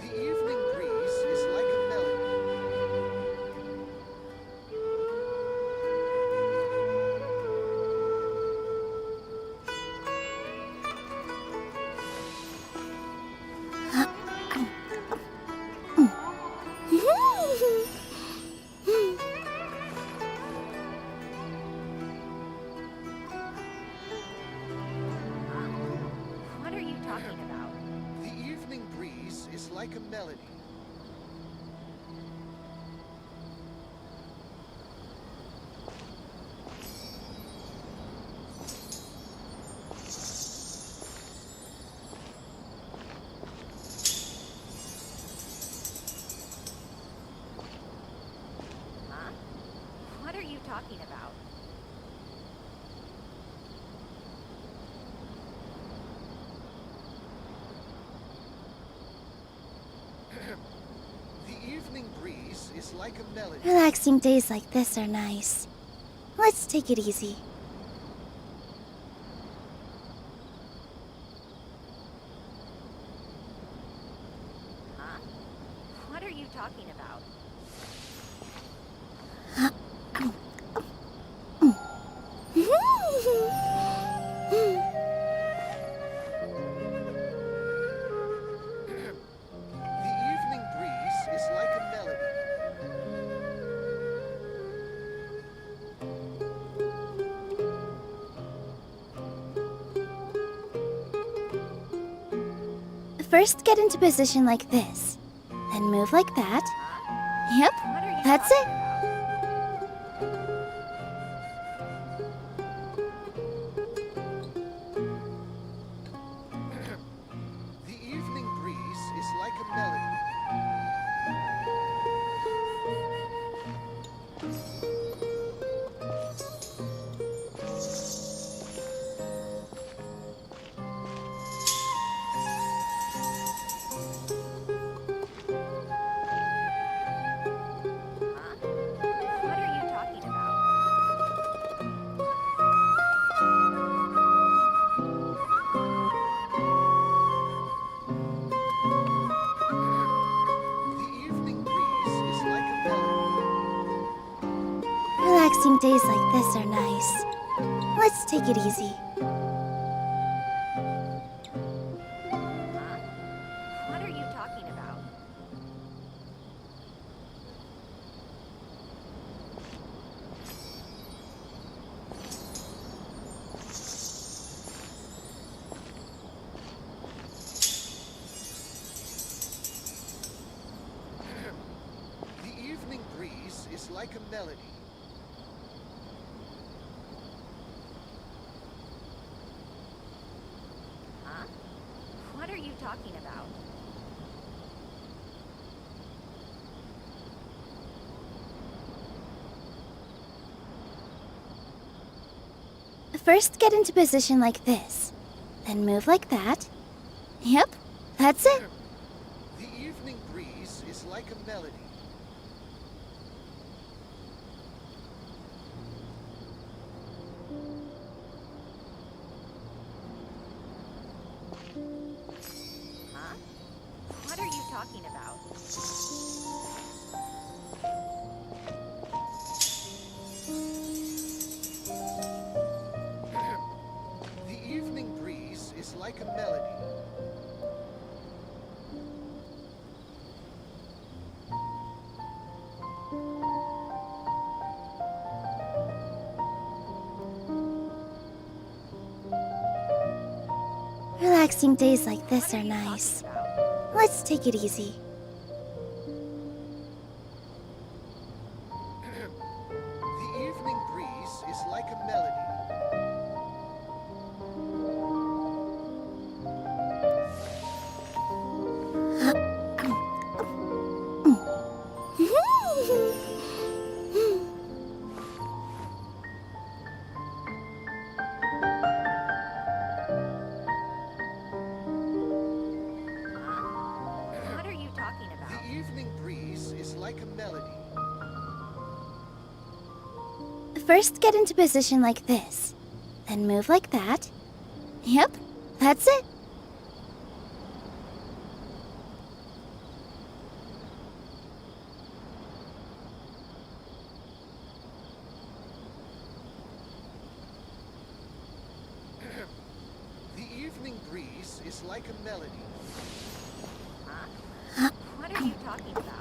The evening breeze is like a melody. What are you talking about? The evening breeze is like a melody. Huh? What are you talking about? The evening breeze is like a melody. Relaxing days like this are nice. Let's take it easy. Huh? What are you talking about? The evening breeze is like a melody. First, get into position like this. Then move like that. Yep, that's it. The evening breeze is like a melody. What are you talking about? The evening breeze is like a melody. Relaxing days like this are nice. Let's take it easy. What are you talking about? The evening breeze is like a melody. Huh? What are you talking about? First, get into position like this. Then move like that. Yep, that's it. The evening breeze is like a melody. Huh? What are you talking about? The evening breeze is like a melody. Relaxing days like this are nice. Let's take it easy. The evening breeze is like a melody. What are you talking First, get into position like this. Then move like that. Yep, that's it. The evening breeze is like a melody. What are you talking about?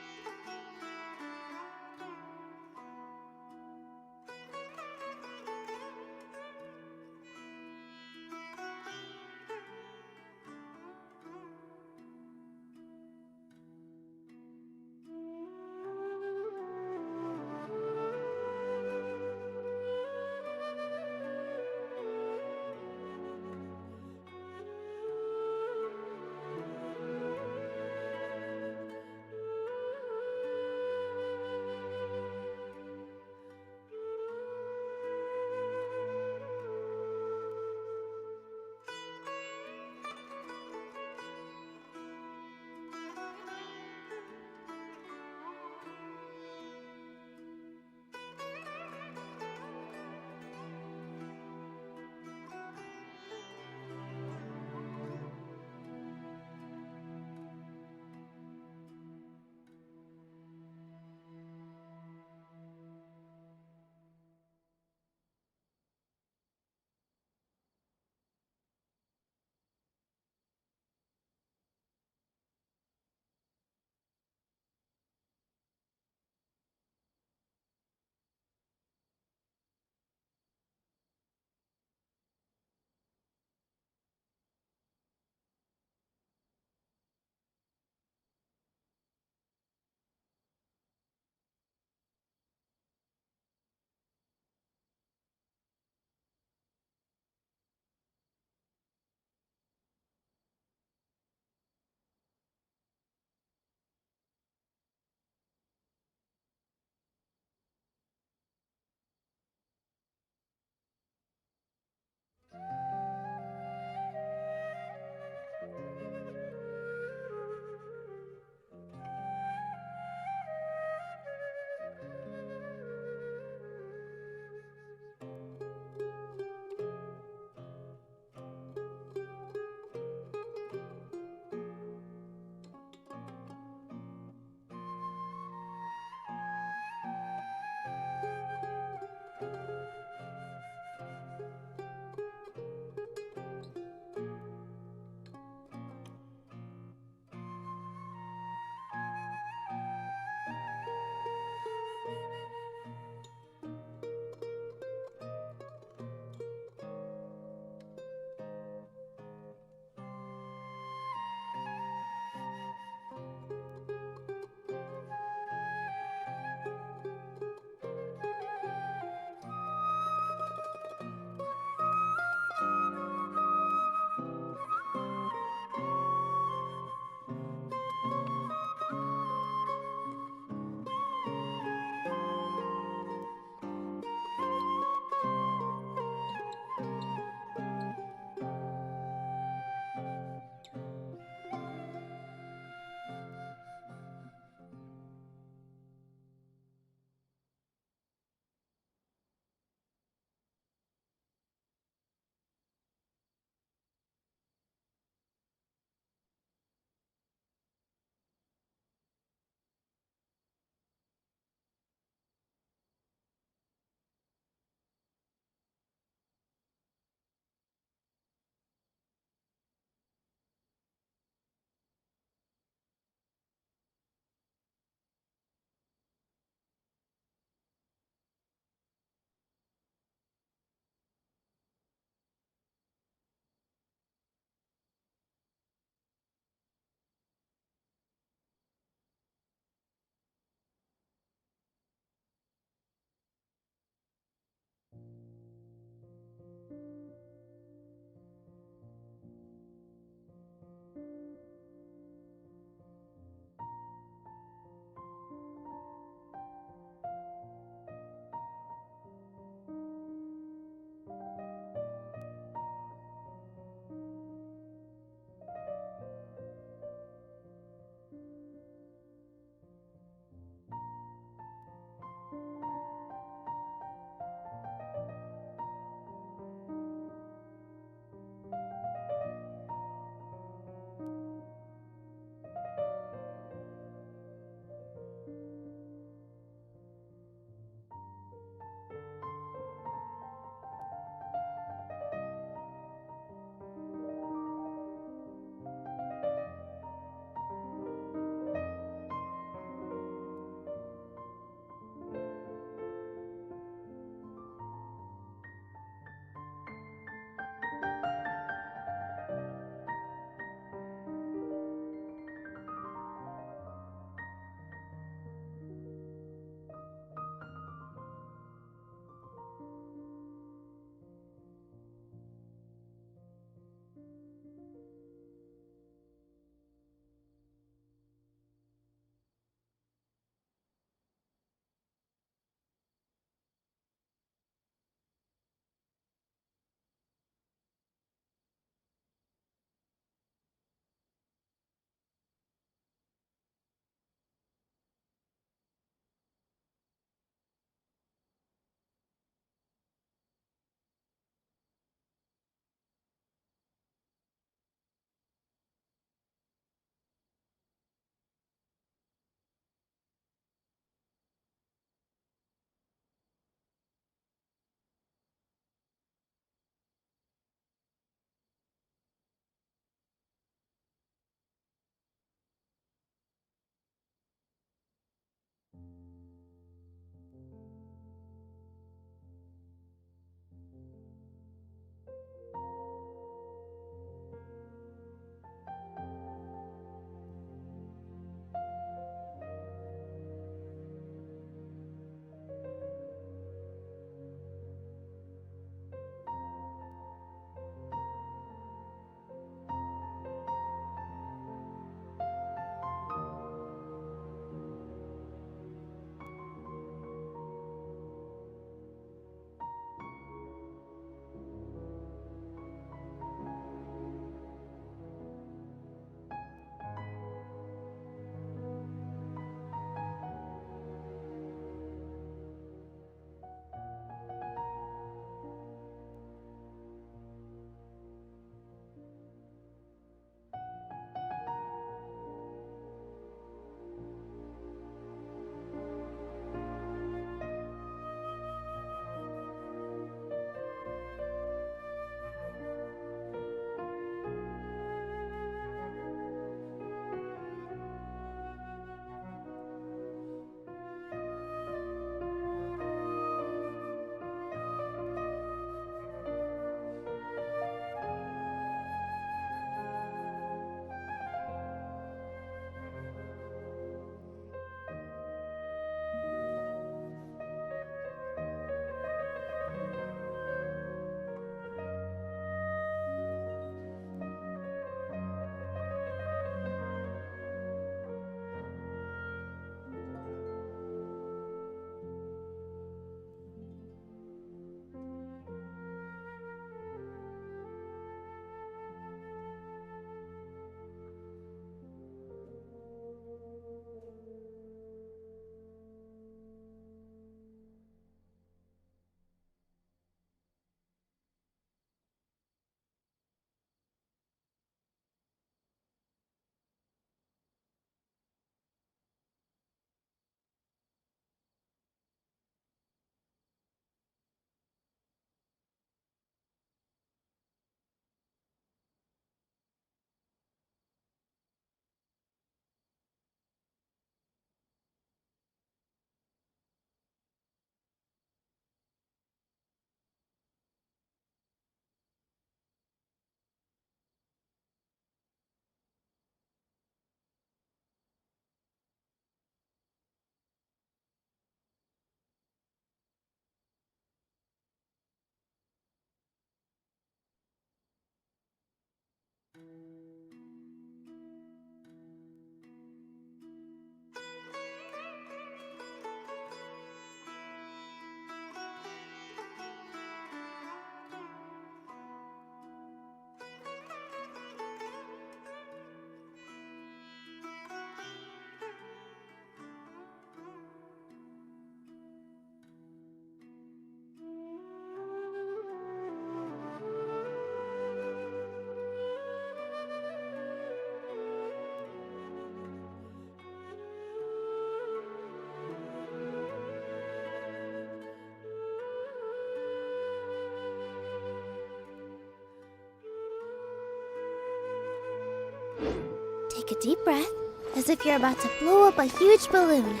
Take a deep breath, as if you're about to blow up a huge balloon.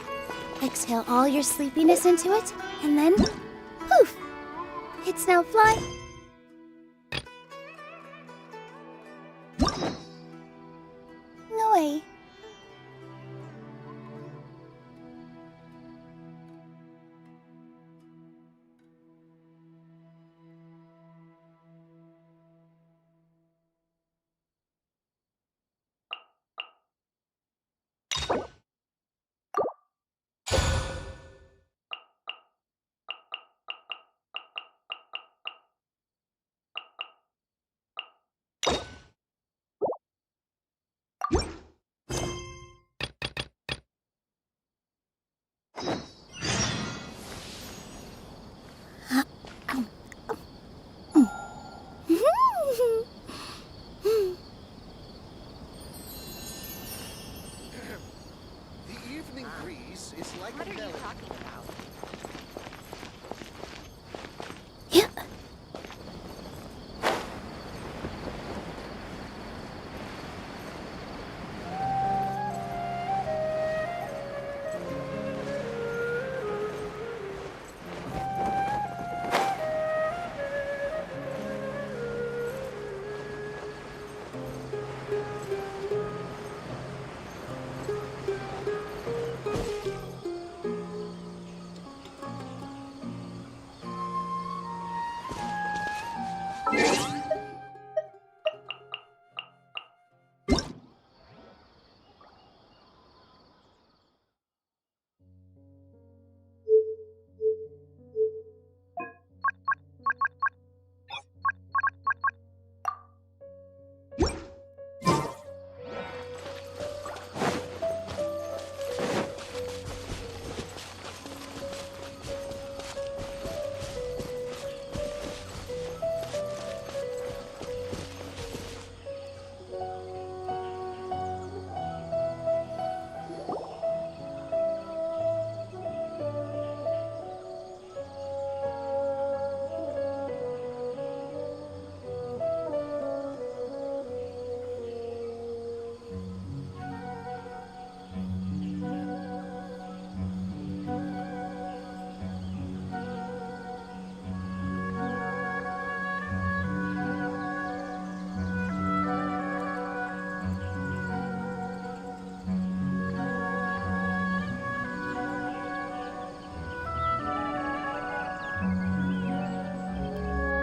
Exhale all your sleepiness into it, and then poof! It's now flying. Away. The evening breeze is like a melody.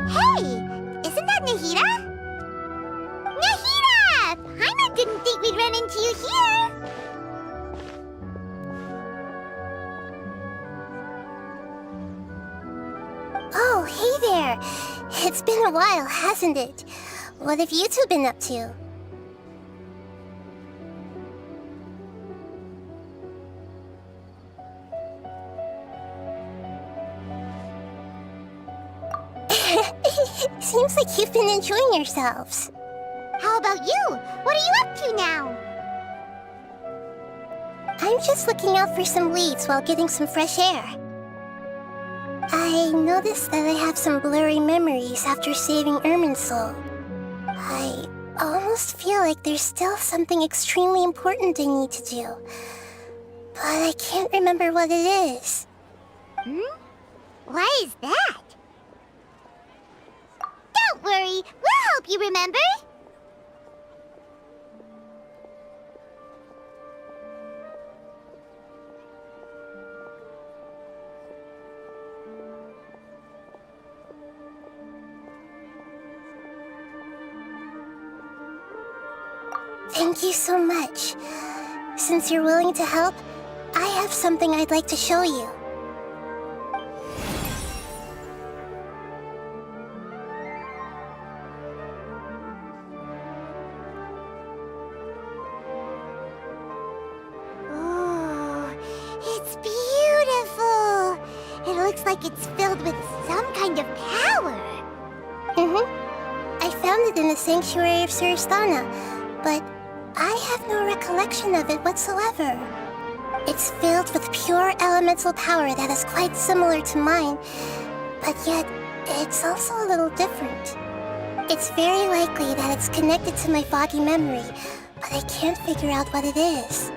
Hey! Isn't that Nahida? Nahida! Paimon didn't think we'd run into you here! Oh, hey there. It's been a while, hasn't it? What have you two been up to? Seems like you've been enjoying yourselves. How about you? What are you up to now? I'm just looking out for some leads while getting some fresh air. I noticed that I have some blurry memories after saving Ermin's soul. I almost feel like there's still something extremely important I need to do. But I can't remember what it is. Why is that? Don't worry, we'll help you remember. Thank you so much. Since you're willing to help, I have something I'd like to show you. Oh, it's beautiful. It looks like it's filled with some kind of power. I found it in the sanctuary of Suristana, but I have no recollection of it whatsoever. It's filled with pure elemental power that is quite similar to mine, but yet it's also a little different. It's very likely that it's connected to my foggy memory, but I can't figure out what it is.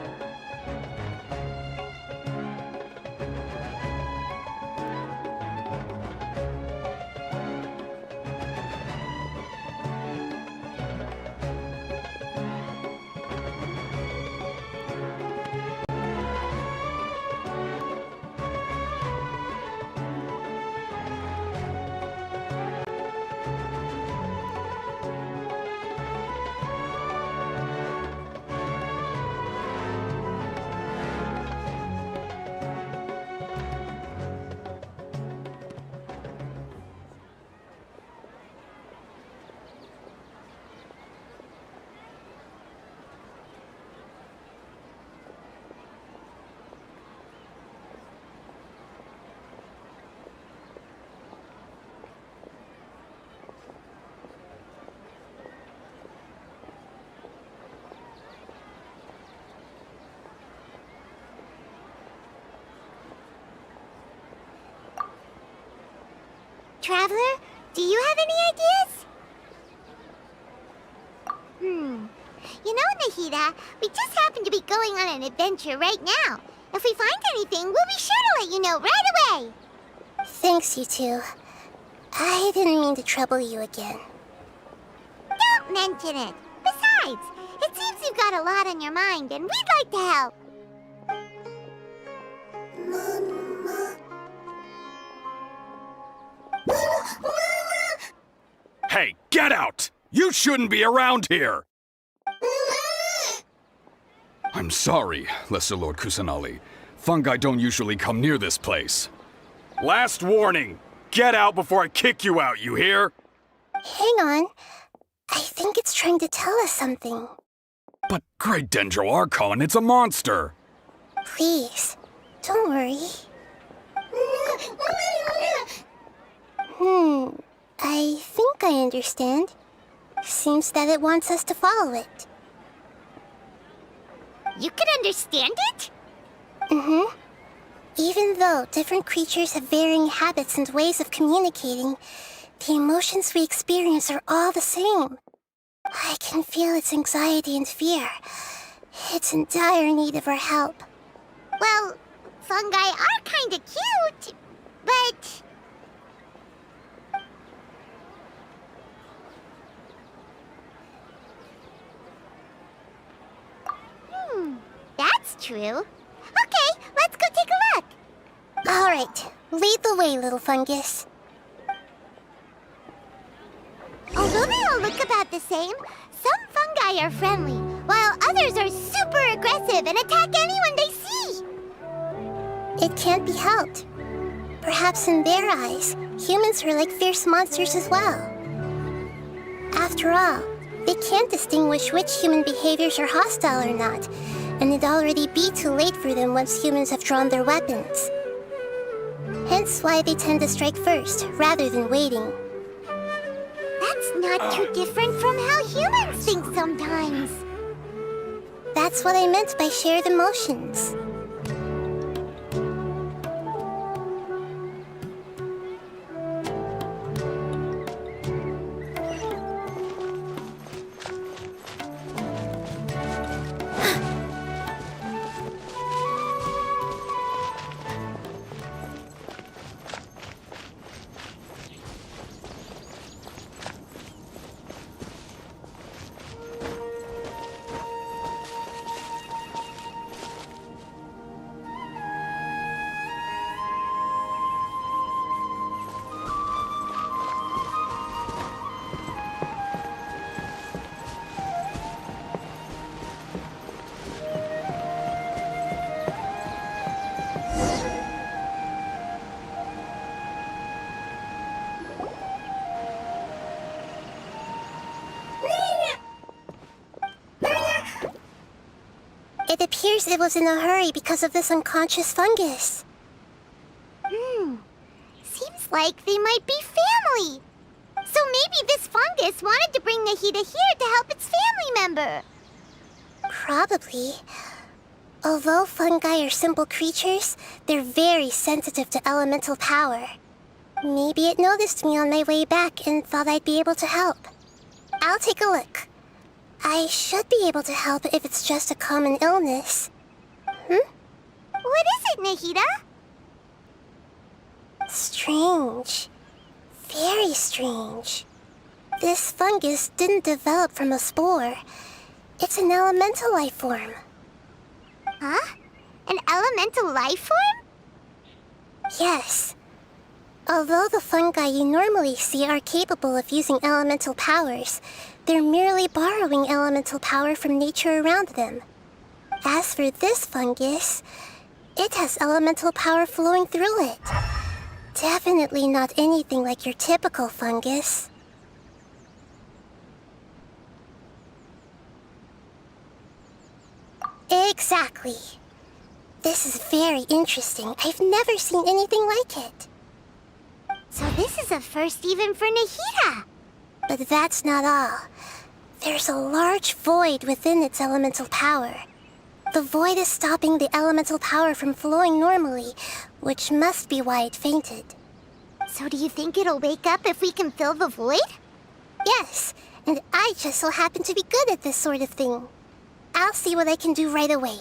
Traveler, do you have any ideas? You know, Nahida, we just happen to be going on an adventure right now. If we find anything, we'll be sure to let you know right away. Thanks, you two. I didn't mean to trouble you again. Don't mention it. Besides, it seems you've got a lot on your mind, and we'd like to help. Hey, get out! You shouldn't be around here! I'm sorry, Lesser Lord Kusanali. Fungi don't usually come near this place. Last warning! Get out before I kick you out, you hear? Hang on. I think it's trying to tell us something. But Great Dendro Archon, it's a monster! Please, don't worry. I think I understand. Seems that it wants us to follow it. You can understand it? Even though different creatures have varying habits and ways of communicating, the emotions we experience are all the same. I can feel its anxiety and fear. It's in dire need of our help. Well, fungi are kinda cute, but... that's true. Okay, let's go take a look. All right, lead the way, little fungus. Although they all look about the same, some fungi are friendly, while others are super aggressive and attack anyone they see. It can't be helped. Perhaps in their eyes, humans are like fierce monsters as well. After all, they can't distinguish which human behaviors are hostile or not, and it'd already be too late for them once humans have drawn their weapons. Hence why they tend to strike first, rather than waiting. That's not too different from how humans think sometimes. That's what I meant by shared emotions. It appears it was in a hurry because of this unconscious fungus. Seems like they might be family. So maybe this fungus wanted to bring Nahida here to help its family member. Probably. Although fungi are simple creatures, they're very sensitive to elemental power. Maybe it noticed me on my way back and thought I'd be able to help. I'll take a look. I should be able to help if it's just a common illness. Hmm? What is it, Nahida? Strange. Very strange. This fungus didn't develop from a spore. It's an elemental life form. Huh? An elemental life form? Yes. Although the fungi you normally see are capable of using elemental powers, they're merely borrowing elemental power from nature around them. As for this fungus, it has elemental power flowing through it. Definitely not anything like your typical fungus. Exactly. This is very interesting. I've never seen anything like it. So this is a first even for Nahida. But that's not all. There's a large void within its elemental power. The void is stopping the elemental power from flowing normally, which must be why it fainted. So do you think it'll wake up if we can fill the void? Yes, and I just so happen to be good at this sort of thing. I'll see what I can do right away.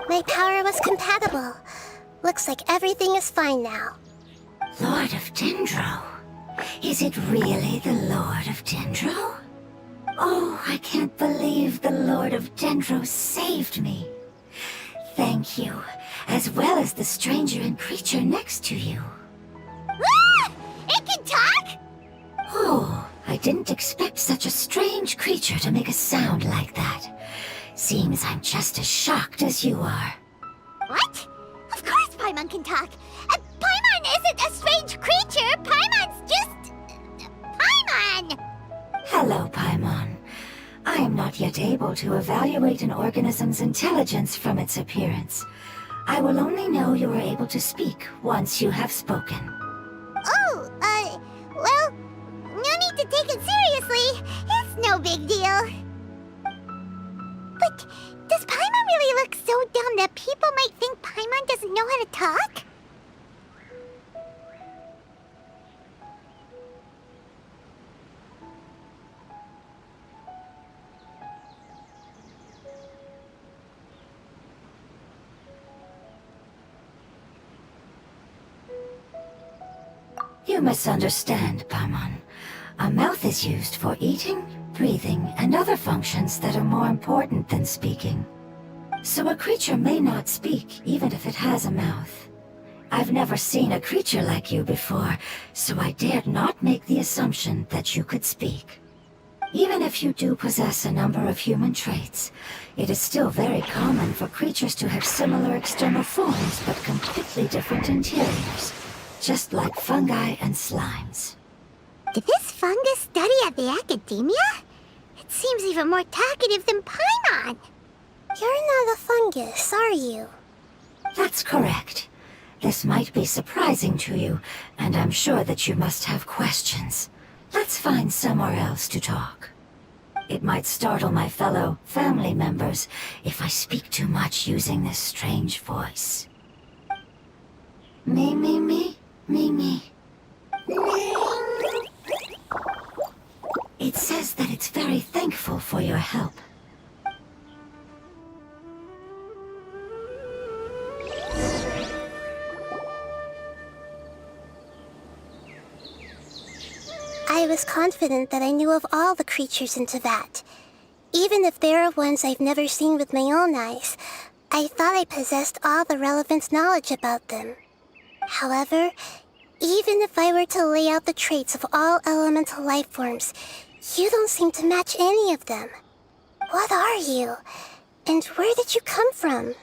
My power was compatible. Looks like everything is fine now. Lord of Dendro? Is it really the Lord of Dendro? Oh, I can't believe the Lord of Dendro saved me. Thank you, as well as the stranger and creature next to you. Ah! It can talk? Oh, I didn't expect such a strange creature to make a sound like that. Seems I'm just as shocked as you are. What? Of course Paimon can talk. Paimon isn't a strange creature. Paimon's just... Paimon! Hello, Paimon. I am not yet able to evaluate an organism's intelligence from its appearance. I will only know you are able to speak once you have spoken. Oh, well, no need to take it seriously. It's no big deal. But does Paimon really look so dumb that people might think Paimon doesn't know how to talk? You misunderstand, Paimon. A mouth is used for eating, breathing, and other functions that are more important than speaking. So a creature may not speak, even if it has a mouth. I've never seen a creature like you before, so I dared not make the assumption that you could speak. Even if you do possess a number of human traits, it is still very common for creatures to have similar external forms but completely different interiors, just like fungi and slimes. Did this fungus study at the academia? It seems even more talkative than Paimon. You're not a fungus, are you? That's correct. This might be surprising to you, and I'm sure that you must have questions. Let's find somewhere else to talk. It might startle my fellow family members if I speak too much using this strange voice. Me, me, me, me, me. It says that it's very thankful for your help. I was confident that I knew of all the creatures in Teyvat. Even if there are ones I've never seen with my own eyes, I thought I possessed all the relevant knowledge about them. However, even if I were to lay out the traits of all elemental life forms, you don't seem to match any of them. What are you? And where did you come from?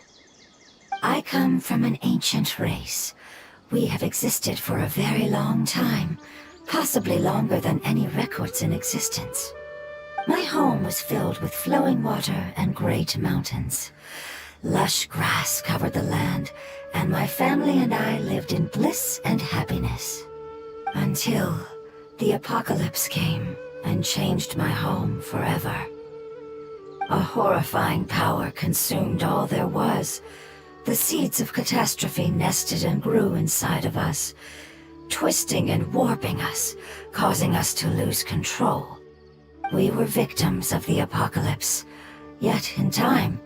I come from an ancient race. We have existed for a very long time, possibly longer than any records in existence. My home was filled with flowing water and great mountains. Lush grass covered the land, and my family and I lived in bliss and happiness. Until The apocalypse came and changed my home forever. A horrifying power consumed all there was. The seeds of catastrophe nested and grew inside of us, twisting and warping us, causing us to lose control. We were victims of the apocalypse, yet in time,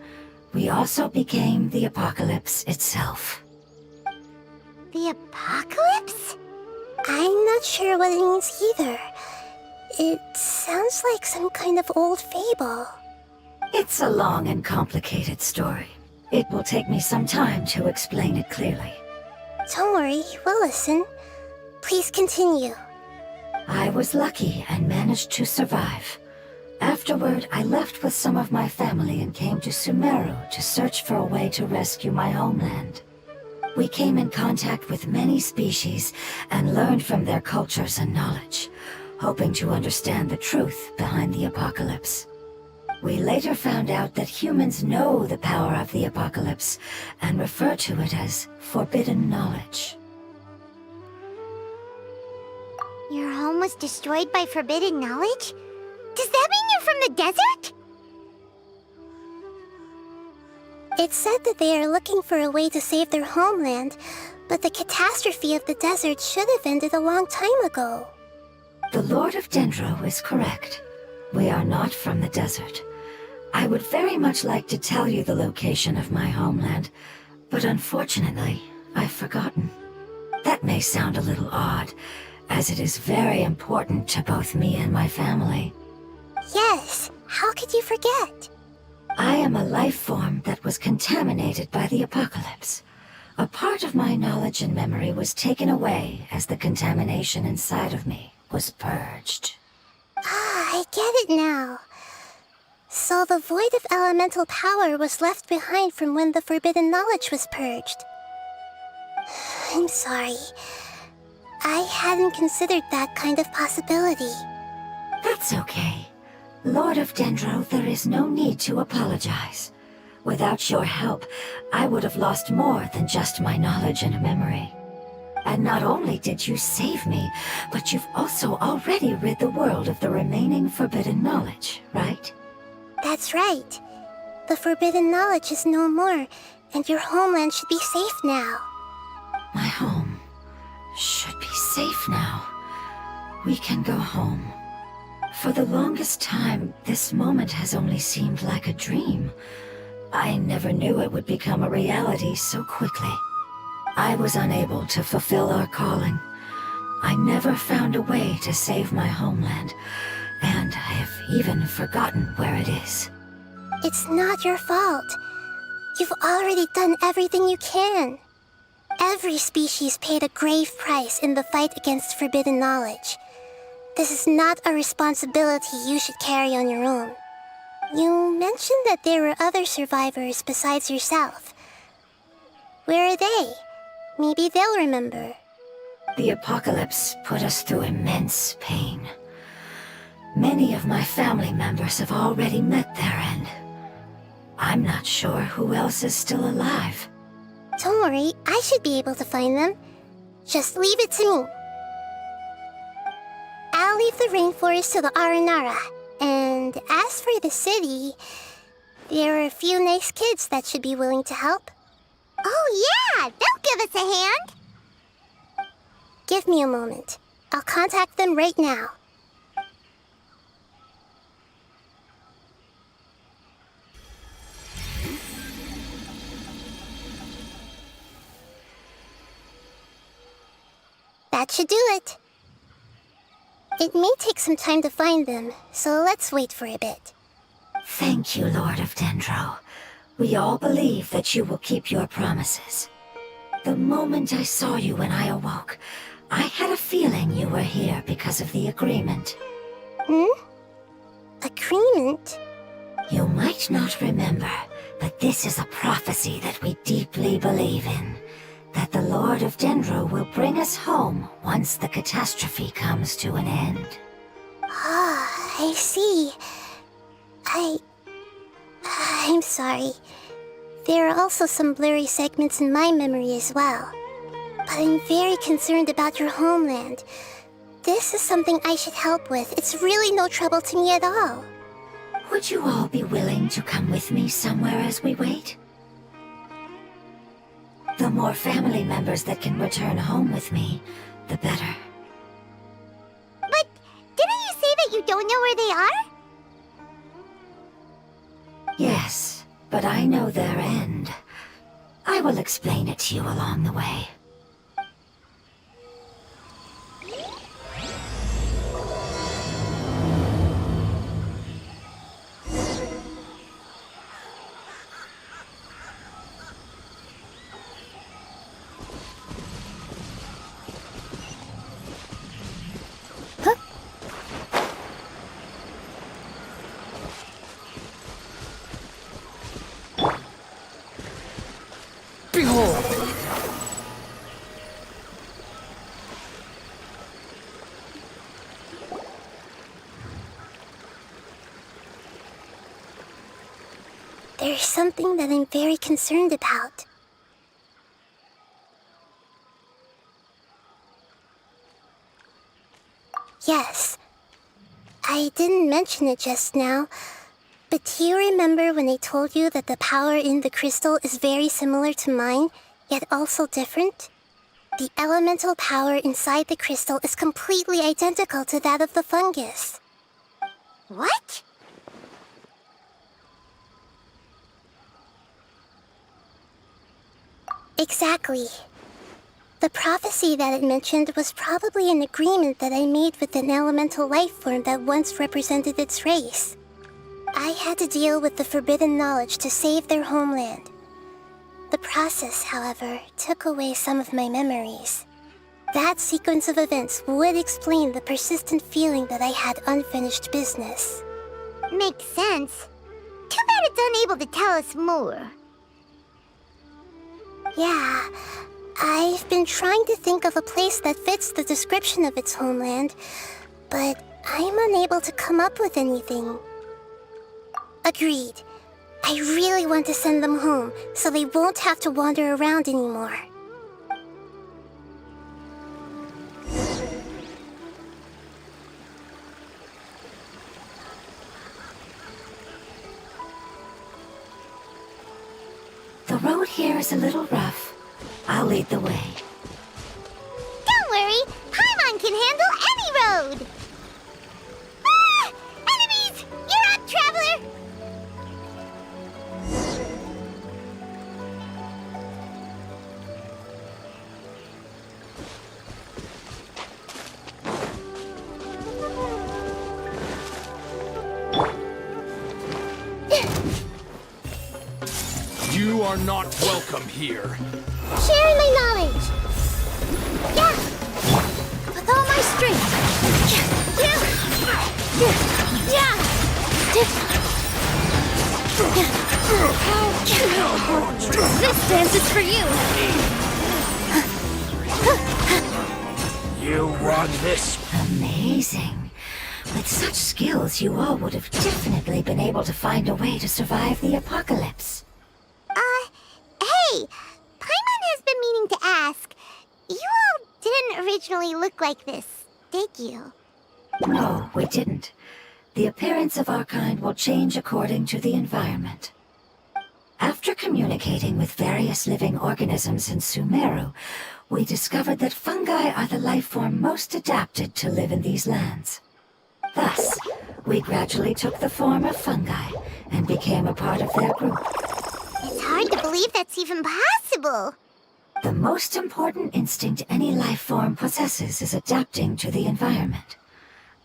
we also became the apocalypse itself. The apocalypse? I'm not sure what it means either. It sounds like some kind of old fable. It's a long and complicated story. It will take me some time to explain it clearly. Don't worry, we'll listen. Please continue. I was lucky and managed to survive. Afterward, I left with some of my family and came to Sumeru to search for a way to rescue my homeland. We came in contact with many species and learned from their cultures and knowledge, hoping to understand the truth behind the apocalypse. We later found out that humans know the power of the apocalypse and refer to it as forbidden knowledge. Your home was destroyed by forbidden knowledge? Does that mean you're from the desert? It said that they are looking for a way to save their homeland, but the catastrophe of the desert should have ended a long time ago. The Lord of Dendro is correct. We are not from the desert. I would very much like to tell you the location of my homeland, but unfortunately, I've forgotten. That may sound a little odd, as it is very important to both me and my family. Yes, how could you forget? I am a life form that was contaminated by the apocalypse. A part of my knowledge and memory was taken away as the contamination inside of me was purged. Ah, I get it now. So the void of elemental power was left behind from when the forbidden knowledge was purged. I'm sorry. I hadn't considered that kind of possibility. That's okay. Lord of Dendro, there is no need to apologize. Without your help, I would have lost more than just my knowledge and memory. And not only did you save me, but you've also already rid the world of the remaining forbidden knowledge, right? That's right. The forbidden knowledge is no more, and your homeland should be safe now. My home should be safe now. We can go home. For the longest time, this moment has only seemed like a dream. I never knew it would become a reality so quickly. I was unable to fulfill our calling. I never found a way to save my homeland, and I have even forgotten where it is. It's not your fault. You've already done everything you can. Every species paid a grave price in the fight against forbidden knowledge. This is not a responsibility you should carry on your own. You mentioned that there were other survivors besides yourself. Where are they? Maybe they'll remember. The apocalypse put us through immense pain. Many of my family members have already met their end. I'm not sure who else is still alive. Don't worry, I should be able to find them. Just leave it to me. I'll leave the rainforest to the Aranara. And as for the city, there are a few nice kids that should be willing to help. Oh yeah, they'll give us a hand. Give me a moment. I'll contact them right now. That should do it. It may take some time to find them, so let's wait for a bit. Thank you, Lord of Dendro. We all believe that you will keep your promises. The moment I saw you when I awoke, I had a feeling you were here because of the agreement. Agreement? You might not remember, but this is a prophecy that we deeply believe in. That the Lord of Dendro will bring us home once the catastrophe comes to an end. Ah, I see. I'm sorry. There are also some blurry segments in my memory as well. But I'm very concerned about your homeland. this is something I should help with. It's really no trouble to me at all. Would you all be willing to come with me somewhere as we wait? The more family members that can return home with me, the better. But didn't you say that you don't know where they are? Yes, but I know their end. I will explain it to you along the way. Behold! There's something that I'm very concerned about. Yes. I didn't mention it just now, but do you remember when I told you that the power in the crystal is very similar to mine, yet also different? The elemental power inside the crystal is completely identical to that of the fungus. What? Exactly. The prophecy that it mentioned was probably an agreement that I made with an elemental life form that once represented its race. I had to deal with the forbidden knowledge to save their homeland. The process, however, took away some of my memories. That sequence of events would explain the persistent feeling that I had unfinished business. Makes sense. Too bad it's unable to tell us more. Yeah, I've been trying to think of a place that fits the description of its homeland, but I'm unable to come up with anything. Agreed. I really want to send them home, so they won't have to wander around anymore. The road here is a little rough. I'll lead the way. Don't worry, Paimon can handle any road! Ah! Enemies! You're up, traveler! You are not welcome here. Sharing my knowledge! Yeah! With all my strength! This dance is for you! You won this. Amazing. With such skills, you all would have definitely been able to find a way to survive the apocalypse. Hey! Paimon has been meaning to ask. You all didn't originally look like this, did you? No, we didn't. The appearance of our kind will change according to the environment. After communicating with various living organisms in Sumeru, we discovered that fungi are the life form most adapted to live in these lands. Thus, we gradually took the form of fungi and became a part of their group. It's hard to believe that's even possible. The most important instinct any life form possesses is adapting to the environment.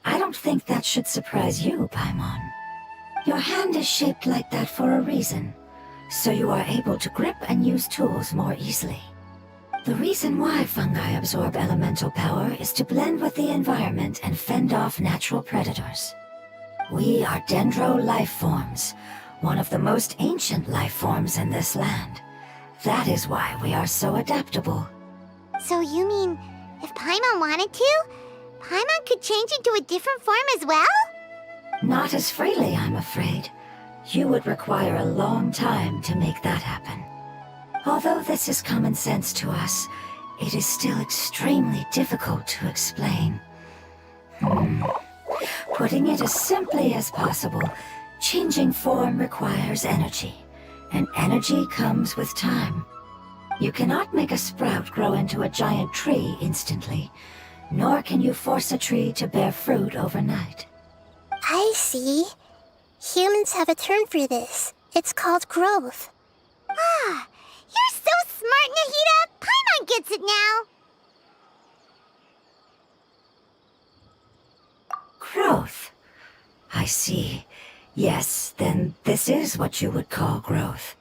I don't think that should surprise you, Paimon. Your hand is shaped like that for a reason, so you are able to grip and use tools more easily. The reason why fungi absorb elemental power is to blend with the environment and fend off natural predators. We are dendro life forms, one of the most ancient life forms in this land. That is why we are so adaptable. So you mean, if Paimon wanted to, Paimon could change into a different form as well? Not as freely, I'm afraid. You would require a long time to make that happen. Although this is common sense to us, it is still extremely difficult to explain. Putting it as simply as possible, changing form requires energy, and energy comes with time. You cannot make a sprout grow into a giant tree instantly, nor can you force a tree to bear fruit overnight. I see. Humans have a term for this. It's called growth. Ah, you're so smart, Nahida! Paimon gets it now! Growth. I see. Yes, then this is what you would call growth.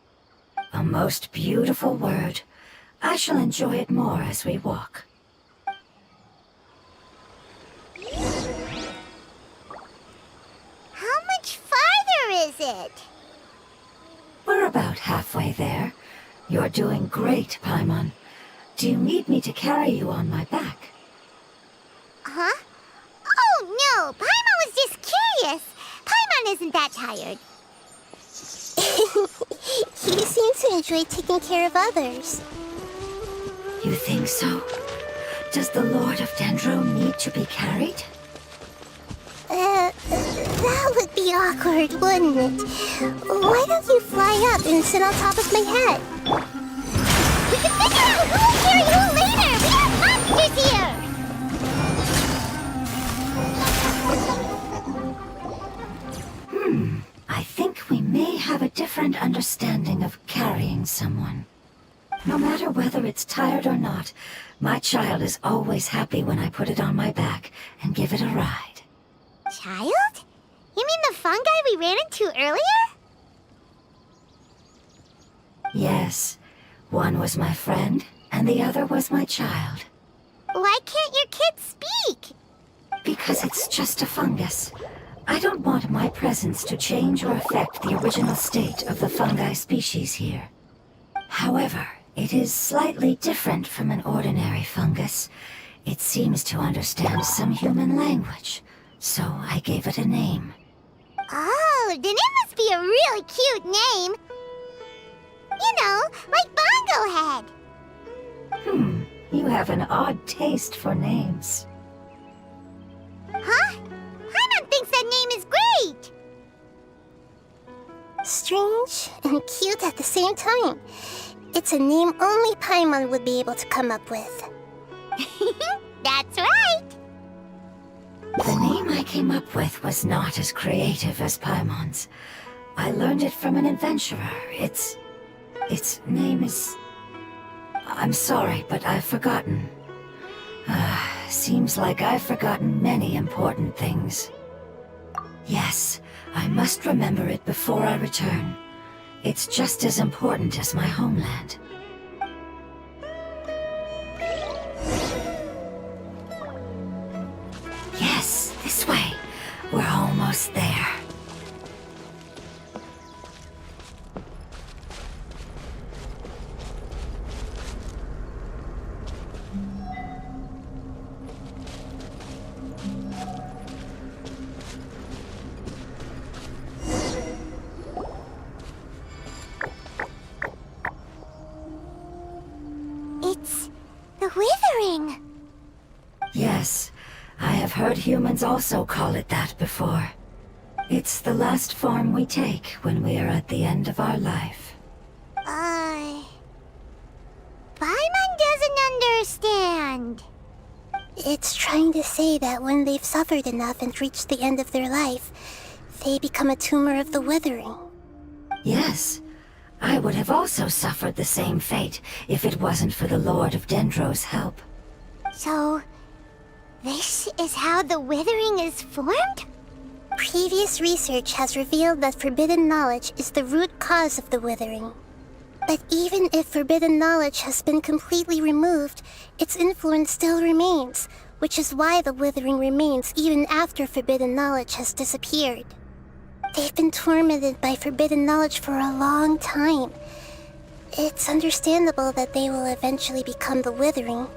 A most beautiful word. I shall enjoy it more as we walk. How much farther is it? We're about halfway there. You're doing great, Paimon. Do you need me to carry you on my back? Huh? Oh no, Paimon was just curious. Paimon isn't that tired. He seems to enjoy taking care of others. You think so? Does the Lord of Dendro need to be carried? That would be awkward, wouldn't it? Why don't you fly up and sit on top of my head? We'll carry you later! We have monsters here! I think we may have a different understanding of carrying someone. No matter whether it's tired or not, my child is always happy when I put it on my back and give it a ride. Child? You mean the fungi we ran into earlier? Yes, one was my friend, and the other was my child. Why can't your kid speak? Because it's just a fungus. I don't want my presence to change or affect the original state of the fungi species here. However, it is slightly different from an ordinary fungus. It seems to understand some human language, so I gave it a name. Oh, then it must be a really cute name. You know, like Bongo Head. You have an odd taste for names. Huh? Paimon thinks that name is great! Strange and cute at the same time. It's a name only Paimon would be able to come up with. That's right! The name I came up with was not as creative as Paimon's. I learned it from an adventurer. Its name is... I'm sorry, but I've forgotten. Seems like I've forgotten many important things. Yes, I must remember it before I return. It's just as important as my homeland. Yes, this way. We're almost there. It's the Withering. Yes, I have heard humans also call it that before. It's the last form we take when we are at the end of our life. Paimon doesn't understand. It's trying to say that when they've suffered enough and reached the end of their life, they become a tumor of the Withering. Yes, I would have also suffered the same fate if it wasn't for the Lord of Dendro's help. So, this is how the Withering is formed? Previous research has revealed that forbidden knowledge is the root cause of the Withering. But even if forbidden knowledge has been completely removed, its influence still remains, which is why the Withering remains even after forbidden knowledge has disappeared. They've been tormented by forbidden knowledge for a long time. It's understandable that they will eventually become the Withering.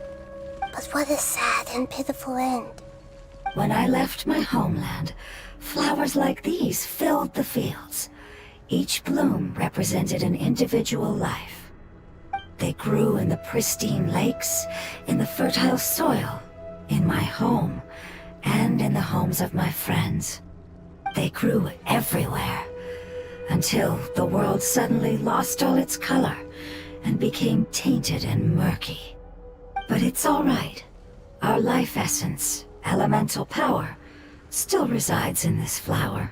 But what a sad and pitiful end. When I left my homeland, flowers like these filled the fields. Each bloom represented an individual life. They grew in the pristine lakes, in the fertile soil, in my home, and in the homes of my friends. They grew everywhere, until the world suddenly lost all its color and became tainted and murky. But it's all right. Our life essence, elemental power, still resides in this flower.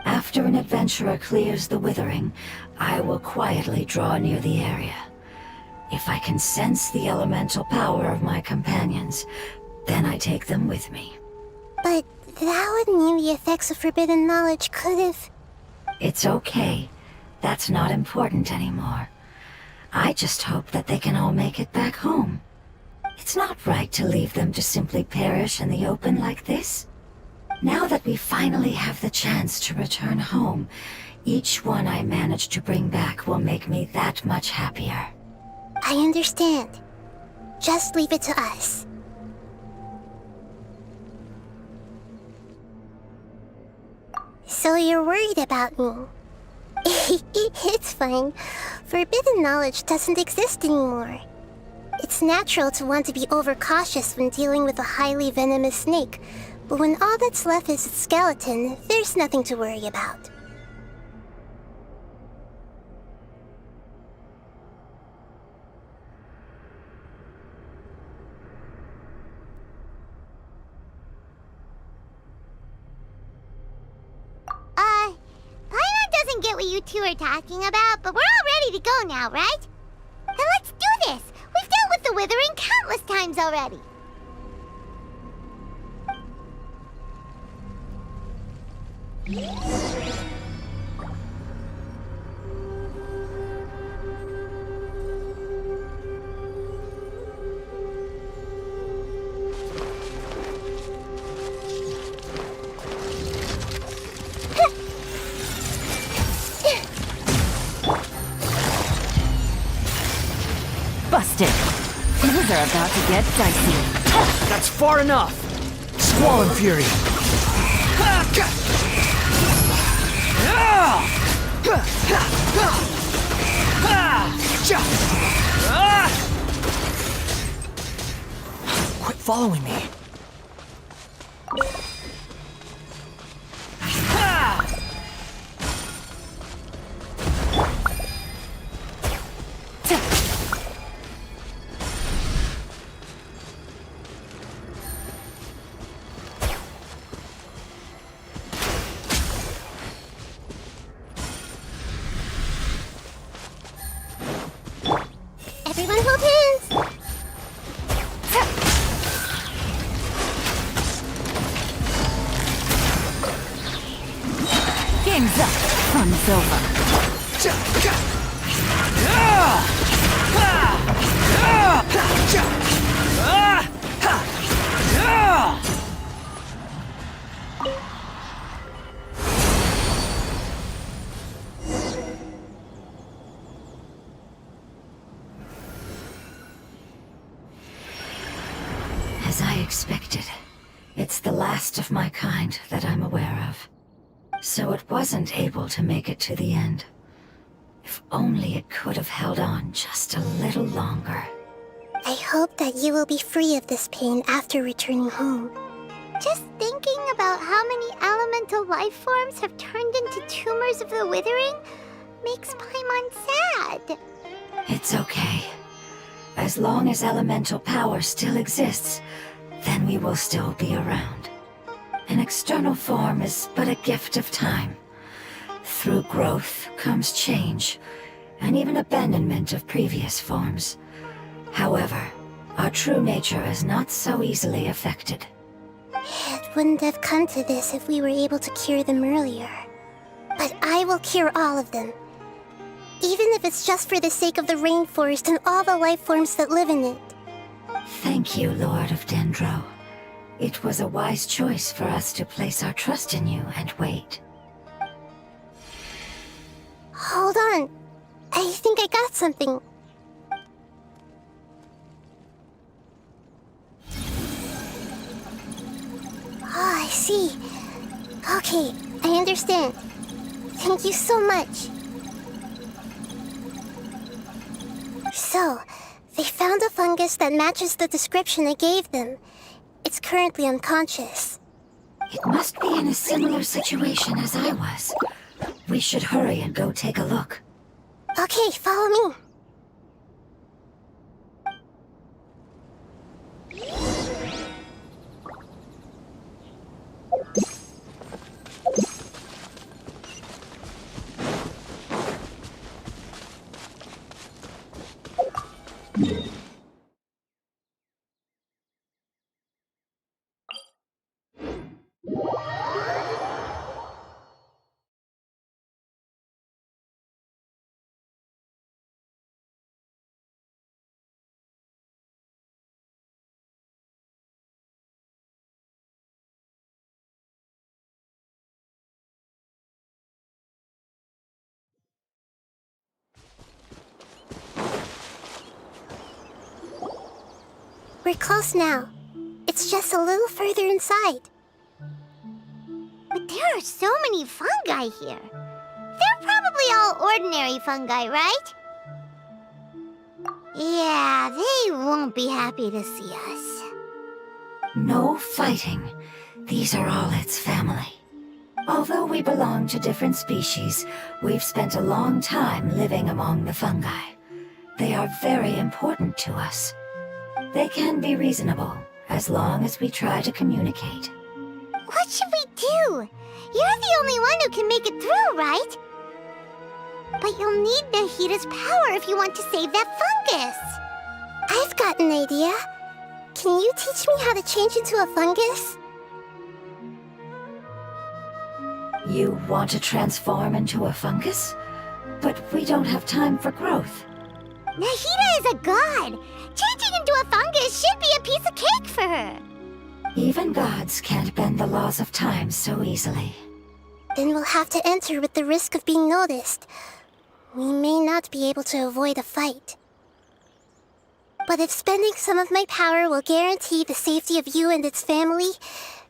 After an adventurer clears the withering, I will quietly draw near the area. If I can sense the elemental power of my companions, then I take them with me. But that would mean the effects of forbidden knowledge could have... It's okay. That's not important anymore. I just hope that they can all make it back home. It's not right to leave them to simply perish in the open like this. Now that we finally have the chance to return home, each one I manage to bring back will make me that much happier. I understand. Just leave it to us. So you're worried about me? It's fine. Forbidden knowledge doesn't exist anymore. It's natural to want to be overcautious when dealing with a highly venomous snake, but when all that's left is its skeleton, there's nothing to worry about. Paimon doesn't get what you two are talking about, but we're all ready to go now, right? Then let's do this! We've dealt with the Withering countless times already! Busted. Things are about to get dicey. That's far enough! Squall and Fury! Quit following me. Everyone hold hands! Game's up. Fun's over. As I expected, it's the last of my kind that I'm aware of. So it wasn't able to make it to the end. If only it could have held on just a little longer. I hope that you will be free of this pain after returning home. Just thinking about how many elemental life forms have turned into tumors of the Withering makes Paimon sad. It's okay. As long as elemental power still exists, then we will still be around. An external form is but a gift of time. Through growth comes change, and even abandonment of previous forms. However, our true nature is not so easily affected. It wouldn't have come to this if we were able to cure them earlier. But I will cure all of them. Even if it's just for the sake of the rainforest and all the life forms that live in it. Thank you, Lord of Dendro. It was a wise choice for us to place our trust in you and wait. Hold on. I think I got something. Oh, I see. Okay, I understand. Thank you so much. So, they found a fungus that matches the description I gave them. It's currently unconscious. It must be in a similar situation as I was. We should hurry and go take a look. Okay, follow me. We're close now. It's just a little further inside. But there are so many fungi here. They're probably all ordinary fungi, right? Yeah, they won't be happy to see us. No fighting. These are all its family. Although we belong to different species, we've spent a long time living among the fungi. They are very important to us. They can be reasonable, as long as we try to communicate. What should we do? You're the only one who can make it through, right? But you'll need Nahita's power if you want to save that fungus. I've got an idea. Can you teach me how to change into a fungus? You want to transform into a fungus? But we don't have time for growth. Nahita is a god. Changing into a fungus should be a piece of cake for her. Even gods can't bend the laws of time so easily. Then we'll have to enter with the risk of being noticed. We may not be able to avoid a fight. But if spending some of my power will guarantee the safety of you and its family,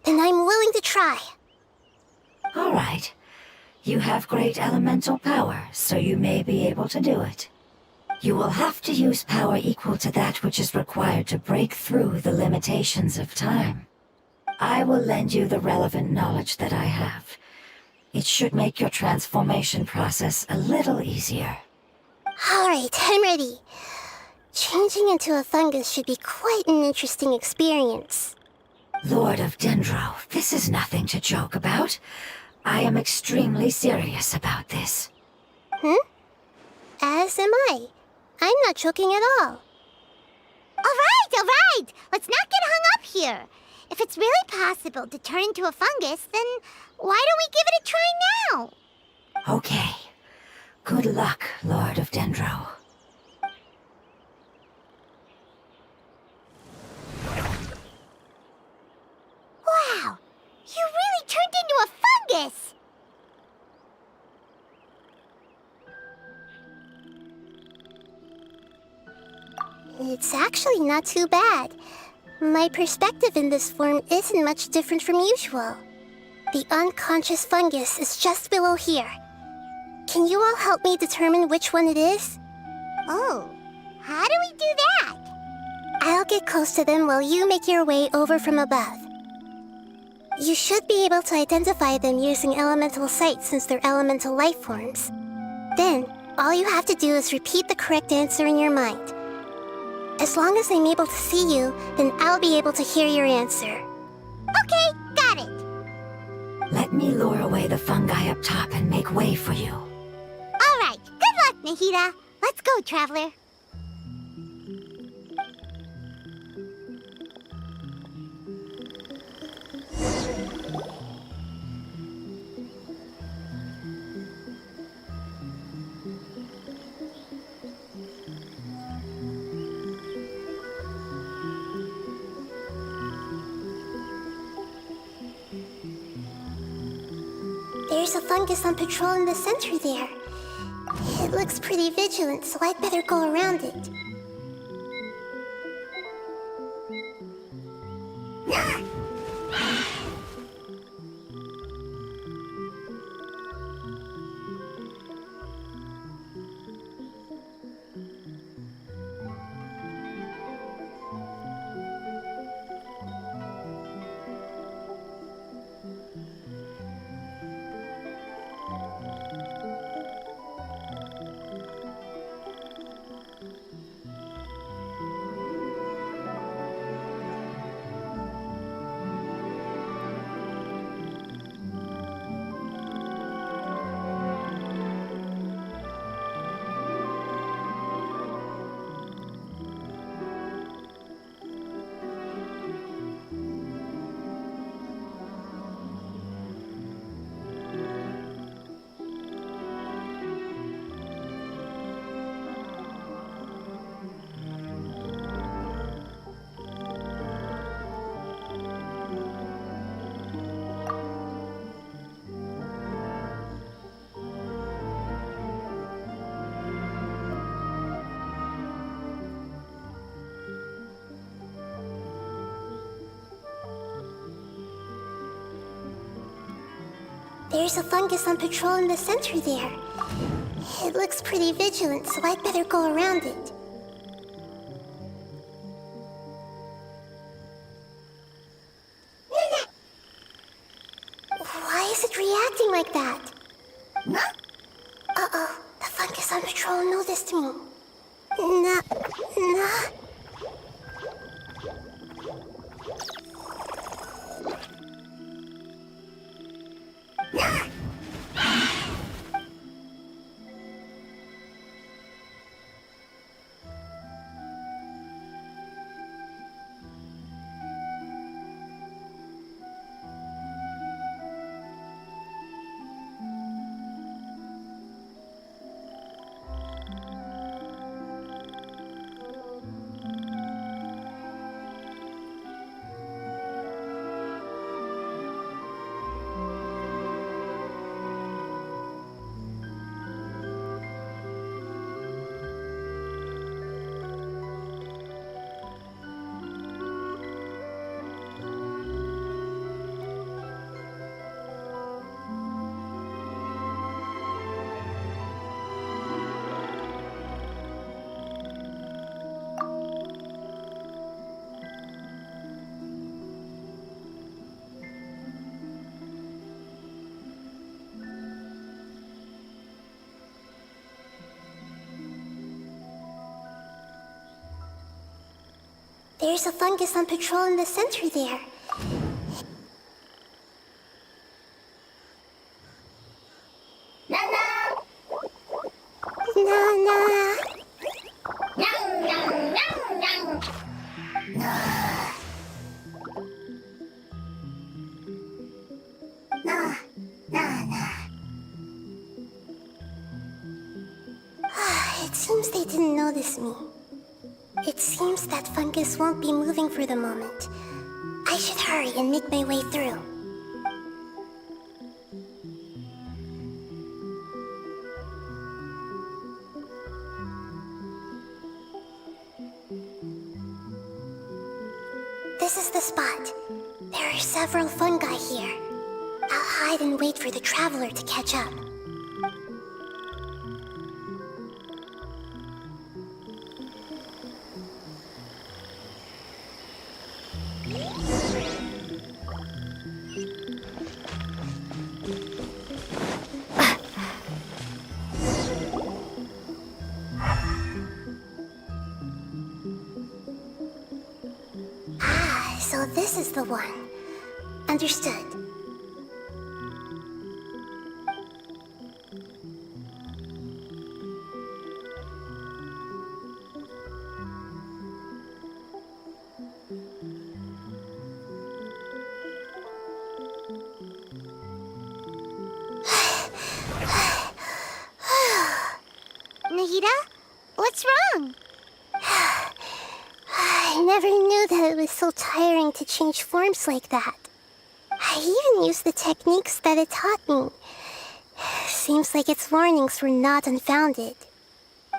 then I'm willing to try. All right. You have great elemental power, so you may be able to do it. You will have to use power equal to that which is required to break through the limitations of time. I will lend you the relevant knowledge that I have. It should make your transformation process a little easier. Alright, I'm ready. Changing into a fungus should be quite an interesting experience. Lord of Dendro, this is nothing to joke about. I am extremely serious about this. As am I. I'm not joking at all. All right. Let's not get hung up here. If it's really possible to turn into a fungus, then why don't we give it a try now? Okay. Good luck, Lord of Dendro. Wow! You really turned into a fungus! It's actually not too bad. My perspective in this form isn't much different from usual. The unconscious fungus is just below here. Can you all help me determine which one it is? Oh, how do we do that? I'll get close to them while you make your way over from above. You should be able to identify them using elemental sight since they're elemental life forms. Then, all you have to do is repeat the correct answer in your mind. As long as I'm able to see you, then I'll be able to hear your answer. Okay, got it. Let me lure away the fungi up top and make way for you. All right, good luck, Nahita. Let's go, Traveler. There's a fungus on patrol in the center there. It looks pretty vigilant, so I'd better go around it. There's a fungus on patrol in the center there. It looks pretty vigilant, so I'd better go around it. Why is it reacting like that? Uh-oh, the fungus on patrol noticed me. Nah. There's a fungus on patrol in the center there. It seems they didn't notice me. It seems that fungus won't be moving for the moment. I should hurry and make my way through. This is the spot. There are several fungi here. I'll hide and wait for the traveler to catch up. So this is the one. Understood. Nahida? What's wrong? I never knew that it was so tiring to change forms like that. I even used the techniques that it taught me. Seems like its warnings were not unfounded.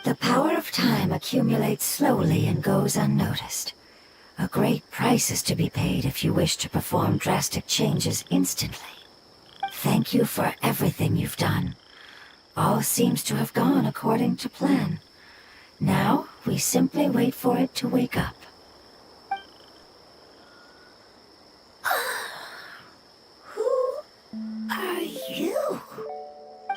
The power of time accumulates slowly and goes unnoticed. A great price is to be paid if you wish to perform drastic changes instantly. Thank you for everything you've done. All seems to have gone according to plan. Now, we simply wait for it to wake up. Are you?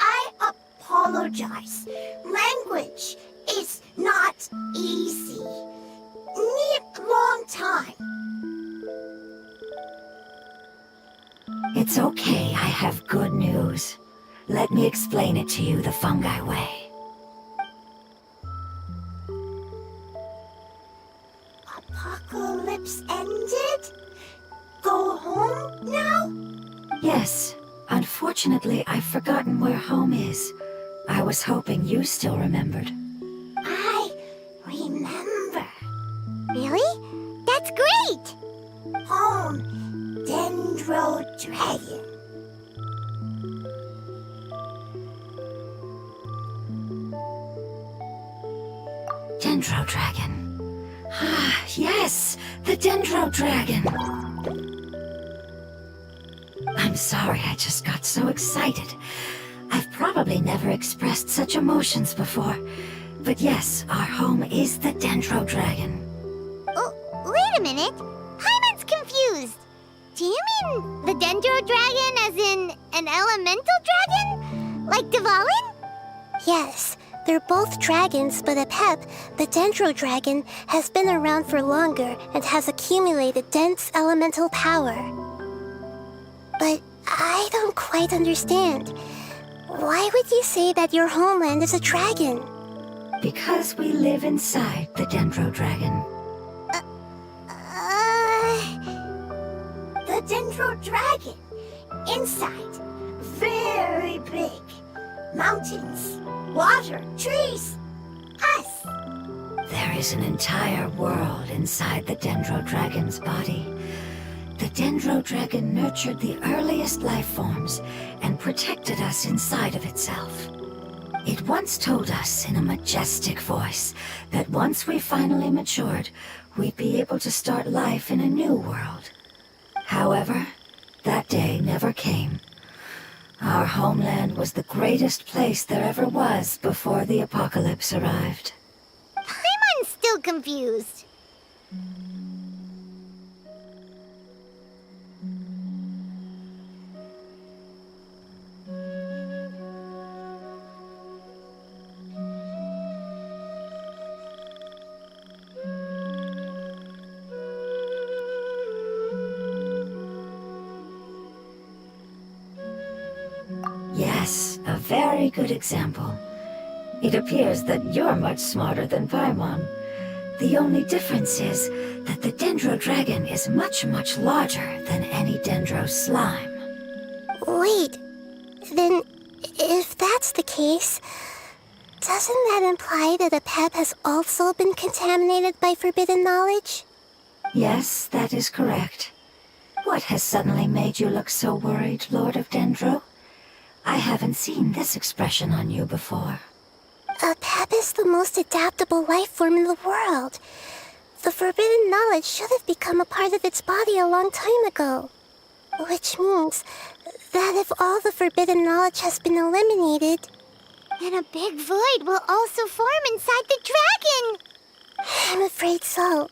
I apologize. Language is not easy. Need long time. It's okay, I have good news. Let me explain it to you the fungi way. Apocalypse ended? Go home now? Yes. Unfortunately, I've forgotten where home is. I was hoping you still remembered. I remember. Really? That's great! Home, Dendro Dragon. Dendro Dragon. Ah, yes! The Dendro Dragon! I'm I'm sorry, I just got so excited. I've probably never expressed such emotions before. But yes, our home is the Dendro Dragon. Oh, wait a minute. Paimon's confused. Do you mean the Dendro Dragon as in an elemental dragon? Like Dvalin? Yes, they're both dragons, but Apep, the Dendro Dragon, has been around for longer and has accumulated dense elemental power. But I don't quite understand. Why would you say that your homeland is a dragon? Because we live inside the Dendro Dragon. The Dendro Dragon. Inside. Very big. Mountains. Water. Trees. Us. There is an entire world inside the Dendro Dragon's body. The Dendro Dragon nurtured the earliest life forms and protected us inside of itself. It once told us in a majestic voice that once we finally matured, we'd be able to start life in a new world. However, that day never came. Our homeland was the greatest place there ever was before the apocalypse arrived. Paimon's still confused. Yes, a very good example. It appears that you're much smarter than Paimon. The only difference is that the Dendro Dragon is much, much larger than any Dendro slime. Wait, then if that's the case, doesn't that imply that Apep has also been contaminated by forbidden knowledge? Yes, that is correct. What has suddenly made you look so worried, Lord of Dendro? I haven't seen this expression on you before. Apep is the most adaptable life form in the world. The forbidden knowledge should have become a part of its body a long time ago. Which means that if all the forbidden knowledge has been eliminated, then a big void will also form inside the dragon! I'm afraid so.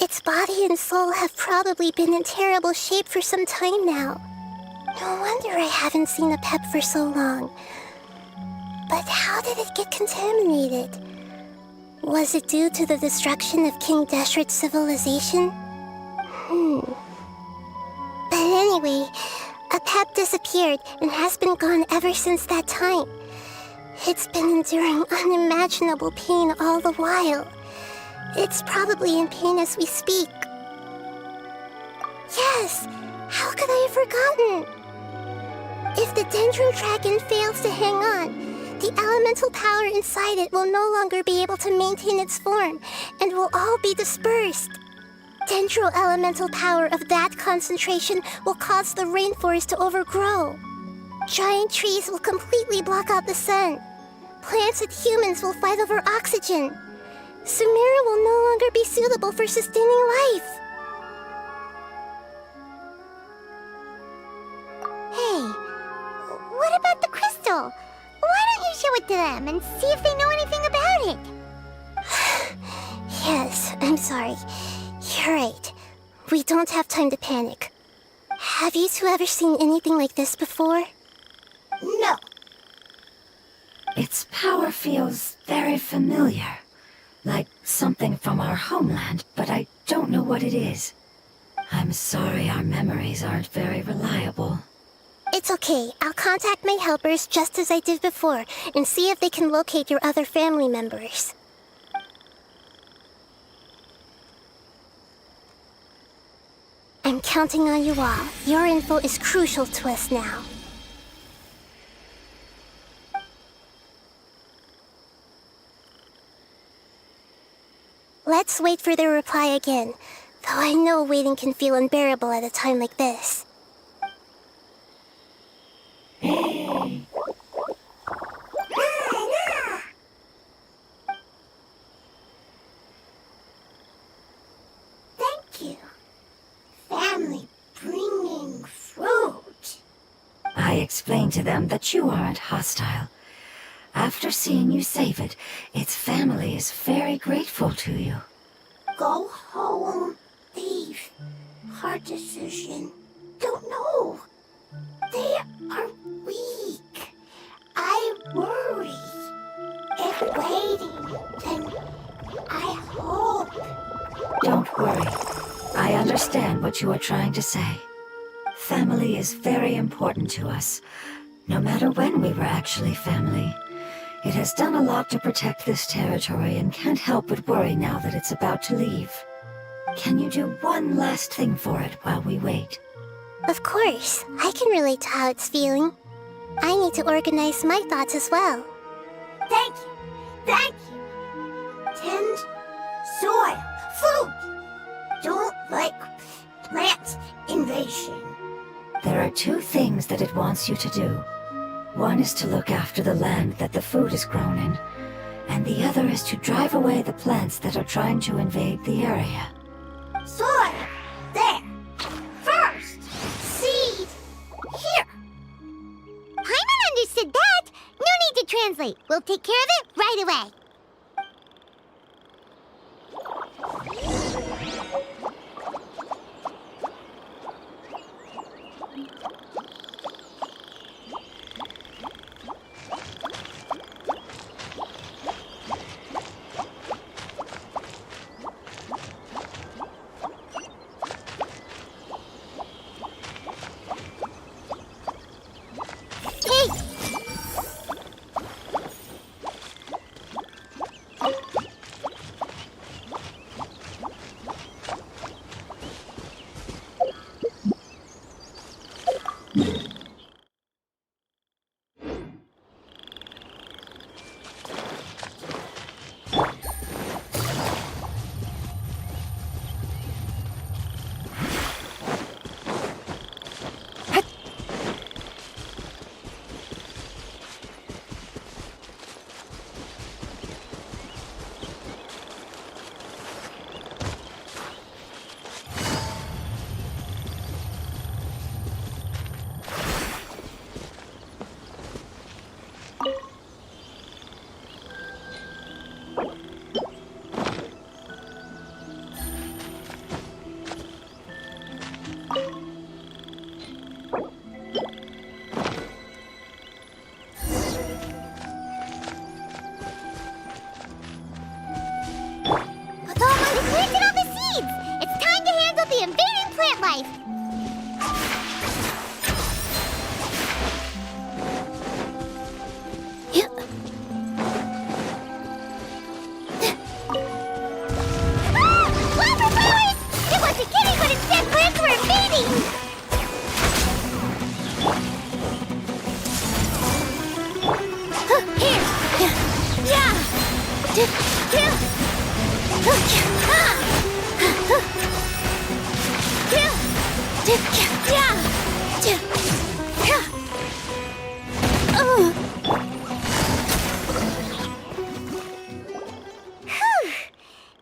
Its body and soul have probably been in terrible shape for some time now. No wonder I haven't seen Apep for so long. But how did it get contaminated? Was it due to the destruction of King Deshret's civilization? But anyway, Apep disappeared and has been gone ever since that time. It's been enduring unimaginable pain all the while. It's probably in pain as we speak. Yes! How could I have forgotten? If the Dendro Dragon fails to hang on, the elemental power inside it will no longer be able to maintain its form and will all be dispersed. Dendro elemental power of that concentration will cause the rainforest to overgrow. Giant trees will completely block out the sun. Plants and humans will fight over oxygen. Sumeru will no longer be suitable for sustaining life. Hey, what about the crystal? Why don't you show it to them and see if they know anything about it? Yes, I'm sorry. You're right. We don't have time to panic. Have you two ever seen anything like this before? No. Its power feels very familiar. Like something from our homeland, but I don't know what it is. I'm sorry our memories aren't very reliable. It's okay. I'll contact my helpers just as I did before and see if they can locate your other family members. I'm counting on you all. Your info is crucial to us now. Let's wait for their reply again, though I know waiting can feel unbearable at a time like this. Thank you. Family bringing fruit. explain to them that you aren't hostile. After seeing you save it, its family is very grateful to you. Go home. Leave. Hard decision. Don't know. They are weak. I worry. If waiting, then I hope. Don't worry. I understand what you are trying to say. Family is very important to us, no matter when we were actually family. It has done a lot to protect this territory and can't help but worry now that it's about to leave. Can you do one last thing for it while we wait? Of course, I can relate to how it's feeling. I need to organize my thoughts as well. Thank you. Thank you. Tend soil. Food. Don't like plant invasion. There are two things that it wants you to do. One is to look after the land that the food is grown in, and the other is to drive away the plants that are trying to invade the area. Soil. There. First. Seed. Here. Paimon understood that. No need to translate. We'll take care of it right away.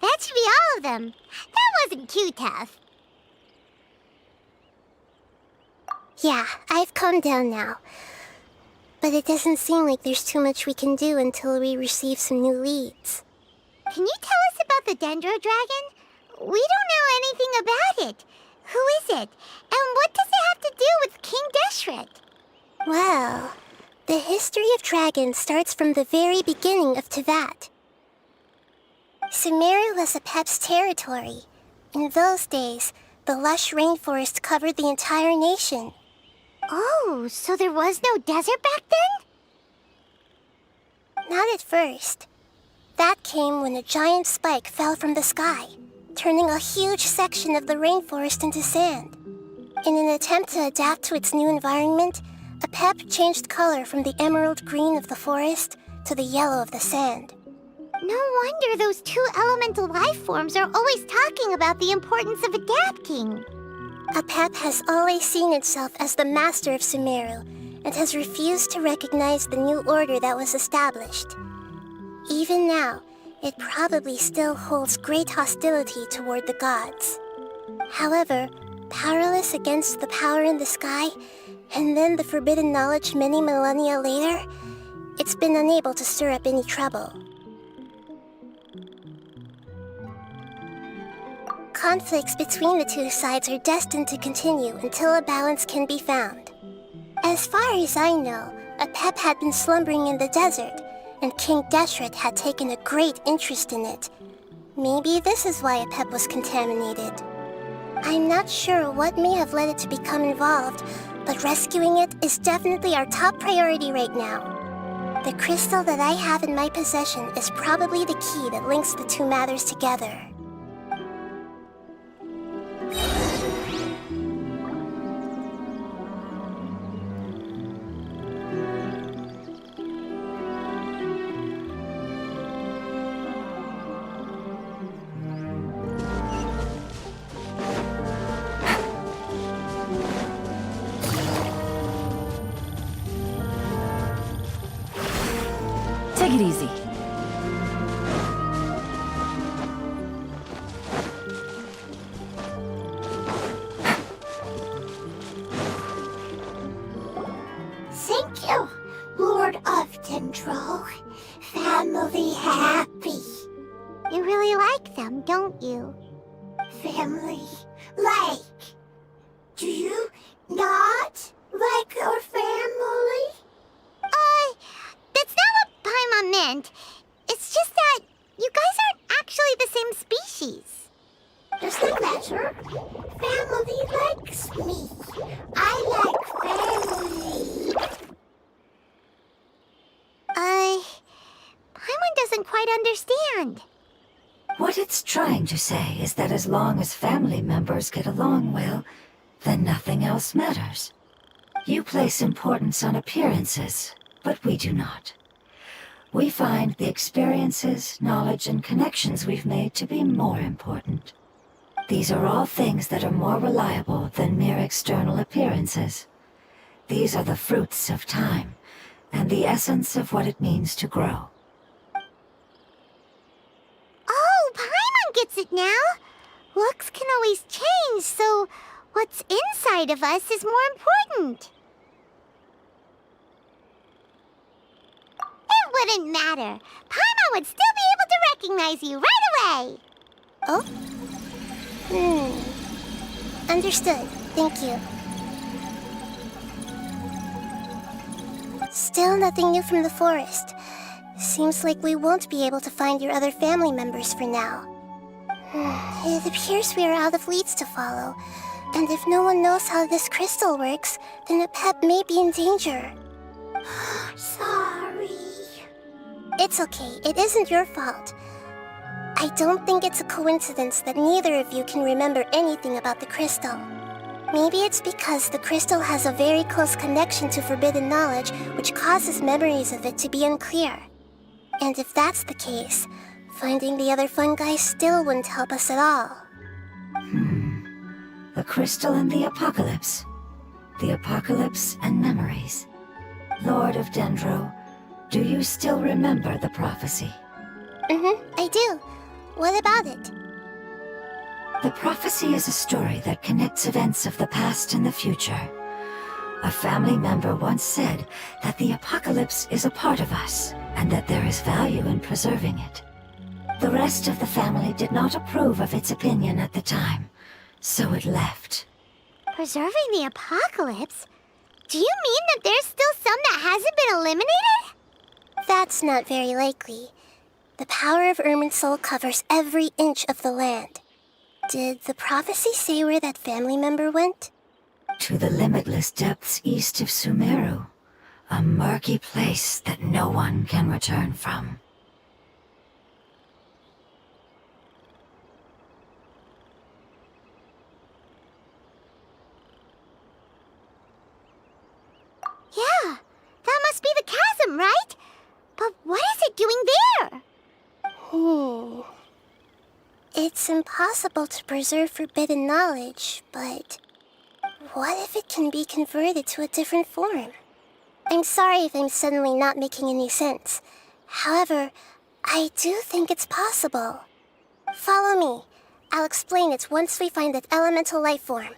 That should be all of them. That wasn't too tough. Yeah, I've calmed down now. But it doesn't seem like there's too much we can do until we receive some new leads. Can you tell us about the Dendro Dragon? We don't know anything about it. Who is it? And what does it have to do with King Deshret? Well, the history of dragons starts from the very beginning of Tevat. Sumeru was Apep's territory. In those days, the lush rainforest covered the entire nation. Oh, so there was no desert back then? Not at first. That came when a giant spike fell from the sky, turning a huge section of the rainforest into sand. In an attempt to adapt to its new environment, Apep changed color from the emerald green of the forest to the yellow of the sand. No wonder those two elemental life forms are always talking about the importance of adapting. Apep has always seen itself as the master of Sumeru and has refused to recognize the new order that was established. Even now, it probably still holds great hostility toward the gods. However, powerless against the power in the sky, and then the forbidden knowledge many millennia later, it's been unable to stir up any trouble. Conflicts between the two sides are destined to continue until a balance can be found. As far as I know, Apep had been slumbering in the desert, and King Deshret had taken a great interest in it. Maybe this is why Apep was contaminated. I'm not sure what may have led it to become involved, but rescuing it is definitely our top priority right now. The crystal that I have in my possession is probably the key that links the two matters together. Take it easy. Thank you, Lord of Dendro. Family happy. You really like them, don't you? Family like. Do you not like your family? That's not what Paimon meant. It's just that you guys aren't actually the same species. Doesn't matter. Family likes me. I like family. Paimon doesn't quite understand. What it's trying to say is that as long as family members get along well, then nothing else matters. You place importance on appearances, but we do not. We find the experiences, knowledge, and connections we've made to be more important. These are all things that are more reliable than mere external appearances. These are the fruits of time, and the essence of what it means to grow. Oh, Paimon gets it now. Looks can always change, so what's inside of us is more important. It wouldn't matter. Paimon would still be able to recognize you right away. Oh? Understood. Thank you. Still nothing new from the forest. Seems like we won't be able to find your other family members for now. It appears we are out of leads to follow. And if no one knows how this crystal works, then Apep may be in danger. Sorry. It's okay. It isn't your fault. I don't think it's a coincidence that neither of you can remember anything about the crystal. Maybe it's because the crystal has a very close connection to forbidden knowledge, which causes memories of it to be unclear. And if that's the case, finding the other fungi still wouldn't help us at all. The crystal and the apocalypse. The apocalypse and memories. Lord of Dendro, do you still remember the prophecy? I do. What about it? The prophecy is a story that connects events of the past and the future. A family member once said that the apocalypse is a part of us, and that there is value in preserving it. The rest of the family did not approve of its opinion at the time, so it left. Preserving the apocalypse? Do you mean that there's still some that hasn't been eliminated? That's not very likely. The power of Irminsul covers every inch of the land. Did the prophecy say where that family member went? To the limitless depths east of Sumeru. A murky place that no one can return from. Yeah, that must be the chasm, right? But what is it doing there? It's impossible to preserve forbidden knowledge, but what if it can be converted to a different form? I'm sorry if I'm suddenly not making any sense. However, I do think it's possible. Follow me. I'll explain it once we find that elemental life form.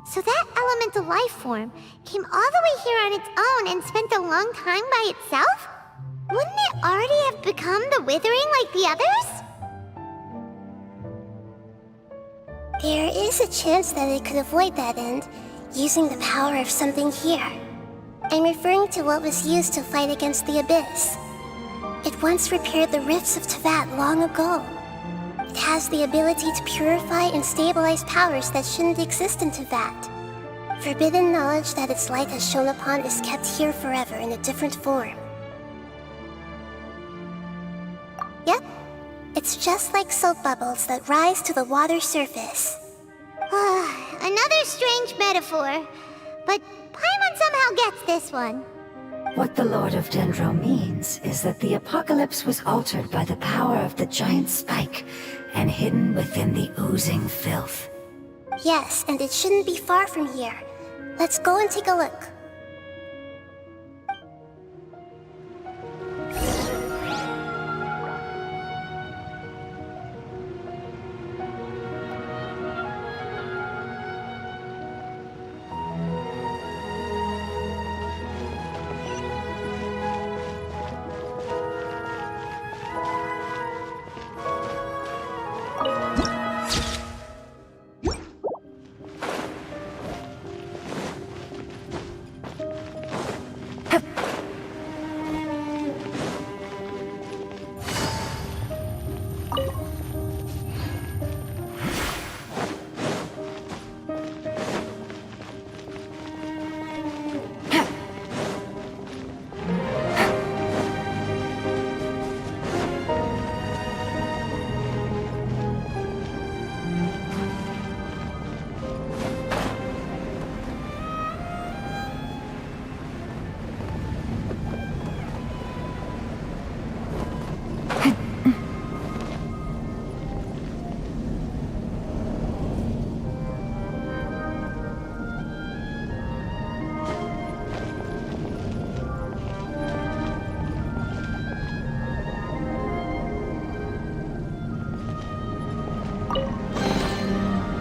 So that elemental life form came all the way here on its own and spent a long time by itself? Wouldn't it already have become the Withering like the others? There is a chance that it could avoid that end, using the power of something here. I'm referring to what was used to fight against the Abyss. It once repaired the rifts of Tevat long ago. It has the ability to purify and stabilize powers that shouldn't exist in Tevat. Forbidden knowledge that its light has shone upon is kept here forever in a different form. Yep, it's just like soap bubbles that rise to the water surface. Another strange metaphor, but Paimon somehow gets this one. What the Lord of Dendro means is that the apocalypse was altered by the power of the giant spike and hidden within the oozing filth. Yes, and it shouldn't be far from here. Let's go and take a look.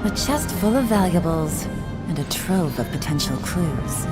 A chest full of valuables, and a trove of potential clues.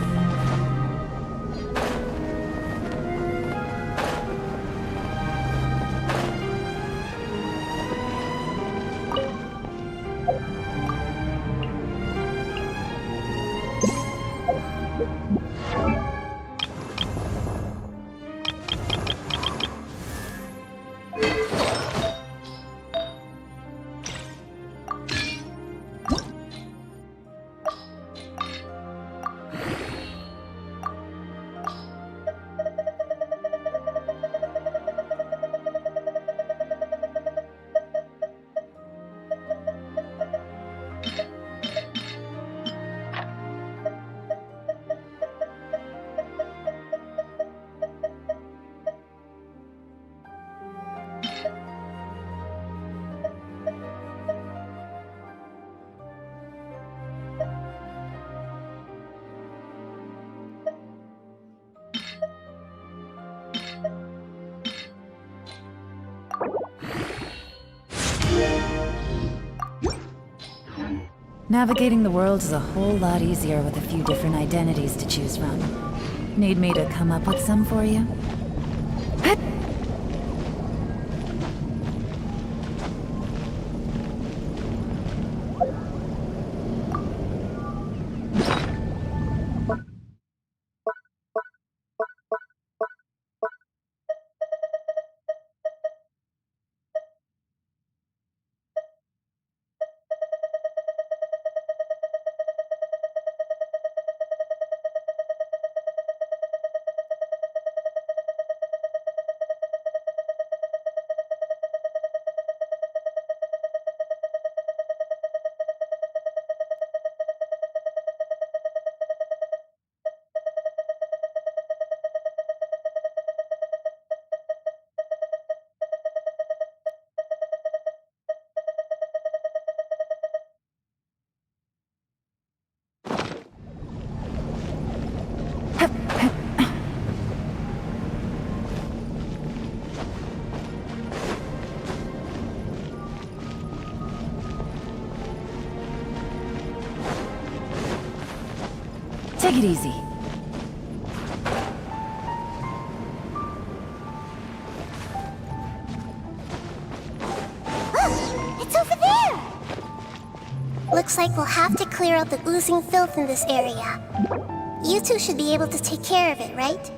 Navigating the world is a whole lot easier with a few different identities to choose from. Need me to come up with some for you? Take it easy. It's over there! Looks like we'll have to clear out the oozing filth in this area. You two should be able to take care of it, right?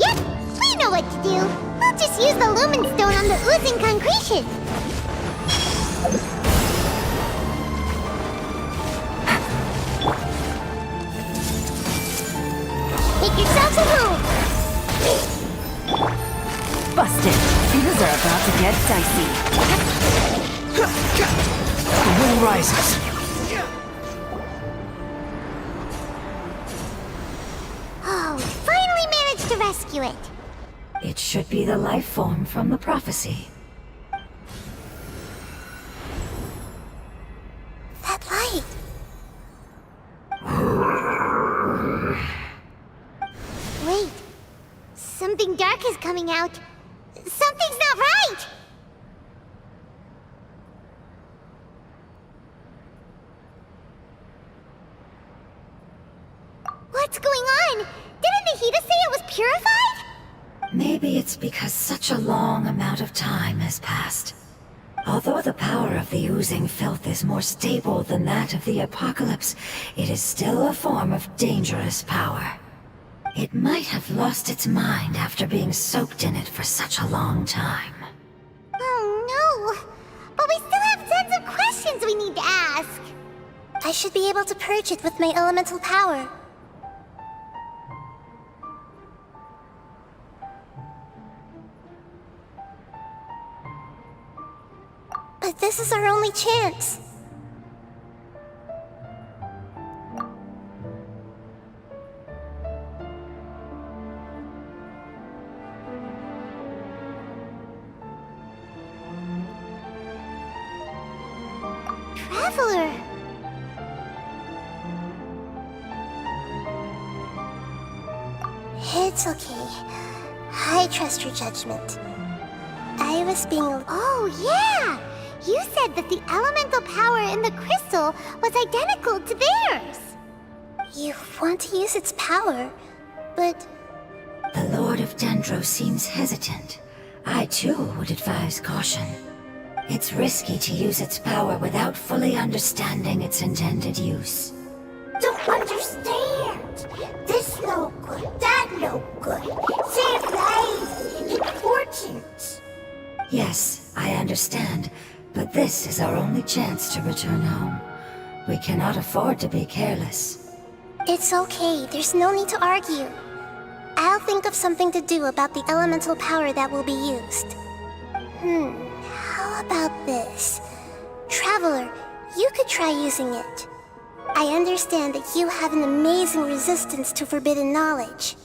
Yep, we know what to do. We'll just use the lumen stone on the oozing concretion. Make yourselves at home. Busted. Things are about to get dicey. The wind rises. Oh, we finally managed to rescue it. It should be the life form from the prophecy. That light. Wait, something dark is coming out. Something's not right! What's going on? Didn't Nahida say it was purified? Maybe it's because such a long amount of time has passed. Although the power of the oozing filth is more stable than that of the apocalypse, it is still a form of dangerous power. It might have lost its mind after being soaked in it for such a long time. Oh no! But we still have tons of questions we need to ask. I should be able to purge it with my elemental power. But this is our only chance. Traveler! It's okay. I trust your judgment. I was being... Oh, yeah! You said that the elemental power in the crystal was identical to theirs. You want to use its power, but... The Lord of Dendro seems hesitant. I too would advise caution. It's risky to use its power without fully understanding its intended use. Don't understand. This no good, that no good. Save lives. Important. Yes, I understand, but this is our only chance to return home. We cannot afford to be careless. It's okay, there's no need to argue. I'll think of something to do about the elemental power that will be used. How about this? Traveler, you could try using it. I understand that you have an amazing resistance to forbidden knowledge.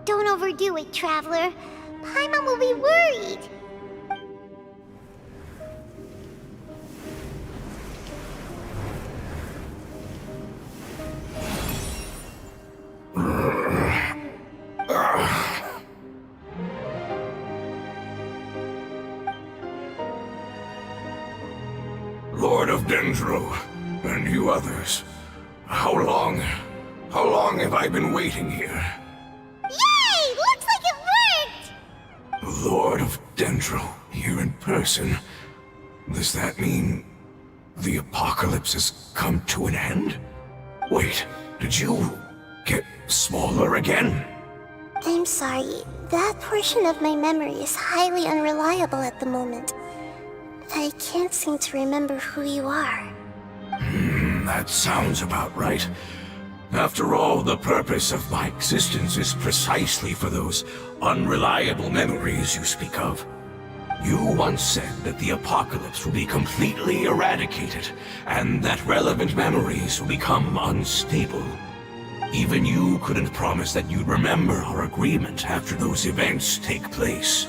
Don't overdo it, Traveler. Paimon will be worried. Lord of Dendro, and you others, how long have I been waiting here? Yay! Looks like it worked! Lord of Dendro, here in person. Does that mean the apocalypse has come to an end? Wait, did you get smaller again? I'm sorry, that portion of my memory is highly unreliable at the moment. I can't seem to remember who you are. That sounds about right. After all, the purpose of my existence is precisely for those unreliable memories you speak of. You once said that the apocalypse will be completely eradicated, and that relevant memories will become unstable. Even you couldn't promise that you'd remember our agreement after those events take place.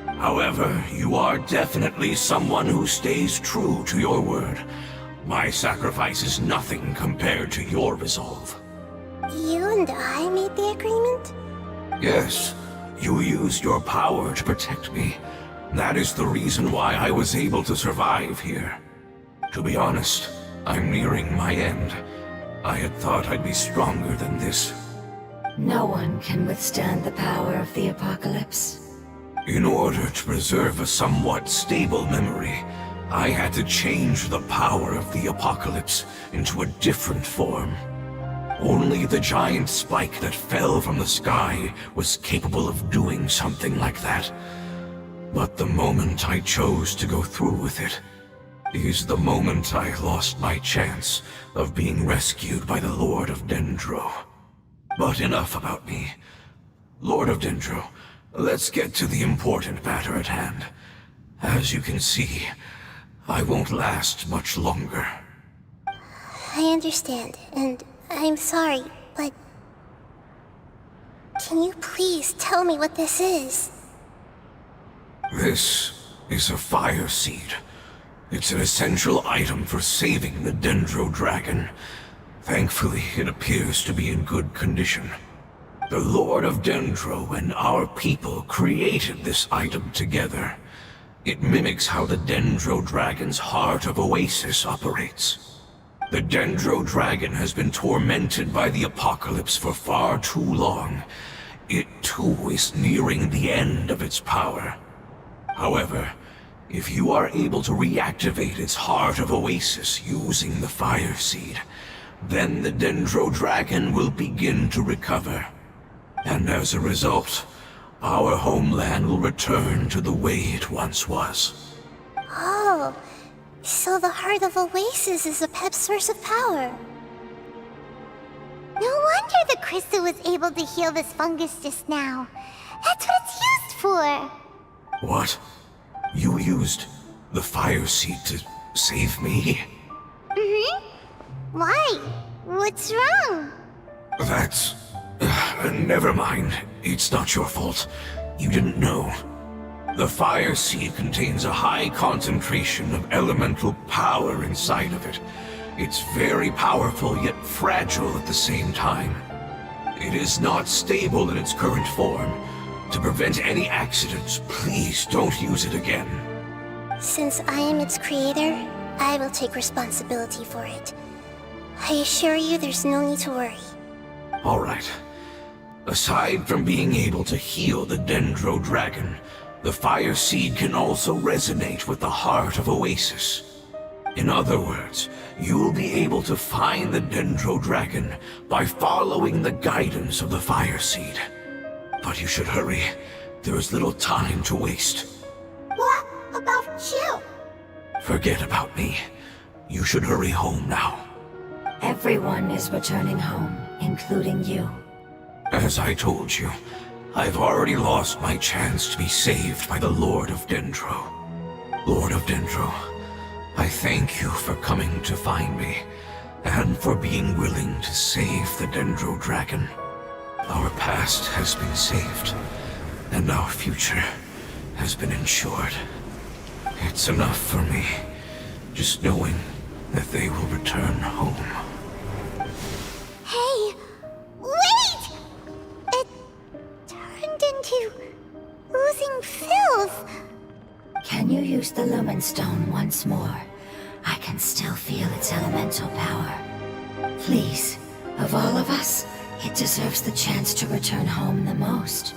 However, you are definitely someone who stays true to your word. My sacrifice is nothing compared to your resolve. You and I made the agreement? Yes, you used your power to protect me. That is the reason why I was able to survive here. To be honest, I'm nearing my end. I had thought I'd be stronger than this. No one can withstand the power of the apocalypse. In order to preserve a somewhat stable memory, I had to change the power of the apocalypse into a different form. Only the giant spike that fell from the sky was capable of doing something like that. But the moment I chose to go through with it is the moment I lost my chance of being rescued by the Lord of Dendro. But enough about me. Lord of Dendro, let's get to the important matter at hand. As you can see, I won't last much longer. I understand, and I'm sorry, but... Can you please tell me what this is? This is a fire seed. It's an essential item for saving the Dendro dragon. Thankfully, it appears to be in good condition. The Lord of Dendro and our people created this item together. It mimics how the Dendro dragon's heart of Oasis operates. The Dendro dragon has been tormented by the apocalypse for far too long. It too is nearing the end of its power. However, if you are able to reactivate its heart of Oasis using the fire seed, then the Dendro dragon will begin to recover. And as a result, our homeland will return to the way it once was. Oh, so the Heart of Oasis is a pep source of power. No wonder the crystal was able to heal this fungus just now. That's what it's used for. What? You used the fire seed to save me? Why? What's wrong? That's... never mind. It's not your fault. You didn't know. The fire seed contains a high concentration of elemental power inside of it. It's very powerful, yet fragile at the same time. It is not stable in its current form, To prevent any accidents, please don't use it again. Since I am its creator, I will take responsibility for it. I assure you there's no need to worry. All right. Aside from being able to heal the Dendro Dragon, the Fire Seed can also resonate with the heart of Oasis. In other words, you'll be able to find the Dendro Dragon by following the guidance of the Fire Seed. But you should hurry. There is little time to waste. What about you? Forget about me. You should hurry home now. Everyone is returning home, including you. As I told you, I've already lost my chance to be saved by the Lord of Dendro. Lord of Dendro, I thank you for coming to find me, and for being willing to save the Dendro Dragon. Our past has been saved, and our future has been ensured. It's enough for me, just knowing that they will return home. Hey, wait! It turned into oozing filth. Can you use the Lumen Stone once more? I can still feel its elemental power. Please, of all of us, it deserves the chance to return home the most.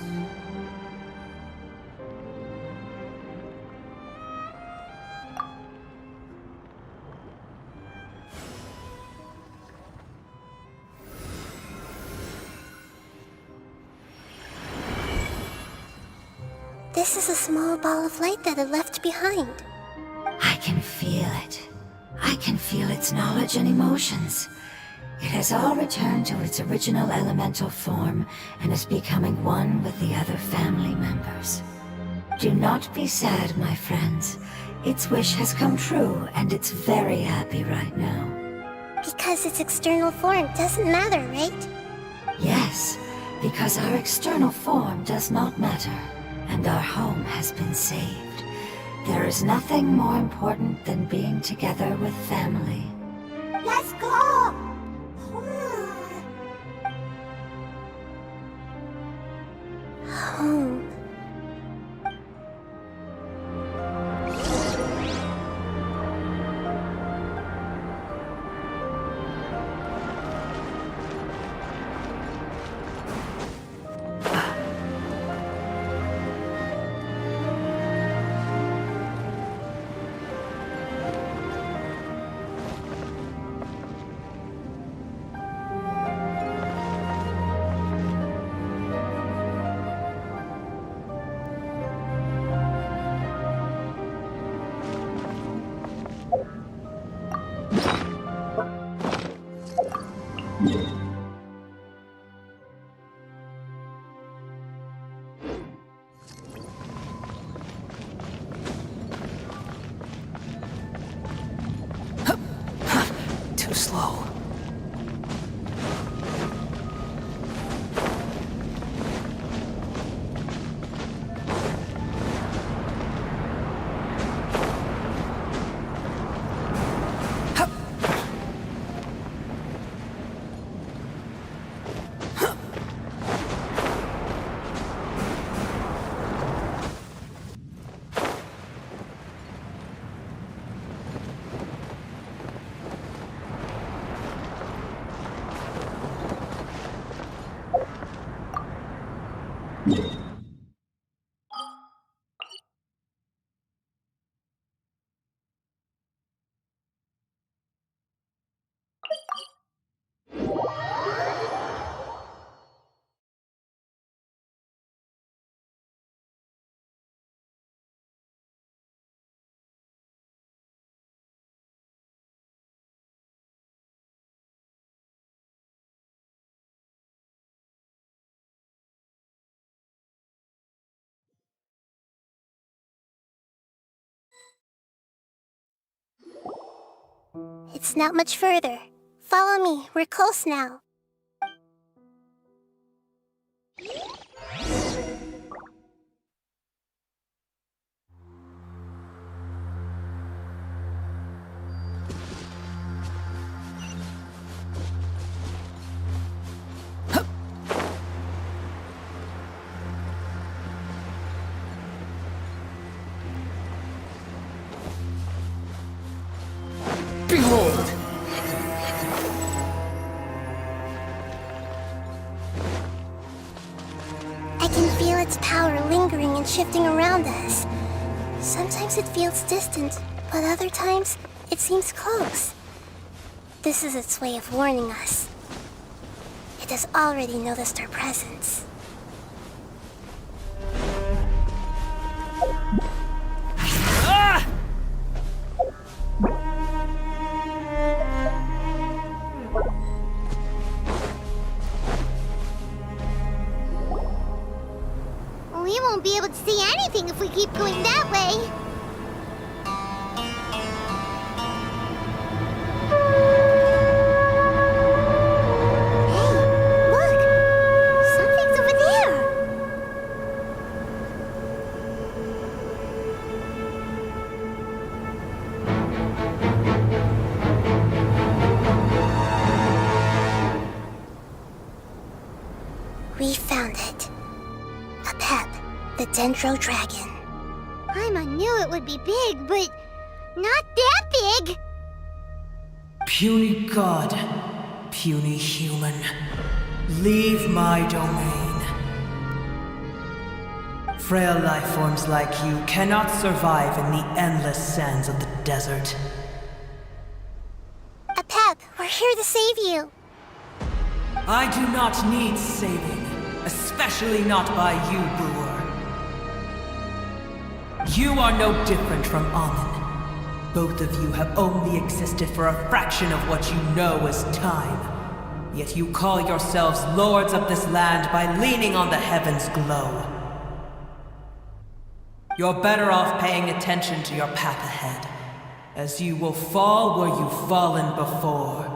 This is a small ball of light that I left behind. I can feel it. I can feel its knowledge and emotions. It has all returned to its original elemental form and is becoming one with the other family members. Do not be sad, my friends. Its wish has come true, and it's very happy right now. Because its external form doesn't matter, right? Yes, because our external form does not matter, and our home has been saved. There is nothing more important than being together with family. Let's go! Home. Too slow. It's not much further. Follow me, we're close now. shifting around us. Sometimes it feels distant, but other times it seems close. This is its way of warning us. It has already noticed our presence. We won't be able to see anything if we keep going that way. Hey, look! Something's over there! We found it. A pep, the Dendro Dragon. Paimon knew it would be big, but not that big! Puny god, puny human, leave my domain. Frail life forms like you cannot survive in the endless sands of the desert. A pep, we're here to save you. I do not need saving, especially not by you, Brewer. You are no different from Amon. Both of you have only existed for a fraction of what you know as time. Yet you call yourselves lords of this land by leaning on the heavens' glow. You're better off paying attention to your path ahead, as you will fall where you've fallen before.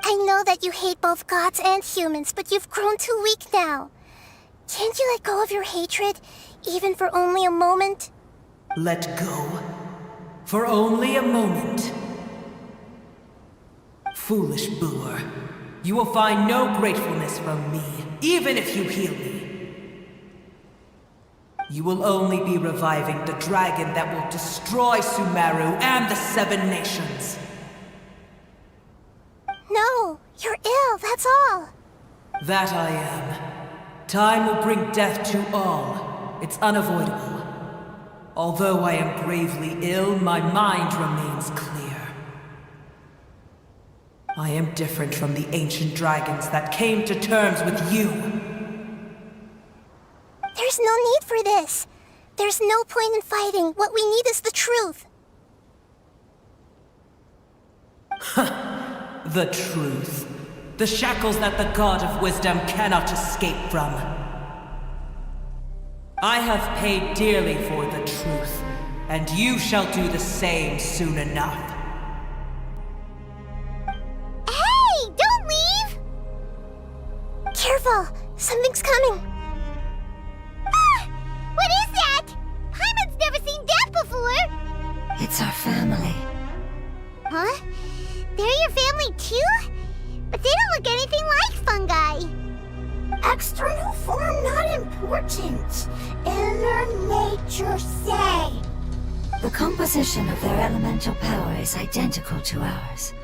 I know that you hate both gods and humans, but you've grown too weak now. Can't you let go of your hatred, even for only a moment? Let go? For only a moment? Foolish Brewer, you will find no gratefulness from me, even if you heal me. You will only be reviving the dragon that will destroy Sumeru and the Seven Nations. No, you're ill, that's all. That I am. Time will bring death to all. It's unavoidable. Although I am gravely ill, my mind remains clear. I am different from the ancient dragons that came to terms with you. There's no need for this. There's no point in fighting. What we need is the truth. The truth. The shackles that the God of Wisdom cannot escape from. I have paid dearly for the truth, and you shall do the same soon enough. Hey, don't leave! Careful, something's coming. Ah! What is that? Paimon's never seen that before! It's our family. Huh? They're your family too? But they don't look anything like fungi. External form not important. Inner nature say. The composition of their elemental power is identical to ours.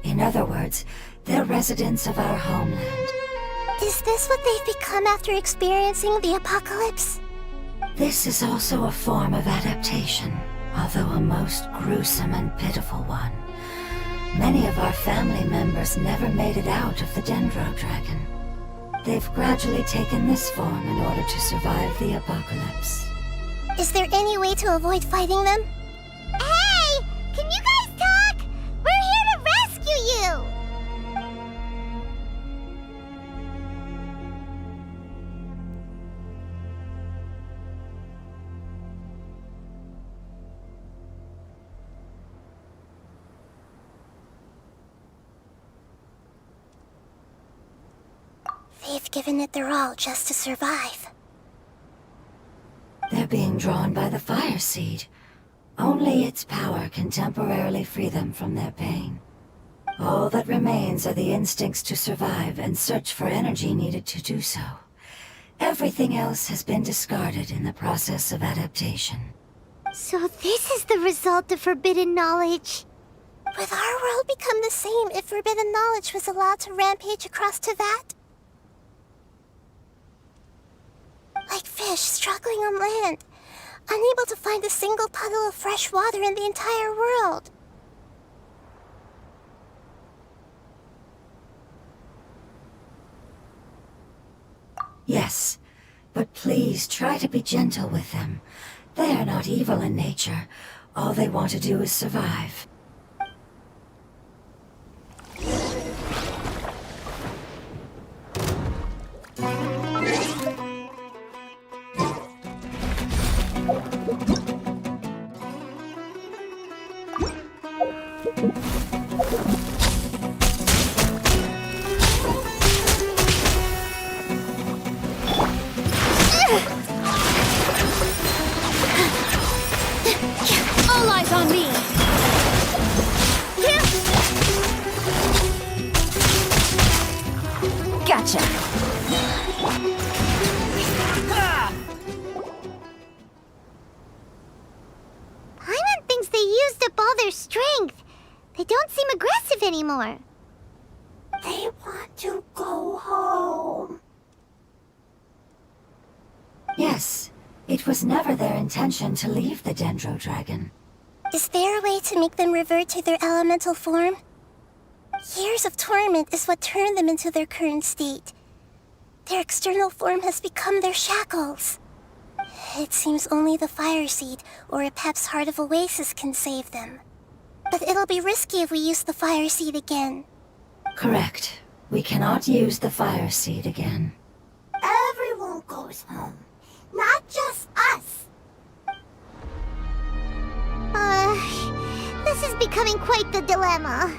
In other words, they're residents of our homeland. Is this what they've become after experiencing the apocalypse? This is also a form of adaptation, although a most gruesome and pitiful one. Many of our family members never made it out of the Dendro Dragon. They've gradually taken this form in order to survive the apocalypse. Is there any way to avoid fighting them? Hey! Can you guys talk? We're here to rescue you! They've given it their all just to survive. They're being drawn by the fire seed. Only its power can temporarily free them from their pain. All that remains are the instincts to survive and search for energy needed to do so. Everything else has been discarded in the process of adaptation. So this is the result of forbidden knowledge. Would our world become the same if forbidden knowledge was allowed to rampage across Tevat? like fish struggling on land, unable to find a single puddle of fresh water in the entire world. Yes, but please try to be gentle with them. They are not evil in nature. All they want to do is survive. All eyes on me! Gotcha! Paimon thinks they used up all their strength. They don't seem aggressive anymore. They want to go home. Yes, it was never their intention to leave the Dendro Dragon. Is there a way to make them revert to their elemental form? Years of torment is what turned them into their current state. Their external form has become their shackles. It seems only the Fire Seed or a Pep's Heart of Oasis can save them. But it'll be risky if we use the Fire Seed again. Correct. We cannot use the Fire Seed again. Everyone goes home. Not just us. This is becoming quite the dilemma.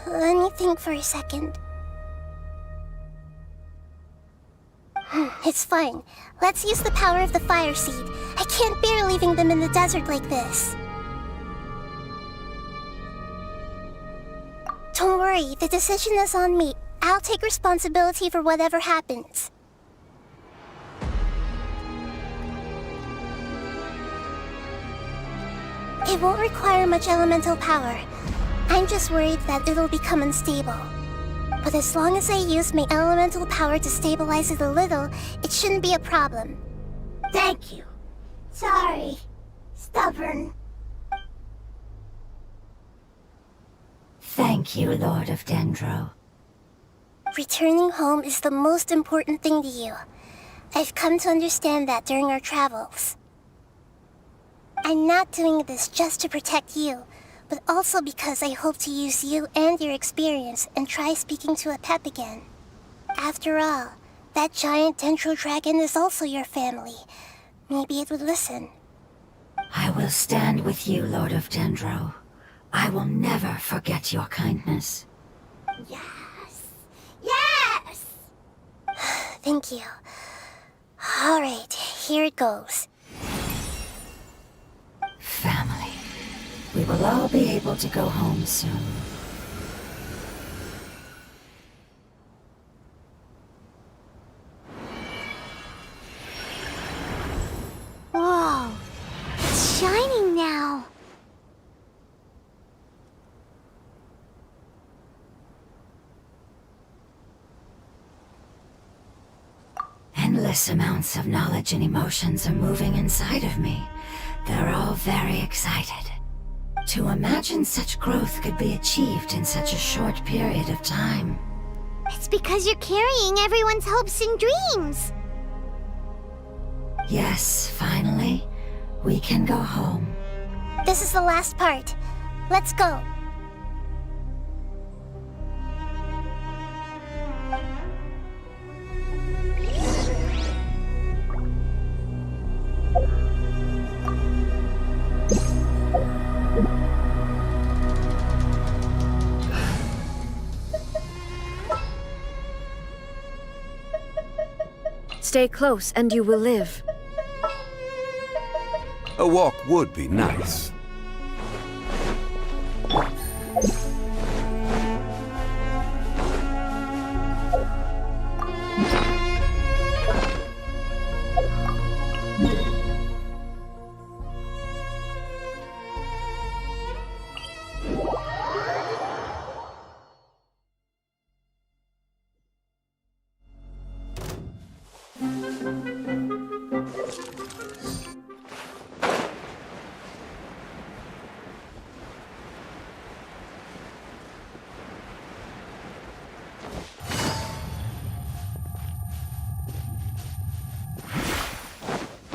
Let me think for a second. It's fine. Let's use the power of the Fire Seed. I can't bear leaving them in the desert like this. Don't worry, the decision is on me. I'll take responsibility for whatever happens. It won't require much elemental power. I'm just worried that it'll become unstable. But as long as I use my elemental power to stabilize it a little, it shouldn't be a problem. Thank you. Sorry. Stubborn. Thank you, Lord of Dendro. Returning home is the most important thing to you. I've come to understand that during our travels. I'm not doing this just to protect you, but also because I hope to use you and your experience and try speaking to a Pep again. After all, that giant Dendro Dragon is also your family. Maybe it would listen. I will stand with you, Lord of Dendro. I will never forget your kindness. Yes! Yes! Thank you. Alright, here it goes. Family. We will all be able to go home soon. Whoa! It's shining now. Endless amounts of knowledge and emotions are moving inside of me. They're all very excited. To imagine such growth could be achieved in such a short period of time. It's because you're carrying everyone's hopes and dreams. Yes, finally, we can go home. This is the last part. Let's go. Stay close and you will live. A walk would be nice.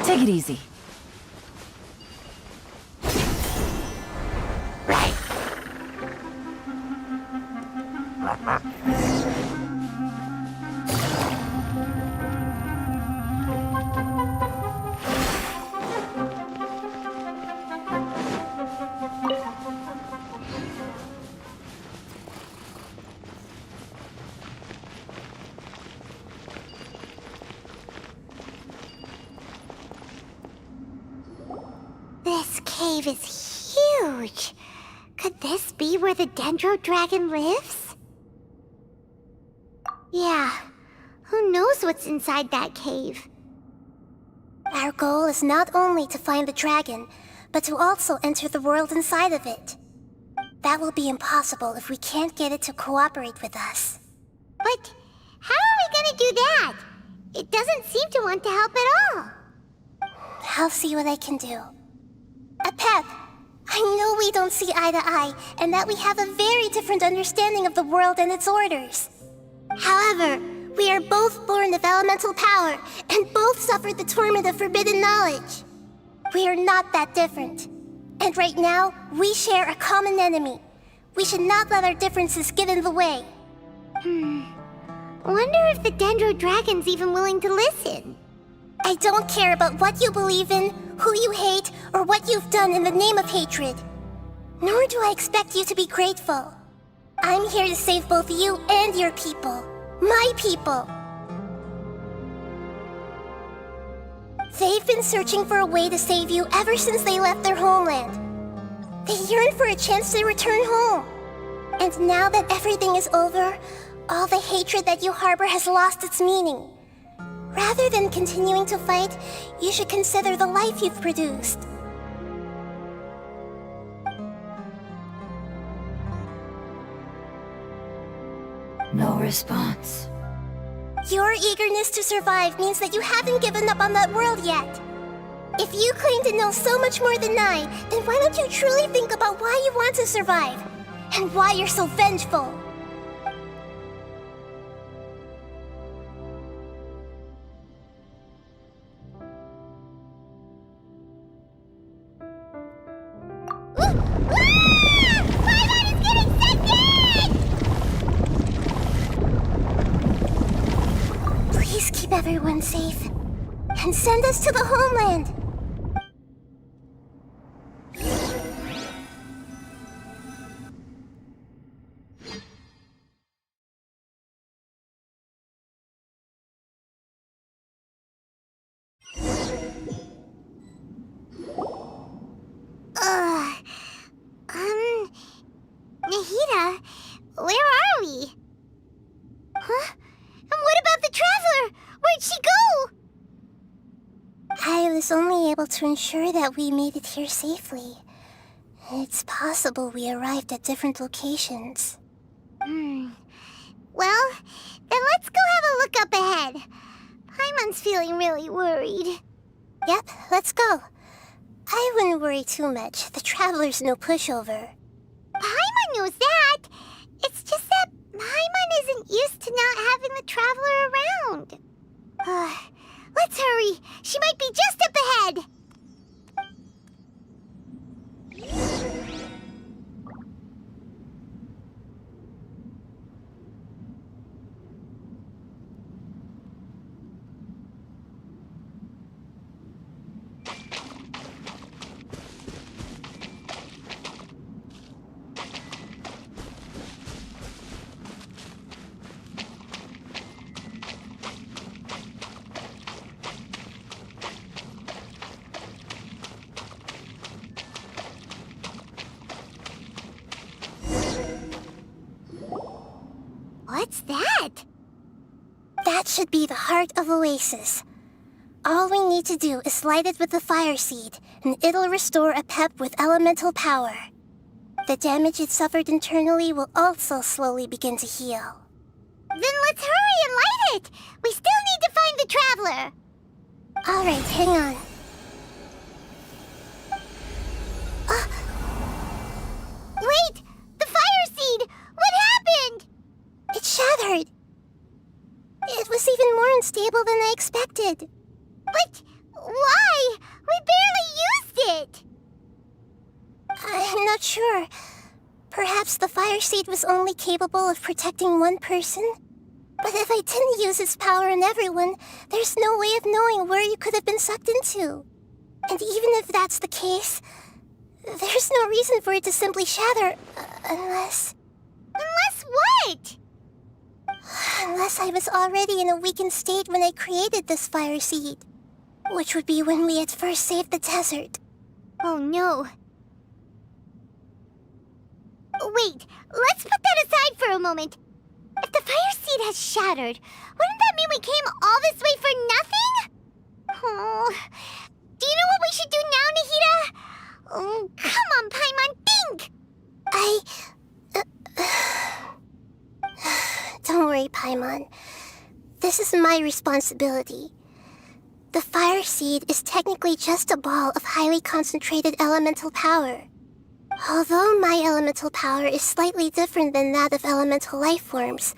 Take it easy. This cave is huge. Could this be where the Dendro Dragon lives? Yeah, who knows what's inside that cave? Our goal is not only to find the dragon, but to also enter the world inside of it. That will be impossible if we can't get it to cooperate with us. But how are we gonna do that? It doesn't seem to want to help at all. I'll see what I can do. Pep, I know we don't see eye to eye, and that we have a very different understanding of the world and its orders. However, we are both born of elemental power, and both suffered the torment of forbidden knowledge. We are not that different. And right now, we share a common enemy. We should not let our differences get in the way. Wonder if the Dendro Dragon's even willing to listen. I don't care about what you believe in, who you hate, or what you've done in the name of hatred. Nor do I expect you to be grateful. I'm here to save both you and your people. My people. They've been searching for a way to save you ever since they left their homeland. They yearn for a chance to return home. And now that everything is over, all the hatred that you harbor has lost its meaning. Rather than continuing to fight, you should consider the life you've produced. No response. Your eagerness to survive means that you haven't given up on that world yet. If you claim to know so much more than I, then why don't you truly think about why you want to survive? And why you're so vengeful? Please keep everyone safe. And send us to the homeland. Nahida, where are we? Huh? And what about the Traveler? Where'd she go? I was only able to ensure that we made it here safely. It's possible we arrived at different locations. Well, then let's go have a look up ahead. Paimon's feeling really worried. Yep, let's go. I wouldn't worry too much. The Traveler's no pushover. Paimon knows that. It's just that Paimon isn't used to not having the Traveler around. Let's hurry. She might be just up ahead. What's that? That should be the heart of Oasis. All we need to do is light it with the fire seed, and it'll restore a pep with elemental power. The damage it suffered internally will also slowly begin to heal. Then let's hurry and light it! We still need to find the Traveler! Alright, hang on. Wait! The fire seed! What happened? It shattered. It was even more unstable than I expected. But why? We barely used it! I'm not sure. Perhaps the fire seed was only capable of protecting one person? But if I didn't use its power on everyone, there's no way of knowing where you could have been sucked into. And even if that's the case, there's no reason for it to simply shatter, unless... Unless what? Unless I was already in a weakened state when I created this fire seed. Which would be when we had first saved the desert. Oh no. Wait, let's put that aside for a moment. If the fire seed has shattered, wouldn't that mean we came all this way for nothing? Oh, do you know what we should do now, Nahida? Oh, come on, Paimon, think! Don't worry, Paimon. This is my responsibility. The fire seed is technically just a ball of highly concentrated elemental power. Although my elemental power is slightly different than that of elemental life forms,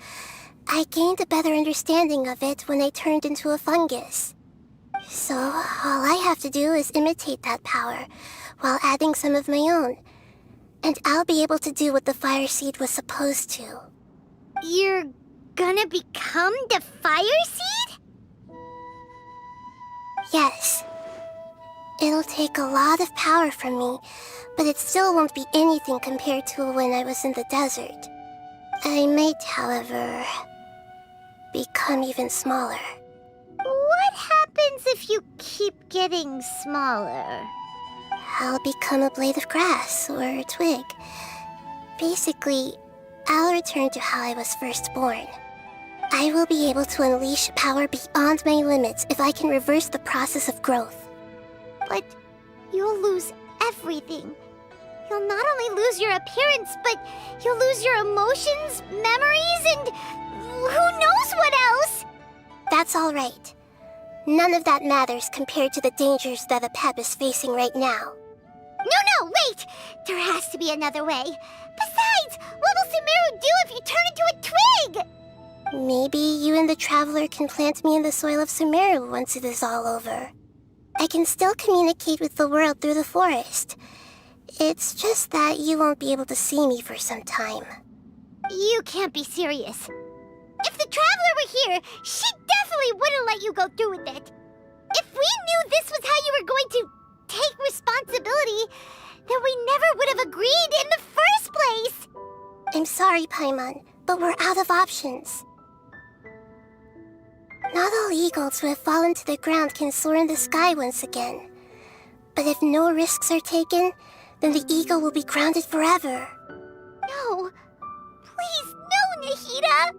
I gained a better understanding of it when I turned into a fungus. So, all I have to do is imitate that power, while adding some of my own. And I'll be able to do what the fire seed was supposed to. You're gonna become the fire seed? Yes. It'll take a lot of power from me, but it still won't be anything compared to when I was in the desert. I might, however, become even smaller. What happens if you keep getting smaller? I'll become a blade of grass or a twig. Basically, I'll return to how I was first born. I will be able to unleash power beyond my limits if I can reverse the process of growth. But you'll lose everything. You'll not only lose your appearance, but you'll lose your emotions, memories, and who knows what else? That's all right. None of that matters compared to the dangers that Apep is facing right now. No, wait! There has to be another way. Besides, what will Sumeru do if you turn into a twig? Maybe you and the Traveler can plant me in the soil of Sumeru once it is all over. I can still communicate with the world through the forest. It's just that you won't be able to see me for some time. You can't be serious. If the Traveler were here, she definitely wouldn't let you go through with it. If we knew this was how you were going to take responsibility, then we never would have agreed in the first place! I'm sorry, Paimon, but we're out of options. Not all eagles who have fallen to the ground can soar in the sky once again. But if no risks are taken, then the eagle will be grounded forever. No! Please, no, Nahida!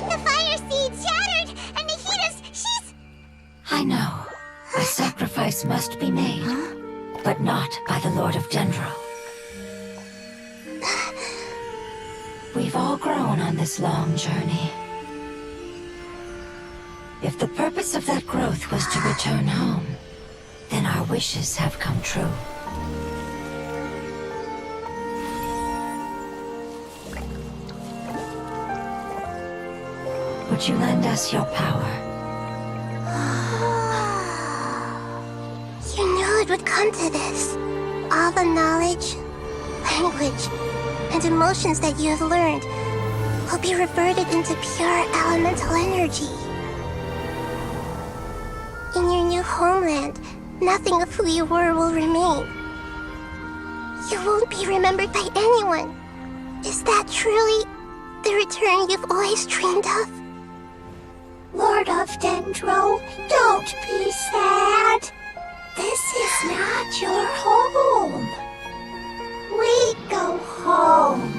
The fire seed shattered, and she's... I know. A sacrifice must be made, but not by the Lord of Dendro. We've all grown on this long journey. If the purpose of that growth was to return home, then our wishes have come true. Would you lend us your power? You knew it would come to this. All the knowledge, language, and emotions that you have learned will be reverted into pure elemental energy. In your new homeland, nothing of who you were will remain. You won't be remembered by anyone. Is that truly the return you've always dreamed of? Lord of Dendro, don't be sad. This is not your home. We go home.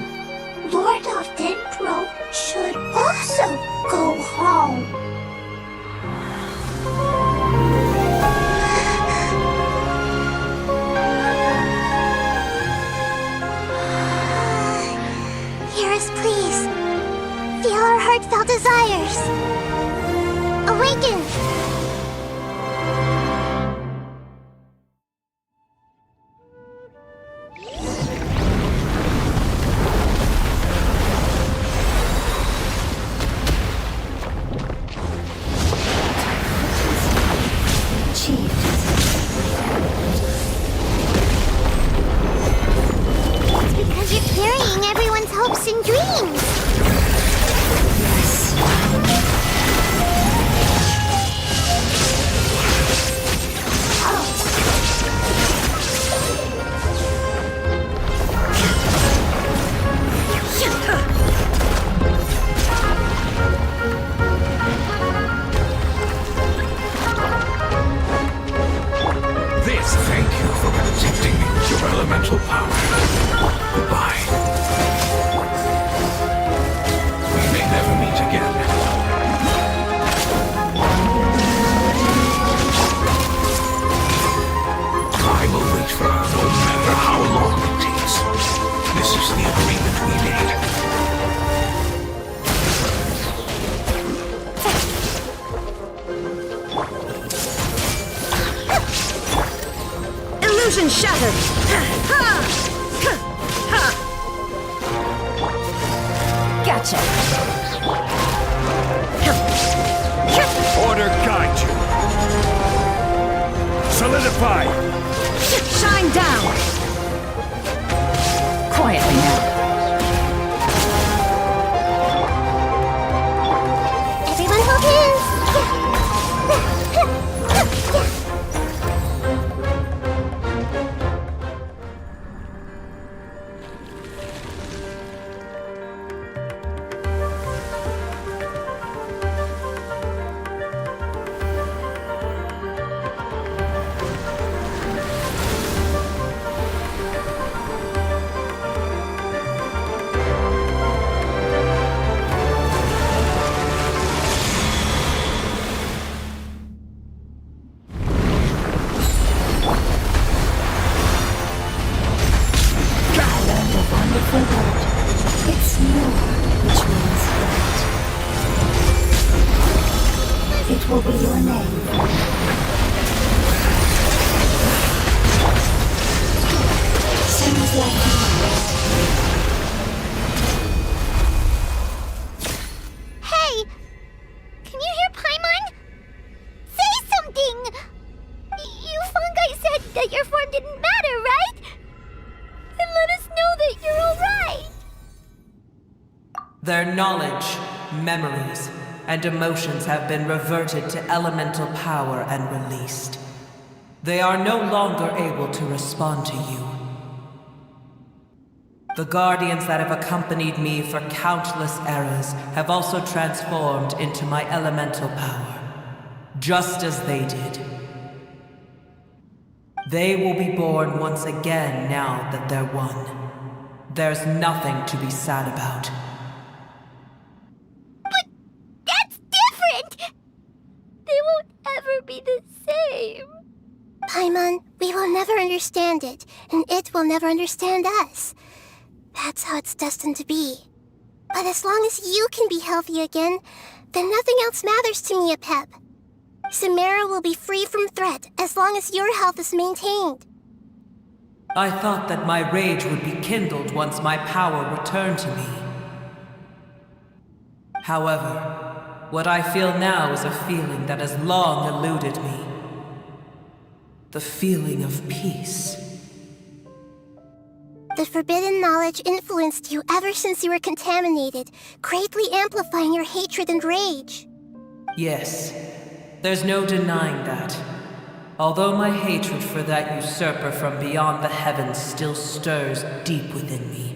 Lord of Dendro should also go home. awaken! It's because you're carrying everyone's hopes and dreams. This, thank you for protecting me with your elemental power. Goodbye. We may never meet again. I will wait for her no matter how long it takes. This is the agreement we made. Illusion shattered! Gotcha! Order guide you. Solidify. Shine down! Quietly now. Everyone hold hands! Wonderful word. It's new, which means light. It will be your name. Sounds like Hey! Can you hear Paimon? Say something! You fungi said that your form didn't matter, right? Then let us know that you're alright! Their knowledge, memories, and emotions have been reverted to elemental power and released. They are no longer able to respond to you. The guardians that have accompanied me for countless eras have also transformed into my elemental power, just as they did. They will be born once again now that they're one. There's nothing to be sad about. That's different! They won't ever be the same. Paimon, we will never understand it, and it will never understand us. That's how it's destined to be. But as long as you can be healthy again, then nothing else matters to me, Apep. Samara will be free from threat as long as your health is maintained. I thought that my rage would be kindled once my power returned to me. However, what I feel now is a feeling that has long eluded me. The feeling of peace. The forbidden knowledge influenced you ever since you were contaminated, greatly amplifying your hatred and rage. Yes, there's no denying that. Although my hatred for that usurper from beyond the heavens still stirs deep within me,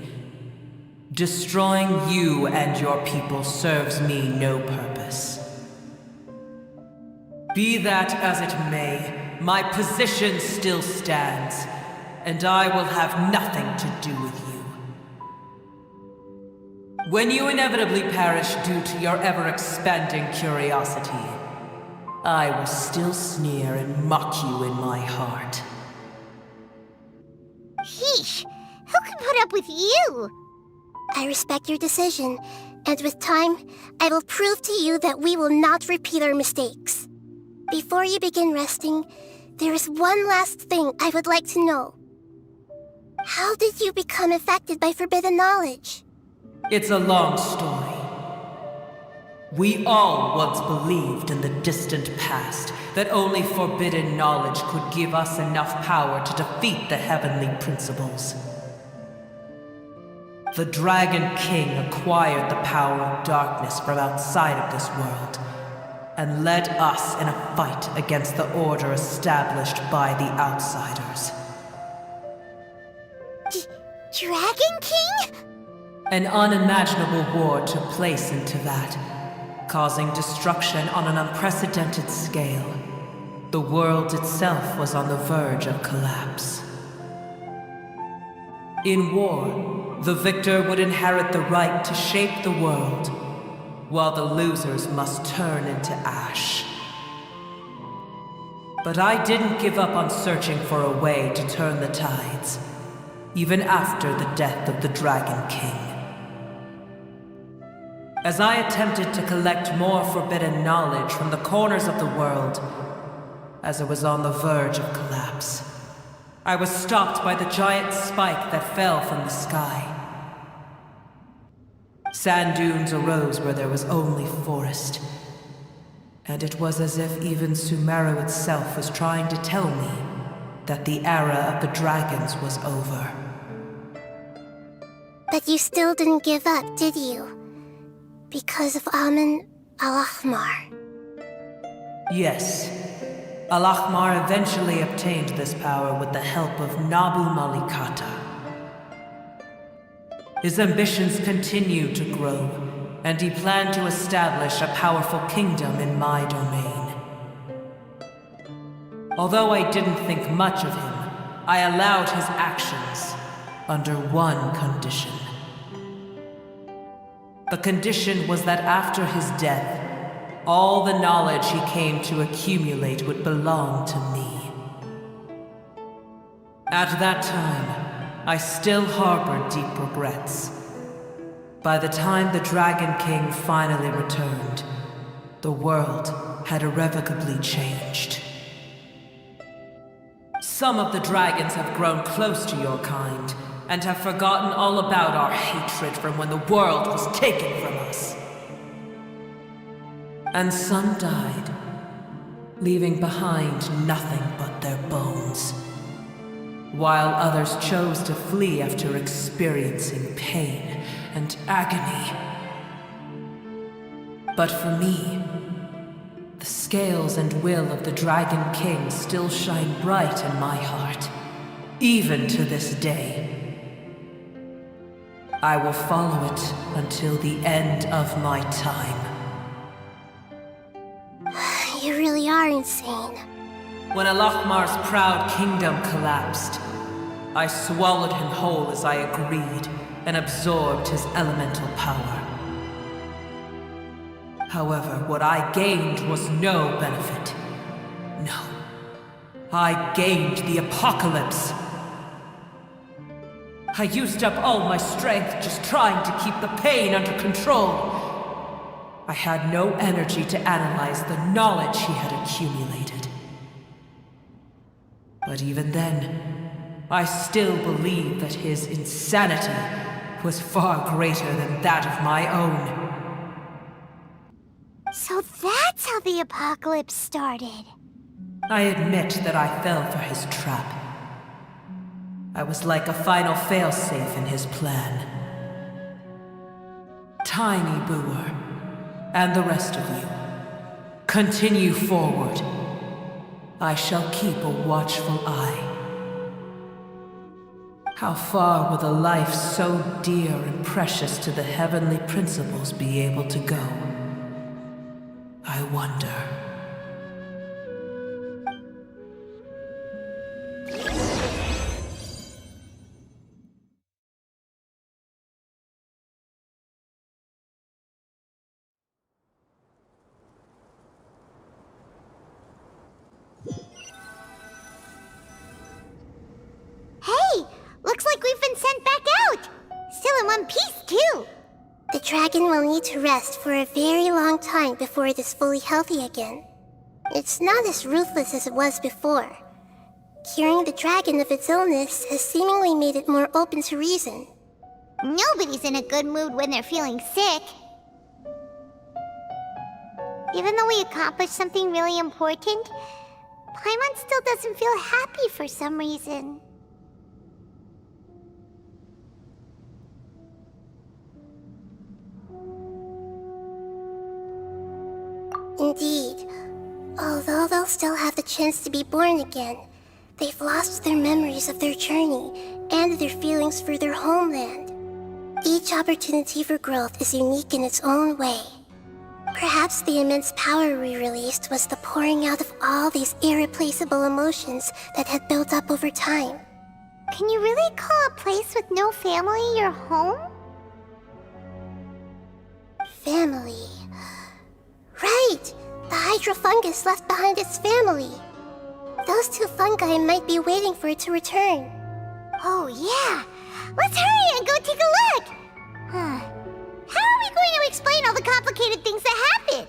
destroying you and your people serves me no purpose. Be that as it may, my position still stands, and I will have nothing to do with you. When you inevitably perish due to your ever-expanding curiosity, I will still sneer and mock you in my heart. Sheesh, who can put up with you? I respect your decision, And with time, I will prove to you that we will not repeat our mistakes. Before you begin resting, there is one last thing I would like to know. How did you become affected by forbidden knowledge? It's a long story. We all once believed in the distant past that only forbidden knowledge could give us enough power to defeat the heavenly principles. The Dragon King acquired the power of darkness from outside of this world, and led us in a fight against the order established by the outsiders. Dragon King? An unimaginable war took place into that, causing destruction on an unprecedented scale. The world itself was on the verge of collapse. In war, the victor would inherit the right to shape the world, while the losers must turn into ash. But I didn't give up on searching for a way to turn the tides, even after the death of the Dragon King. As I attempted to collect more forbidden knowledge from the corners of the world, as it was on the verge of collapse, I was stopped by the giant spike that fell from the sky. Sand dunes arose where there was only forest, and it was as if even Sumeru itself was trying to tell me that the era of the dragons was over. But you still didn't give up, did you? Because of Amun Al-Ahmar. Yes. Al-Ahmar eventually obtained this power with the help of Nabu Malikata. His ambitions continued to grow, and he planned to establish a powerful kingdom in my domain. Although I didn't think much of him, I allowed his actions under one condition. The condition was that after his death, all the knowledge he came to accumulate would belong to me. At that time, I still harbored deep regrets. By the time the Dragon King finally returned, the world had irrevocably changed. Some of the dragons have grown close to your kind, and have forgotten all about our hatred from when the world was taken from us. And some died, leaving behind nothing but their bones, while others chose to flee after experiencing pain and agony. But for me, the scales and will of the Dragon King still shine bright in my heart, even to this day. I will follow it until the end of my time. You really are insane. When Al-Ahmar's proud kingdom collapsed, I swallowed him whole as I agreed and absorbed his elemental power. However, what I gained was no benefit. No. I gained the apocalypse. I used up all my strength just trying to keep the pain under control. I had no energy to analyze the knowledge he had accumulated. But even then, I still believed that his insanity was far greater than that of my own. So that's how the apocalypse started. I admit that I fell for his trap. I was like a final failsafe in his plan. Tiny Booer, and the rest of you, continue forward. I shall keep a watchful eye. How far will a life so dear and precious to the heavenly principles be able to go? I wonder. Hey! Looks like we've been sent back out! Still in one piece, too! The dragon will will need to rest for a very long time before it is fully healthy again. It's not as ruthless as it was before. Curing the dragon of its illness has seemingly made it more open to reason. Nobody's in a good mood when they're feeling sick. Even though we accomplished something really important, Paimon still doesn't feel happy for some reason. Indeed. Although they'll still have the chance to be born again, they've lost their memories of their journey and their feelings for their homeland. Each opportunity for growth is unique in its own way. Perhaps the immense power we released was the pouring out of all these irreplaceable emotions that had built up over time. Can you really call a place with no family your home? Family. Right! The hydrofungus left behind its family. Those two fungi might be waiting for it to return. Oh yeah! Let's hurry and go take a look! Huh. How are we going to explain all the complicated things that happened?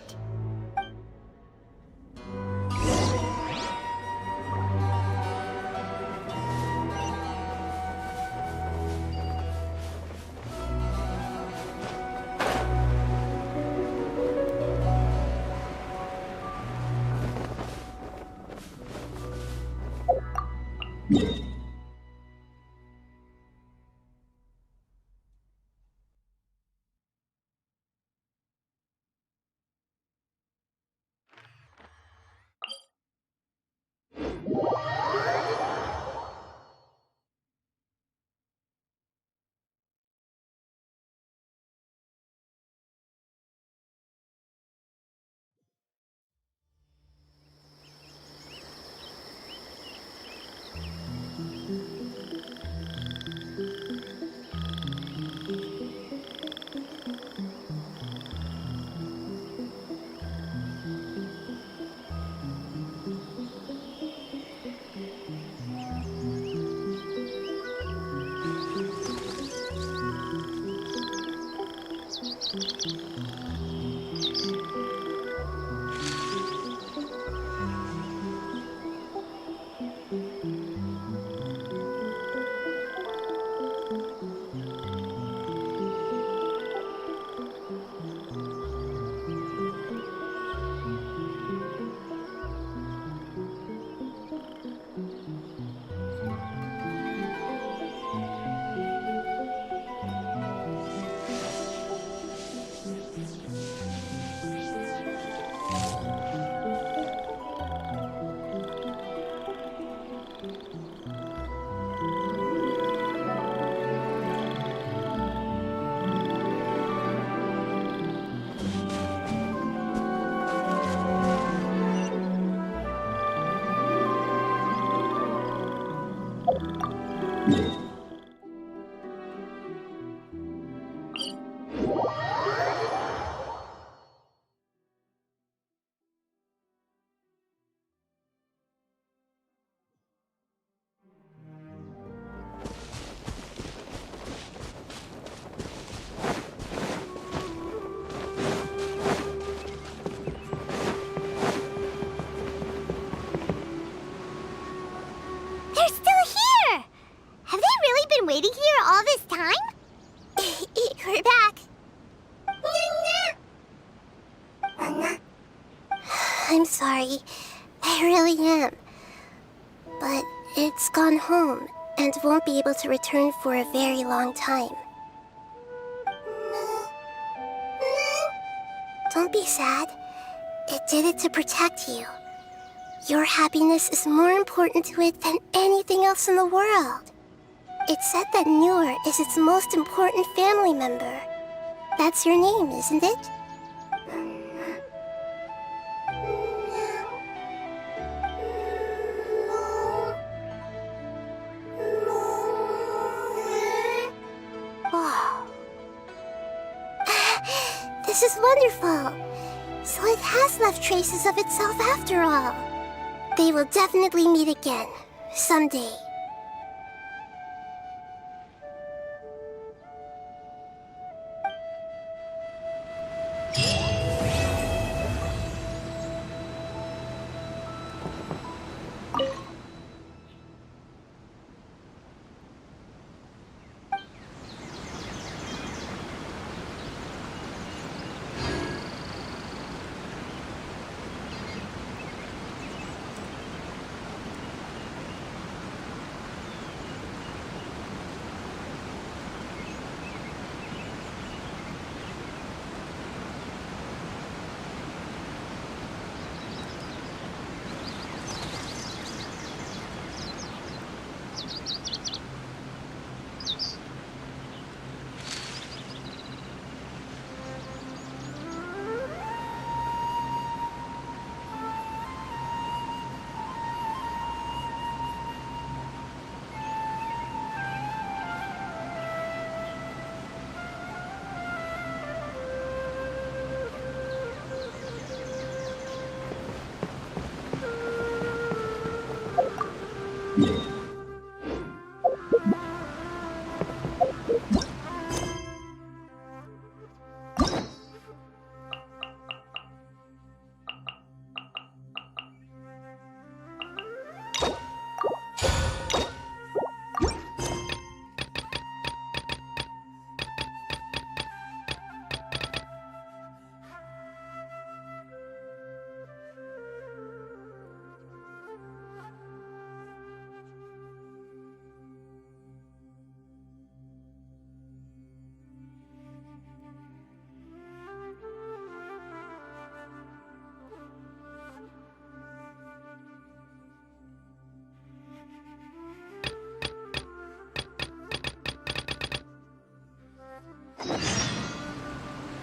Waiting here all this time? We're back. I'm sorry. I really am. But it's gone home and won't be able to return for a very long time. Don't be sad. It did it to protect you. Your happiness is more important to it than anything else in the world. It's said that Noor is its most important family member. That's your name, isn't it? Wow. This is wonderful. So it has left traces of itself after all. They will definitely meet again, someday.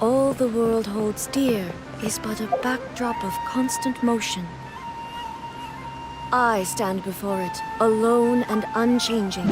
All the world holds dear is but a backdrop of constant motion. I stand before it, alone and unchanging.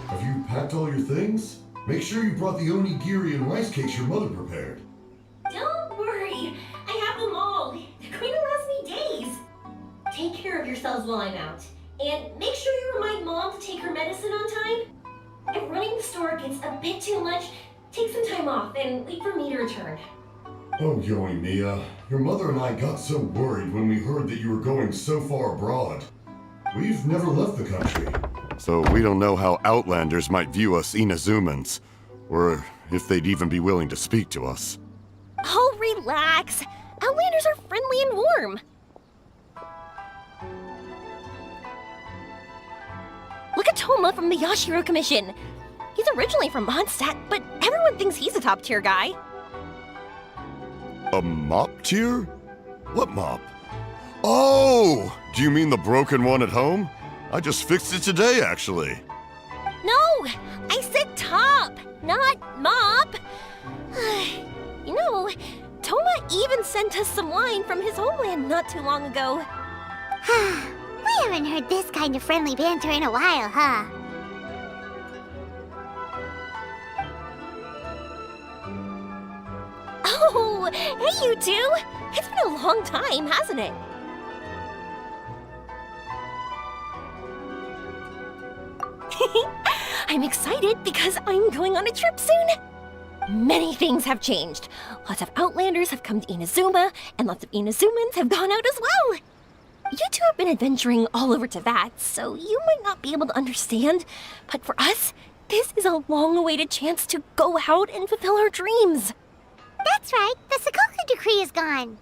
Have you packed all your things? Make sure you brought the onigiri and rice cakes your mother prepared. Don't worry, I have them all. They're going to last me days. Take care of yourselves while I'm out. And make sure you remind Mom to take her medicine on time. If running the store gets a bit too much, take some time off and wait for me to return. Oh, Yoey Mia, your mother and I got so worried when we heard that you were going so far abroad. We've never left the country. So we don't know how Outlanders might view us Inazumans, or if they'd even be willing to speak to us. Oh, relax. Outlanders are friendly and warm. Look at Toma from the Yashiro Commission. He's originally from Mondstadt, but everyone thinks he's a top-tier guy. A mop tier? What mop? Oh! Do you mean the broken one at home? I just fixed it today, actually. No! I said top, not mop. You know, Toma even sent us some wine from his homeland not too long ago. We haven't heard this kind of friendly banter in a while, huh? Oh, hey you two! It's been a long time, hasn't it? I'm excited because I'm going on a trip soon. Many things have changed. Lots of Outlanders have come to Inazuma, and lots of Inazumans have gone out as well. You two have been adventuring all over Teyvat, so you might not be able to understand, but for us, this is a long-awaited chance to go out and fulfill our dreams. That's right, the Sakoku decree is gone.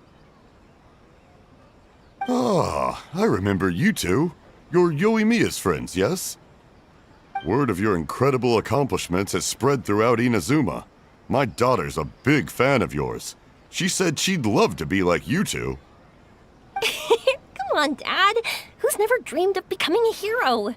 Ah, I remember you two. You're Yoimiya's friends, yes? Word of your incredible accomplishments has spread throughout Inazuma. My daughter's a big fan of yours. She said she'd love to be like you two. Come on, Dad. Who's never dreamed of becoming a hero?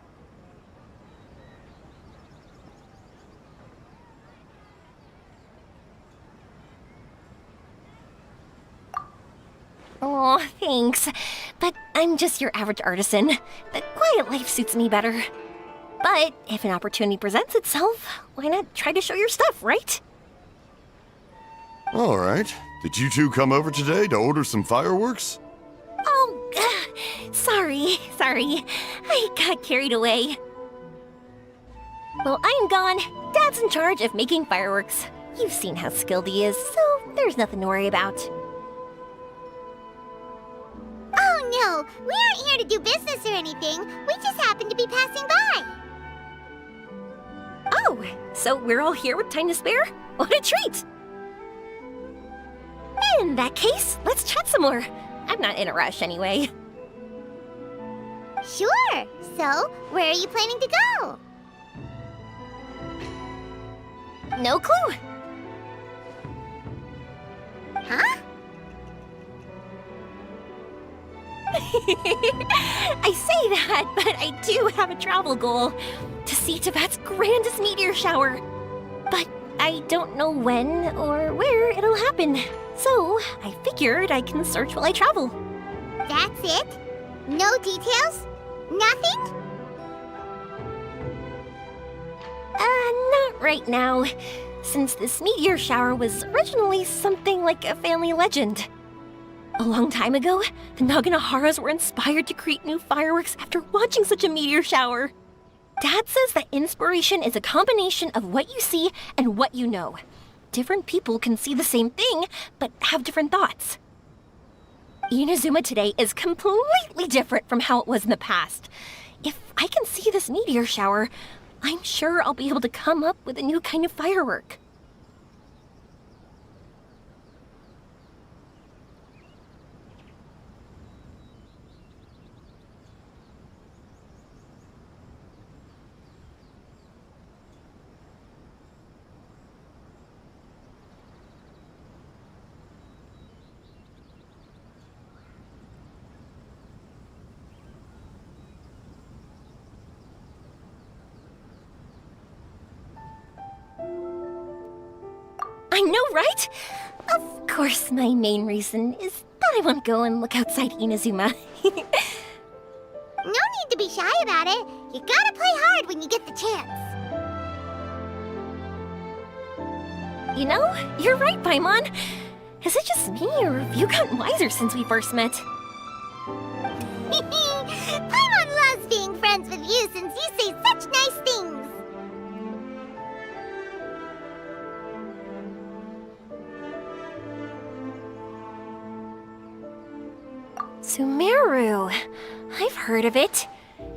Aw, thanks. But I'm just your average artisan. The quiet life suits me better. But if an opportunity presents itself, why not try to show your stuff, right? All right. Did you two come over today to order some fireworks? Oh, sorry. I got carried away. Well, I'm gone. Dad's in charge of making fireworks. You've seen how skilled he is, so there's nothing to worry about. Oh no, we aren't here to do business or anything. We just happen to be passing by. Oh, so we're all here with time to spare? What a treat! In that case, let's chat some more. I'm not in a rush anyway. Sure. So, where are you planning to go? No clue. Huh? I say that, but I do have a travel goal. To see Teyvat's grandest meteor shower. But I don't know when or where it'll happen. So, I figured I can search while I travel. That's it? No details? Nothing? Not right now. Since this meteor shower was originally something like a family legend. A long time ago, the Naganaharas were inspired to create new fireworks after watching such a meteor shower. Dad says that inspiration is a combination of what you see and what you know. Different people can see the same thing, but have different thoughts. Inazuma today is completely different from how it was in the past. If I can see this meteor shower, I'm sure I'll be able to come up with a new kind of firework. I know, right? Of course, my main reason is that I want to go and look outside Inazuma. No need to be shy about it. You gotta play hard when you get the chance. You know, you're right, Paimon. Is it just me, or have you gotten wiser since we first met? Paimon loves being friends with you since you say such nice things. Sumeru. I've heard of it.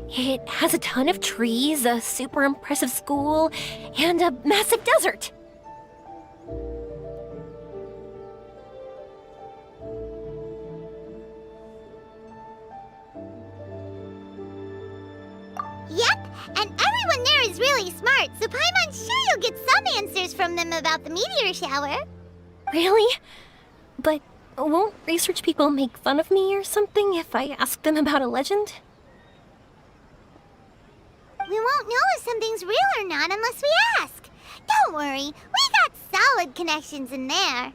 It has a ton of trees, a super impressive school, and a massive desert. Yep, and everyone there is really smart, so Paimon's sure you'll get some answers from them about the meteor shower. Really? But won't research people make fun of me or something if I ask them about a legend? We won't know if something's real or not unless we ask. Don't worry, we got solid connections in there.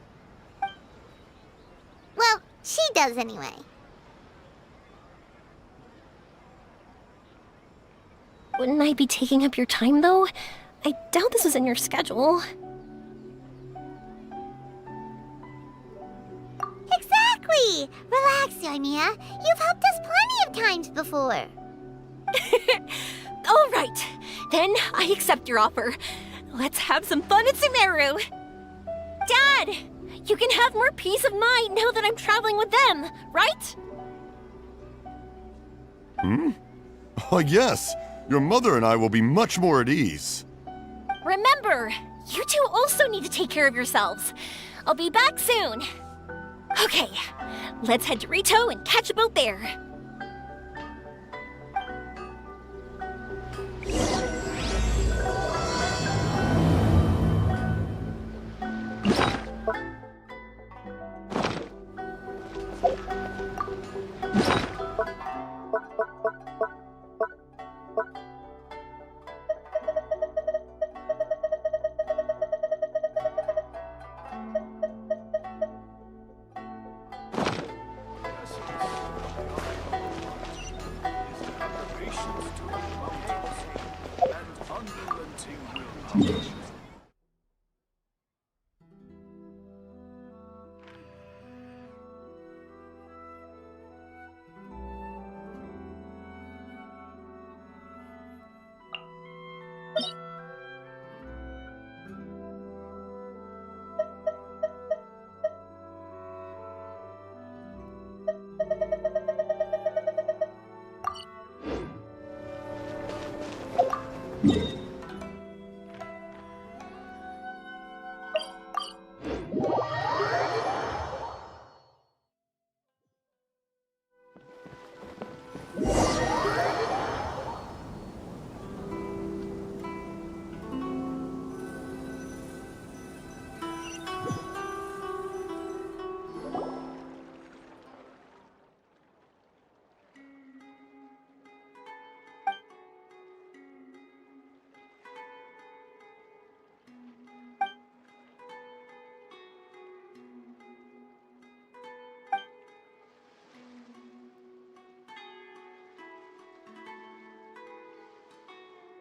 Well, she does anyway. Wouldn't I be taking up your time, though? I doubt this was in your schedule. Exactly! Hey! Relax, Yoimiya. You've helped us plenty of times before. All right, then I accept your offer. Let's have some fun at Sumeru. Dad, you can have more peace of mind now that I'm traveling with them, right? Oh, yes. Your mother and I will be much more at ease. Remember, you two also need to take care of yourselves. I'll be back soon. Okay, let's head to Rito and catch a boat there.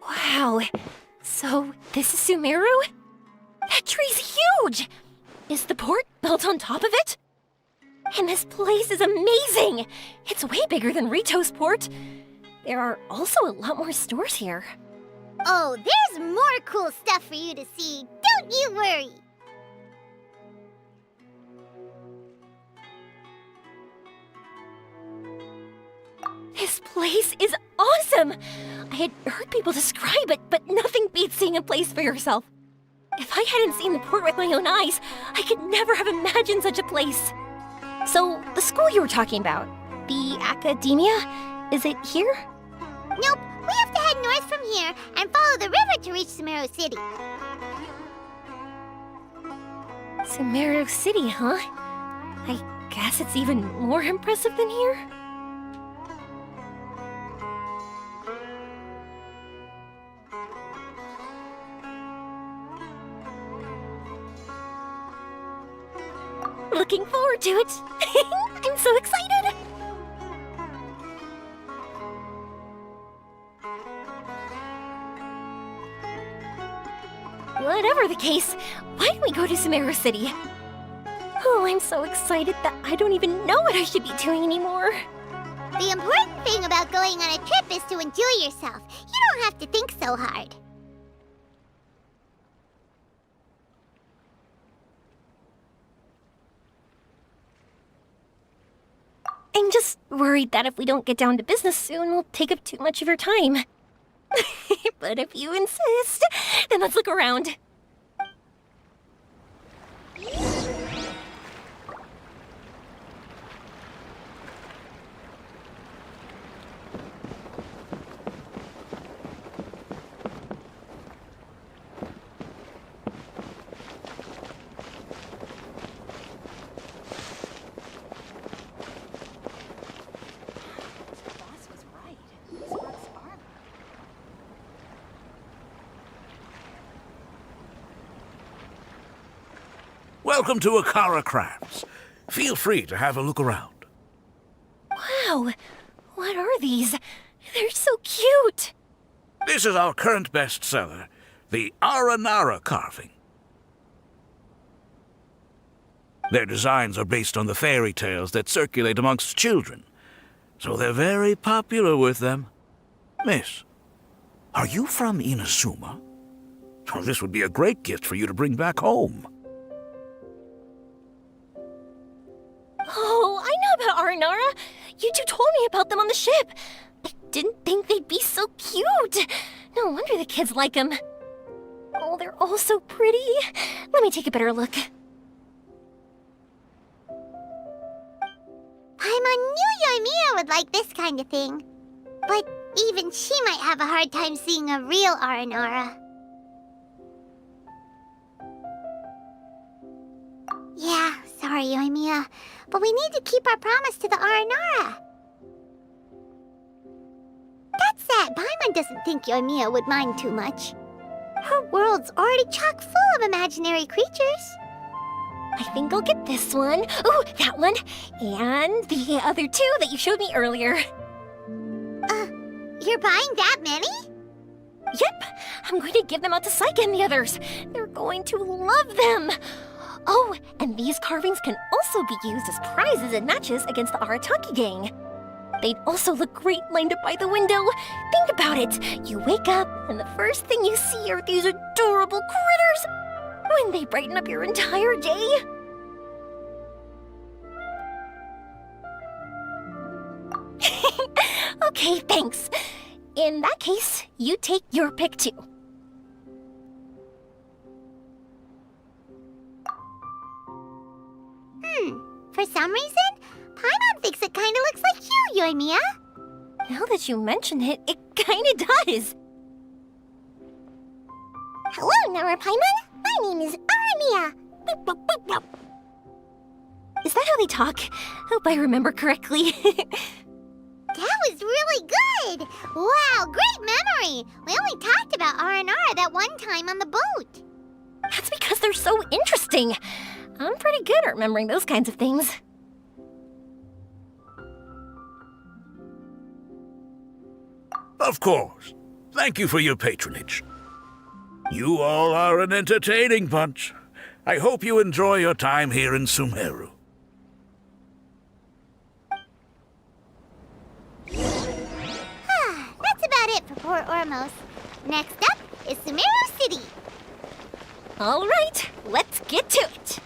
Wow, so this is Sumeru? That tree's huge! Is the port built on top of it? And this place is amazing! It's way bigger than Rito's port. There are also a lot more stores here. Oh, there's more cool stuff for you to see. Don't you worry. This place is awesome! I had heard people describe it, but nothing beats seeing a place for yourself. If I hadn't seen the port with my own eyes, I could never have imagined such a place. So, the school you were talking about, the academia, is it here? Nope, we have to head north from here and follow the river to reach Sumeru City. Sumeru City, huh? I guess it's even more impressive than here? Looking forward to it. I'm so excited. Whatever the case, why don't we go to Sumeru City? Oh, I'm so excited that I don't even know what I should be doing anymore. The important thing about going on a trip is to enjoy yourself. You don't have to think so hard. I'm just worried that if we don't get down to business soon, we'll take up too much of your time. But if you insist, then let's look around. Welcome to Akara Crafts. Feel free to have a look around. Wow, what are these? They're so cute. This is our current bestseller, the Aranara carving. Their designs are based on the fairy tales that circulate amongst children, so they're very popular with them. Miss, are you from Inazuma? Oh, this would be a great gift for you to bring back home. Oh, I know about Aranara. You two told me about them on the ship. I didn't think they'd be so cute. No wonder the kids like them. Oh, they're all so pretty. Let me take a better look. Paimon knew Yoimiya would like this kind of thing. But even she might have a hard time seeing a real Aranara. Yeah, sorry, Yoimiya, but we need to keep our promise to the Aranara. That said, Paimon doesn't think Yoimiya would mind too much. Her world's already chock full of imaginary creatures. I think I'll get this one. Ooh, that one. And the other two that you showed me earlier. You're buying that many? Yep. I'm going to give them out to Saika and the others. They're going to love them. Oh, and these carvings can also be used as prizes and matches against the Arataki gang. They'd also look great lined up by the window. Think about it. You wake up, and the first thing you see are these adorable critters. Wouldn't they brighten up your entire day? Okay, thanks. In that case, you take your pick too. For some reason, Paimon thinks it kinda looks like you, Yoimiya. Now that you mention it, it kinda does. Hello, Nara Paimon. My name is Armia. Is that how they talk? Hope I remember correctly. That was really good! Wow, great memory! We only talked about Aranara that one time on the boat. That's because they're so interesting. I'm pretty good at remembering those kinds of things. Of course. Thank you for your patronage. You all are an entertaining bunch. I hope you enjoy your time here in Sumeru. That's about it for Port Ormos. Next up is Sumeru City. All right, let's get to it.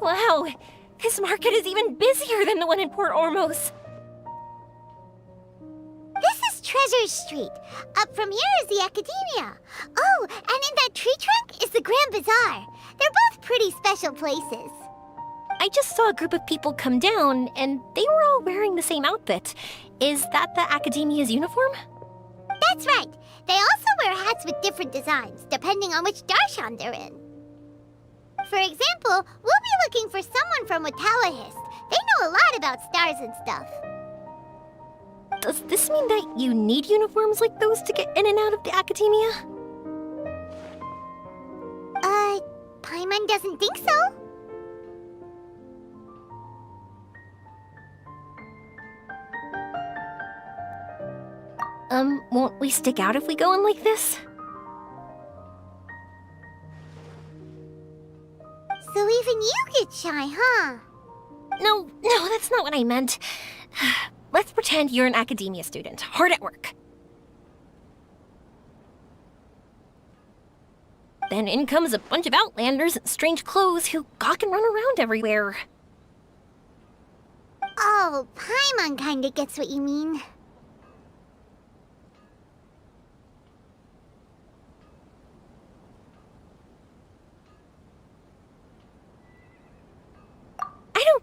Wow, this market is even busier than the one in Port Ormos. This is Treasure Street. Up from here is the Academia. Oh, and in that tree trunk is the Grand Bazaar. They're both pretty special places. I just saw a group of people come down, and they were all wearing the same outfit. Is that the Academia's uniform? That's right. They also wear hats with different designs, depending on which darshan they're in. For example, we'll be looking for someone from Watawahist. They know a lot about stars and stuff. Does this mean that you need uniforms like those to get in and out of the Academia? Paimon doesn't think so. Won't we stick out if we go in like this? So even you get shy, huh? No, that's not what I meant. Let's pretend you're an academia student, hard at work. Then in comes a bunch of outlanders in strange clothes who gawk and run around everywhere. Oh, Paimon kinda gets what you mean.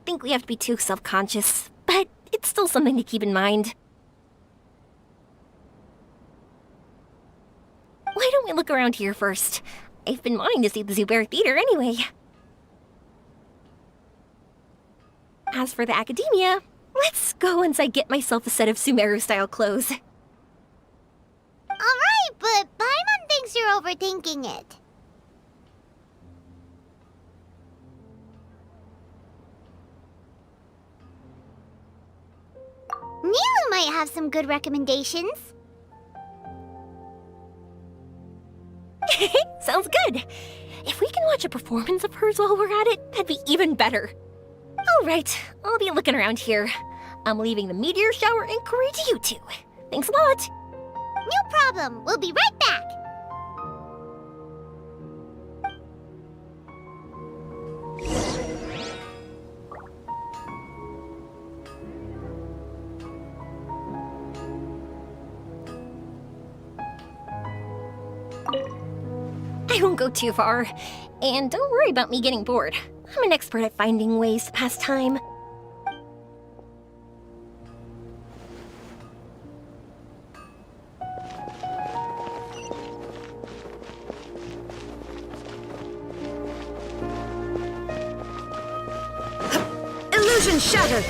think we have to be too self-conscious, but it's still something to keep in mind. Why don't we look around here first? I've been wanting to see the Zubair Theater anyway. As for the academia, let's go once I get myself a set of Sumeru-style clothes. Alright, but Paimon thinks you're overthinking it. Nilu might have some good recommendations. Sounds good. If we can watch a performance of hers while we're at it, that'd be even better. Alright, I'll be looking around here. I'm leaving the meteor shower inquiry to you two. Thanks a lot. No problem. We'll be right back. I won't go too far. And don't worry about me getting bored. I'm an expert at finding ways to pass time. Illusion shattered!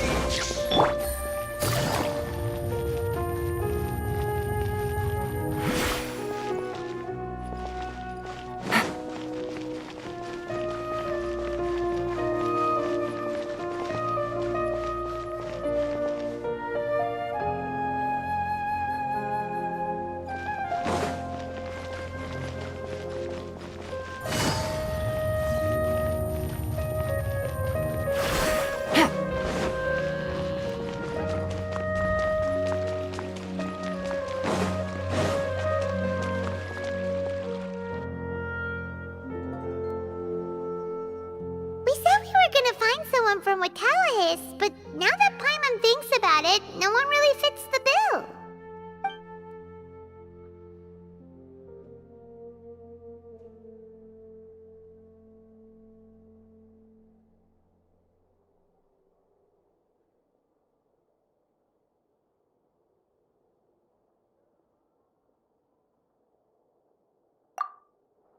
From Watallahis, but now that Paimon thinks about it, no one really fits the bill.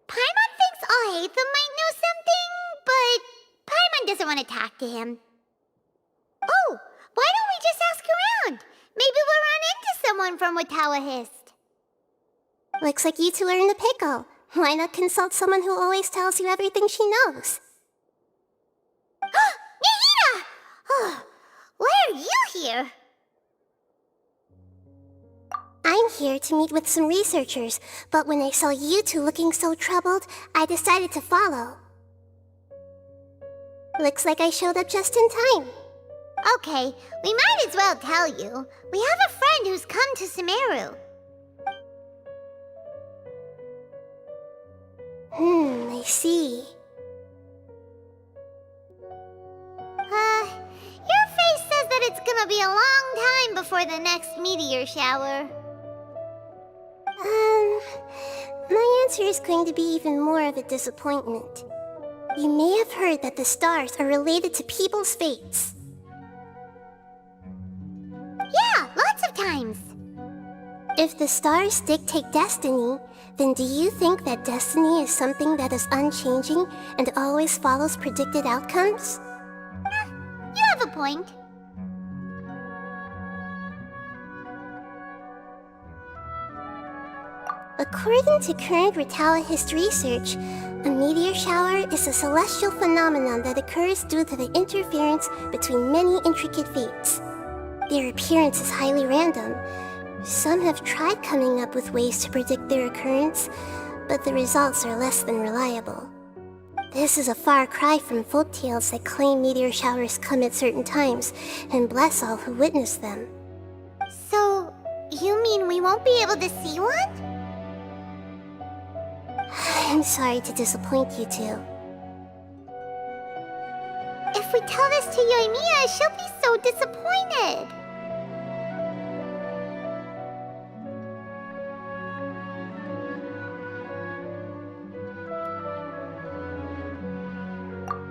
Paimon thinks Alhaitham might know something, but Paimon doesn't want to talk to him. Oh, why don't we just ask around? Maybe we'll run into someone from Watallahis. Looks like you two are in the pickle. Why not consult someone who always tells you everything she knows? Nahida! Oh, why are you here? I'm here to meet with some researchers, but when I saw you two looking so troubled, I decided to follow. Looks like I showed up just in time. Okay, we might as well tell you. We have a friend who's come to Sumeru. I see. Your face says that it's gonna be a long time before the next meteor shower. My answer is going to be even more of a disappointment. You may have heard that the stars are related to people's fates. Yeah, lots of times. If the stars dictate destiny, then do you think that destiny is something that is unchanging and always follows predicted outcomes? You have a point. According to current Watallahis research, a meteor shower is a celestial phenomenon that occurs due to the interference between many intricate fates. Their appearance is highly random. Some have tried coming up with ways to predict their occurrence, but the results are less than reliable. This is a far cry from folktales that claim meteor showers come at certain times and bless all who witness them. So, you mean we won't be able to see one? I'm sorry to disappoint you two. If we tell this to Yoimiya, she'll be so disappointed.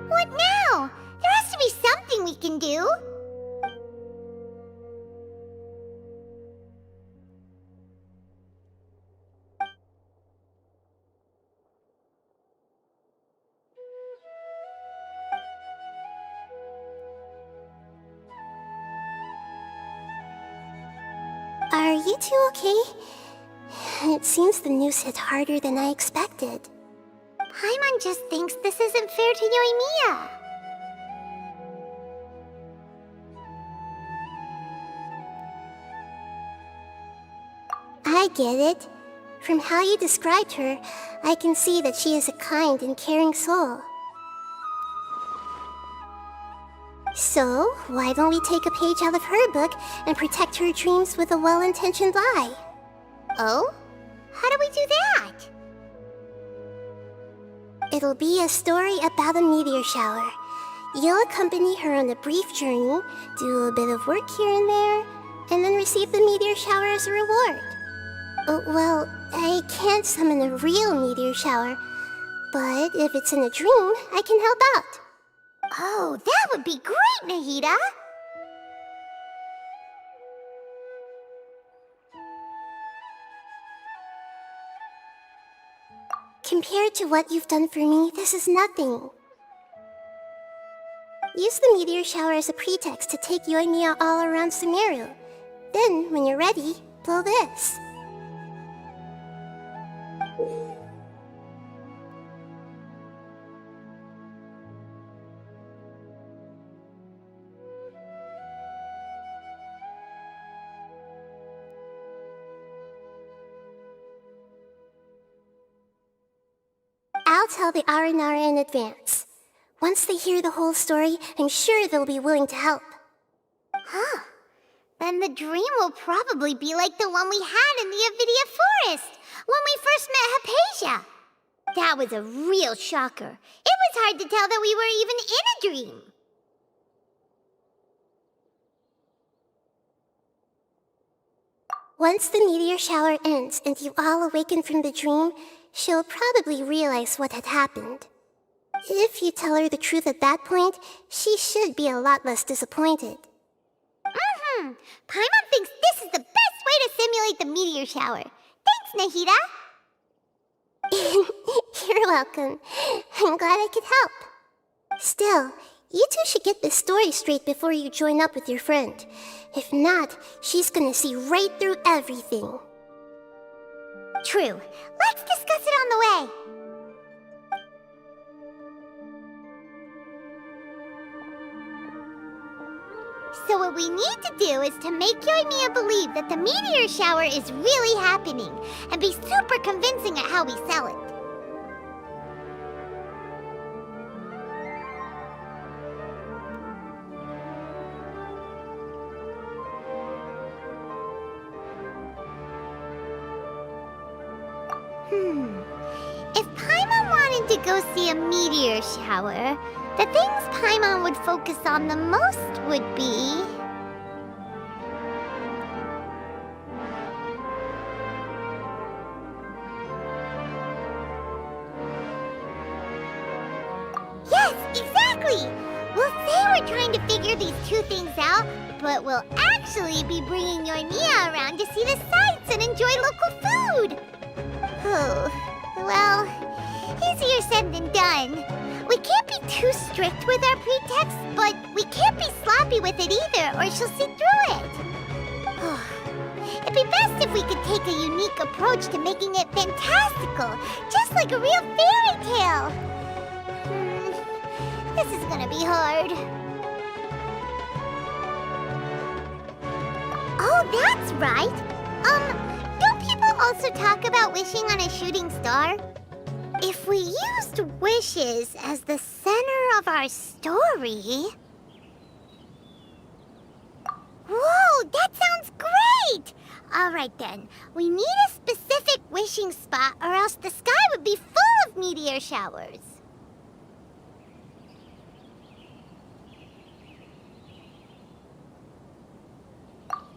What now? There has to be something we can do. Are you two okay? It seems the news hit harder than I expected. Paimon just thinks this isn't fair to Yoimiya. I get it. From how you described her, I can see that she is a kind and caring soul. So, why don't we take a page out of her book and protect her dreams with a well-intentioned lie? Oh? How do we do that? It'll be a story about a meteor shower. You'll accompany her on a brief journey, do a bit of work here and there, and then receive the meteor shower as a reward. Well, I can't summon a real meteor shower, but if it's in a dream, I can help out. Oh, that would be great, Nahida! Compared to what you've done for me, this is nothing. Use the meteor shower as a pretext to take Yoimiya all around Sumeru. Then, when you're ready, blow this. I'll tell the Aranara in advance. Once they hear the whole story, I'm sure they'll be willing to help. Huh. Then the dream will probably be like the one we had in the Avidia Forest, when we first met Hypatia. That was a real shocker. It was hard to tell that we were even in a dream. Once the meteor shower ends and you all awaken from the dream, she'll probably realize what had happened. If you tell her the truth at that point, she should be a lot less disappointed. Paimon thinks this is the best way to simulate the meteor shower. Thanks, Nahida! You're welcome. I'm glad I could help. Still, you two should get this story straight before you join up with your friend. If not, she's gonna see right through everything. True. Let's discuss it on the way. So what we need to do is to make Yoimiya believe that the meteor shower is really happening, and be super convincing at how we sell it. If Paimon wanted to go see a meteor shower, the things Paimon would focus on the most would be... Yes, exactly! We'll say we're trying to figure these two things out, but we'll actually be bringing Yoimiya around to see the sights and enjoy local food! Oh, well, easier said than done. We can't be too strict with our pretext, but we can't be sloppy with it either, or she'll see through it. It'd be best if we could take a unique approach to making it fantastical, just like a real fairy tale. This is gonna be hard. Oh, that's right. Don't people also talk about wishing on a shooting star? If we used wishes as the center of our story... Whoa, that sounds great! Alright then, we need a specific wishing spot or else the sky would be full of meteor showers.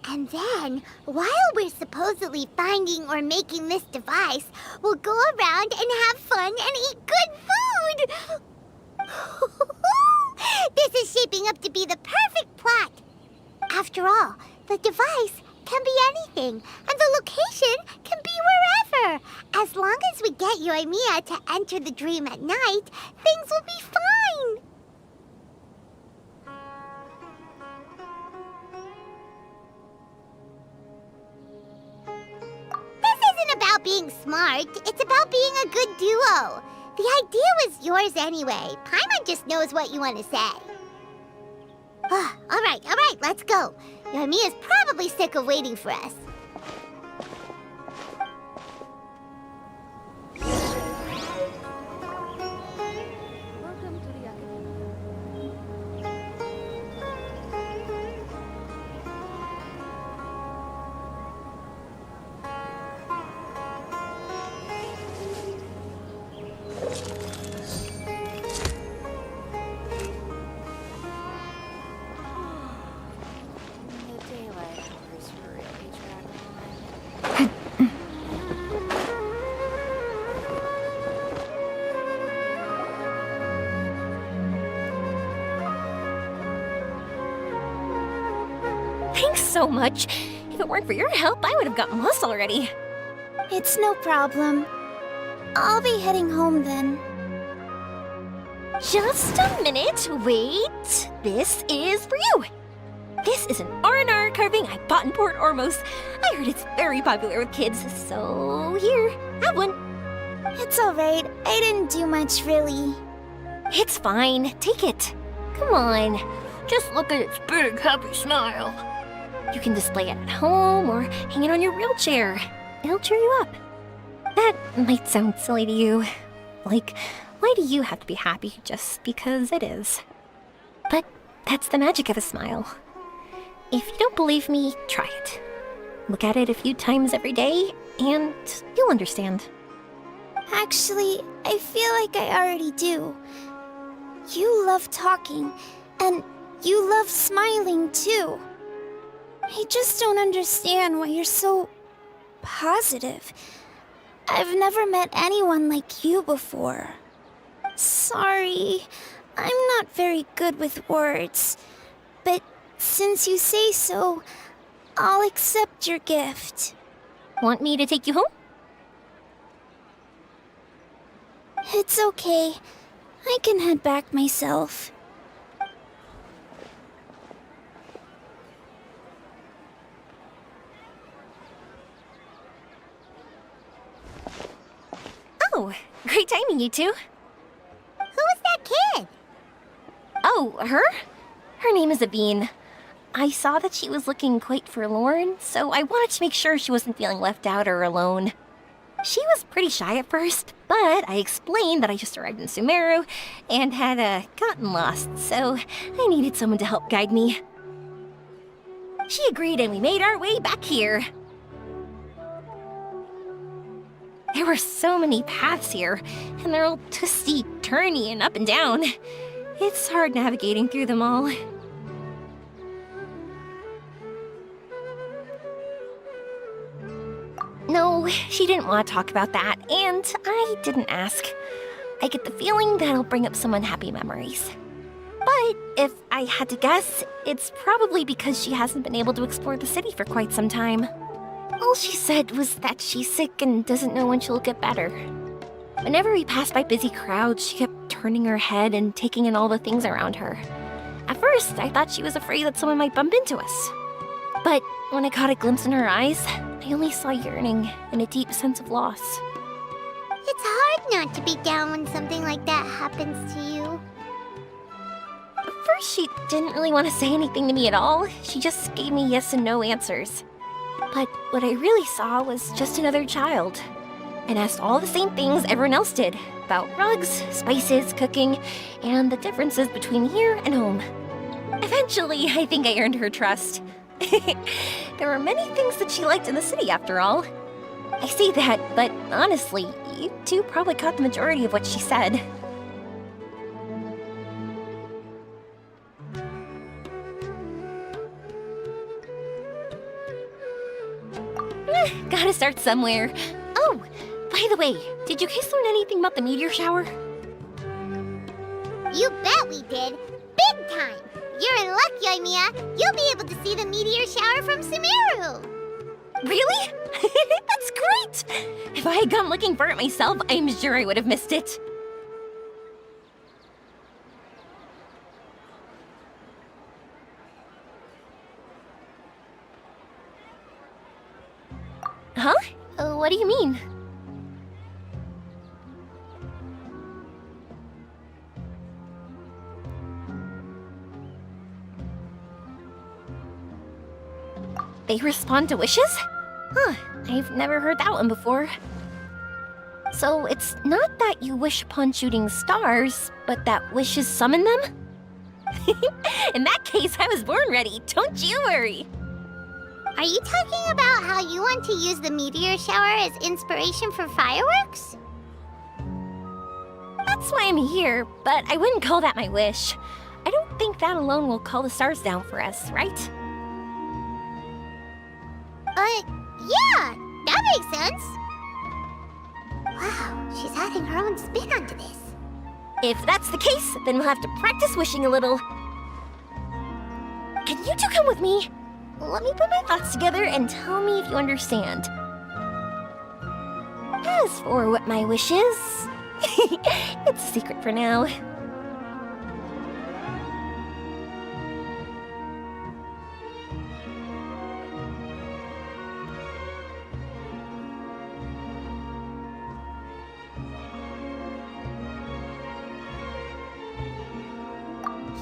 And then, while we're supposedly finding or making this device, we'll go around and have fun and eat good food! This is shaping up to be the perfect After all, the device can be anything, and the location can be wherever. As long as we get Yoimiya to enter the dream at night, things will be fine. This isn't about being smart, it's about being a good duo. The idea was yours anyway. Paimon just knows what you want to say. All right, let's go. Yoimiya's probably sick of waiting for us. Thanks so much. If it weren't for your help, I would have gotten lost already. It's no problem. I'll be heading home then. Just a minute, wait. This is for you. This is an R&R carving I bought in Port Ormos. I heard it's very popular with kids, so here, have one. It's alright. I didn't do much, really. It's fine. Take it. Come on. Just look at its big, happy smile. You can display it at home or hang it on your wheelchair. It'll cheer you up. That might sound silly to you. Like, why do you have to be happy just because it is? But that's the magic of a smile. If you don't believe me, try it. Look at it a few times every day, and you'll understand. Actually, I feel like I already do. You love talking, and you love smiling too. I just don't understand why you're so positive. I've never met anyone like you before. Sorry, I'm not very good with words, but since you say so, I'll accept your gift. Want me to take you home? It's okay. I can head back myself. Oh, great timing, you two. Who was that kid? Oh, her? Her name is Aveen. I saw that she was looking quite forlorn, so I wanted to make sure she wasn't feeling left out or alone. She was pretty shy at first, but I explained that I just arrived in Sumeru and had gotten lost, so I needed someone to help guide me. She agreed and we made our way back here. There were so many paths here, and they're all twisty, turny, and up and down. It's hard navigating through them all. No, she didn't want to talk about that, and I didn't ask. I get the feeling that'll bring up some unhappy memories. But if I had to guess, it's probably because she hasn't been able to explore the city for quite some time. All she said was that she's sick and doesn't know when she'll get better. Whenever we passed by busy crowds, she kept turning her head and taking in all the things around her. At first, I thought she was afraid that someone might bump into us. But when I caught a glimpse in her eyes, I only saw yearning and a deep sense of loss. It's hard not to be down when something like that happens to you. At first, she didn't really want to say anything to me at all. She just gave me yes and no answers. But what I really saw was just another child, and asked all the same things everyone else did about rugs, spices, cooking, and the differences between here and home. Eventually, I think I earned her trust. There were many things that she liked in the city, after all. I say that, but honestly, you two probably caught the majority of what she said. Gotta start somewhere. Oh, by the way, did you guys learn anything about the meteor shower? You bet we did. Big time. You're in luck, Yoimiya. You'll be able to see the meteor shower from Sumeru. Really? That's great! If I had gone looking for it myself, I'm sure I would have missed it. Huh? What do you mean? They respond to wishes? Huh, I've never heard that one before. So it's not that you wish upon shooting stars, but that wishes summon them? In that case, I was born ready, don't you worry. Are you talking about how you want to use the meteor shower as inspiration for fireworks? That's why I'm here, but I wouldn't call that my wish. I don't think that alone will call the stars down for us, right? Yeah, that makes sense. Wow, she's adding her own spin onto this. If that's the case, then we'll have to practice wishing a little. Can you two come with me? Let me put my thoughts together and tell me if you understand. As for what my wish is, it's a secret for now.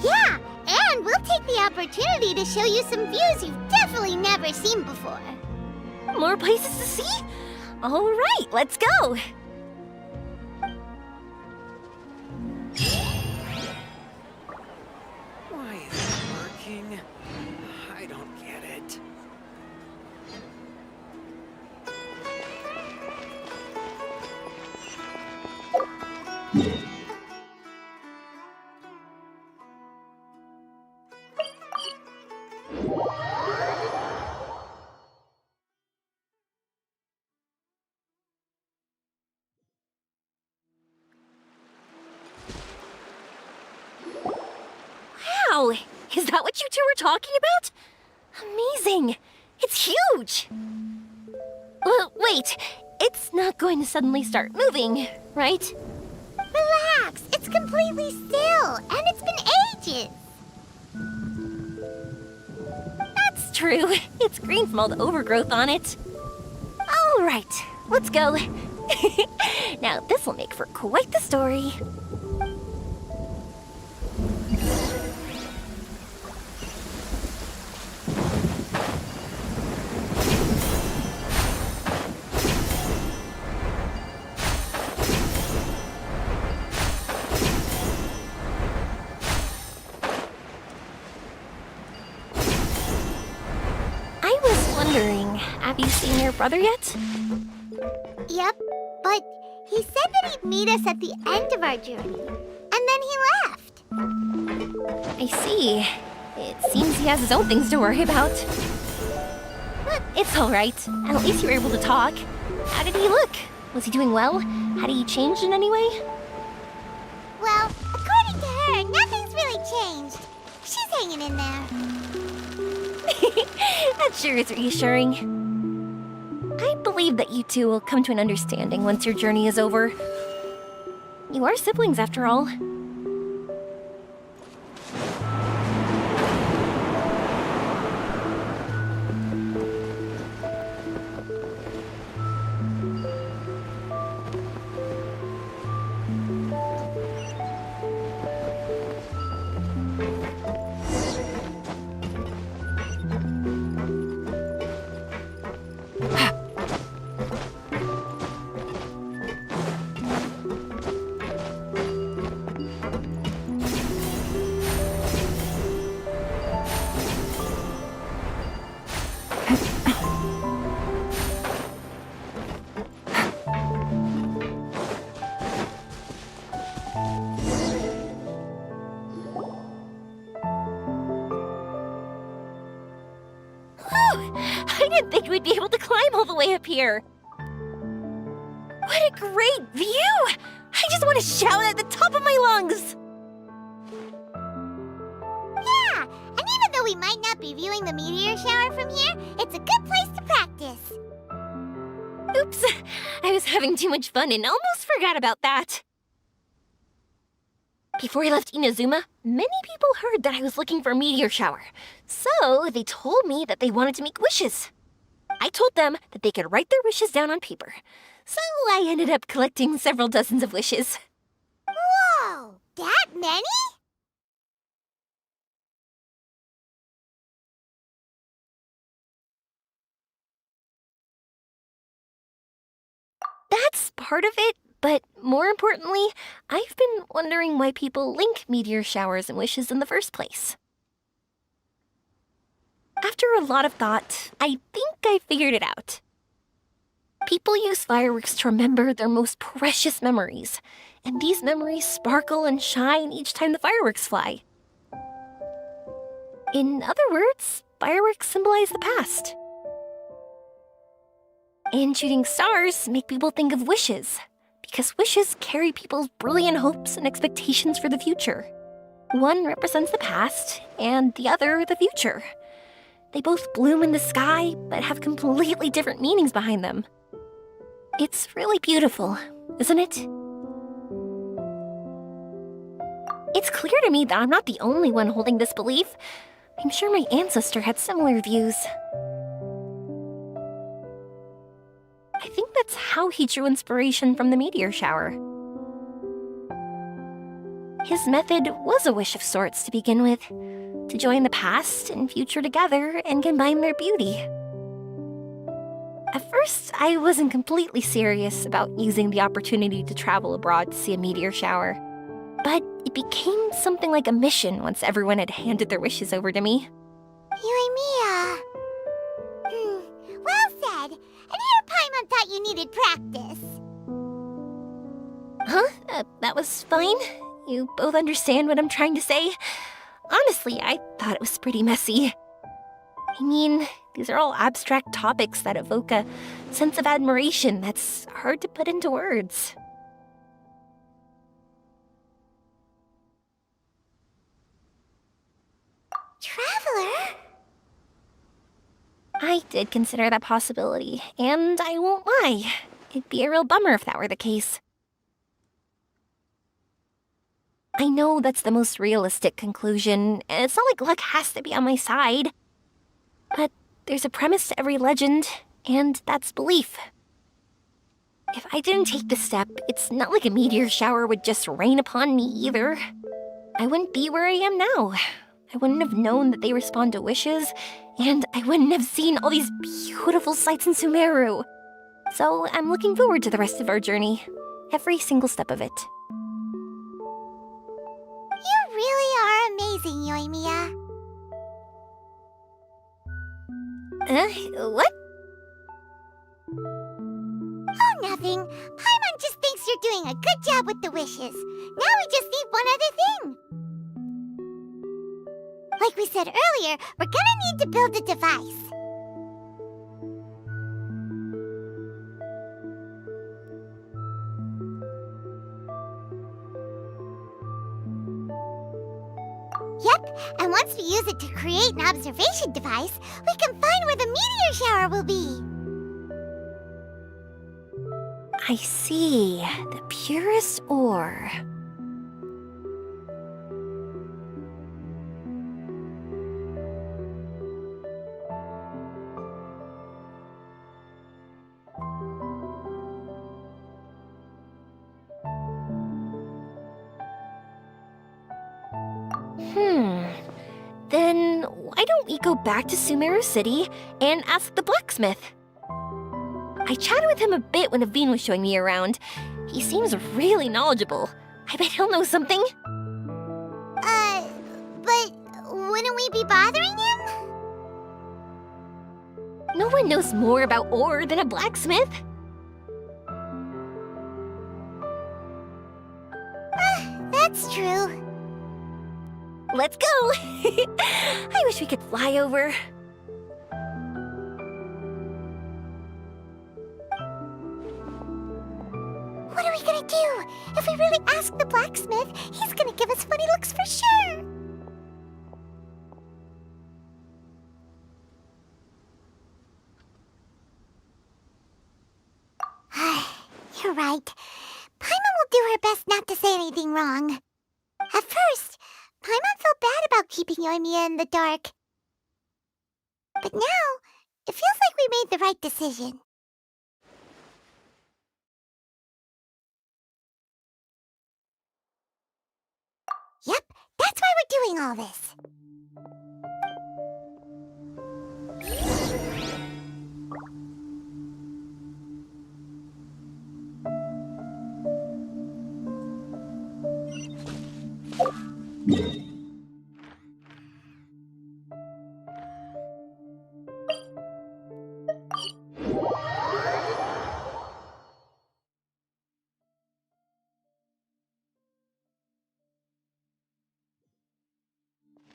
Yeah, and we'll take the opportunity to show you some views you've definitely never seen before. More places to see? All right, let's go. Why is it working? I don't get it. Wow, is that what you two were talking about? Amazing! It's huge! Wait, it's not going to suddenly start moving, right? Relax, it's completely still, and it's been ages. That's true. It's green from all the overgrowth on it. All right, let's go. Now, this will make for quite the story. I was wondering, have you seen your brother yet? Yep, but he said that he'd meet us at the end of our journey, and then he left. I see. It seems he has his own things to worry about. But it's all right. At least you were able to talk. How did he look? Was he doing well? Had he changed in any way? Well, according to her, nothing's really changed. She's hanging in there. That sure is reassuring. I believe that you two will come to an understanding once your journey is over. You are siblings, after all. I didn't think we'd be able to climb all the way up here. What a great view! I just want to shout at the top of my lungs! Yeah, we might not be viewing the meteor shower from here, it's a good place to practice. Oops, I was having too much fun and almost forgot about that. Before I left Inazuma, many people heard that I was looking for a meteor shower, so they told me that they wanted to make wishes. I told them that they could write their wishes down on paper, so I ended up collecting several dozens of wishes. Whoa! That many? That's part of it, but more importantly, I've been wondering why people link meteor showers and wishes in the first place. After a lot of thought, I think I figured it out. People use fireworks to remember their most precious memories, and these memories sparkle and shine each time the fireworks fly. In other words, fireworks symbolize the past. And shooting stars make people think of wishes, because wishes carry people's brilliant hopes and expectations for the future. One represents the past, and the other the future. They both bloom in the sky, but have completely different meanings behind them. It's really beautiful, isn't it? It's clear to me that I'm not the only one holding this belief. I'm sure my ancestor had similar views. I think that's how he drew inspiration from the meteor shower. His method was a wish of sorts to begin with, to join the past and future together and combine their beauty. At first, I wasn't completely serious about using the opportunity to travel abroad to see a meteor shower, but it became something like a mission once everyone had handed their wishes over to me. Yoimiya. Well said. And here Paimon thought you needed practice. Huh? That was fine? You both understand what I'm trying to say? Honestly, I thought it was pretty messy. I mean, these are all abstract topics that evoke a sense of admiration that's hard to put into words. Traveler? I did consider that possibility, and I won't lie. It'd be a real bummer if that were the case. I know that's the most realistic conclusion, and it's not like luck has to be on my side. But there's a premise to every legend, and that's belief. If I didn't take this step, it's not like a meteor shower would just rain upon me either. I wouldn't be where I am now. I wouldn't have known that they respond to wishes, and I wouldn't have seen all these beautiful sights in Sumeru. So I'm looking forward to the rest of our journey, every single step of it. You really are amazing, Yoimiya. What? Oh, nothing. Paimon just thinks you're doing a good job with the wishes. Now we just need one other thing. Like we said earlier, we're gonna need to build a device. Yep, and once we use it to create an observation device, we can find where the meteor shower will be. I see. The purest ore. Then why don't we go back to Sumeru City and ask the blacksmith? I chatted with him a bit when Aveen was showing me around. He seems really knowledgeable. I bet he'll know something. But wouldn't we be bothering him? No one knows more about ore than a blacksmith. That's true. Let's go! I wish we could fly over. What are we gonna do? If we really ask the blacksmith, he's gonna give us funny looks for sure. right. Paimon will do her best not to say anything wrong. At first, Paimon felt bad about keeping Yoimiya in the dark. But now, it feels like we made the right decision. Yep, that's why we're doing all this.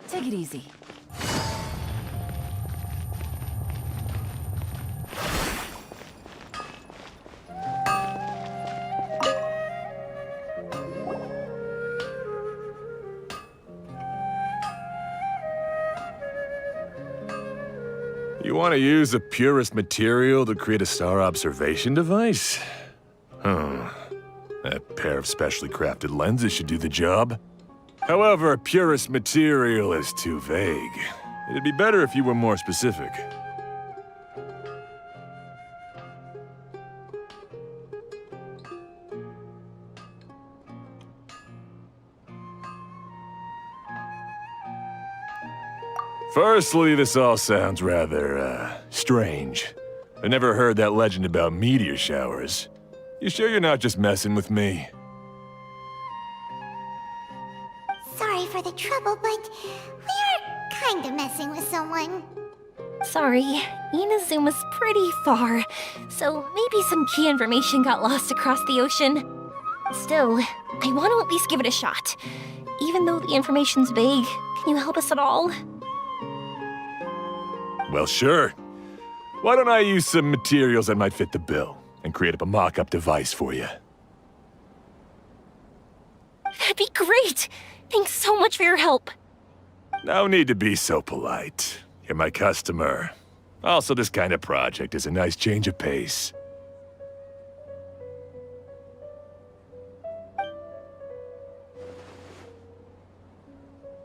Take it easy. You want to use the purest material to create a star observation device? That pair of specially crafted lenses should do the job. However, purest material is too vague. It'd be better if you were more specific. Firstly, this all sounds rather, strange. I never heard that legend about meteor showers. You sure you're not just messing with me? Sorry for the trouble, but we are kind of messing with someone. Sorry, Inazuma's pretty far, so maybe some key information got lost across the ocean. Still, I want to at least give it a shot. Even though the information's vague, can you help us at all? Well, sure. Why don't I use some materials that might fit the bill and create up a mock-up device for you? That'd be great! Thanks so much for your help. No need to be so polite. You're my customer. Also, this kind of project is a nice change of pace.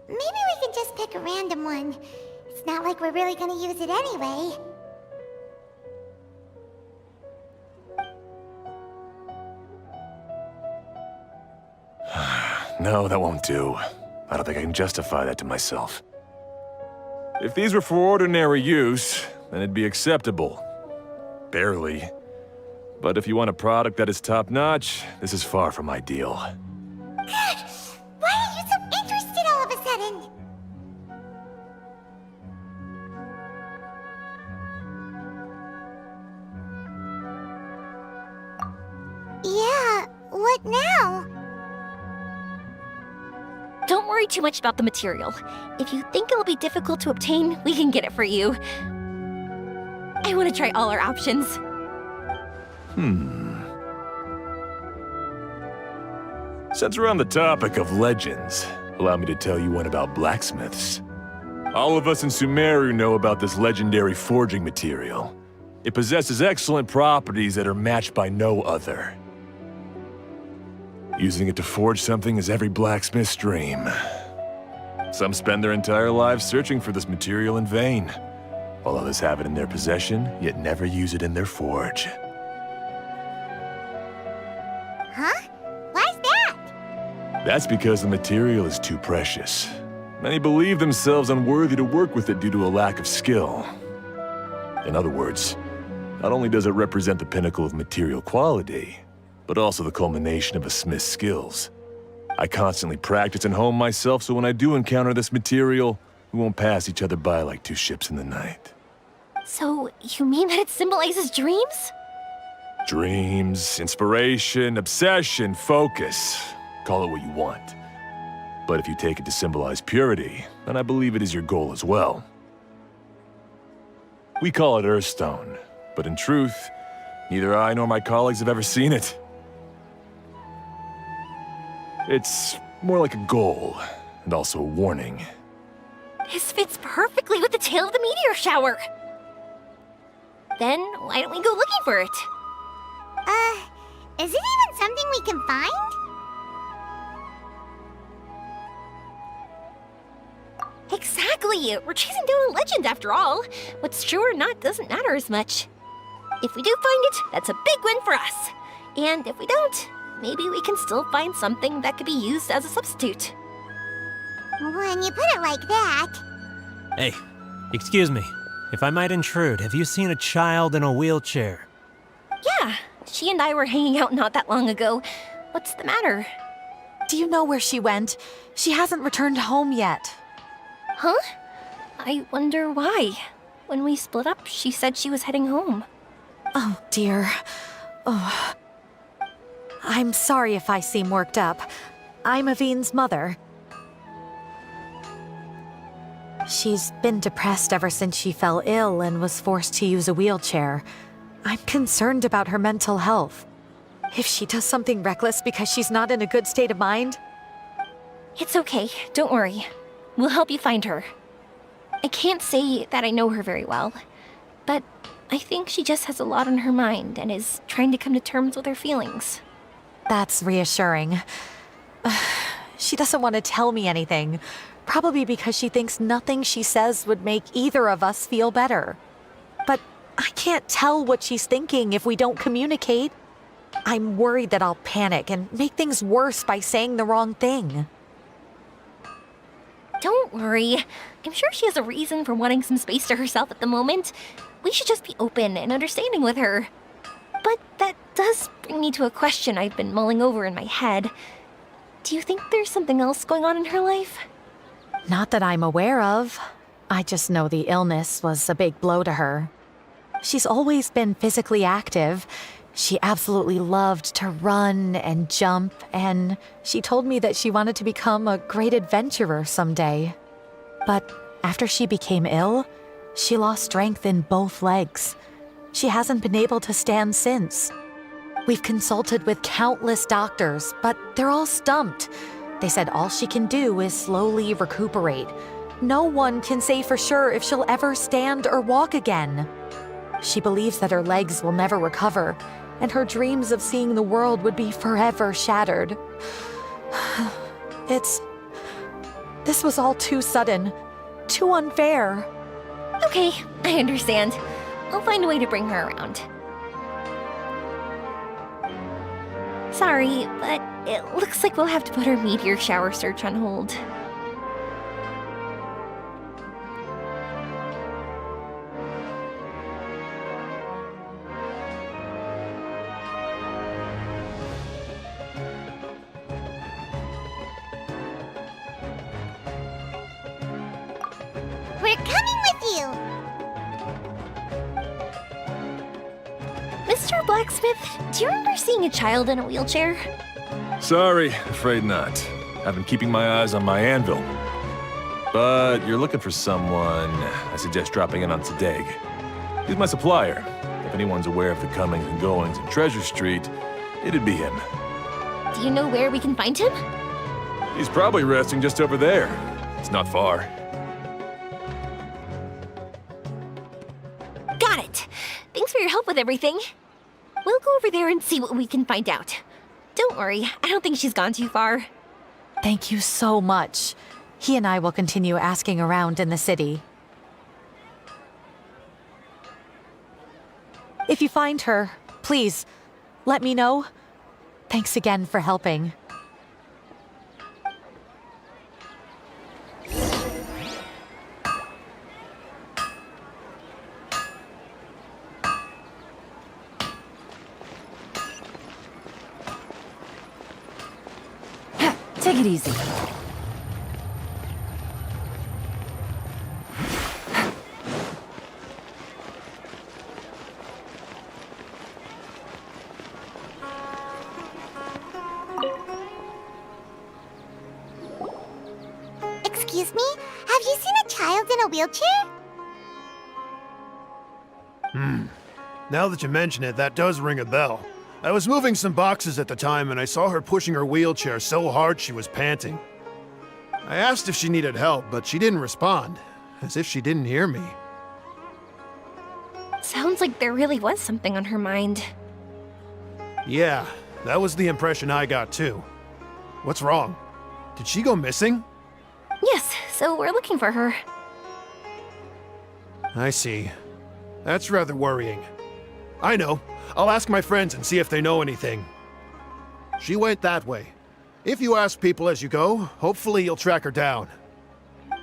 Maybe we can just pick a random one. It's not like we're really gonna use it anyway. No, that won't do. I don't think I can justify that to myself. If these were for ordinary use, then it'd be acceptable. Barely. But if you want a product that is top-notch, this is far from ideal. God, why are you so interested all of a sudden? Yeah, what now? Don't worry too much about the material. If you think it'll be difficult to obtain, we can get it for you. I want to try all our options. Since we're on the topic of legends, allow me to tell you one about blacksmiths. All of us in Sumeru know about this legendary forging material. It possesses excellent properties that are matched by no other. Using it to forge something is every blacksmith's dream. Some spend their entire lives searching for this material in vain, while others have it in their possession, yet never use it in their forge. Huh? Why's that? That's because the material is too precious. Many believe themselves unworthy to work with it due to a lack of skill. In other words, not only does it represent the pinnacle of material quality, but also the culmination of a smith's skills. I constantly practice and hone myself, so when I do encounter this material, we won't pass each other by like two ships in the night. So, you mean that it symbolizes dreams? Dreams, inspiration, obsession, focus. Call it what you want. But if you take it to symbolize purity, then I believe it is your goal as well. We call it Earthstone, but in truth, neither I nor my colleagues have ever seen it. It's more like a goal, and also a warning. This fits perfectly with the tale of the meteor shower. Then, why don't we go looking for it? Is it even something we can find? Exactly! We're chasing down a legend after all. What's true or not doesn't matter as much. If we do find it, that's a big win for us. And if we don't, maybe we can still find something that could be used as a substitute. When you put it like that... Hey, excuse me. If I might intrude, have you seen a child in a wheelchair? Yeah, she and I were hanging out not that long ago. What's the matter? Do you know where she went? She hasn't returned home yet. Huh? I wonder why. When we split up, she said she was heading home. Oh, dear. Oh. I'm sorry if I seem worked up. I'm Avine's mother. She's been depressed ever since she fell ill and was forced to use a wheelchair. I'm concerned about her mental health. If she does something reckless because she's not in a good state of mind... It's okay, don't worry. We'll help you find her. I can't say that I know her very well, but I think she just has a lot on her mind and is trying to come to terms with her feelings. That's reassuring. She doesn't want to tell me anything, probably because she thinks nothing she says would make either of us feel better. But I can't tell what she's thinking if we don't communicate. I'm worried that I'll panic and make things worse by saying the wrong thing. Don't worry. I'm sure she has a reason for wanting some space to herself at the moment. We should just be open and understanding with her. But that does bring me to a question I've been mulling over in my head. Do you think there's something else going on in her life? Not that I'm aware of. I just know the illness was a big blow to her. She's always been physically active. She absolutely loved to run and jump, and she told me that she wanted to become a great adventurer someday. But after she became ill, she lost strength in both legs. She hasn't been able to stand since. We've consulted with countless doctors, but they're all stumped. They said all she can do is slowly recuperate. No one can say for sure if she'll ever stand or walk again. She believes that her legs will never recover, and her dreams of seeing the world would be forever shattered. This was all too sudden, too unfair. Okay, I understand. I'll find a way to bring her around. Sorry, but it looks like we'll have to put our meteor shower search on hold. We're coming with you! Mr. Blacksmith, do you remember seeing a child in a wheelchair? Sorry, afraid not. I've been keeping my eyes on my anvil. But you're looking for someone, I suggest dropping in on Sadeg. He's my supplier. If anyone's aware of the comings and goings in Treasure Street, it'd be him. Do you know where we can find him? He's probably resting just over there. It's not far. Got it! Thanks for your help with everything. We'll go over there and see what we can find out. Don't worry, I don't think she's gone too far. Thank you so much. He and I will continue asking around in the city. If you find her, please, let me know. Thanks again for helping. Take it easy. Excuse me? Have you seen a child in a wheelchair? Now that you mention it, that does ring a bell. I was moving some boxes at the time and I saw her pushing her wheelchair so hard she was panting. I asked if she needed help, but she didn't respond, as if she didn't hear me. Sounds like there really was something on her mind. Yeah, That was the impression I got too. What's wrong? Did she go missing? Yes, so we're looking for her. I see. That's rather worrying. I know. I'll ask my friends and see if they know anything. She went that way. If you ask people as you go, hopefully you'll track her down.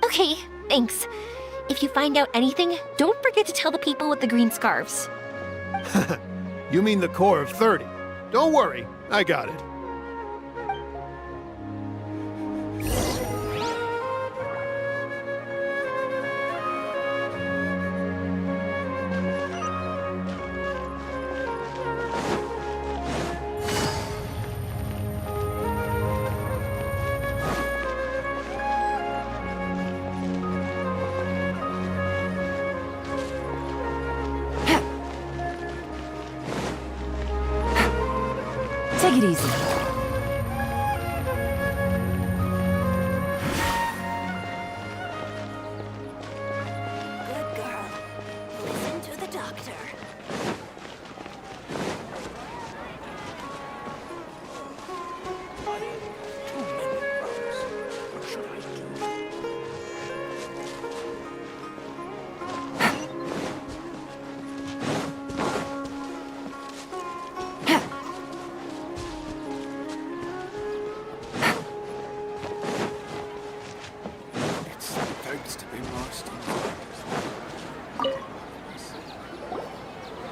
Okay, thanks. If you find out anything, don't forget to tell the people with the green scarves. You mean the core of 30. Don't worry, I got it. Take it easy. Good girl. Listen to the doctor.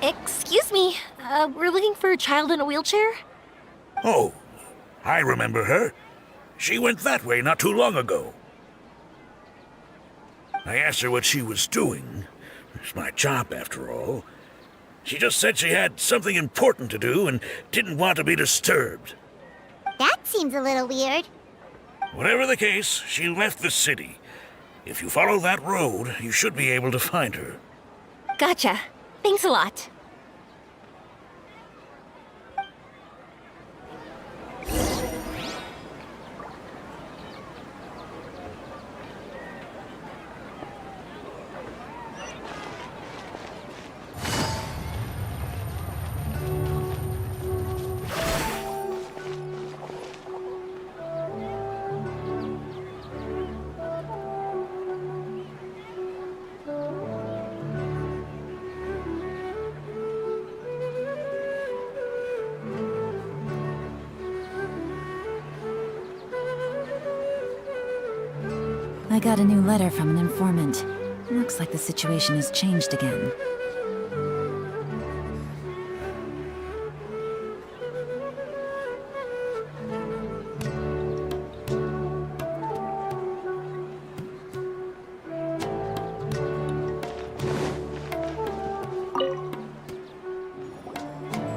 Excuse me, we're looking for a child in a wheelchair? Oh, I remember her. She went that way not too long ago. I asked her what she was doing. It's my job, after all. She just said she had something important to do and didn't want to be disturbed. That seems a little weird. Whatever the case, she left the city. If you follow that road, you should be able to find her. Gotcha. Thanks a lot. I got a new letter from an informant. Looks like the situation has changed again.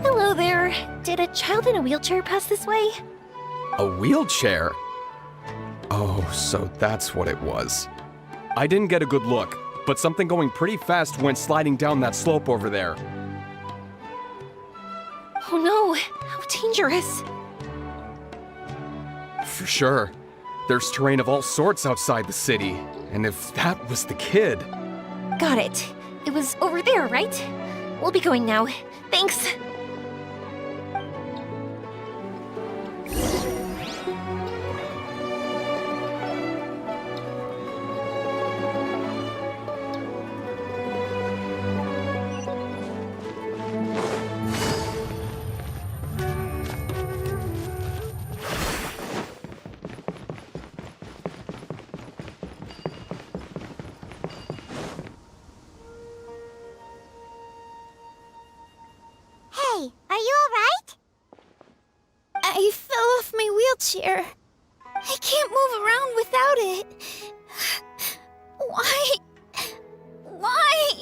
Hello there. Did a child in a wheelchair pass this way? A wheelchair? Oh, so that's what it was. I didn't get a good look, but something going pretty fast went sliding down that slope over there. Oh no, how dangerous. For sure. There's terrain of all sorts outside the city, and if that was the kid... Got it. It was over there, right? We'll be going now. Thanks. Hey, are you alright? I fell off my wheelchair. I can't move around without it. Why? Why?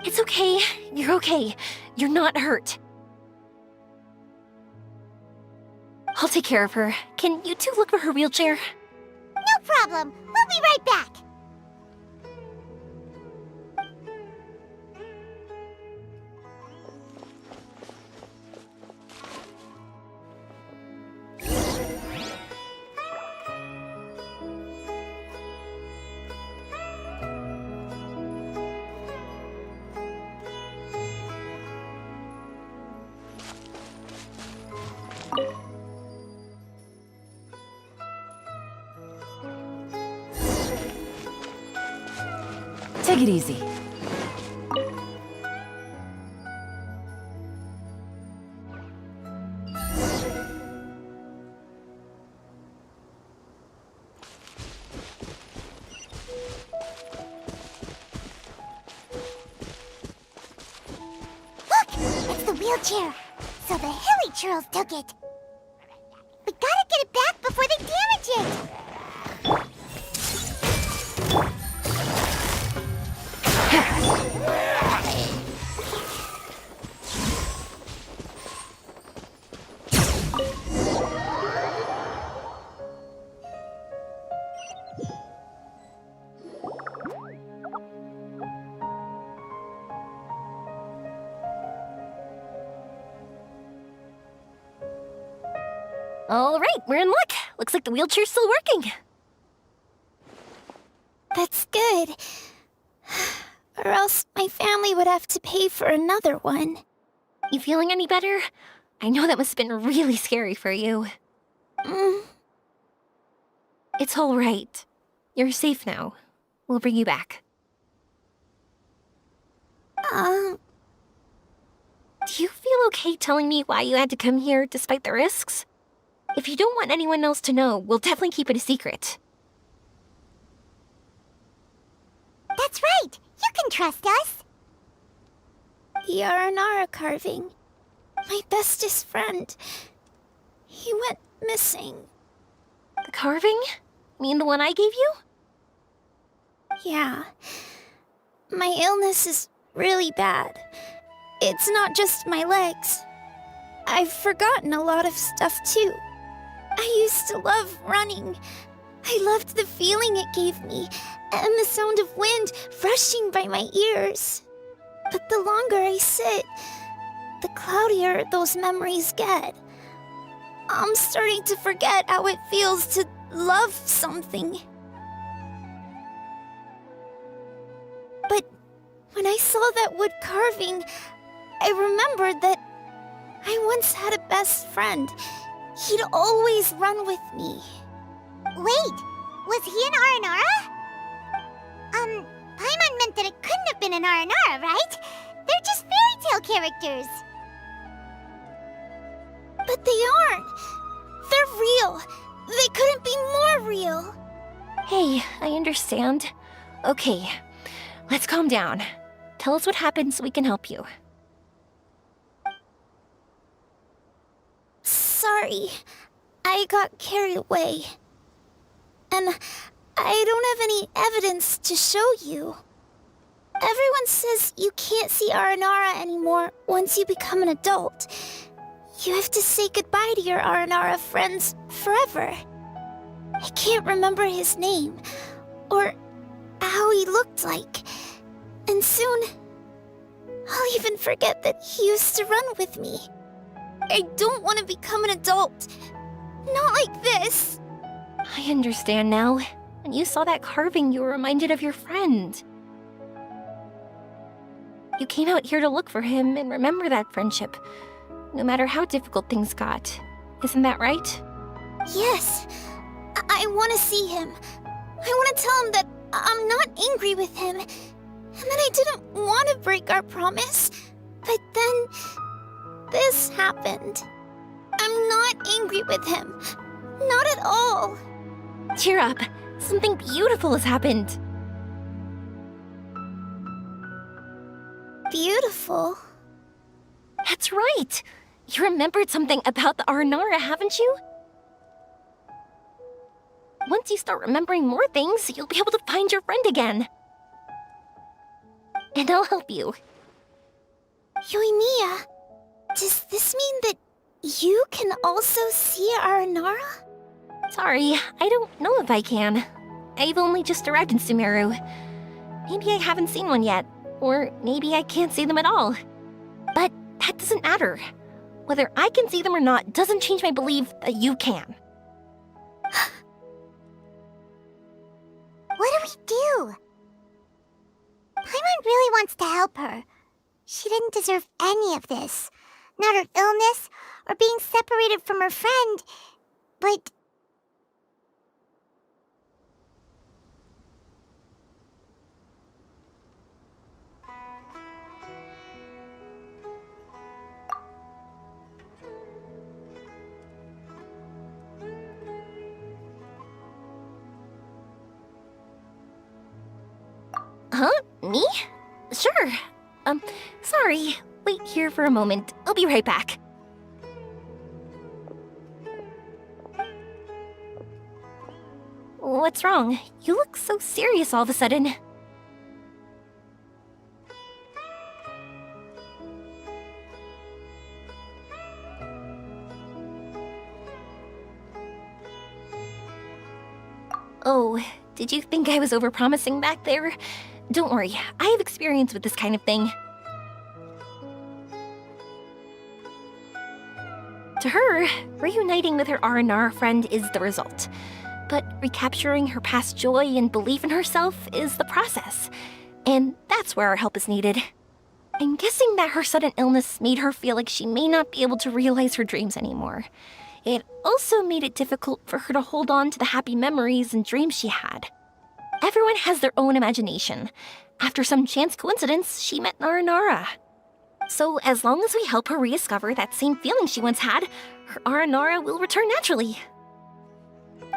It's okay. You're okay. You're not hurt. I'll take care of her. Can you two look for her wheelchair? No problem. We'll be right back. Take it easy. Look! It's the wheelchair! So the hilly churls took it! We gotta get it back before they damage it! All right, we're in luck. Looks like the wheelchair's still working. That's good. Or else my family would have to pay for another one. You feeling any better? I know that must have been really scary for you. It's all right. You're safe now. We'll bring you back. Do you feel okay telling me why you had to come here despite the risks? If you don't want anyone else to know, we'll definitely keep it a secret. That's right! You can trust us! The Aranara carving. My bestest friend. He went missing. The carving? You mean the one I gave you? Yeah. My illness is really bad. It's not just my legs. I've forgotten a lot of stuff too. I used to love running. I loved the feeling it gave me, and the sound of wind rushing by my ears. But the longer I sit, the cloudier those memories get. I'm starting to forget how it feels to love something. But when I saw that wood carving, I remembered that I once had a best friend. He'd always run with me. Wait, was he an Aranara? Paimon meant that it couldn't have been an Aranara, right? They're just fairy tale characters. But they aren't. They're real. They couldn't be more real. Hey, I understand. Okay, let's calm down. Tell us what happened so we can help you. Sorry, I got carried away. And I don't have any evidence to show you. Everyone says you can't see Aranara anymore once you become an adult. You have to say goodbye to your Aranara friends forever. I can't remember his name, or how he looked like. And soon, I'll even forget that he used to run with me. I don't want to become an adult. Not like this. I understand now. When you saw that carving, you were reminded of your friend. You came out here to look for him and remember that friendship, no matter how difficult things got. Isn't that right? Yes. I want to see him. I want to tell him that I'm not angry with him, and that I didn't want to break our promise. But then, this happened. I'm not angry with him. Not at all. Cheer up. Something beautiful has happened. Beautiful? That's right. You remembered something about the Aranara, haven't you? Once you start remembering more things, you'll be able to find your friend again. And I'll help you. Yoimiya, does this mean that you can also see Aranara? Sorry, I don't know if I can. I've only just arrived in Sumeru. Maybe I haven't seen one yet, or maybe I can't see them at all. But that doesn't matter. Whether I can see them or not doesn't change my belief that you can. What do we do? Paimon really wants to help her. She didn't deserve any of this. Not her illness, or being separated from her friend, but... Huh? Me? Sure. Sorry. Wait here for a moment. I'll be right back. What's wrong? You look so serious all of a sudden. Oh, did you think I was overpromising back there? Don't worry, I have experience with this kind of thing. To her, reuniting with her Aranara friend is the result. But recapturing her past joy and belief in herself is the process. And that's where our help is needed. I'm guessing that her sudden illness made her feel like she may not be able to realize her dreams anymore. It also made it difficult for her to hold on to the happy memories and dreams she had. Everyone has their own imagination. After some chance coincidence, she met Aranara. So as long as we help her rediscover that same feeling she once had, her Aranara will return naturally.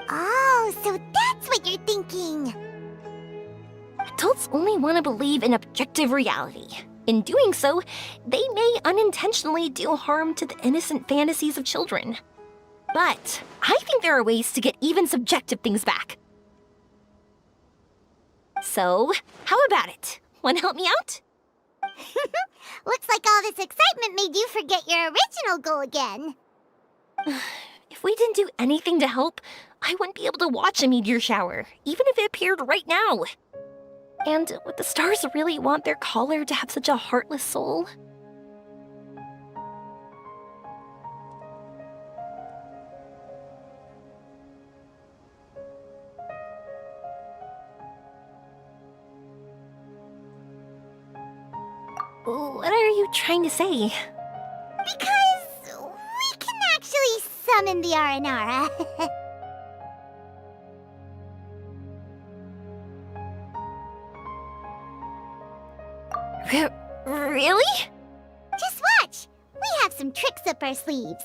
Oh, so that's what you're thinking. Adults only want to believe in objective reality. In doing so, they may unintentionally do harm to the innocent fantasies of children. But I think there are ways to get even subjective things back. So, how about it? Want to help me out? Looks like all this excitement made you forget your original goal again. If we didn't do anything to help, I wouldn't be able to watch a meteor shower, even if it appeared right now. And would the stars really want their caller to have such a heartless soul? What are you trying to say? Because we can actually summon the Aranara. Really? Just watch! We have some tricks up our sleeves.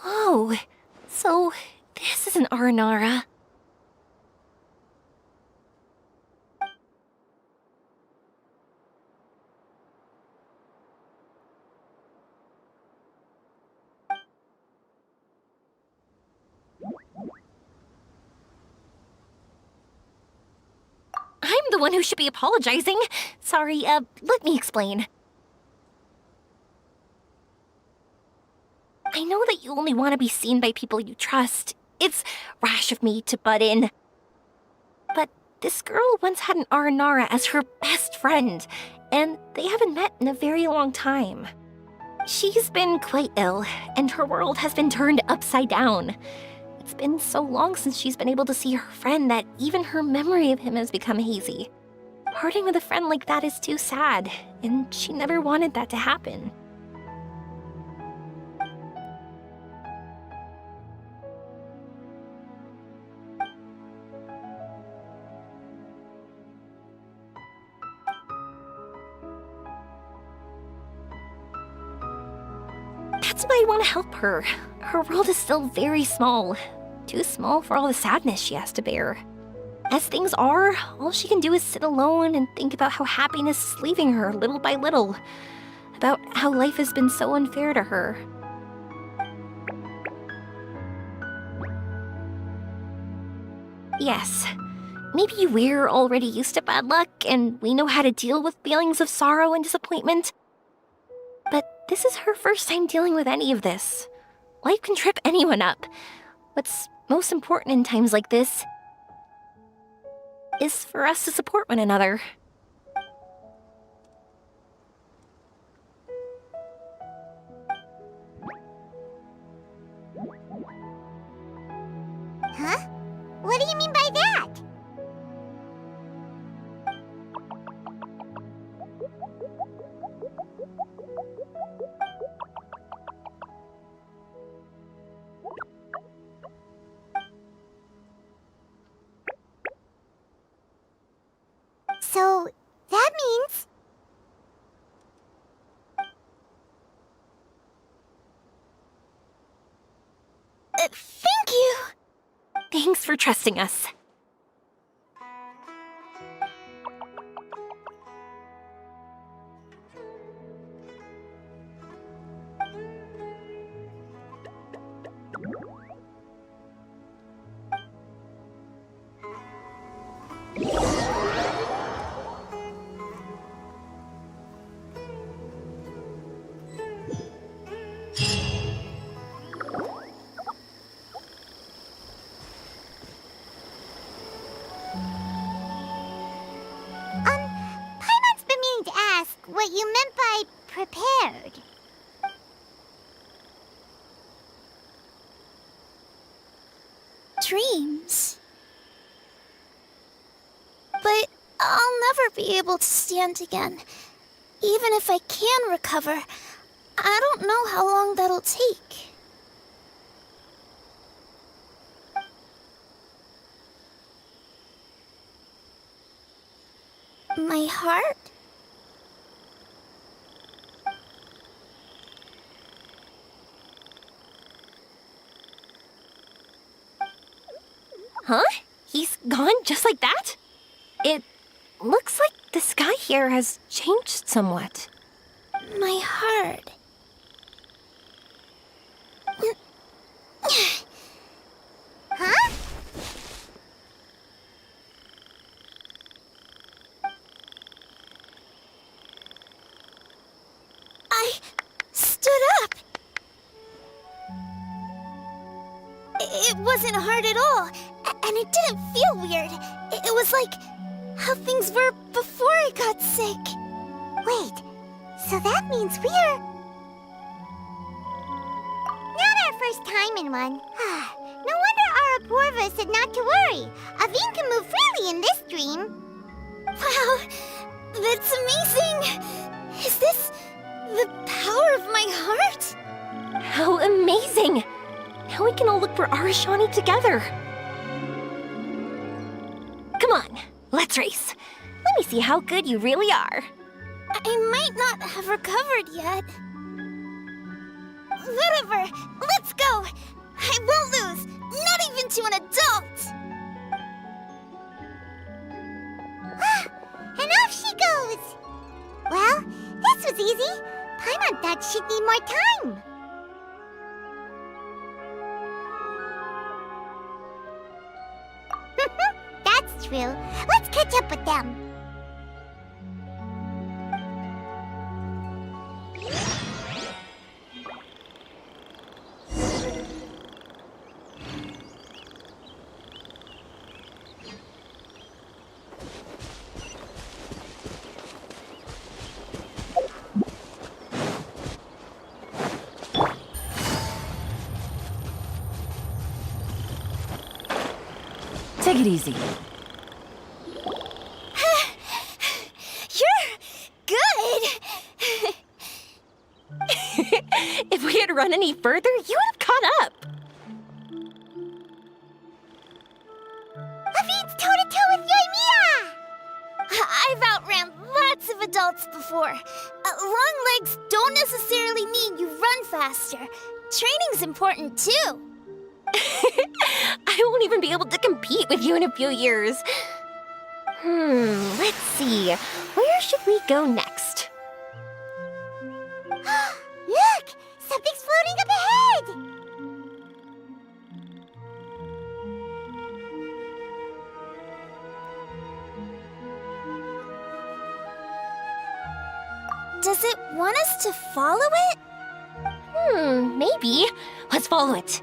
Whoa, so this is an Aranara. I'm the one who should be apologizing. Sorry, let me explain. I know that you only want to be seen by people you trust. It's rash of me to butt in. But this girl once had an Aranara as her best friend, and they haven't met in a very long time. She's been quite ill, and her world has been turned upside down. It's been so long since she's been able to see her friend that even her memory of him has become hazy. Parting with a friend like that is too sad, and she never wanted that to happen. That's why I want to help her. Her world is still very small. Too small for all the sadness she has to bear. As things are, all she can do is sit alone and think about how happiness is leaving her little by little. About how life has been so unfair to her. Yes, maybe we're already used to bad luck and we know how to deal with feelings of sorrow and disappointment. But this is her first time dealing with any of this. Life can trip anyone up. What's most important in times like this is for us to support one another. Huh? What do you mean by that? So, Thank you. Thanks for trusting us. Paimon's been meaning to ask what you meant by prepared. Dreams. But I'll never be able to stand again. Even if I can recover, I don't know how long that'll take. My heart? Huh? He's gone just like that? It looks like the sky here has changed somewhat. My heart. Huh? I stood up. It wasn't hard at all, and it didn't feel weird. It was like how things were before I got sick. Wait, so that means we're... not our first time in one. No wonder Arapurva said not to worry. Aveen can move freely in this dream. Wow, that's amazing. Is this the power of my heart? How amazing! Now we can all look for Arashani together. Come on, let's race. Let me see how good you really are. I might not have recovered yet. Whatever, let's go. I won't lose, not even to an adult. And off she goes. Well, this was easy. Paimon thought she'd need more time. That's true. Let's catch up with them. Take it easy. You're good. If we had run any further, you would have caught up. Aveen's toe-to-toe with Yoimiya! I've outran lots of adults before. Long legs don't necessarily mean you run faster. Training's important too. I won't even be able to compete with you in a few years. Let's see. Where should we go next? Look! Something's floating up ahead! Does it want us to follow it? Maybe. Let's follow it.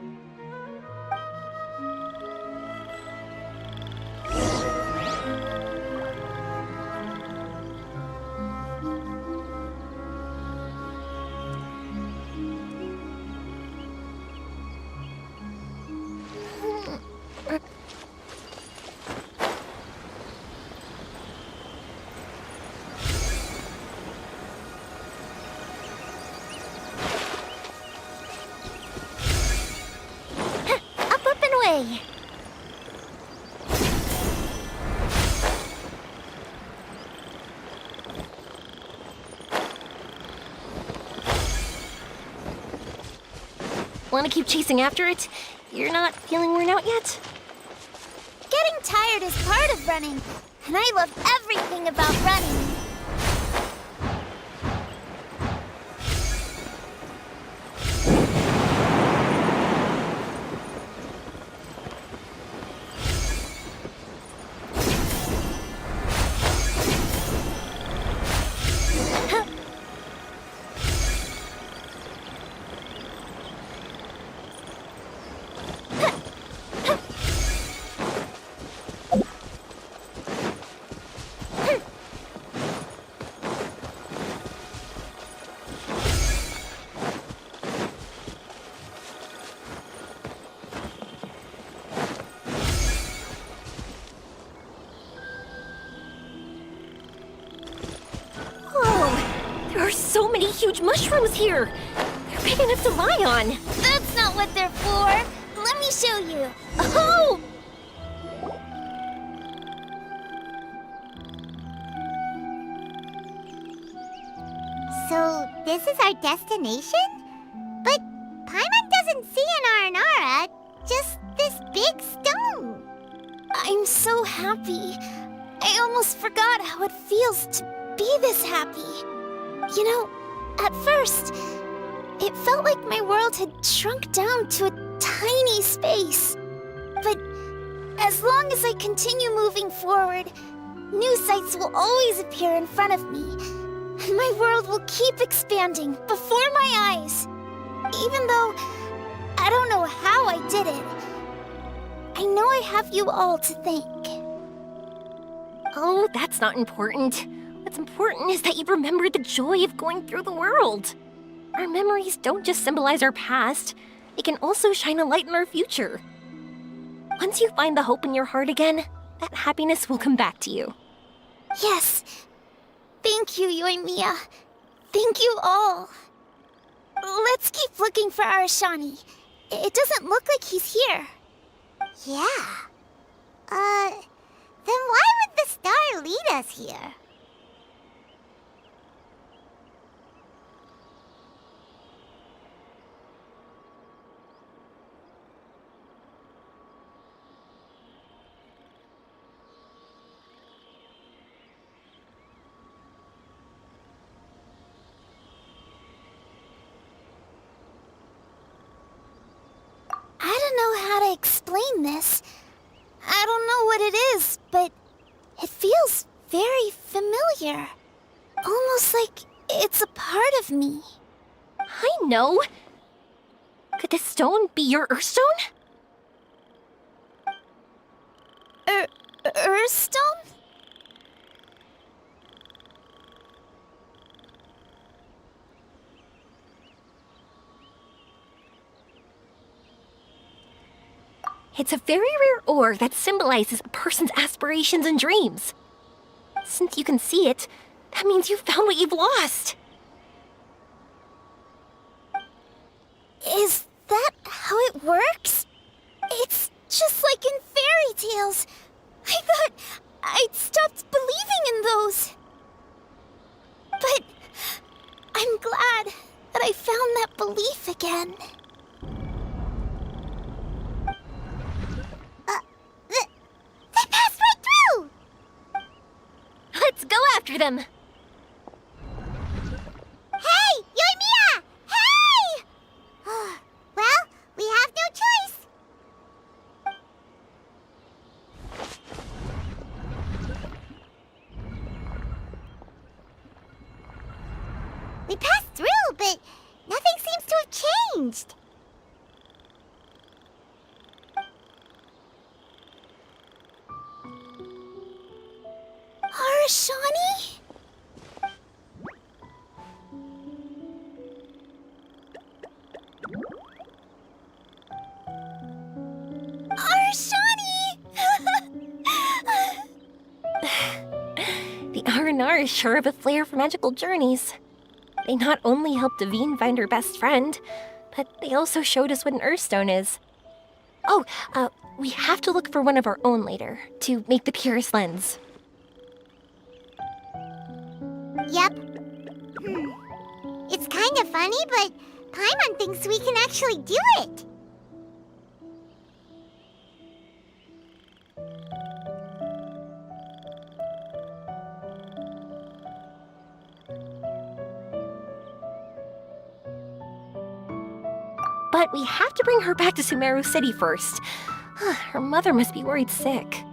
Up and away. Want to keep chasing after it? You're not feeling worn out yet? Getting tired is part of running, and I love everything about running. There are so many huge mushrooms here! They're big enough to lie on! That's not what they're for! Let me show you! Oh! So, this is our destination? But Paimon doesn't see an Aranara, just this big stone. I'm so happy. I almost forgot how it feels to be this happy. You know, at first, it felt like my world had shrunk down to a tiny space. But as long as I continue moving forward, new sights will always appear in front of me. And my world will keep expanding before my eyes. Even though I don't know how I did it, I know I have you all to thank. Oh, that's not important. What's important is that you remember the joy of going through the world. Our memories don't just symbolize our past, they can also shine a light in our future. Once you find the hope in your heart again, that happiness will come back to you. Yes. Thank you, Yoimiya. Thank you all. Let's keep looking for Arashani. It doesn't look like he's here. Yeah. Then why would the star lead us here? I don't know how to explain this. I don't know what it is, but it feels very familiar. Almost like it's a part of me. I know! Could this stone be your Earthstone? Earthstone? It's a very rare ore that symbolizes a person's aspirations and dreams. Since you can see it, that means you've found what you've lost. Is that how it works? It's just like in fairy tales. I thought I'd stopped believing in those. But I'm glad that I found that belief again. They passed right through! Let's go after them! Hey, Yoimiya! Hey! Well, we have no choice. We passed through, but nothing seems to have changed. Arashani? The R&R is sure of a flair for magical journeys. They not only helped Devine find her best friend, but they also showed us what an Earthstone is. Oh, we have to look for one of our own later, to make the purest lens. Yep. It's kind of funny, but Paimon thinks we can actually do it. But we have to bring her back to Sumeru City first. Her mother must be worried sick.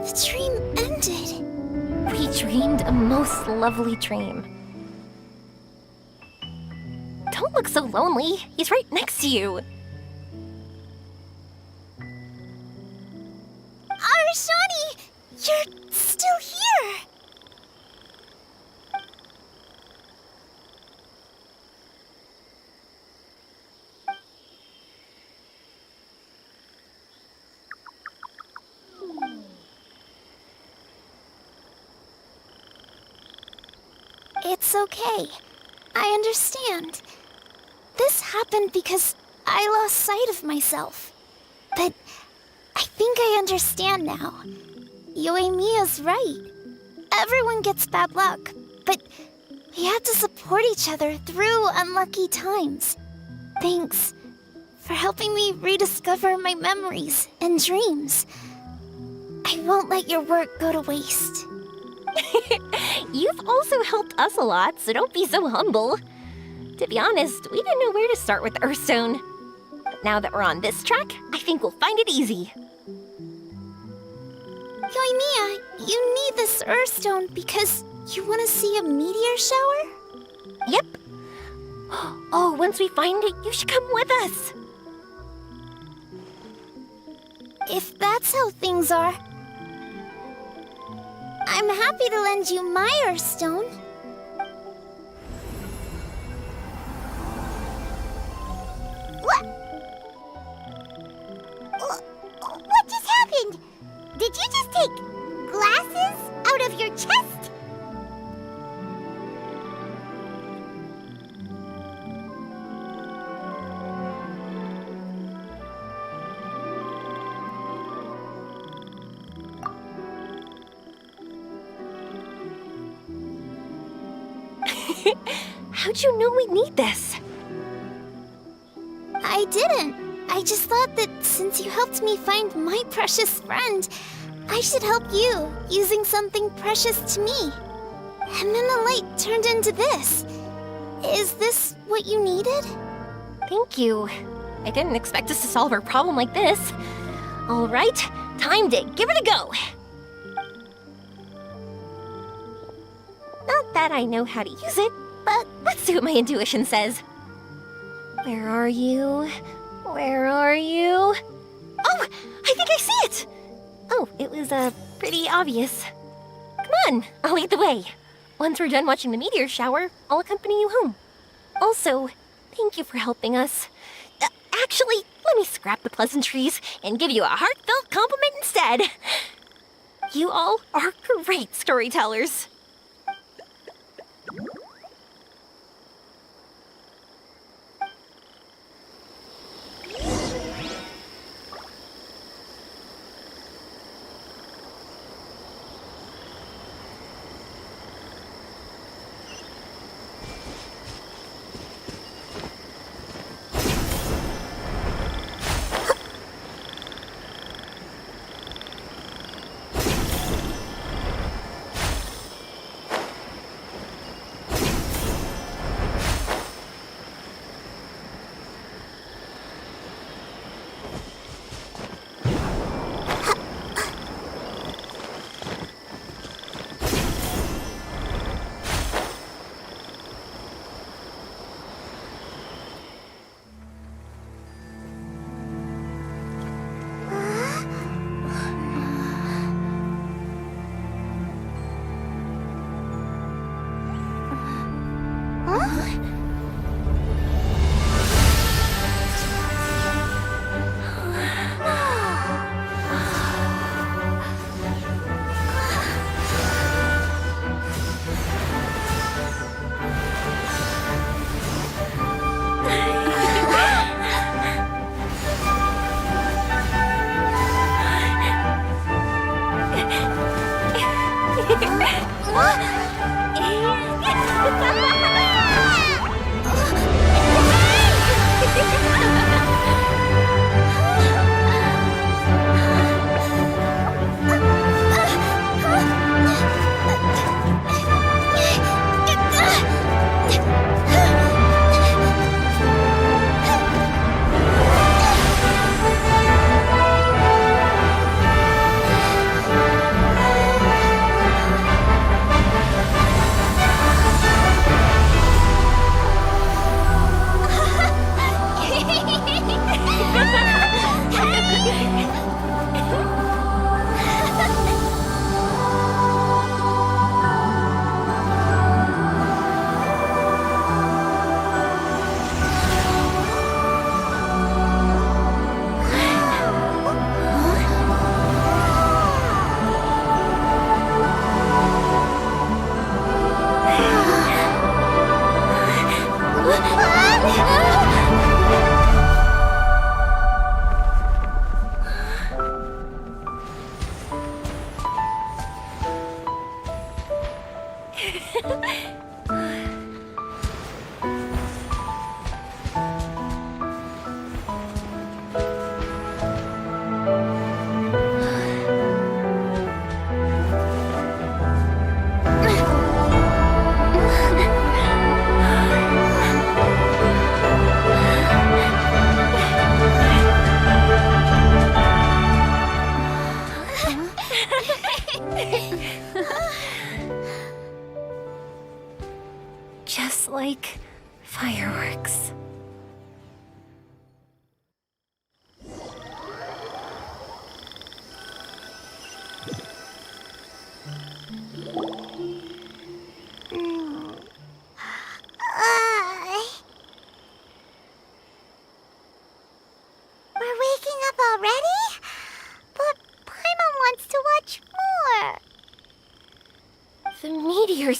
The dream ended. We dreamed a most lovely dream. Don't look so lonely. He's right next to you. Arashani! You're still here! It's okay. I understand. This happened because I lost sight of myself. But I think I understand now. Yoimiya's right. Everyone gets bad luck, but we have to support each other through unlucky times. Thanks for helping me rediscover my memories and dreams. I won't let your work go to waste. You've also helped us a lot, so don't be so humble. To be honest, we didn't know where to start with Earthstone. But now that we're on this track, I think we'll find it easy. Yoimiya, you need this Earthstone because you want to see a meteor shower? Yep. Oh, once we find it, you should come with us. If that's how things are, I'm happy to lend you my Earthstone. What? What just happened? Did you just take glasses out of your chest? How'd you know we'd need this? I didn't. I just thought that since you helped me find my precious friend, I should help you using something precious to me. And then the light turned into this. Is this what you needed? Thank you. I didn't expect us to solve our problem like this. All right, time to give it a go. Not that I know how to use it, but let's see what my intuition says. Where are you? Where are you? Oh, I think I see it! Oh, it was, pretty obvious. Come on, I'll lead the way. Once we're done watching the meteor shower, I'll accompany you home. Also, thank you for helping us. Actually, let me scrap the pleasantries and give you a heartfelt compliment instead. You all are great storytellers.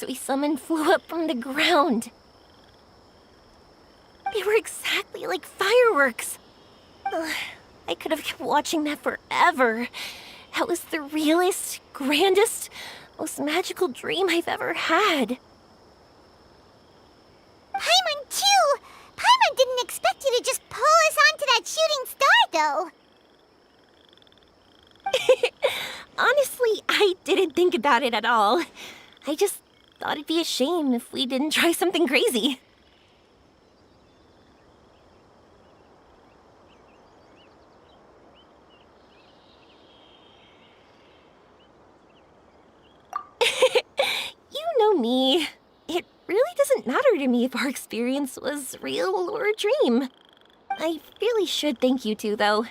fireworks we summoned flew up from the ground. They were exactly like fireworks. Ugh, I could have kept watching that forever. That was the realest, grandest, most magical dream I've ever had. Paimon, too! Paimon didn't expect you to just pull us onto that shooting star, though. Honestly, I didn't think about it at all. I just thought it'd be a shame if we didn't try something crazy. You know me. It really doesn't matter to me if our experience was real or a dream. I really should thank you two, though.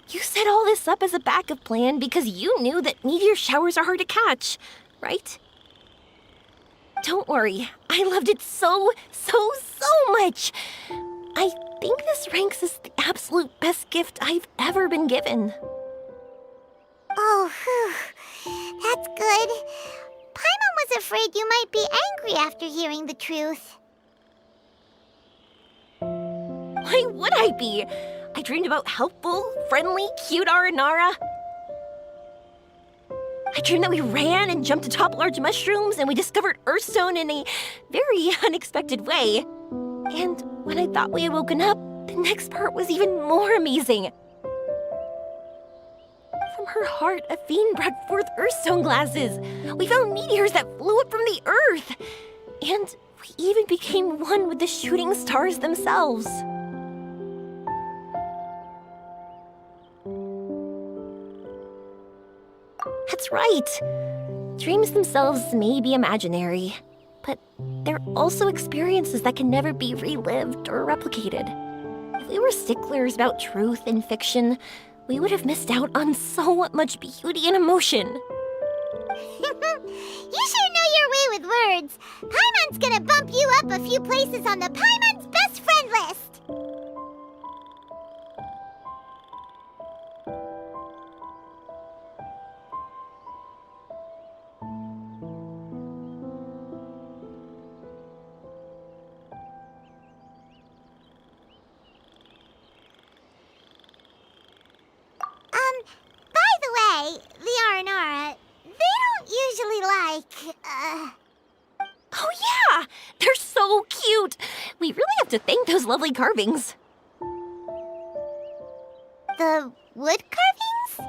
You set all this up as a backup plan because you knew that meteor showers are hard to catch, right? Don't worry, I loved it so much. I think this ranks as the absolute best gift I've ever been given. Oh, whew. That's good. Paimon was afraid you might be angry after hearing the truth. Why would I be? I dreamed about helpful, friendly, cute Aranara. I dreamed that we ran and jumped atop large mushrooms and we discovered Earthstone in a very unexpected way. And when I thought we had woken up, the next part was even more amazing. From her heart, Athene brought forth Earthstone glasses. We found meteors that flew up from the Earth. And we even became one with the shooting stars themselves. That's right. Dreams themselves may be imaginary, but they're also experiences that can never be relived or replicated. If we were sticklers about truth in fiction, we would have missed out on so much beauty and emotion. You sure know your way with words. Paimon's gonna bump you up a few places on the Paimon's best friend list. By the way, the Aranara, they don't usually like, Oh yeah! They're so cute! We really have to thank those lovely carvings. the wood carvings?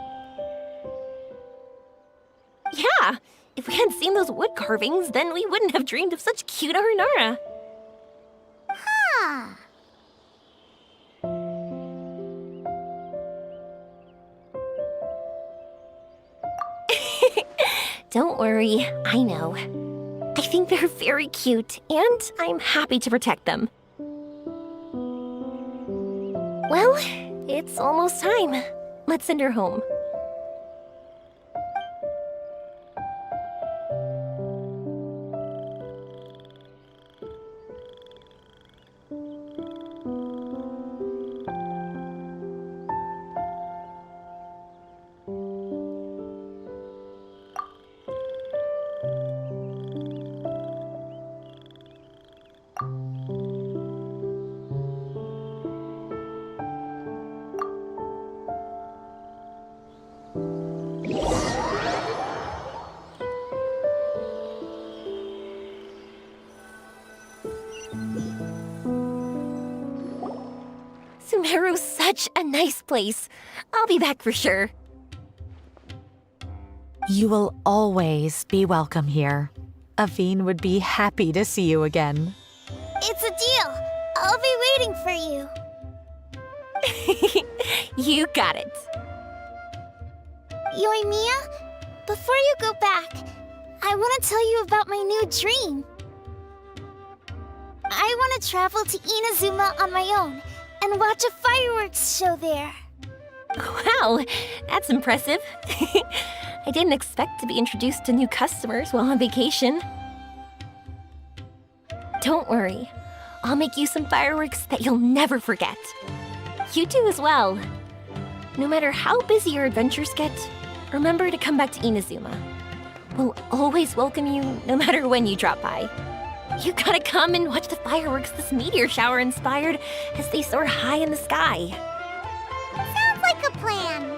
Yeah! If we hadn't seen those wood carvings, then we wouldn't have dreamed of such cute Aranara. Huh. Don't worry, I know. I think they're very cute, and I'm happy to protect them. Well, it's almost time. Let's send her home. Sumeru's such a nice place. I'll be back for sure. You will always be welcome here. Athene would be happy to see you again. It's a deal. I'll be waiting for you. You got it. Yoimiya, before you go back, I want to tell you about my new dream. I want to travel to Inazuma on my own and watch a fireworks show there. Wow, that's impressive. I didn't expect to be introduced to new customers while on vacation. Don't worry, I'll make you some fireworks that you'll never forget. You do as well. No matter how busy your adventures get, remember to come back to Inazuma. We'll always welcome you no matter when you drop by. You gotta come and watch the fireworks this meteor shower inspired as they soar high in the sky. Sounds like a plan.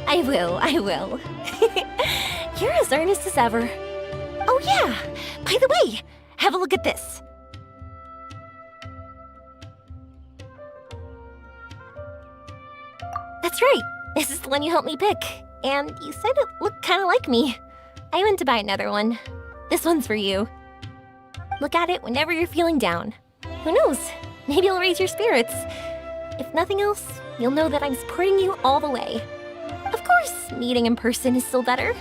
I will. You're as earnest as ever. Oh yeah, by the way, have a look at this. That's right, this is the one you helped me pick. And you said it looked kinda like me. I went to buy another one. This one's for you. Look at it whenever you're feeling down. Who knows, maybe it'll raise your spirits. If nothing else, you'll know that I'm supporting you all the way. Of course, meeting in person is still better.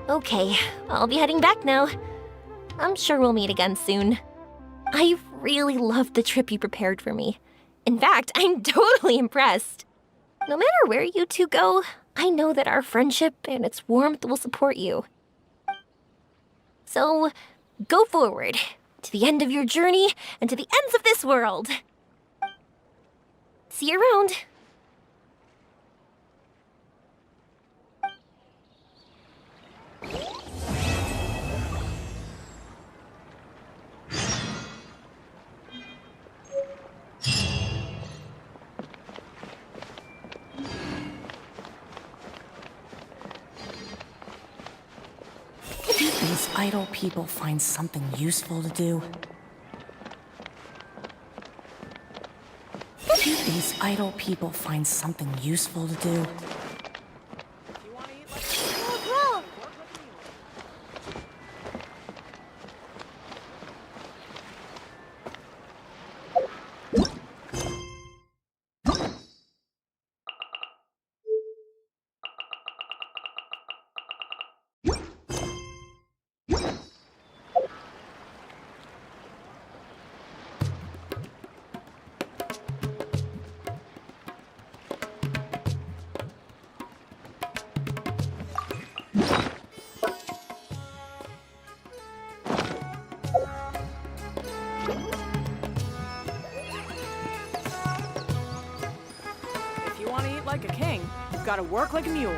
Okay, I'll be heading back now. I'm sure we'll meet again soon. I really loved the trip you prepared for me. In fact, I'm totally impressed. No matter where you two go, I know that our friendship and its warmth will support you. So, go forward, to the end of your journey, and to the ends of this world. See you around. These idle people find something useful to do. These idle people find something useful to do. If you want to eat like a king, you've got to work like a mule.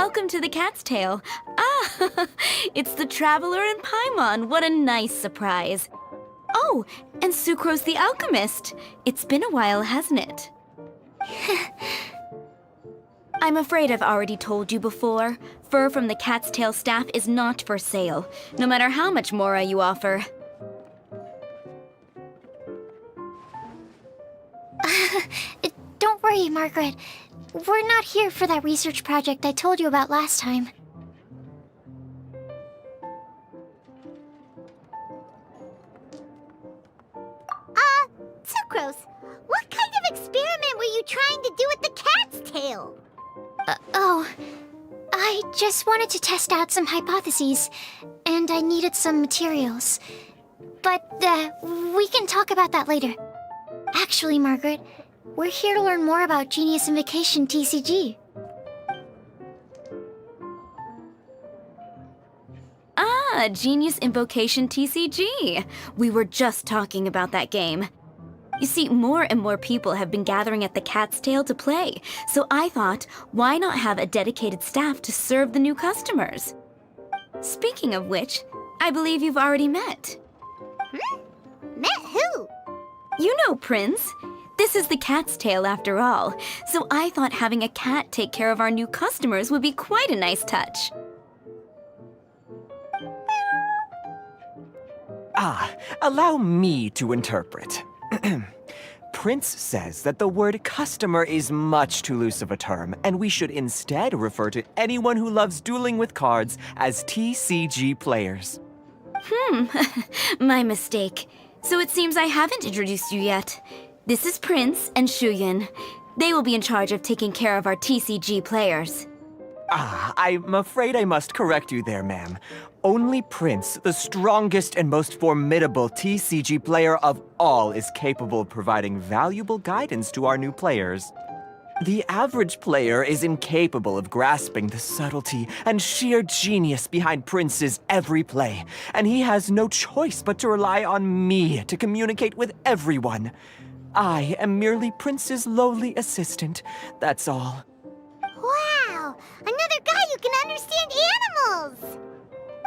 Welcome to the Cat's Tail. Ah, it's the Traveler and Paimon. What a nice surprise. Oh, and Sucrose the Alchemist. It's been a while, hasn't it? I'm afraid I've already told you before. Fur from the Cat's Tail staff is not for sale, no matter how much Mora you offer. Don't worry, Margaret. We're not here for that research project I told you about last time. Sucrose, what kind of experiment were you trying to do with the cat's tail? I just wanted to test out some hypotheses, and I needed some materials. But, we can talk about that later. Actually, Margaret, we're here to learn more about Genius Invocation TCG. Ah, Genius Invocation TCG. We were just talking about that game. You see, more and more people have been gathering at the Cat's Tail to play, so I thought, why not have a dedicated staff to serve the new customers? Speaking of which, I believe you've already met. Met who? You know, Prince. This is the Cat's Tail after all, so I thought having a cat take care of our new customers would be quite a nice touch. Allow me to interpret. Prince says that the word customer is much too loose of a term, and we should instead refer to anyone who loves dueling with cards as TCG players. My mistake. So it seems I haven't introduced you yet. This is Prince and Shuyan. They will be in charge of taking care of our TCG players. I'm afraid I must correct you there, ma'am. Only Prince, the strongest and most formidable TCG player of all, is capable of providing valuable guidance to our new players. The average player is incapable of grasping the subtlety and sheer genius behind Prince's every play, and he has no choice but to rely on me to communicate with everyone. I am merely Prince's lowly assistant, that's all. Wow! Another guy who can understand animals!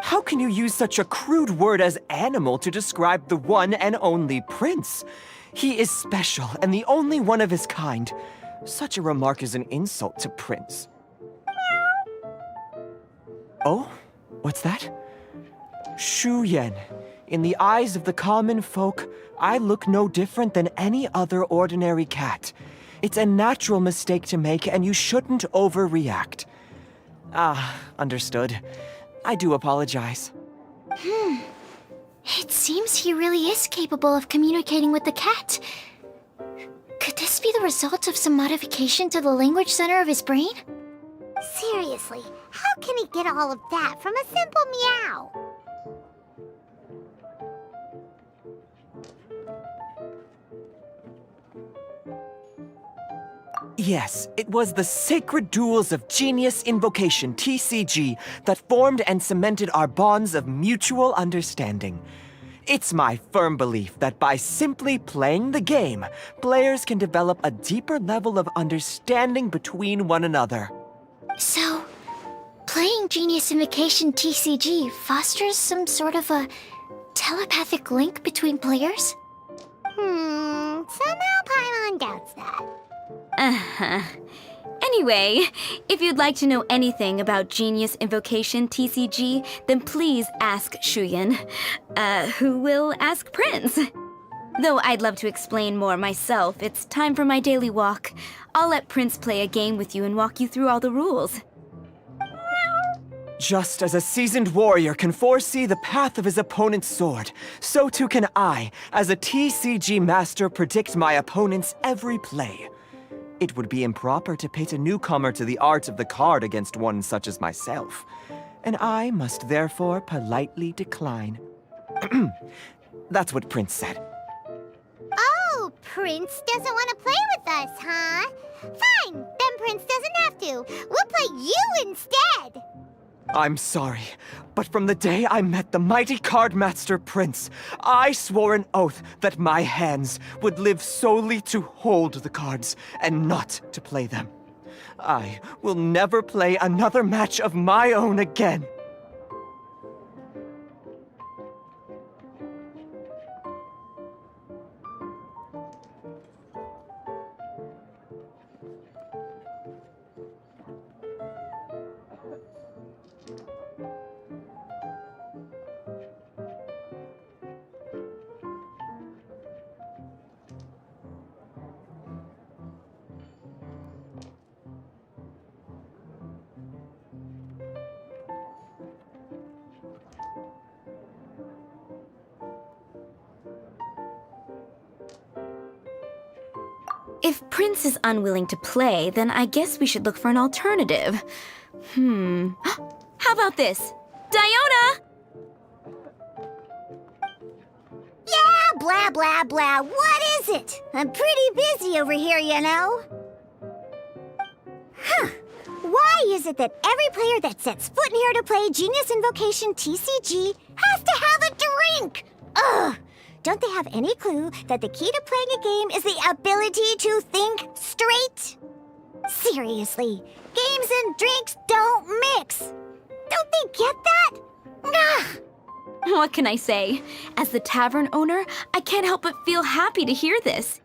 How can you use such a crude word as animal to describe the one and only Prince? He is special and the only one of his kind. Such a remark is an insult to Prince. Oh? What's that? Shuyan. In the eyes of the common folk, I look no different than any other ordinary cat. It's a natural mistake to make, and you shouldn't overreact. Understood. I do apologize. It seems he really is capable of communicating with the cat. Could this be the result of some modification to the language center of his brain? Seriously, how can he get all of that from a simple meow? Yes, it was the sacred duels of Genius Invocation, TCG, that formed and cemented our bonds of mutual understanding. It's my firm belief that by simply playing the game, players can develop a deeper level of understanding between one another. So, playing Genius Invocation TCG fosters some sort of a telepathic link between players? Somehow Paimon doubts that. Anyway, if you'd like to know anything about Genius Invocation TCG, then please ask Shuyan, who will ask Prince. Though I'd love to explain more myself, it's time for my daily walk. I'll let Prince play a game with you and walk you through all the rules. Just as a seasoned warrior can foresee the path of his opponent's sword, so too can I, as a TCG master, predict my opponent's every play. It would be improper to pit a newcomer to the art of the card against one such as myself, and I must therefore politely decline. That's what Prince said. Oh, Prince doesn't want to play with us, huh? Fine, then Prince doesn't have to. We'll play you instead. I'm sorry, but from the day I met the mighty cardmaster Prince, I swore an oath that my hands would live solely to hold the cards and not to play them. I will never play another match of my own again. If Prince is unwilling to play, then I guess we should look for an alternative. How about this? Diona! Yeah, blah, blah, blah. What is it? I'm pretty busy over here, you know. Huh. Why is it that every player that sets foot in here to play Genius Invocation TCG has to have a drink? Ugh! Don't they have any clue that the key to playing a game is the ability to think straight? Seriously, games and drinks don't mix. Don't they get that? Ugh. What can I say? As the tavern owner, I can't help but feel happy to hear this.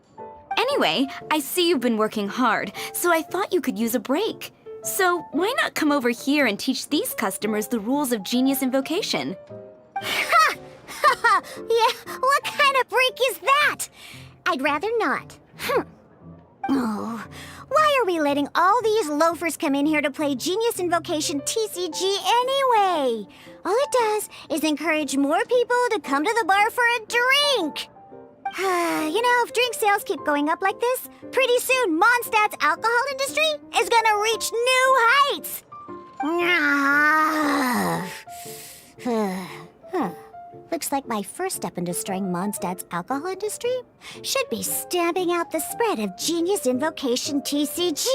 Anyway, I see you've been working hard, so I thought you could use a break. So why not come over here and teach these customers the rules of Genius Invocation? Ha! Yeah, what kind of break is that? I'd rather not. Oh, why are we letting all these loafers come in here to play Genius Invocation TCG anyway? All it does is encourage more people to come to the bar for a drink. You know, if drink sales keep going up like this, pretty soon Mondstadt's alcohol industry is gonna reach new heights. Looks like my first step in destroying Mondstadt's alcohol industry should be stamping out the spread of Genius Invocation TCG.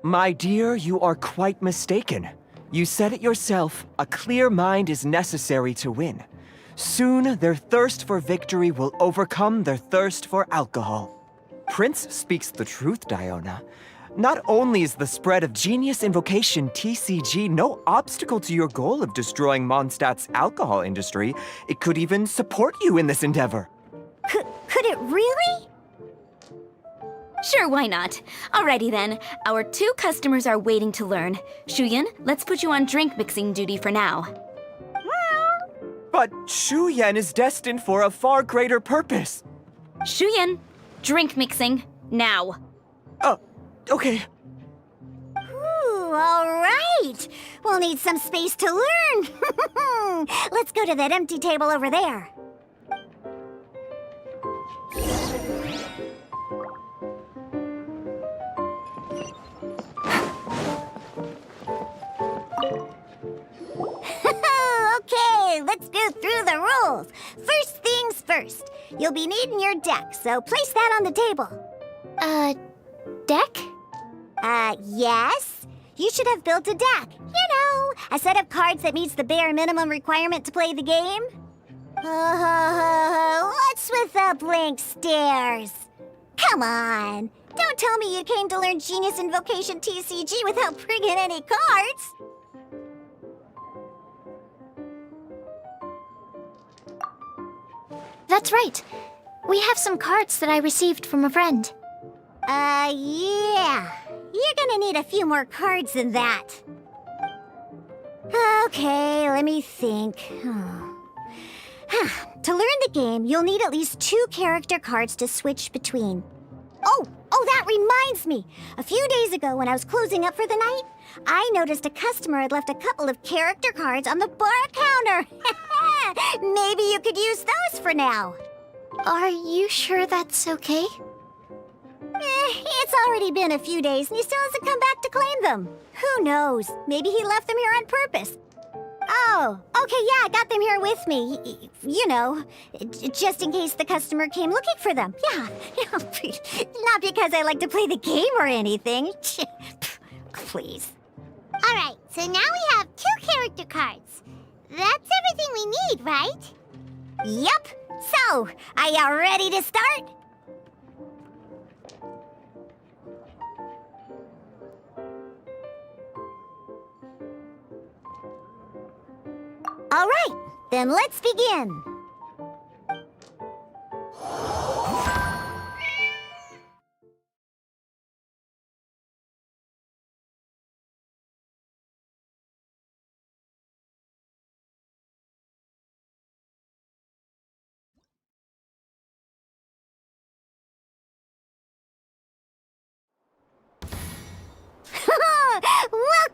My dear, you are quite mistaken. You said it yourself, a clear mind is necessary to win. Soon, their thirst for victory will overcome their thirst for alcohol. Prince speaks the truth, Diona. Not only is the spread of Genius Invocation TCG no obstacle to your goal of destroying Mondstadt's alcohol industry, it could even support you in this endeavor. Could it really? Sure, why not? Alrighty then, our 2 customers are waiting to learn. Shuyan, let's put you on drink mixing duty for now. But Shuyan is destined for a far greater purpose. Shuyan, drink mixing, now. Okay. Ooh, all right. We'll need some space to learn. Let's go to that empty table over there. Okay, let's go through the rules. First things first. You'll be needing your deck, so place that on the table. Deck? Yes. You should have built a deck. You know, a set of cards that meets the bare minimum requirement to play the game. What's with the blank stares? Come on. Don't tell me you came to learn Genius Invocation TCG without bringing any cards. That's right. We have some cards that I received from a friend. Yeah. You're gonna need a few more cards than that. Okay, let me think. To learn the game, you'll need at least 2 character cards to switch between. Oh, that reminds me. A few days ago when I was closing up for the night, I noticed a customer had left a couple of character cards on the bar counter. Maybe you could use those for now. Are you sure that's okay? It's already been a few days and he still hasn't come back to claim them. Who knows? Maybe he left them here on purpose. Oh, okay, yeah, I got them here with me. You know, just in case the customer came looking for them. Yeah, not because I like to play the game or anything. Please. All right, so now we have 2 character cards. That's everything we need, right? Yep. So, are you ready to start? All right, then let's begin.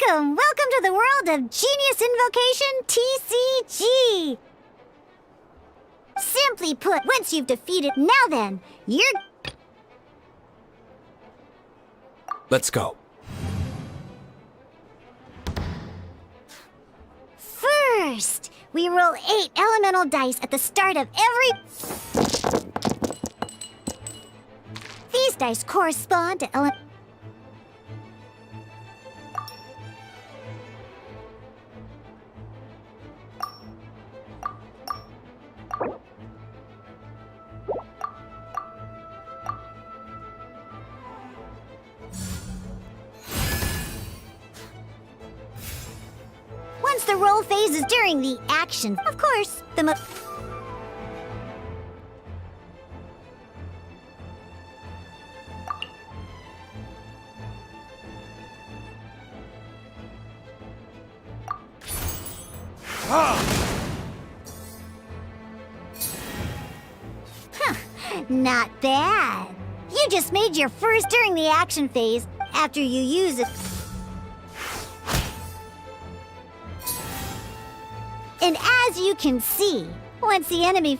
Welcome to the world of Genius Invocation TCG! Simply put, once you've defeated, now then, you're... Let's go. First, we roll 8 elemental dice at the start of every... These dice correspond to Once the roll phase is during the action, of course, the Not bad. You just made your first during the action phase after you use it. And as you can see, once the enemy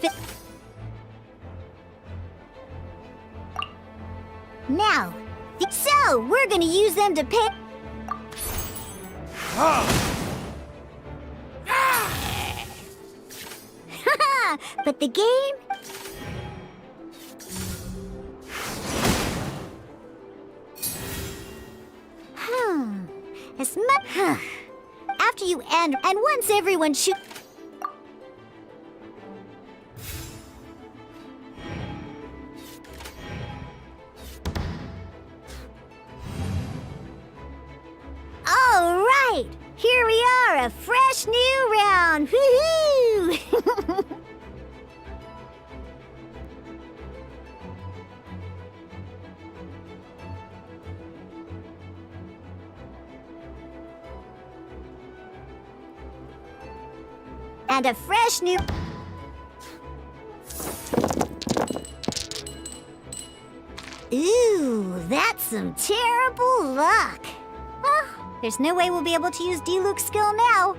Now, so we're gonna use them to pick... But the game... As much... After you end, and once everyone shoot... All right! Here we are, a fresh new round! Woohoo! And a fresh new... Ooh, that's some terrible luck. Well, there's no way we'll be able to use Diluc's skill now.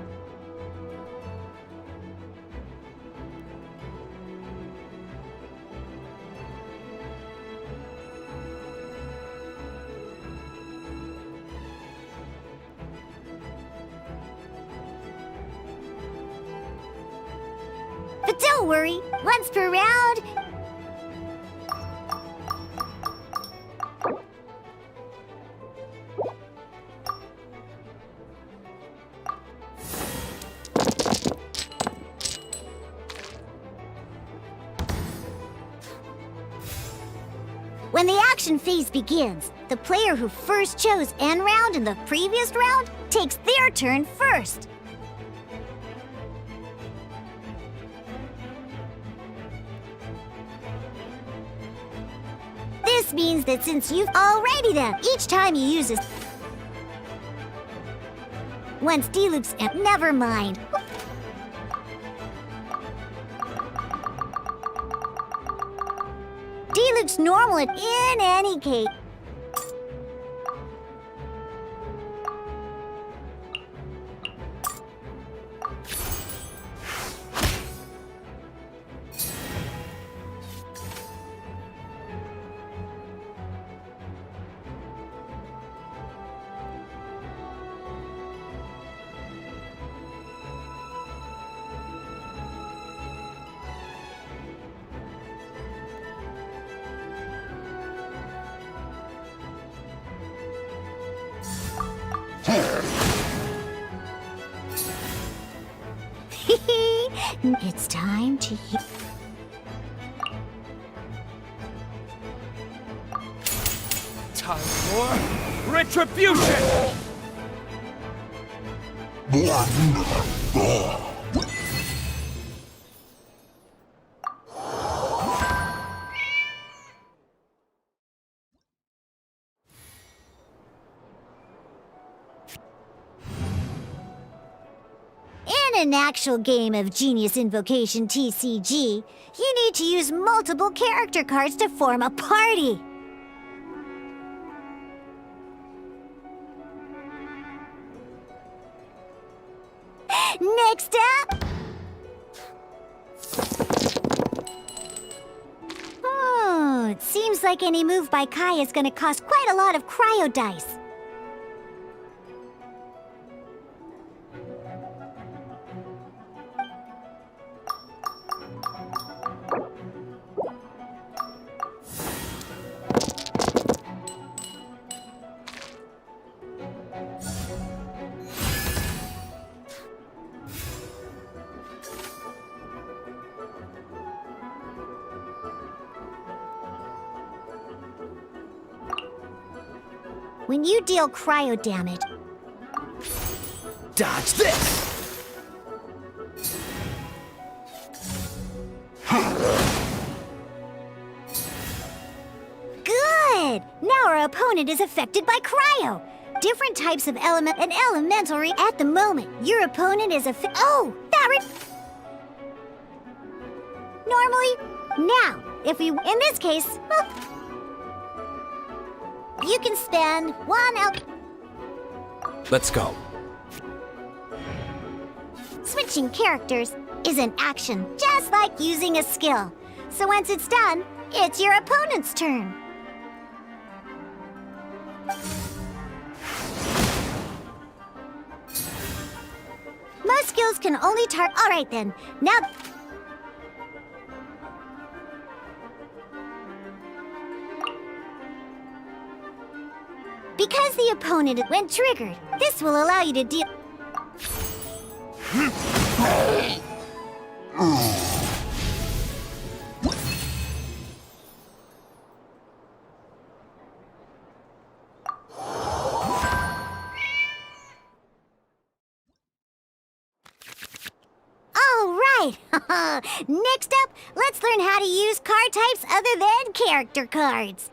But don't worry, once per round... When the action phase begins, the player who first chose end round in the previous round takes their turn first. This means that since you've already done, each time you use this... Once Diluc's... Never mind. Diluc's normal in any case. It's time to... Time for retribution! In an actual game of Genius Invocation TCG, you need to use multiple character cards to form a party. Next up... Oh, it seems like any move by Kai is gonna cost quite a lot of cryo dice. When you deal cryo damage... Dodge this! Good! Now our opponent is affected by cryo. Different types of element and elemental at the moment. Your opponent is Oh! That Normally... Now, if we... In this case... Well, you can spend one Let's go. Switching characters is an action, just like using a skill. So once it's done, it's your opponent's turn. Most skills can only target... Alright then, now... Because the opponent, when triggered, this will allow you to deal... Alright! Next up, let's learn how to use card types other than character cards.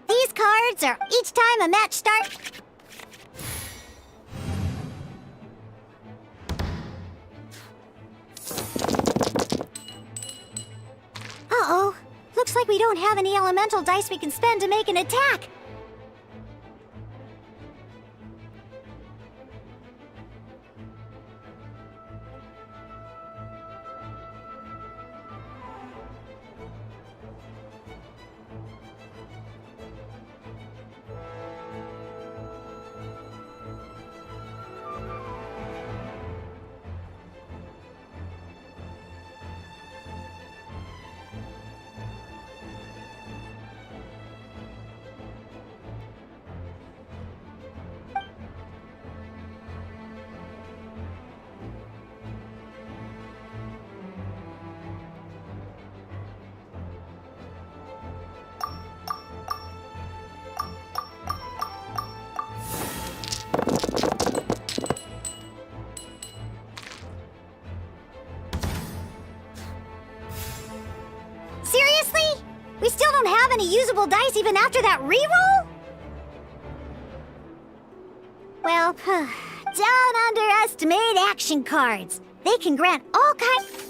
These cards are each time a match starts. Uh-oh. Looks like we don't have any elemental dice we can spend to make an attack. Seriously? We still don't have any usable dice even after that reroll? Well, don't underestimate action cards. They can grant all kinds...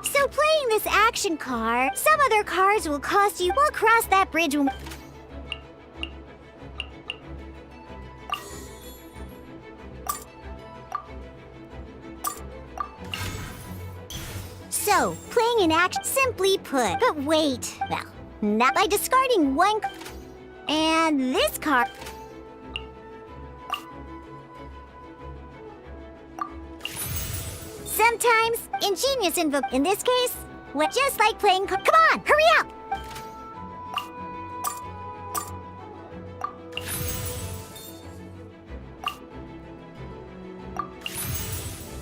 So playing this action card, some other cards will cost you... We'll cross that bridge when... So, playing an action, simply put. But wait, well, not by discarding one... And this card... Sometimes, ingenious invoke. In this case, well, just like playing. Come on, hurry up!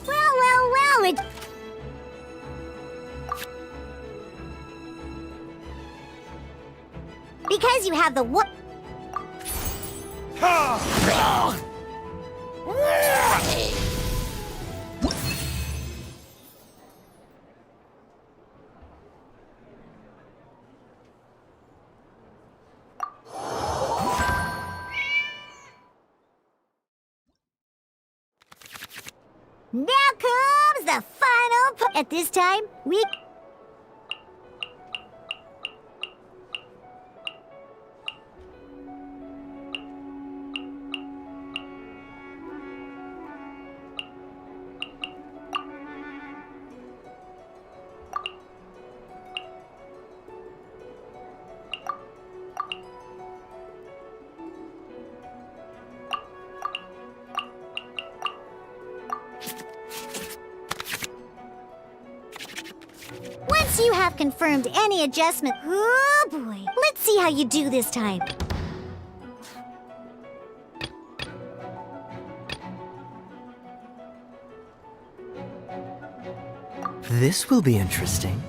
Well, Because you have the what? Now comes the final part. At this time, we... Once you have confirmed any adjustment... Oh boy. Let's see how you do this time. This will be interesting.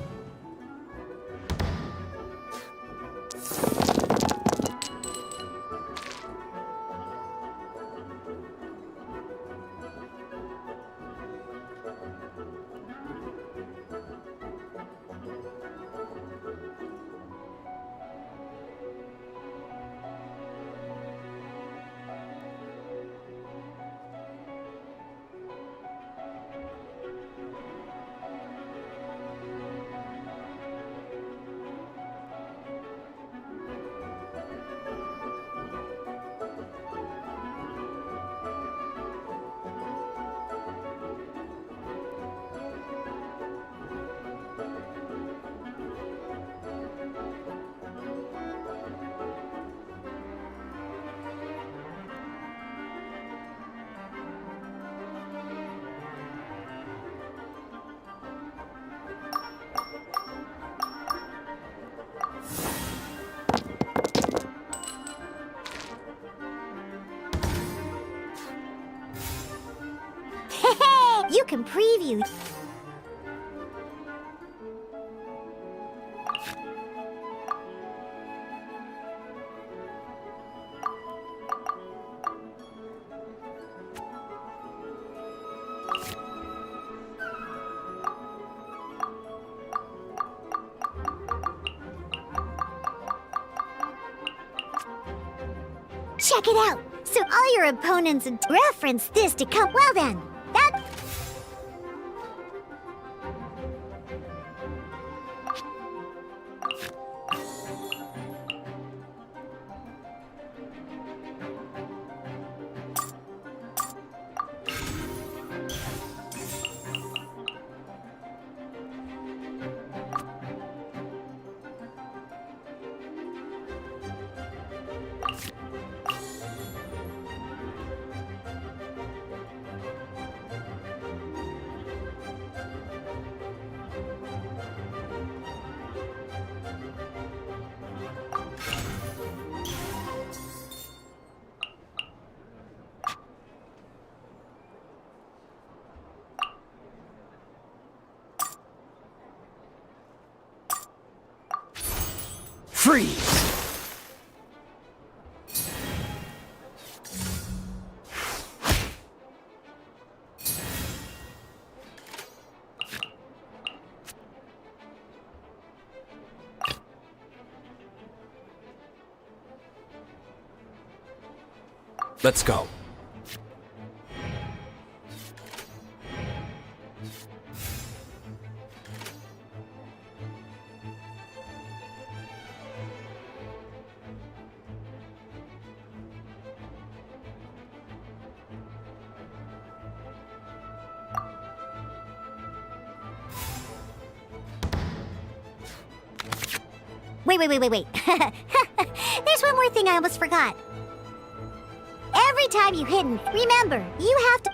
You can preview. Check it out! So all your opponents reference this to come. Well then, that... Freeze! Let's go. Wait. There's one more thing I almost forgot. Every time you hit, remember, you have to...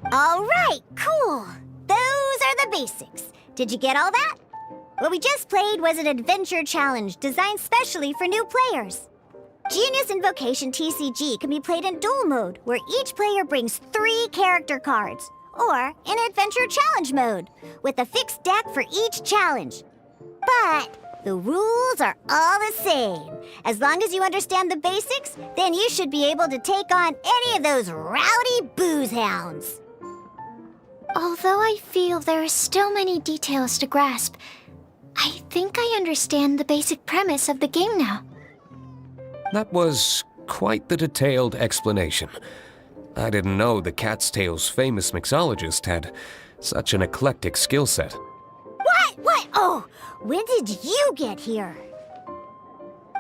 All right, cool. Those are the basics. Did you get all that? What we just played was an adventure challenge designed specially for new players. Genius Invocation TCG can be played in duel mode, where each player brings 3 character cards, or in adventure challenge mode, with a fixed deck for each challenge. But the rules are all the same. As long as you understand the basics, then you should be able to take on any of those rowdy booze hounds. Although I feel there are still many details to grasp, I think I understand the basic premise of the game now. That was quite the detailed explanation. I didn't know the Cat's Tail's famous mixologist had such an eclectic skill set. What? Oh, when did you get here?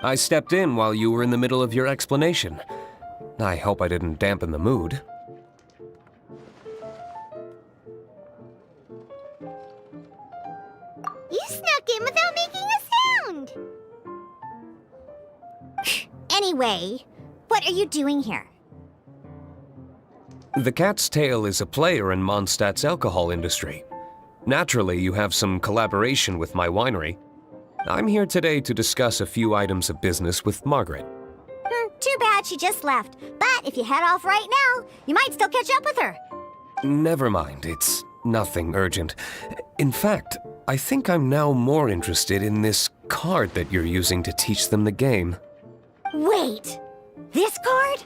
I stepped in while you were in the middle of your explanation. I hope I didn't dampen the mood. You snuck in without making a sound! Anyway, what are you doing here? The Cat's Tail is a player in Mondstadt's alcohol industry. Naturally, you have some collaboration with my winery. I'm here today to discuss a few items of business with Margaret. Too bad she just left. But if you head off right now, you might still catch up with her. Never mind, it's nothing urgent. In fact, I think I'm now more interested in this card that you're using to teach them the game. Wait, this card?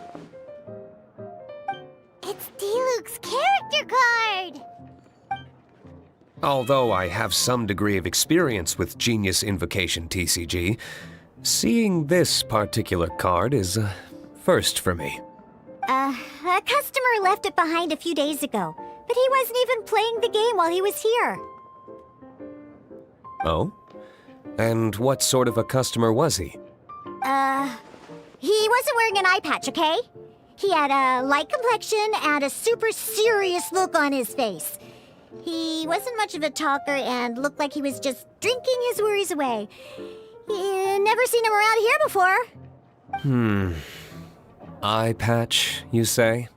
It's Diluc's character card! Although I have some degree of experience with Genius Invocation TCG, seeing this particular card is a first for me. A customer left it behind a few days ago, but he wasn't even playing the game while he was here. Oh? And what sort of a customer was he? He wasn't wearing an eye patch, okay? He had a light complexion and a super serious look on his face. He wasn't much of a talker and looked like he was just drinking his worries away. Never seen him around here before. Eye patch, you say?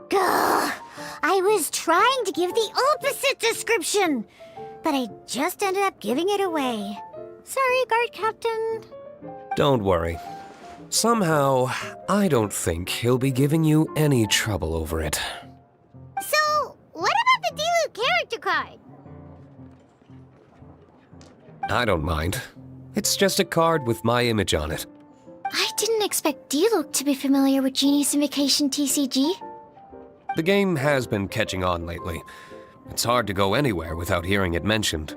Gah! I was trying to give the opposite description, but I just ended up giving it away. Sorry, guard captain. Don't worry. Somehow, I don't think he'll be giving you any trouble over it. So, what about the Diluc character card? I don't mind. It's just a card with my image on it. I didn't expect Diluc to be familiar with Genie's Invocation TCG. The game has been catching on lately. It's hard to go anywhere without hearing it mentioned.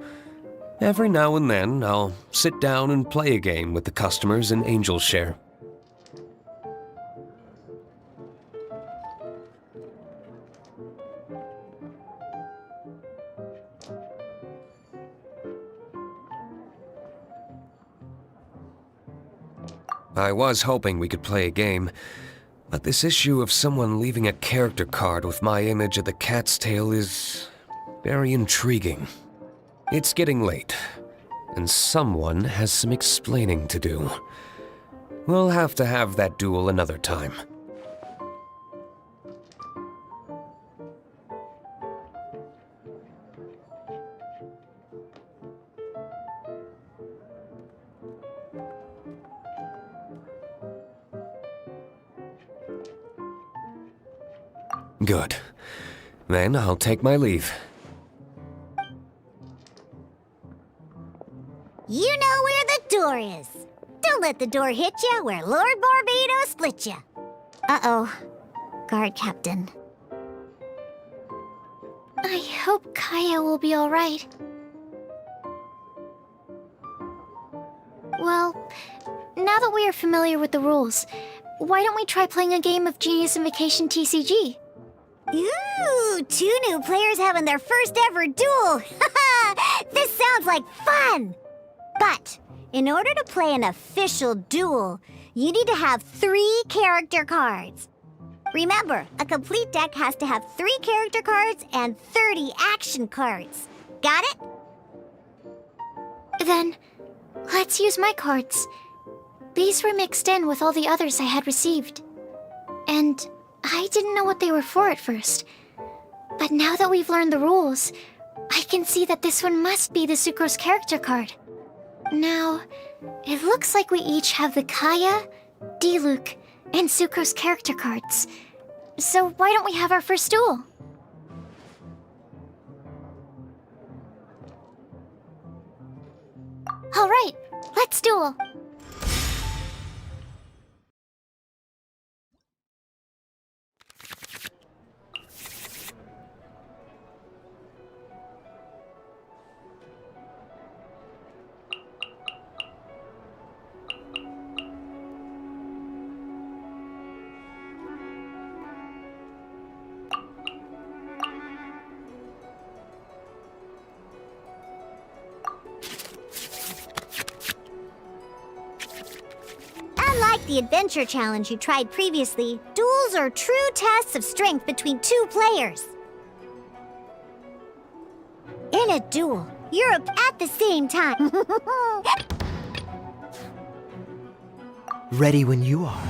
Every now and then, I'll sit down and play a game with the customers in Angel's Share. I was hoping we could play a game, but this issue of someone leaving a character card with my image of the cat's tail is very intriguing. It's getting late, and someone has some explaining to do. We'll have to have that duel another time. Good. Then I'll take my leave. You know where the door is. Don't let the door hit you where Lord Barbados split you. Uh-oh. Guard Captain. I hope Kaya will be alright. Well, now that we are familiar with the rules, why don't we try playing a game of Genie's Invocation TCG? Ooh, 2 new players having their first ever duel. This sounds like fun. But in order to play an official duel, you need to have 3 character cards. Remember, a complete deck has to have 3 character cards and 30 action cards. Got it? Then, let's use my cards. These were mixed in with all the others I had received. And I didn't know what they were for at first. But now that we've learned the rules, I can see that this one must be the Sucrose character card. Now, it looks like we each have the Kaya, Diluc, and Sucrose character cards. So why don't we have our first duel? Alright, let's duel. Unlike the adventure challenge you tried previously, duels are true tests of strength between 2 players. In a duel, you're up at the same time. Ready when you are.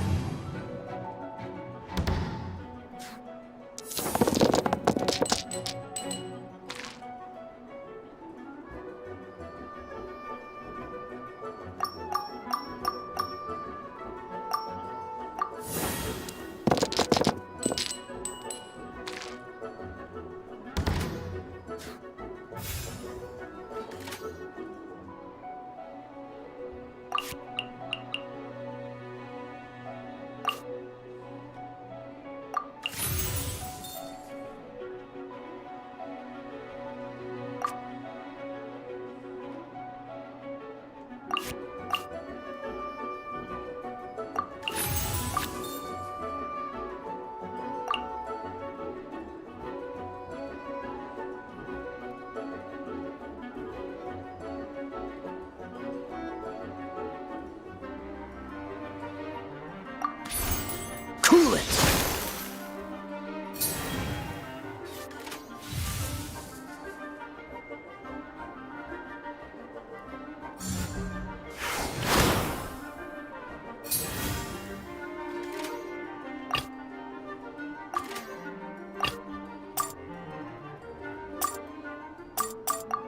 Cool it!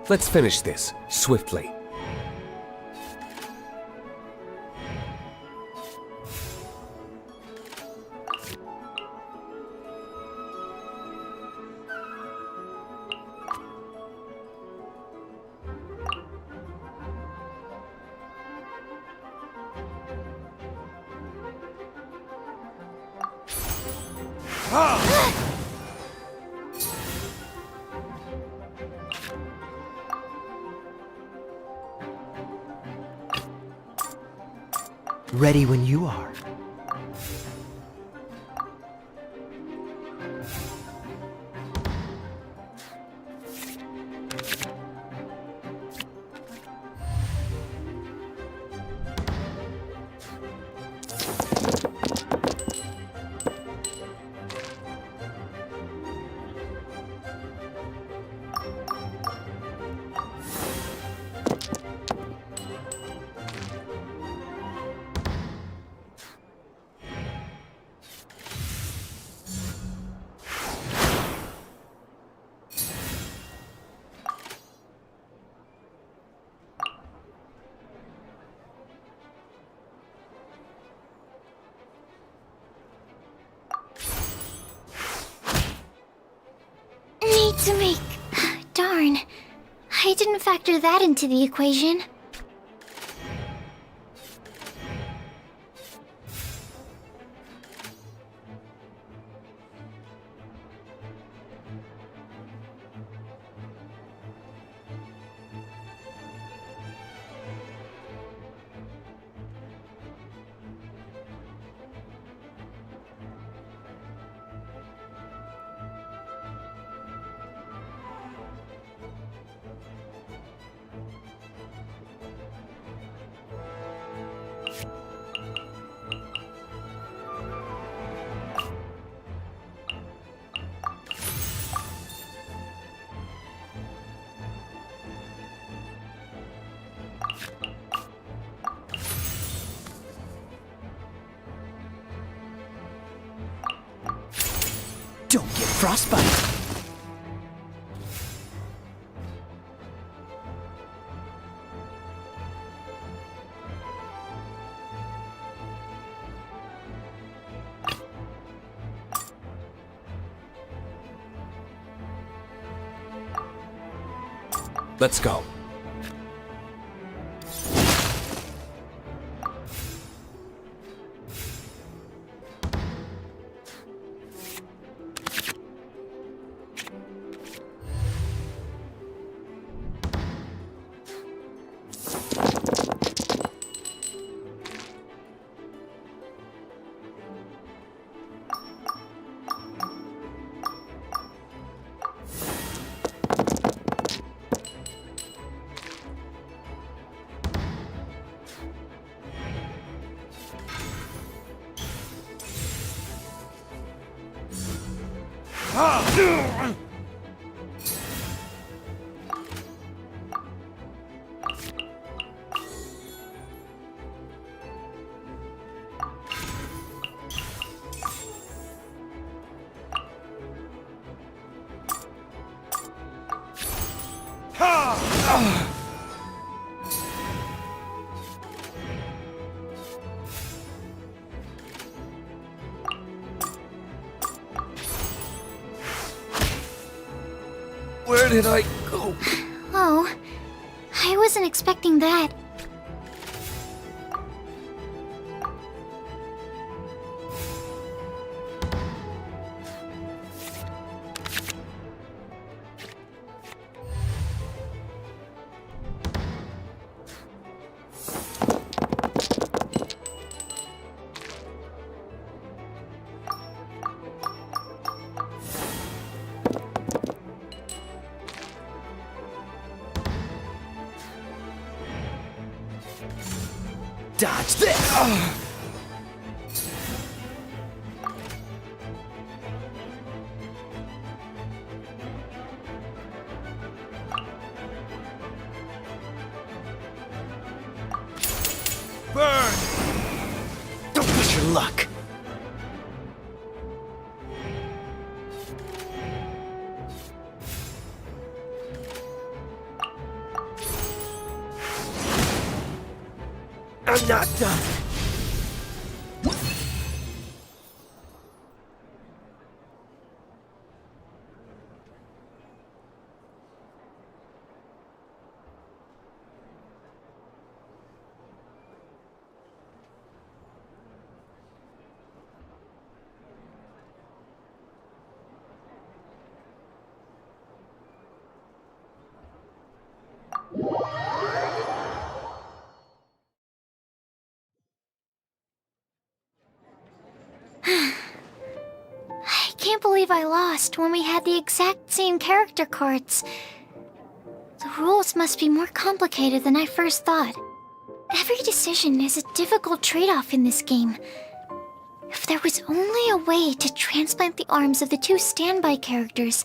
Let's finish this, swiftly. Ready when you are. Need to make... Darn. I didn't factor that into the equation. Don't get frostbite. Let's go. Where did I go? Oh, I wasn't expecting that. Dodge this! Burn! Don't push your luck. I'm not done. can't believe I lost when we had the exact same character cards. The rules must be more complicated than I first thought. Every decision is a difficult trade-off in this game. If there was only a way to transplant the arms of the two standby characters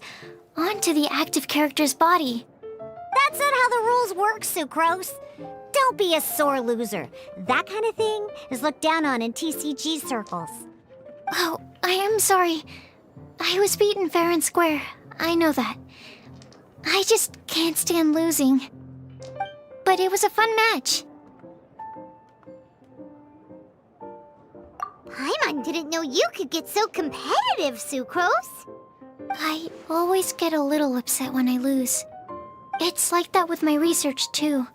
onto the active character's body. That's not how the rules work, Sucrose. Don't be a sore loser. That kind of thing is looked down on in TCG circles. Oh, I am sorry. I was beaten fair and square. I know that. I just can't stand losing. But it was a fun match. Paimon didn't know you could get so competitive, Sucrose. I always get a little upset when I lose. It's like that with my research, too.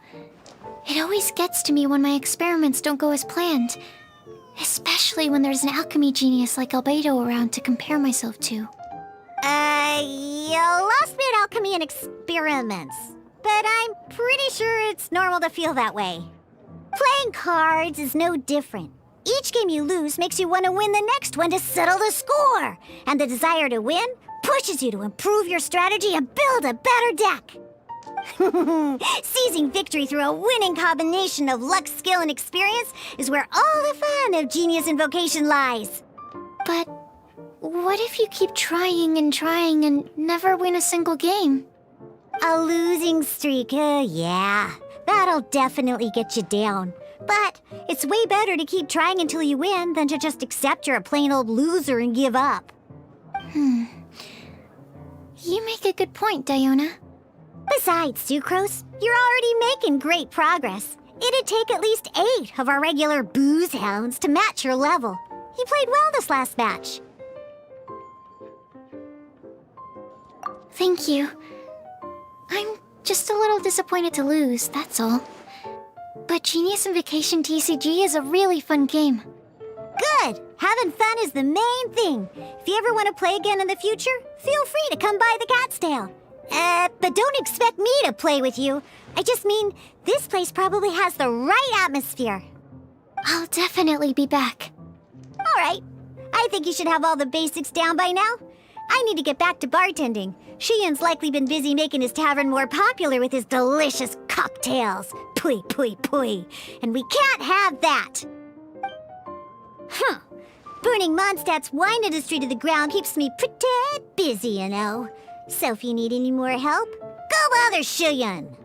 It always gets to me when my experiments don't go as planned. Especially when there's an alchemy genius like Albedo around to compare myself to. You lost me at alchemy and experiments. But I'm pretty sure it's normal to feel that way. Playing cards is no different. Each game you lose makes you want to win the next one to settle the score. And the desire to win pushes you to improve your strategy and build a better deck. Seizing victory through a winning combination of luck, skill, and experience is where all the fun of Genius Invocation lies. But what if you keep trying and never win a single game? A losing streak, yeah. That'll definitely get you down. But it's way better to keep trying until you win than to just accept you're a plain old loser and give up. You make a good point, Diona. Besides, Sucrose, you're already making great progress. It'd take at least 8 of our regular booze hounds to match your level. You played well this last match. Thank you. I'm just a little disappointed to lose, that's all. But Genius Invocation TCG is a really fun game. Good! Having fun is the main thing. If you ever want to play again in the future, feel free to come by the Cat's Tail. But don't expect me to play with you. I just mean, this place probably has the right atmosphere. I'll definitely be back. All right. I think you should have all the basics down by now. I need to get back to bartending. Shiyan's likely been busy making his tavern more popular with his delicious cocktails. Pui, pui, pui. And we can't have that. Huh. Burning Mondstadt's wine industry to the ground keeps me pretty busy, you know. So if you need any more help, go bother Shiyan.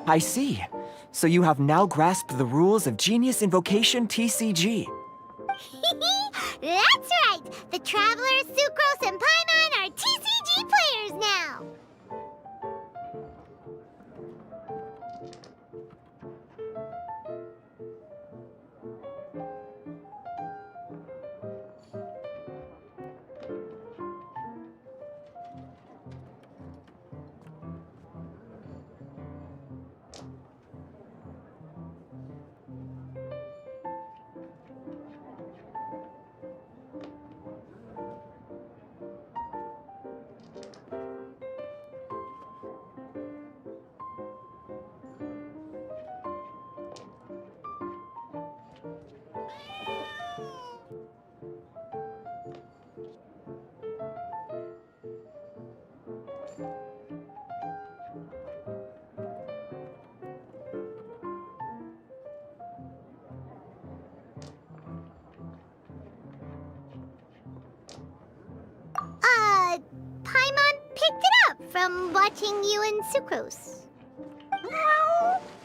I see. So you have now grasped the rules of Genius Invocation TCG. That's right! The Travelers, Sucrose, and Paimon are TCG players now! Paimon picked it up from watching you and Sucrose.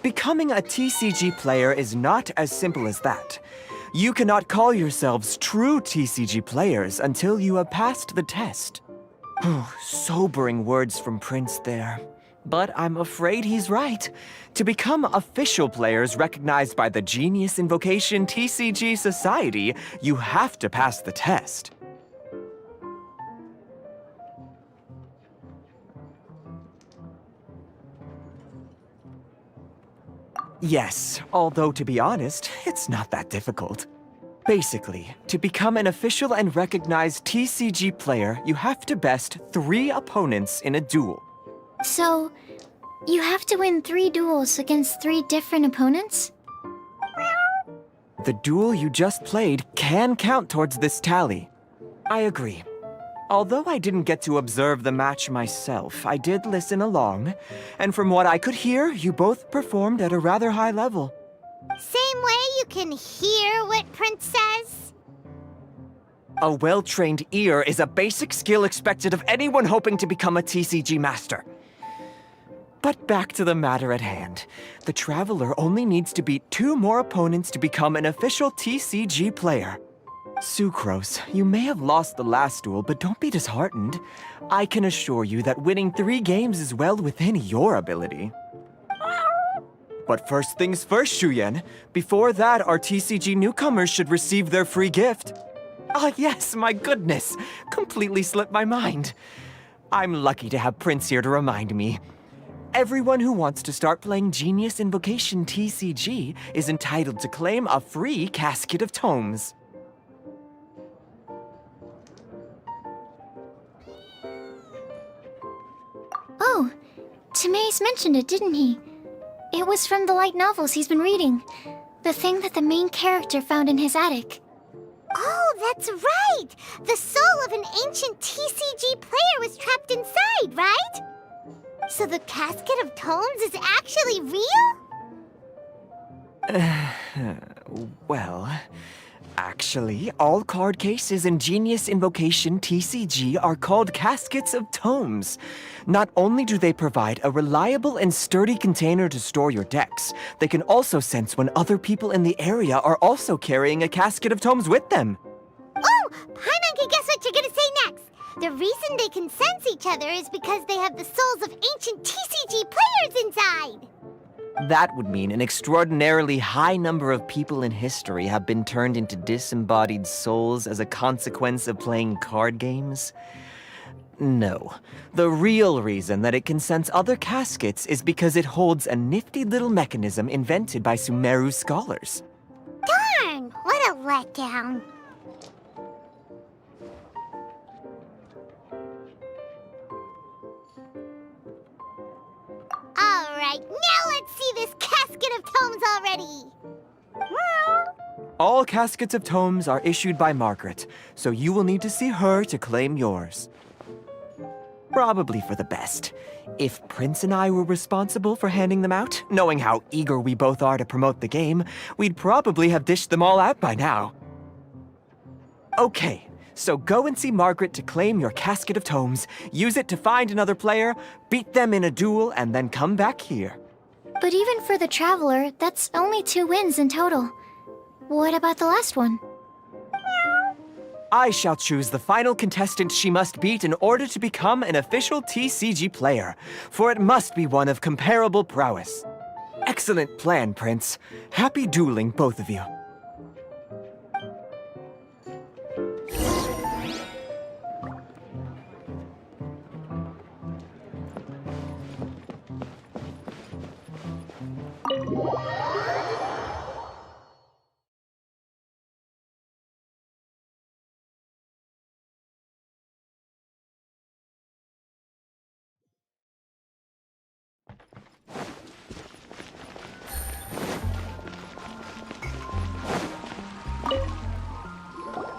Becoming a TCG player is not as simple as that. You cannot call yourselves true TCG players until you have passed the test. Sobering words from Prince there. But I'm afraid he's right. To become official players recognized by the Genius Invocation TCG Society, you have to pass the test. Yes, although to be honest, it's not that difficult. Basically, to become an official and recognized TCG player, you have to best 3 opponents in a duel. So, you have to win 3 duels against 3 different opponents? The duel you just played can count towards this tally. I agree. Although I didn't get to observe the match myself, I did listen along, and from what I could hear, you both performed at a rather high level. Same way you can hear what Prince says? A well-trained ear is a basic skill expected of anyone hoping to become a TCG master. But back to the matter at hand. The Traveler only needs to beat 2 more opponents to become an official TCG player. Sucrose, you may have lost the last duel, but don't be disheartened. I can assure you that winning 3 games is well within your ability. But first things first, Shuyen. Before that, our TCG newcomers should receive their free gift. Ah, yes, my goodness. Completely slipped my mind. I'm lucky to have Prince here to remind me. Everyone who wants to start playing Genius Invocation TCG is entitled to claim a free casket of tomes. Oh, Timaeus mentioned it, didn't he? It was from the light novels he's been reading. The thing that the main character found in his attic. Oh, that's right! The soul of an ancient TCG player was trapped inside, right? So the casket of tomes is actually real? Well, actually, all card cases in Genius Invocation TCG are called caskets of tomes. Not only do they provide a reliable and sturdy container to store your decks, they can also sense when other people in the area are also carrying a casket of tomes with them. Oh, Paimon can guess what you're gonna say next. The reason they can sense each other is because they have the souls of ancient TCG players inside. That would mean an extraordinarily high number of people in history have been turned into disembodied souls as a consequence of playing card games. No. The real reason that it can sense other caskets is because it holds a nifty little mechanism invented by Sumeru scholars. Darn, what a letdown. Alright, now let's see this casket of tomes already. All caskets of tomes are issued by Margaret, so you will need to see her to claim yours. Probably for the best. If Prince and I were responsible for handing them out, knowing how eager we both are to promote the game, we'd probably have dished them all out by now. Okay, so go and see Margaret to claim your casket of tomes, use it to find another player, beat them in a duel, and then come back here. But even for the Traveler, that's only 2 wins in total. What about the last one? I shall choose the final contestant she must beat in order to become an official TCG player, for it must be one of comparable prowess. Excellent plan, Prince. Happy dueling, both of you.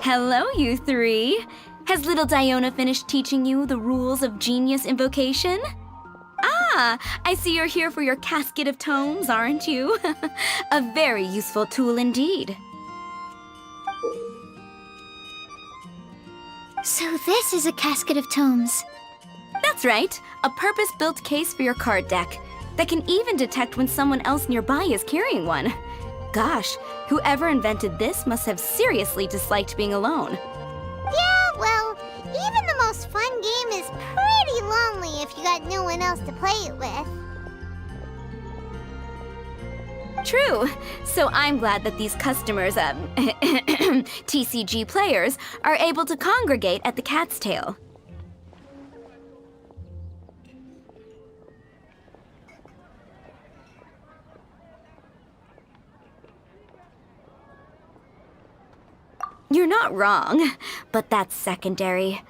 Hello, you 3. Has little Diona finished teaching you the rules of Genius Invocation? Ah, I see you're here for your casket of tomes, aren't you? A very useful tool indeed. So this is a casket of tomes. That's right, a purpose-built case for your card deck that can even detect when someone else nearby is carrying one. Gosh, whoever invented this must have seriously disliked being alone. Yeah, well, even the most fun game is pretty lonely if you got no one else to play it with. True. So I'm glad that these customers, TCG players, are able to congregate at the Cat's Tail. You're not wrong, but that's secondary.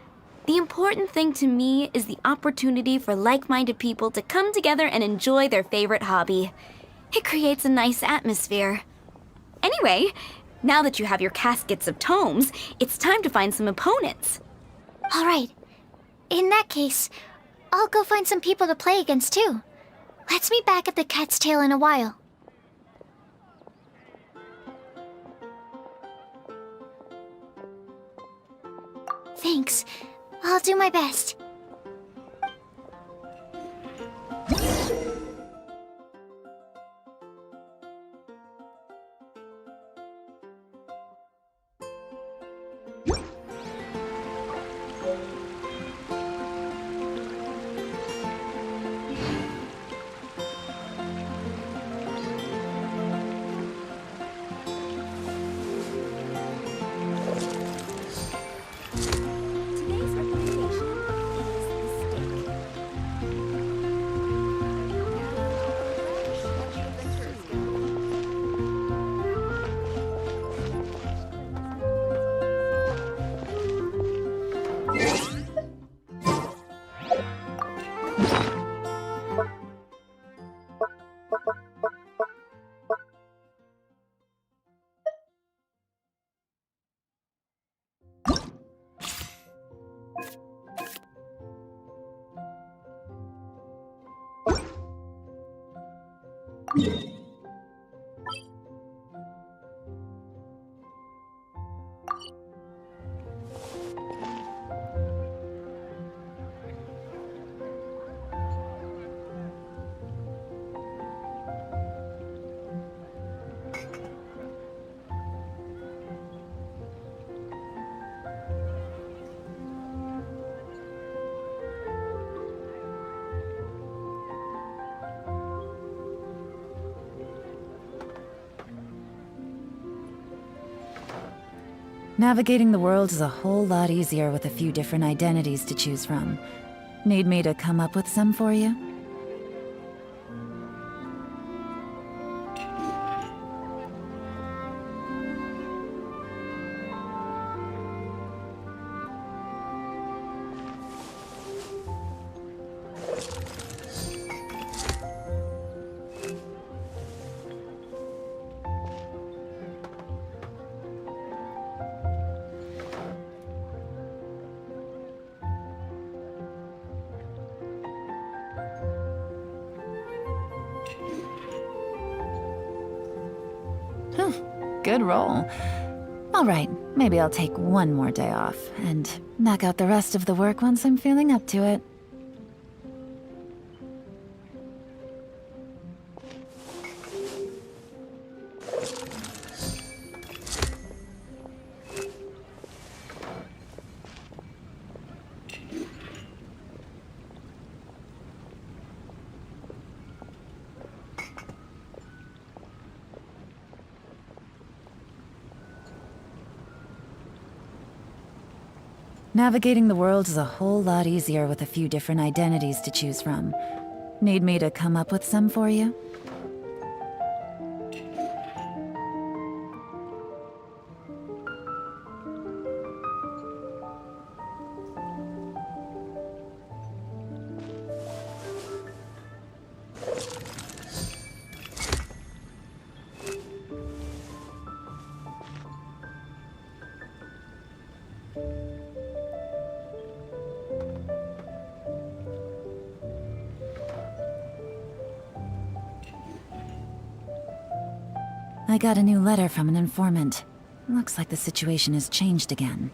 The important thing to me is the opportunity for like-minded people to come together and enjoy their favorite hobby. It creates a nice atmosphere. Anyway, now that you have your caskets of tomes, it's time to find some opponents. All right. In that case, I'll go find some people to play against too. Let's meet back at the Cat's Tail in a while. Thanks. I'll do my best. Navigating the world is a whole lot easier with a few different identities to choose from. Need me to come up with some for you? Good roll. All right, maybe I'll take one more day off and knock out the rest of the work once I'm feeling up to it. Navigating the world is a whole lot easier with a few different identities to choose from. Need me to come up with some for you? I got a new letter from an informant. Looks like the situation has changed again.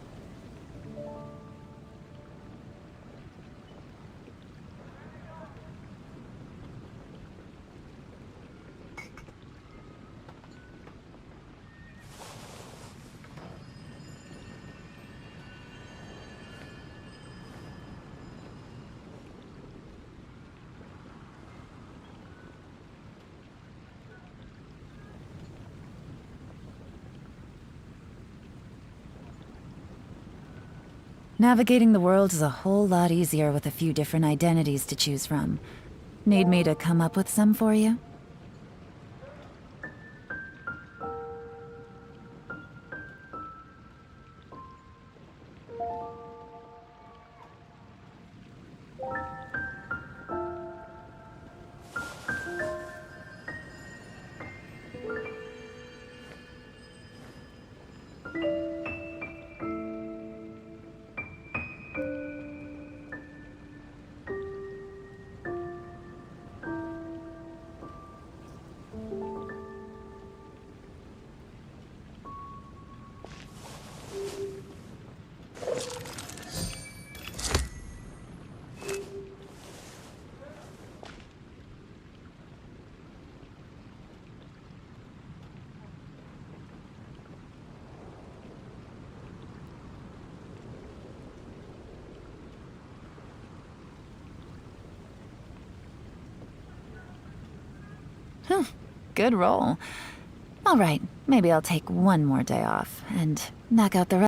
Navigating the world is a whole lot easier with a few different identities to choose from. Need me to come up with some for you? Good roll. All right, maybe I'll take one more day off and knock out the rest.